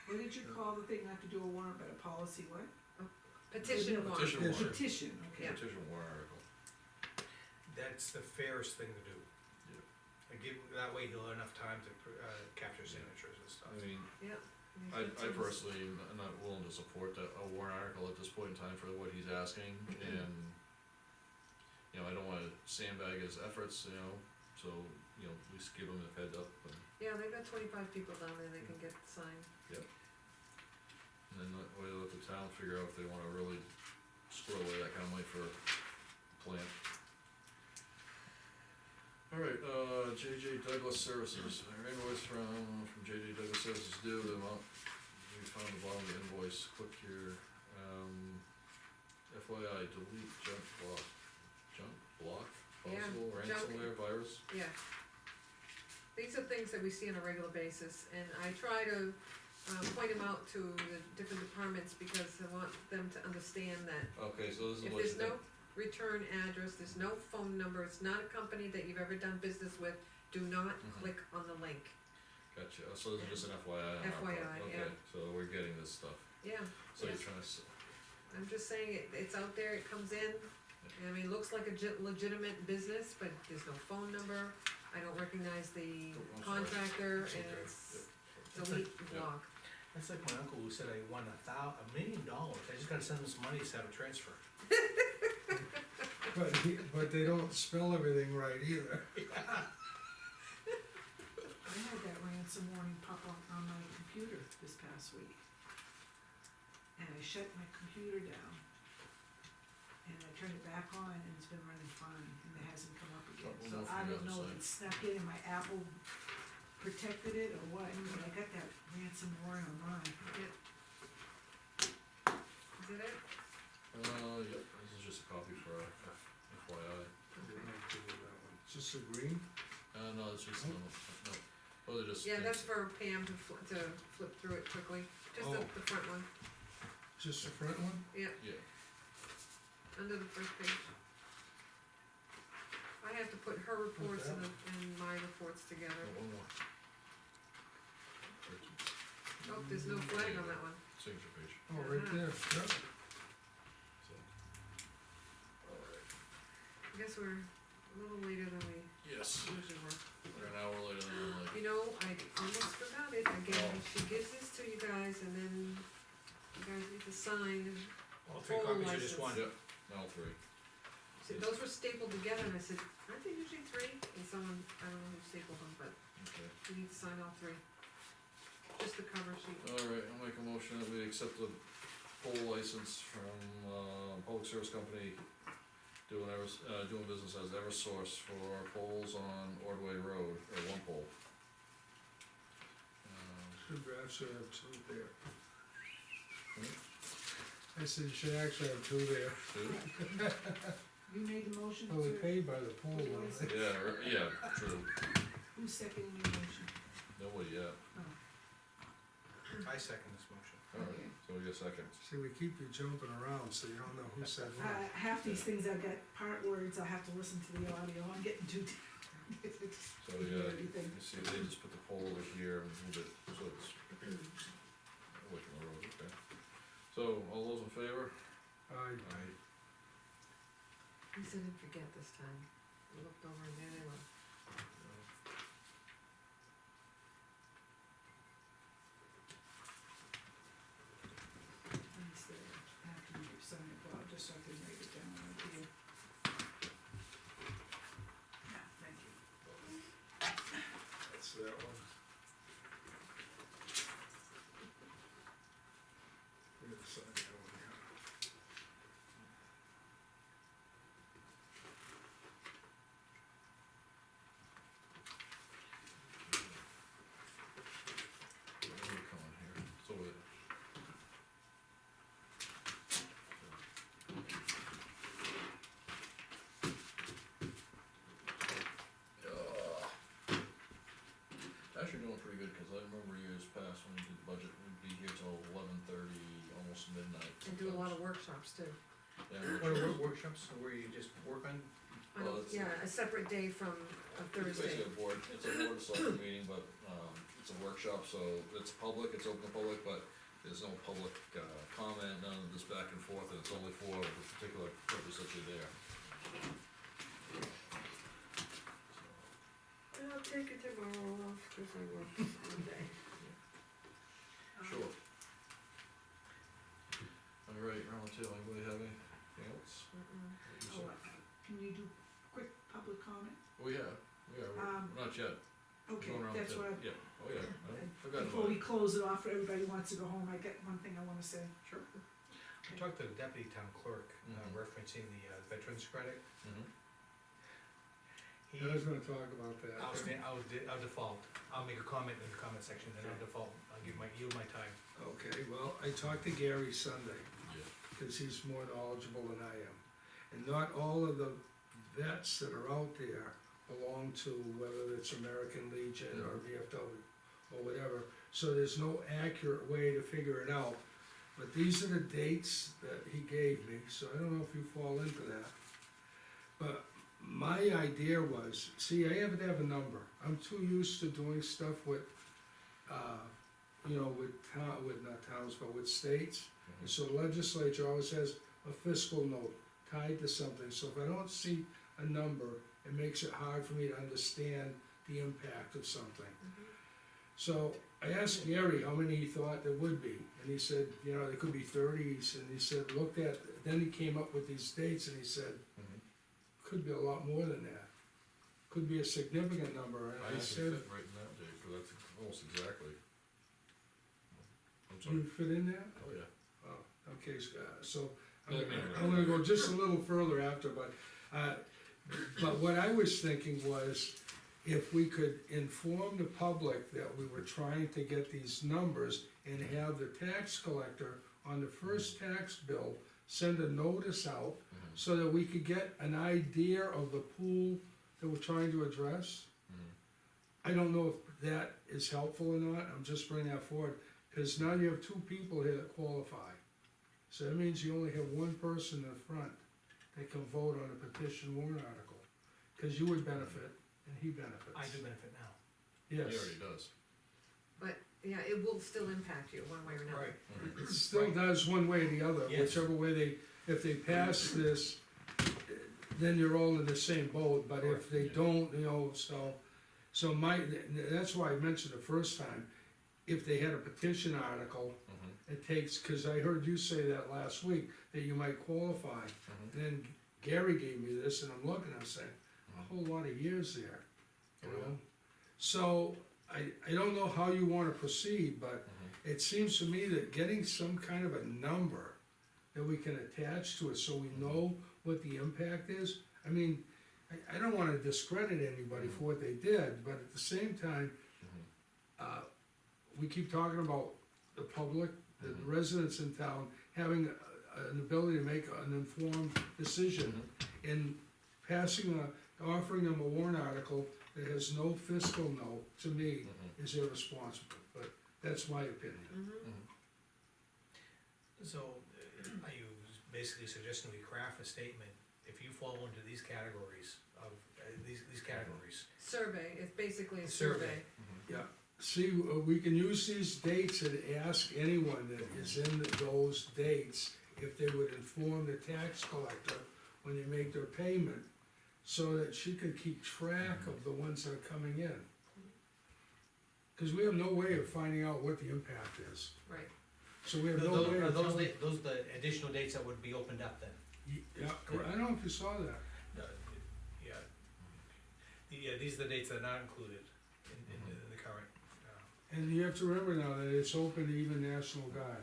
Speaker 1: What did you call the thing, not to do a warrant, but a policy, what?
Speaker 7: Petition one.
Speaker 2: Petition warrant.
Speaker 1: Petition, okay.
Speaker 7: Yeah.
Speaker 2: Petition warrant article.
Speaker 4: That's the fairest thing to do.
Speaker 2: Yeah.
Speaker 4: And that way he'll have enough time to, capture signatures and stuff.
Speaker 2: I mean,
Speaker 7: Yeah.
Speaker 2: I personally am not willing to support a warrant article at this point in time for what he's asking, and, I don't wanna sandbag his efforts, so, at least give him a head up, and
Speaker 7: Yeah, they've got 25 people down there, they can get signed.
Speaker 2: then let the town figure out if they wanna really squirrel away that kind of money for a plant. Alright, JJ Douglas Services, our invoice from JJ Douglas Services due, the amount, we found the bottom of the invoice, click here, FYI, delete junk block,
Speaker 7: Yeah,
Speaker 2: possible
Speaker 7: junk.
Speaker 2: ransomware virus.
Speaker 7: Yeah. These are things that we see on a regular basis, and I try to, point them out to the different departments, because I want them to understand that
Speaker 2: Okay, so this is
Speaker 7: if
Speaker 2: what you
Speaker 7: there's
Speaker 2: think.
Speaker 7: no return address, there's no phone number, it's not a company that you've ever done business with, do not click on the link.
Speaker 2: Gotcha, so this is just an FYI on our part.
Speaker 7: FYI,
Speaker 2: Okay,
Speaker 7: yeah.
Speaker 2: so we're getting this stuff,
Speaker 7: Yeah,
Speaker 2: so you're
Speaker 7: Yes.
Speaker 2: trying to,
Speaker 7: I'm just saying, it's out there, it comes in, I mean, it looks like a legitimate business, but there's no phone number, I don't recognize the
Speaker 2: Oh, I'm sorry.
Speaker 7: contractor,
Speaker 2: It's
Speaker 7: and
Speaker 2: okay.
Speaker 7: it's
Speaker 4: That's
Speaker 7: delete
Speaker 4: like,
Speaker 2: Yeah.
Speaker 7: block.
Speaker 4: that's like my uncle who said I won $1 million, I just gotta send him some money to have a transfer.
Speaker 3: But they don't spell everything right either.
Speaker 1: I had that ransom warning pop up on my computer this past week. And I shut my computer down. And I turned it back on and it's been running fine and it hasn't come up again.
Speaker 2: We'll
Speaker 1: So
Speaker 2: know from
Speaker 1: I
Speaker 2: the
Speaker 1: don't
Speaker 2: other
Speaker 1: know if
Speaker 2: side.
Speaker 1: it snuck in and my Apple protected it or what, but I got that ransom warning on mine.
Speaker 7: Is that it?
Speaker 2: Yep, this is just a copy for FYI.
Speaker 3: Just a green?
Speaker 2: No, it's just, no, oh, they're just.
Speaker 7: Yeah, that's for Pam to flip through it quickly, just
Speaker 3: Oh.
Speaker 7: the front one,
Speaker 3: Just the front one?
Speaker 2: Yeah,
Speaker 7: under the first page. I have to put her reports
Speaker 3: Okay.
Speaker 7: and my reports together.
Speaker 2: one more.
Speaker 7: Oh, there's no flag on that one.
Speaker 2: Signature page,
Speaker 3: Oh, right there, yep.
Speaker 2: so. Alright,
Speaker 7: I guess we're a little later than we
Speaker 2: yes,
Speaker 7: usually were.
Speaker 2: we're an hour later than I'm like.
Speaker 7: You know, I almost forgot it, again,
Speaker 2: Oh.
Speaker 7: she gives this to you guys, and then you guys need to sign, and
Speaker 4: All three
Speaker 7: Full
Speaker 4: copies or just one?
Speaker 2: Yep, all three.
Speaker 7: so those were stapled together, and I said, aren't they usually three? And someone, I don't know who stapled them, but
Speaker 2: Okay.
Speaker 7: you need to sign all three. Just the cover sheet.
Speaker 2: Alright, I'll make a motion that we accept the poll license from, Public Service Company doing business as Eversource for poles on Ordway Road, or one pole.
Speaker 3: Should actually have two there. I said you should actually have two there.
Speaker 2: Two?
Speaker 1: You made the motion,
Speaker 3: Oh, we
Speaker 1: sir?
Speaker 3: paid by the poll,
Speaker 1: What was it?
Speaker 2: Yeah, true,
Speaker 1: Who's seconding your motion?
Speaker 2: nobody yet,
Speaker 4: I second this motion.
Speaker 2: alright, so we get seconds.
Speaker 3: See, we keep you jumping around, so you don't know who said what.
Speaker 1: Half these things I've got part words, I have to listen to the audio, I'm getting too.
Speaker 2: So
Speaker 1: Everything.
Speaker 2: you see, they just put the pole over here and move it, so it's away from the road, okay. So, all those in favor?
Speaker 3: Aye.
Speaker 2: Aye.
Speaker 7: At least I didn't forget this time. I looked over and there they were.
Speaker 1: Instead of having you sign it, Bob, just so I can write it down right here. Yeah, thank you.
Speaker 3: That's that one. We're gonna sign that one here.
Speaker 2: Where are we coming here? It's over there. Actually doing pretty good, cause I remember years past when we did the budget, we'd be here till 11:30, almost midnight.
Speaker 7: And do a lot of
Speaker 2: sometimes.
Speaker 7: workshops too.
Speaker 2: Yeah,
Speaker 4: What
Speaker 2: workshops.
Speaker 4: are workshops, where you just work on?
Speaker 2: Well, it's-
Speaker 7: Yeah, a separate day from a
Speaker 2: It's
Speaker 7: Thursday.
Speaker 2: basically a board, it's a board of selectmen meeting, but, it's a workshop, so it's public, it's open to public, but there's no public, comment, none of this back and forth, and it's only for the particular purpose that you're there.
Speaker 7: And I'll take it tomorrow off, cause I work Monday.
Speaker 2: Sure. Alright, round two, anybody have anything else?
Speaker 1: Oh, can you do quick public comment?
Speaker 2: We have, not yet.
Speaker 1: Okay,
Speaker 2: Going around
Speaker 1: that's
Speaker 2: two.
Speaker 1: what I,
Speaker 2: Yeah, oh yeah, I forgot
Speaker 1: before
Speaker 2: about
Speaker 1: we
Speaker 2: it.
Speaker 1: close it off, everybody wants to go home, I got one thing I wanna say.
Speaker 2: Sure.
Speaker 4: I talked to the deputy town clerk,
Speaker 2: Mhm.
Speaker 4: referencing the veterans credit.
Speaker 2: Mhm.
Speaker 4: He,
Speaker 3: I was gonna talk about that.
Speaker 4: I'll default, I'll make a comment in the comment section, then I'll default, I'll yield my time.
Speaker 3: Okay, well, I talked to Gary Sunday,
Speaker 2: Yeah.
Speaker 3: cause he's more knowledgeable than I am. And not all of the vets that are out there belong to whether it's American Legion or VFW or whatever, so there's no accurate way to figure it out. But these are the dates that he gave me, so I don't know if you fall into that. But my idea was, see, I have to have a number, I'm too used to doing stuff with, with not towns, but with states. And so the legislature always has a fiscal note, tied to something, so if I don't see a number, it makes it hard for me to understand the impact of something. So I asked Gary how many he thought there would be, and he said, you know, there could be 30s, and he said, looked at, then he came up with these dates, and he said, could be a lot more than that. Could be a significant number, and
Speaker 2: I
Speaker 3: I
Speaker 2: actually
Speaker 3: said,
Speaker 2: fit right in that, Dave, 'cause that's almost exactly. I'm
Speaker 3: do
Speaker 2: sorry,
Speaker 3: you fit in that?
Speaker 2: oh, yeah.
Speaker 3: Oh, okay, so
Speaker 2: Yeah, maybe.
Speaker 3: I'm gonna go just a little further after, but what I was thinking was, if we could inform the public that we were trying to get these numbers and have the tax collector on the first tax bill send a notice out so that we could get an idea of the pool that we're trying to address. I don't know if that is helpful or not, I'm just bringing that forward, cause now you have two people here that qualify. So that means you only have one person in the front that can vote on a petition warrant article, cause you would benefit and he benefits.
Speaker 4: I do benefit now.
Speaker 2: He
Speaker 3: Yes,
Speaker 2: already does.
Speaker 7: But, yeah, it will still impact you one way or another.
Speaker 4: Right.
Speaker 3: it still does one way or the other,
Speaker 4: Yes.
Speaker 3: whichever way if they pass this, then you're all in the same boat, but if they don't, you know, so that's why I mentioned the first time, if they had a petition article, it takes, cause I heard you say that last week, that you might qualify. And then Gary gave me this, and I'm looking, I'm saying, a whole lot of years there, you
Speaker 2: Oh, yeah.
Speaker 3: know? So, I don't know how you wanna proceed, but it seems to me that getting some kind of a number that we can attach to it, so we know what the impact is. I mean, I don't wanna discredit anybody for what they did, but at the same time, we keep talking about the public, the residents in town having an ability to make an informed decision. And offering them a warrant article that has no fiscal note, to me, is irresponsible, but that's my opinion.
Speaker 4: So, are you basically suggesting we craft a statement, if you fall into these categories of, these categories?
Speaker 7: Survey, it's basically a
Speaker 4: Survey.
Speaker 7: survey.
Speaker 3: Yeah, see, we can use these dates and ask anyone that is in those dates if they would inform the tax collector when they make their payment, so that she could keep track of the ones that are coming in. Cause we have no way of finding out what the impact is,
Speaker 7: Right.
Speaker 3: so we have no way
Speaker 4: Are
Speaker 3: of
Speaker 4: those,
Speaker 3: telling.
Speaker 4: those the additional dates that would be opened up then?
Speaker 3: Yeah, I don't know if you saw that.
Speaker 4: Yeah. Yeah, these are the dates that are not included in the current,
Speaker 3: And you have to remember now that it's open to even National Guard.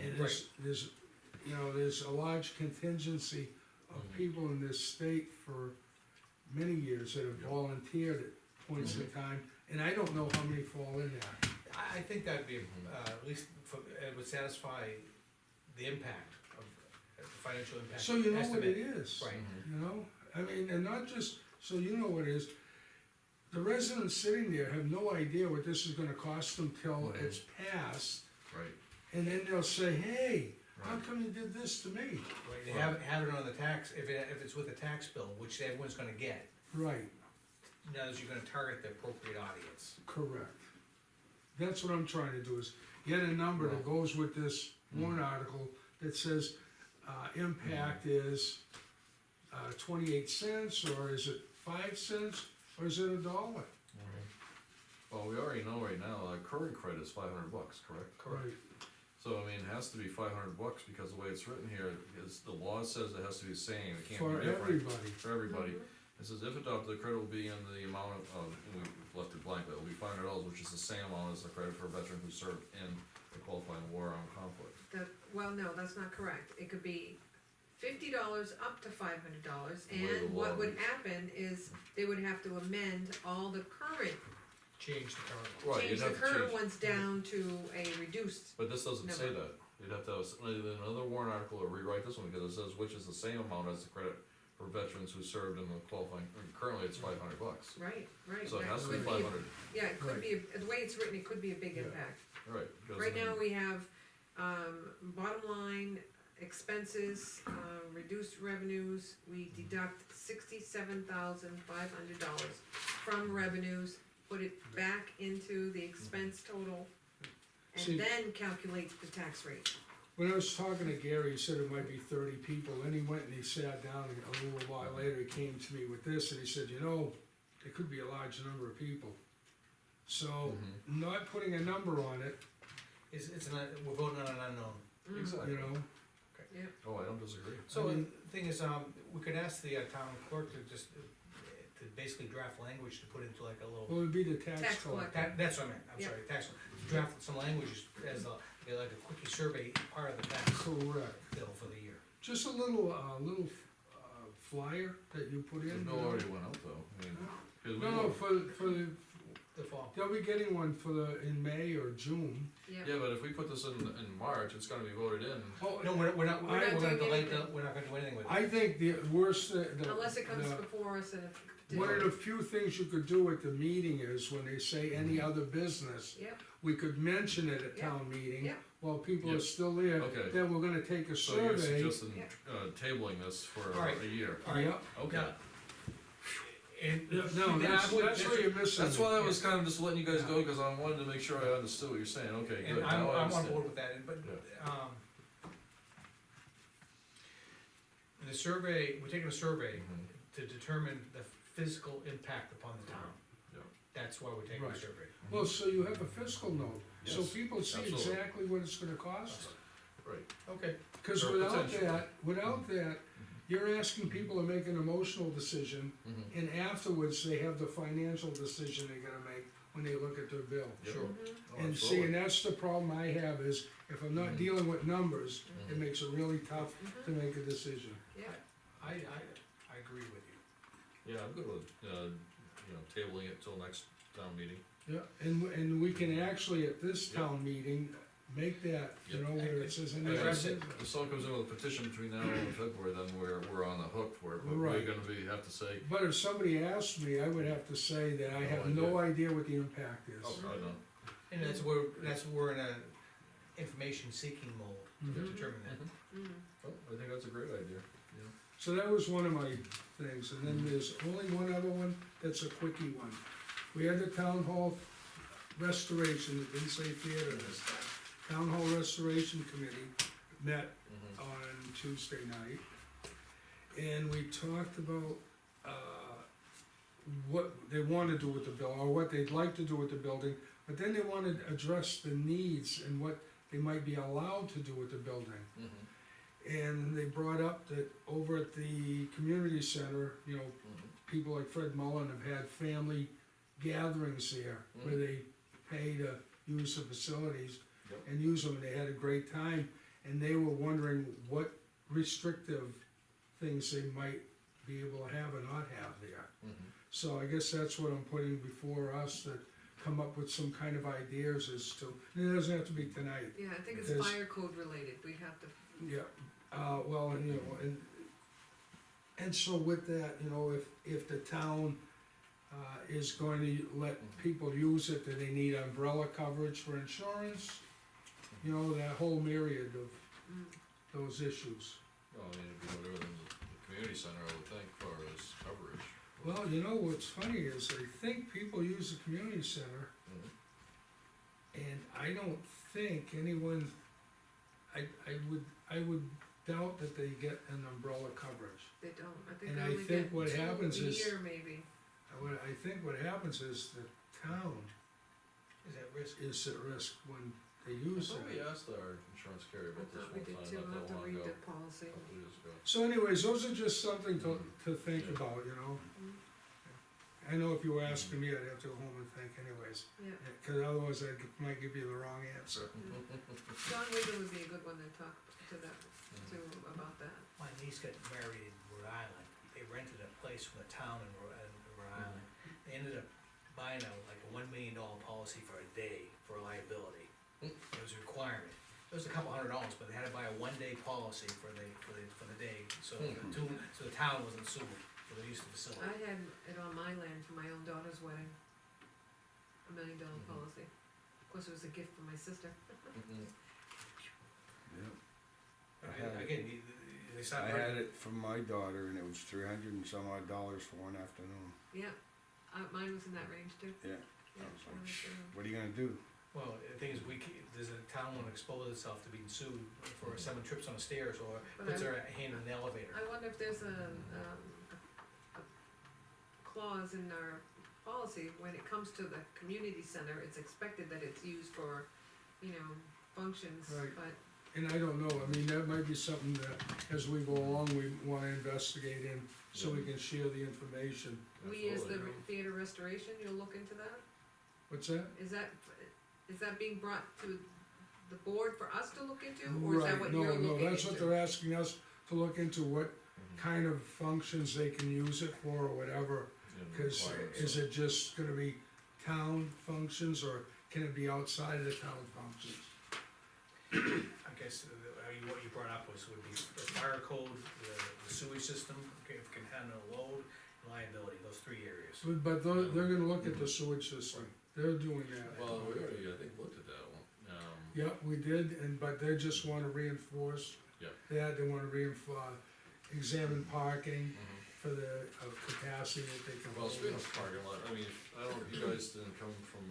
Speaker 3: And there's, you know, there's a large contingency of people in this state for many years that have volunteered at points in time, and I don't know how many fall in that.
Speaker 4: I think that'd be, at least, it would satisfy the impact of, the financial impact
Speaker 3: So you know what it
Speaker 4: estimate.
Speaker 3: is,
Speaker 4: Right.
Speaker 3: you know? I mean, and not just, so you know what it is, the residents sitting there have no idea what this is gonna cost them till it's passed,
Speaker 2: Right,
Speaker 3: and then they'll say, hey, how
Speaker 2: Right.
Speaker 3: come you did this to me?
Speaker 4: Right, they have it on the tax, if it's with a tax bill, which everyone's gonna get,
Speaker 3: Right,
Speaker 4: now you're gonna target the appropriate audience.
Speaker 3: correct. That's what I'm trying to do, is get a number that goes with this warrant article that says, impact is, 28 cents, or is it 5 cents, or is it $1?
Speaker 2: well, we already know right now, current credit is $500, correct?
Speaker 3: Right.
Speaker 2: So, I mean, it has to be $500, because the way it's written here, is the law says it has to be the same, it can't
Speaker 3: For
Speaker 2: be different.
Speaker 3: everybody.
Speaker 2: For everybody. It says if adopted, the credit will be in the amount of, and we left it blank, but it'll be $500, which is the same amount as the credit for a veteran who served in a qualifying war armed conflict.
Speaker 7: Well, no, that's not correct. It could be $50 up to $500,
Speaker 2: The way the
Speaker 7: and what
Speaker 2: law
Speaker 7: would
Speaker 2: reads.
Speaker 7: happen is they would have to amend all the current,
Speaker 4: Change the current.
Speaker 2: Right,
Speaker 7: change
Speaker 2: you'd
Speaker 7: the
Speaker 2: have to
Speaker 7: current
Speaker 2: change,
Speaker 7: ones down to a reduced.
Speaker 2: but this doesn't say
Speaker 7: number.
Speaker 2: that. You'd have to have another warrant article or rewrite this one, because it says which is the same amount as the credit for veterans who served in the qualifying, currently it's $500.
Speaker 7: Right, right.
Speaker 2: So it
Speaker 7: that
Speaker 2: has to be
Speaker 7: could
Speaker 2: 500,
Speaker 7: Yeah, it could
Speaker 3: Right.
Speaker 7: be, the way it's written, it could be a big
Speaker 3: Yeah.
Speaker 7: impact.
Speaker 2: right. because,
Speaker 7: Right
Speaker 2: I mean,
Speaker 7: now, we have, bottom line, expenses, reduced revenues, we deduct $67,500 from revenues, put it back into the expense total,
Speaker 3: See-
Speaker 7: and then calculate the tax rate.
Speaker 3: when I was talking to Gary, he said it might be 30 people, then he went and he sat down, and a little while later, he came to me with this, and he said, you know, it could be a large number of people. So, not putting a number on it,
Speaker 4: we're voting on an unknown.
Speaker 2: Exactly.
Speaker 3: you know,
Speaker 2: Oh, I don't disagree.
Speaker 4: So,
Speaker 3: I mean-
Speaker 4: the thing is, we could ask the town clerk to just, to basically draft language to put into like a little.
Speaker 3: well, it'd be the tax
Speaker 7: Tax
Speaker 3: collector.
Speaker 4: That's what I meant, I'm
Speaker 7: Yeah.
Speaker 4: sorry, tax, draft some languages as like a quickie survey, part of the tax
Speaker 3: Correct.
Speaker 4: bill for the year.
Speaker 3: Just a little, flyer that you put
Speaker 2: The
Speaker 3: in.
Speaker 2: bill already went out though, I mean, 'cause we
Speaker 3: No,
Speaker 2: know-
Speaker 3: for,
Speaker 4: The fall.
Speaker 3: they'll be getting one in May or June.
Speaker 7: Yeah,
Speaker 2: yeah, but if we put this in March, it's gonna be voted in.
Speaker 3: Oh,
Speaker 4: No, we're not
Speaker 7: We're not
Speaker 4: gonna
Speaker 7: doing
Speaker 4: delay,
Speaker 7: anything.
Speaker 4: we're not gonna do anything with it.
Speaker 3: I think the worst,
Speaker 7: unless it comes before us and if.
Speaker 3: one of the few things you could do at the meeting is when they say any other business,
Speaker 7: Yep,
Speaker 3: we could mention it at
Speaker 7: Yeah.
Speaker 3: town meeting.
Speaker 7: Yeah.
Speaker 3: While people are
Speaker 2: Yep.
Speaker 3: still there,
Speaker 2: Okay.
Speaker 3: then we're gonna take a
Speaker 2: So you're
Speaker 3: survey.
Speaker 2: suggesting,
Speaker 7: Yeah.
Speaker 2: tabling this for
Speaker 4: Alright.
Speaker 2: a year?
Speaker 4: All right.
Speaker 3: Yeah.
Speaker 2: Okay.
Speaker 4: Now, And.
Speaker 3: Yeah, no, that's where you're missing.
Speaker 2: That's why I was kind of just letting you guys go, cause I wanted to make sure I understood what you're saying, okay,
Speaker 4: And
Speaker 2: good,
Speaker 4: I'm
Speaker 2: now I
Speaker 4: on
Speaker 2: understand.
Speaker 4: board with that, but, the survey, we're taking a survey
Speaker 2: Mhm.
Speaker 4: to determine the physical impact upon the town.
Speaker 2: Yeah.
Speaker 4: That's why we're taking the
Speaker 3: Right.
Speaker 4: survey.
Speaker 3: Well, so you have a fiscal note, so
Speaker 2: Yes,
Speaker 3: people see
Speaker 2: absolutely.
Speaker 3: exactly what it's gonna cost.
Speaker 2: Right,
Speaker 4: Okay.
Speaker 3: Cause
Speaker 2: Or
Speaker 3: without
Speaker 2: potential.
Speaker 3: that, you're asking people to make an emotional decision,
Speaker 2: mhm,
Speaker 3: and afterwards, they have the financial decision they're gonna make when they look at their bill.
Speaker 2: Yep.
Speaker 4: Sure.
Speaker 2: Oh,
Speaker 3: And see,
Speaker 2: absolutely.
Speaker 3: and that's the problem I have is, if I'm not
Speaker 2: Mhm.
Speaker 3: dealing with numbers, it
Speaker 2: Mhm.
Speaker 3: makes it really tough to make a decision.
Speaker 7: yeah,
Speaker 4: I agree with you.
Speaker 2: Yeah, I'm good with, tabling it till next town meeting.
Speaker 3: Yeah, and we can actually, at this
Speaker 2: Yeah.
Speaker 3: town meeting, make that, you
Speaker 2: Yeah.
Speaker 3: know, where it says.
Speaker 2: And
Speaker 3: any
Speaker 2: if
Speaker 3: other
Speaker 2: it's-
Speaker 3: business.
Speaker 2: if someone comes in with a petition between now and February, then we're on the hook, we're
Speaker 3: Right.
Speaker 2: gonna have to say,
Speaker 3: But if somebody asked me, I would have to say that I
Speaker 2: No
Speaker 3: have no idea what the impact is.
Speaker 2: oh, I know.
Speaker 4: And that's where we're in a information seeking mode to
Speaker 3: Mhm.
Speaker 4: determine that.
Speaker 2: Oh, I think that's a great idea,
Speaker 3: So that was one of my things, and then there's only one other one, that's a quickie one. We had the town hall restoration, it didn't say theater this time. Town hall restoration committee met
Speaker 2: Mhm.
Speaker 3: on Tuesday night. And we talked about, what they wanna do with the building, or what they'd like to do with the building, but then they wanted to address the needs and what they might be allowed to do with the building.
Speaker 2: Mhm.
Speaker 3: And they brought up that over at the community center, you know,
Speaker 2: Mhm.
Speaker 3: people like Fred Mullen have had family gatherings there, where they pay to use the facilities
Speaker 2: Yep.
Speaker 3: and use them, and they had a great time, and they were wondering what restrictive things they might be able to have or not have there.
Speaker 2: Mhm.
Speaker 3: So I guess that's what I'm putting before us, to come up with some kind of ideas as to, and it doesn't have to be tonight.
Speaker 7: yeah, I think it's
Speaker 3: There's-
Speaker 7: fire code related, we have to,
Speaker 3: Yeah, well, and, you know, and so with that, you know, if the town, is going to let people use it, do they need umbrella coverage for insurance? You know, that whole myriad of those issues.
Speaker 2: Well, I mean, it'd be whatever the community center, I would think, for as coverage.
Speaker 3: Well, you know, what's funny is, I think people use the community center,
Speaker 2: Mhm.
Speaker 3: and I don't think anyone, I would doubt that they get an umbrella coverage.
Speaker 7: they don't, I think
Speaker 3: And
Speaker 7: they
Speaker 3: I
Speaker 7: only
Speaker 3: think
Speaker 7: get
Speaker 3: what
Speaker 7: 2
Speaker 3: happens
Speaker 7: a
Speaker 3: is-
Speaker 7: year maybe.
Speaker 3: I think what happens is the town
Speaker 4: Is that risk?
Speaker 3: is at risk when they use
Speaker 2: I thought we
Speaker 3: it.
Speaker 2: asked our insurance carrier
Speaker 7: I
Speaker 2: about this
Speaker 7: thought we
Speaker 2: one
Speaker 7: did
Speaker 2: time,
Speaker 7: too, I'll
Speaker 2: not
Speaker 7: have
Speaker 2: that
Speaker 7: to
Speaker 2: long
Speaker 7: read
Speaker 2: ago,
Speaker 7: the
Speaker 2: a
Speaker 7: policy.
Speaker 2: couple years ago.
Speaker 3: So anyways, those are just something to think
Speaker 2: Yeah.
Speaker 3: about, you know?
Speaker 7: Mhm.
Speaker 3: I know if you were asking me, I'd have to go home and think anyways,
Speaker 7: Yeah,
Speaker 3: cause otherwise I might give you the wrong answer.
Speaker 7: John Wigan would be a good one to talk to about that.
Speaker 4: My niece got married in Rhode Island, they rented a place from the town in Rhode Island. They ended up buying like a $1 million policy for a day for liability. It was a requirement. It was a couple $100, but they had to buy a 1-day policy for the day, so the town wasn't sued for the use of the facility.
Speaker 7: I had it on my land for my own daughter's wedding, $1 million policy. Of course, it was a gift from my sister.
Speaker 2: Mhm.
Speaker 4: Again, they
Speaker 8: I
Speaker 4: stopped.
Speaker 8: had it from my daughter and it was $300 and some odd for one afternoon.
Speaker 7: Yeah, mine was in that range too.
Speaker 8: Yeah.
Speaker 7: Yeah,
Speaker 8: I was like,
Speaker 7: one afternoon.
Speaker 8: what are you gonna do?
Speaker 4: Well, the thing is, does the town wanna expose itself to being sued for 7 trips on the stairs, or
Speaker 7: But
Speaker 4: puts
Speaker 7: I-
Speaker 4: their hand in the elevator?
Speaker 7: I wonder if there's a clause in our policy, when it comes to the community center, it's expected that it's used for, you know, functions,
Speaker 3: Right.
Speaker 7: but,
Speaker 3: And I don't know, I mean, that might be something that, as we go along, we wanna investigate in, so we can share the information.
Speaker 7: we as the
Speaker 2: Absolutely.
Speaker 7: theater restoration, you'll look into that?
Speaker 3: What's that?
Speaker 7: Is that being brought to the board for us to look into, or is that
Speaker 3: Right,
Speaker 7: what
Speaker 3: no,
Speaker 7: you're looking into?
Speaker 3: no, that's what they're asking us to look into, what kind of functions they can use it for, or whatever.
Speaker 2: And
Speaker 3: Cause
Speaker 2: requirements,
Speaker 3: is
Speaker 2: so-
Speaker 3: it just gonna be town functions, or can it be outside of the town functions?
Speaker 4: I guess, what you brought up would be the fire code, the sewage system, okay, if it can handle load, and liability, those 3 areas.
Speaker 3: But they're gonna look at the sewage system, they're doing that.
Speaker 2: Well, we already, I think, looked at that one,
Speaker 3: Yeah, we did, but they just wanna reinforce
Speaker 2: Yeah.
Speaker 3: that, they wanna examine parking for the capacity that they can
Speaker 2: well,
Speaker 3: hold.
Speaker 2: speaking of parking lot, I mean, I don't know if you guys didn't come from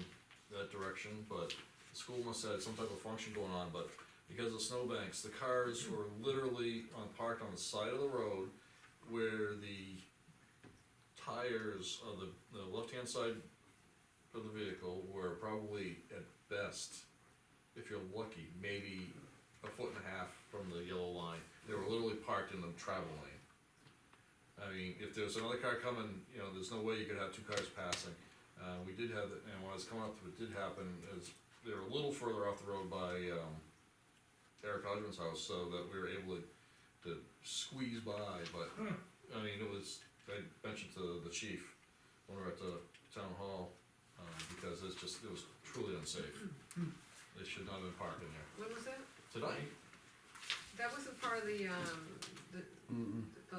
Speaker 2: that direction, but the school must have had some type of function going on, but because of snowbanks, the cars were literally parked on the side of the road where the tires of the left-hand side of the vehicle were probably at best, if you're lucky, maybe a foot and a half from the yellow line. They were literally parked in the travel lane. I mean, if there was another car coming, you know, there's no way you could have 2 cars passing. We did have, and when I was coming up to it, did happen, is they were a little further off the road by, Eric Hodgman's house, so that we were able to squeeze by, but, I mean, I mentioned to the chief when we were at the town hall, because it was truly unsafe. They should not have been parked in there.
Speaker 7: When was that?
Speaker 2: Tonight,
Speaker 7: That wasn't part of the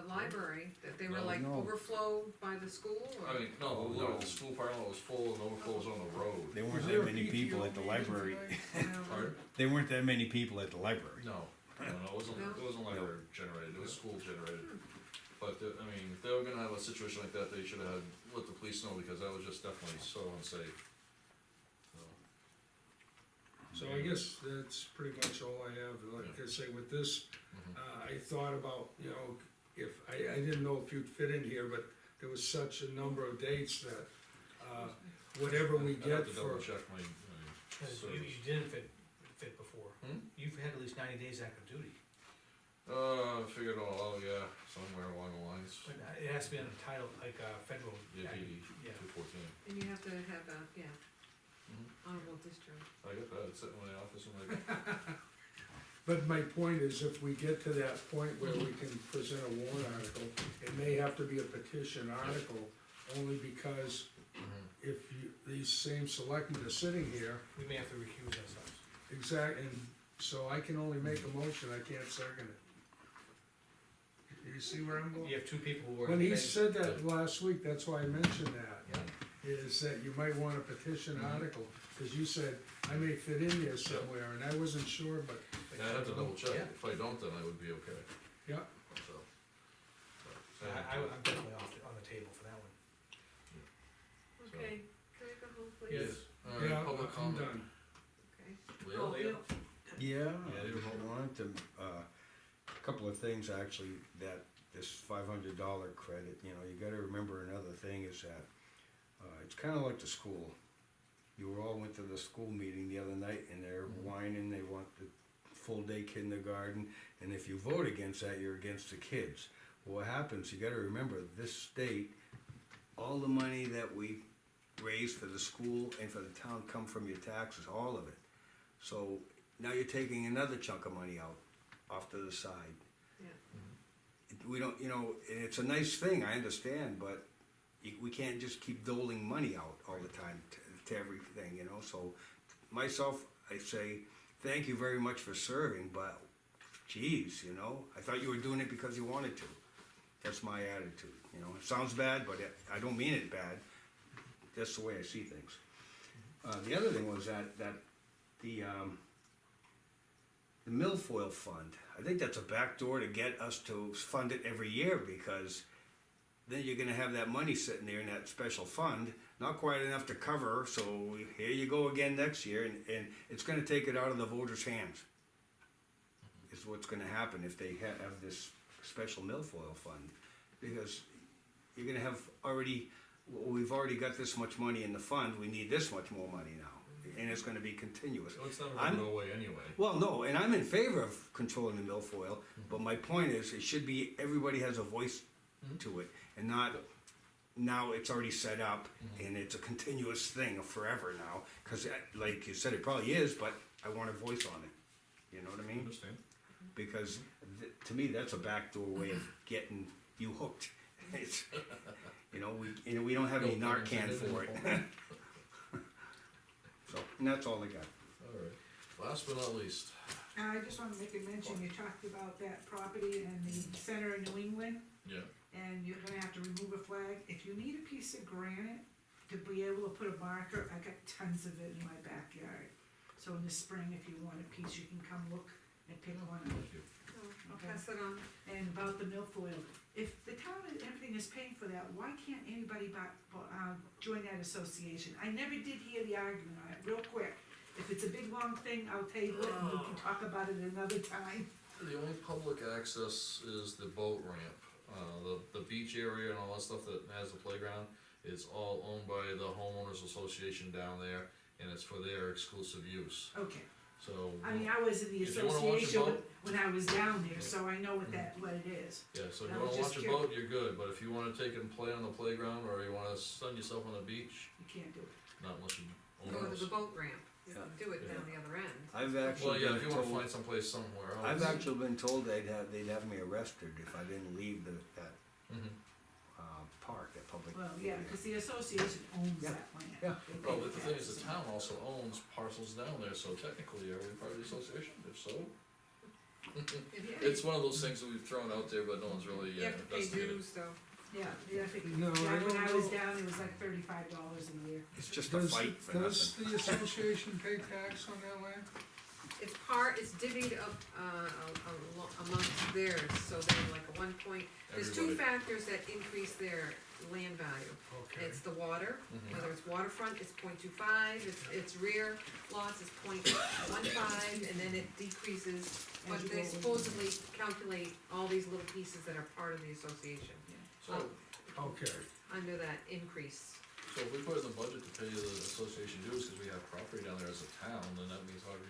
Speaker 7: library, that they were
Speaker 2: No,
Speaker 7: like
Speaker 8: no.
Speaker 7: overflowed by the school, or?
Speaker 2: I mean, no, the school parking lot was full and overflow was on the road.
Speaker 8: There weren't that many people at the library.
Speaker 2: Pardon?
Speaker 8: There weren't that many people at the library.
Speaker 2: No, it wasn't,
Speaker 7: No?
Speaker 2: it wasn't library generated, it was school generated. But, I mean, if they were gonna have a situation like that, they should have let the police know, because that was just definitely so unsafe.
Speaker 3: So I guess that's pretty much all I have, like I say, with this, I thought about, you know, if, I didn't know if you'd fit in here, but there was such a number of dates that, whatever we
Speaker 2: I'd
Speaker 3: get
Speaker 2: have to
Speaker 3: for,
Speaker 2: double check my
Speaker 4: Cause you
Speaker 2: service.
Speaker 4: didn't fit before.
Speaker 2: Hmm?
Speaker 4: You've had at least 90 days active duty.
Speaker 2: Figured it all out, yeah, somewhere along the lines,
Speaker 4: But it has to be on a title, like federal.
Speaker 2: yeah, DD
Speaker 4: Yeah.
Speaker 2: 214.
Speaker 7: And you have to have a,
Speaker 2: Mhm.
Speaker 7: honorable discharge.
Speaker 2: I got that, it's sitting in my office, I'm like,
Speaker 3: but my point is, if we get to that point where we can present a warrant article, it may have to be a petition article, only because if these same selectmen are sitting here,
Speaker 4: We may have to recuse ourselves.
Speaker 3: and so I can only make a motion, I can't second it. You see where I'm going?
Speaker 4: You have 2 people who are.
Speaker 3: When he said that last week, that's why I mentioned that,
Speaker 4: Yeah.
Speaker 3: is that you might want a petition article, cause you said, I may fit in there somewhere, and I wasn't sure, but.
Speaker 2: yeah, I have to double check,
Speaker 4: Yeah.
Speaker 2: if I don't, then I would be okay,
Speaker 3: Yeah,
Speaker 2: so.
Speaker 4: I'm definitely on the table for that one.
Speaker 7: Okay, can I go home, please?
Speaker 2: Yes, alright,
Speaker 3: yeah,
Speaker 2: public
Speaker 3: I'm
Speaker 2: comment.
Speaker 3: done.
Speaker 7: Okay.
Speaker 2: Leo?
Speaker 7: Oh, Leo.
Speaker 8: Yeah,
Speaker 2: Yeah, you
Speaker 8: I wanted to, a couple of things actually, that this $500 credit, you know, you gotta remember another thing is that, it's kinda like the school. You all went to the school meeting the other night and they're whining, they want the full day kindergarten, and if you vote against that, you're against the kids. Well, what happens, you gotta remember, this state, all the money that we raise for the school and for the town come from your taxes, all of it. So now you're taking another chunk of money out, off to the side.
Speaker 7: Yeah.
Speaker 8: We don't, you know, it's a nice thing, I understand, but we can't just keep doling money out all the time to everything, you know, so myself, I say, thank you very much for serving, but geez, you know, I thought you were doing it because you wanted to. That's my attitude, you know, it sounds bad, but I don't mean it bad, that's the way I see things. The other thing was that the milfoil fund, I think that's a backdoor to get us to fund it every year, because then you're gonna have that money sitting there in that special fund, not quite enough to cover, so here you go again next year, and it's gonna take it out of the voters' hands. Is what's gonna happen if they have this special milfoil fund, because you're gonna have we've already got this much money in the fund, we need this much more money now, and it's gonna be continuous.
Speaker 2: So it's never
Speaker 8: I'm-
Speaker 2: gonna go away anyway.
Speaker 8: Well, no, and I'm in favor of controlling the milfoil, but my point is, it should be, everybody has a voice to it, and not, now it's already set up, and it's a continuous thing forever now, cause like you said, it probably is, but I want a voice on it, you know what I mean?
Speaker 2: Understand?
Speaker 8: Because to me, that's a backdoor way of getting you hooked. It's, we don't have any
Speaker 2: No pun
Speaker 8: Narcan
Speaker 2: intended.
Speaker 8: for it. So, and that's all I got.
Speaker 2: Alright, last but not least,
Speaker 1: I just wanna make a mention, you talked about that property in the center of New England,
Speaker 2: yeah,
Speaker 1: and you're gonna have to remove a flag. If you need a piece of granite to be able to put a marker, I got tons of it in my backyard. So in the spring, if you want a piece, you can come look and pick one up.
Speaker 2: thank you.
Speaker 7: Oh, I'll pass it on.
Speaker 1: And about the milfoil, if the town and everything is paying for that, why can't anybody join that association? I never did hear the argument on it, real quick. If it's a big long thing, I'll table it and we can talk about it another time.
Speaker 2: The only public access is the boat ramp. The beach area and all that stuff that has the playground is all owned by the homeowners association down there, and it's for their exclusive use,
Speaker 1: Okay,
Speaker 2: so.
Speaker 1: I mean, I was in the
Speaker 2: If you wanna watch a
Speaker 1: association
Speaker 2: boat-
Speaker 1: when I was down there, so I know what it is.
Speaker 2: Yeah, so if
Speaker 1: I
Speaker 2: you
Speaker 1: was
Speaker 2: wanna
Speaker 1: just
Speaker 2: watch a boat, you're good, but if you wanna take it and play on the playground, or you wanna sun yourself on the beach,
Speaker 1: You can't do it.
Speaker 2: not unless you own
Speaker 7: Go to
Speaker 2: those.
Speaker 7: the boat ramp, you
Speaker 8: Yeah.
Speaker 7: can do it down the other end.
Speaker 8: I've
Speaker 2: Well,
Speaker 8: actually
Speaker 2: yeah, if
Speaker 8: been
Speaker 2: you wanna
Speaker 8: told,
Speaker 2: find someplace somewhere else.
Speaker 8: I've actually been told they'd have me arrested if I didn't leave that
Speaker 2: Mhm.
Speaker 8: park, that public.
Speaker 1: Well, yeah, cause the association owns
Speaker 8: Yeah.
Speaker 1: that land.
Speaker 8: Yeah.
Speaker 1: They pay
Speaker 2: Well, but the thing is,
Speaker 1: taxes
Speaker 2: the
Speaker 1: on it.
Speaker 2: town also owns parcels down there, so technically, are we part of the association? If so, it's one of those things that we've thrown out there, but no one's really
Speaker 7: You have to pay
Speaker 2: investigated.
Speaker 7: dues though.
Speaker 1: Yeah, I think,
Speaker 3: No, I
Speaker 1: when
Speaker 3: don't
Speaker 1: I was
Speaker 3: know.
Speaker 1: down, it was like $35 a year.
Speaker 8: It's just a fight for
Speaker 3: Does
Speaker 8: nothing.
Speaker 3: the association pay tax on that land?
Speaker 7: It's divvied up, amongst theirs, so they're like a 1 point, there's two
Speaker 2: Everybody.
Speaker 7: factors that increase their land value.
Speaker 3: Okay.
Speaker 7: It's the water,
Speaker 2: Mhm.
Speaker 7: whether it's waterfront, it's 0.25, it's rear lots, it's 0.15, and then it decreases. But they supposedly calculate all these little pieces that are part of the association,
Speaker 2: So,
Speaker 3: Okay,
Speaker 7: under that increase.
Speaker 2: so if we put in the budget to pay the association dues, cause we have property down there as a town, then that means every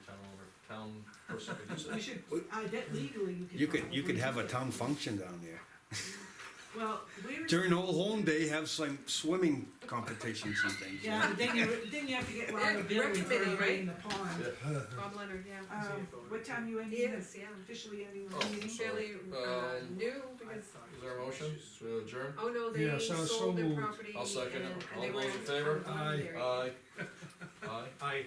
Speaker 2: town person could use
Speaker 1: You
Speaker 2: it.
Speaker 1: should, that legally,
Speaker 8: You could
Speaker 1: probably
Speaker 8: have a
Speaker 1: do it.
Speaker 8: town function down there.
Speaker 1: Well, where is,
Speaker 8: During Old Home Day, have some swimming competitions and things.
Speaker 1: yeah, but then you have to get Robert Billy
Speaker 7: Rec
Speaker 1: for
Speaker 7: committee,
Speaker 1: everybody in the pond.
Speaker 7: Bob Leonard, yeah.
Speaker 1: What time you ending?
Speaker 7: Yes, yeah.
Speaker 1: Officially ending the
Speaker 2: Oh,
Speaker 1: meeting?
Speaker 7: Fairly, new, because,
Speaker 2: Is there a motion to adjourn?
Speaker 7: oh no, they
Speaker 3: Yes, I was so
Speaker 7: sold their
Speaker 3: moved.
Speaker 7: property
Speaker 2: I'll second it.
Speaker 7: and
Speaker 2: All
Speaker 7: they were
Speaker 2: those in favor?
Speaker 3: Aye.
Speaker 2: Aye. Aye.
Speaker 4: I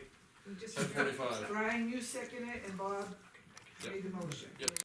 Speaker 7: just.
Speaker 2: 10:45.
Speaker 1: Brian, you second it, and Bob
Speaker 2: Yep.
Speaker 1: made the motion.
Speaker 2: Yep.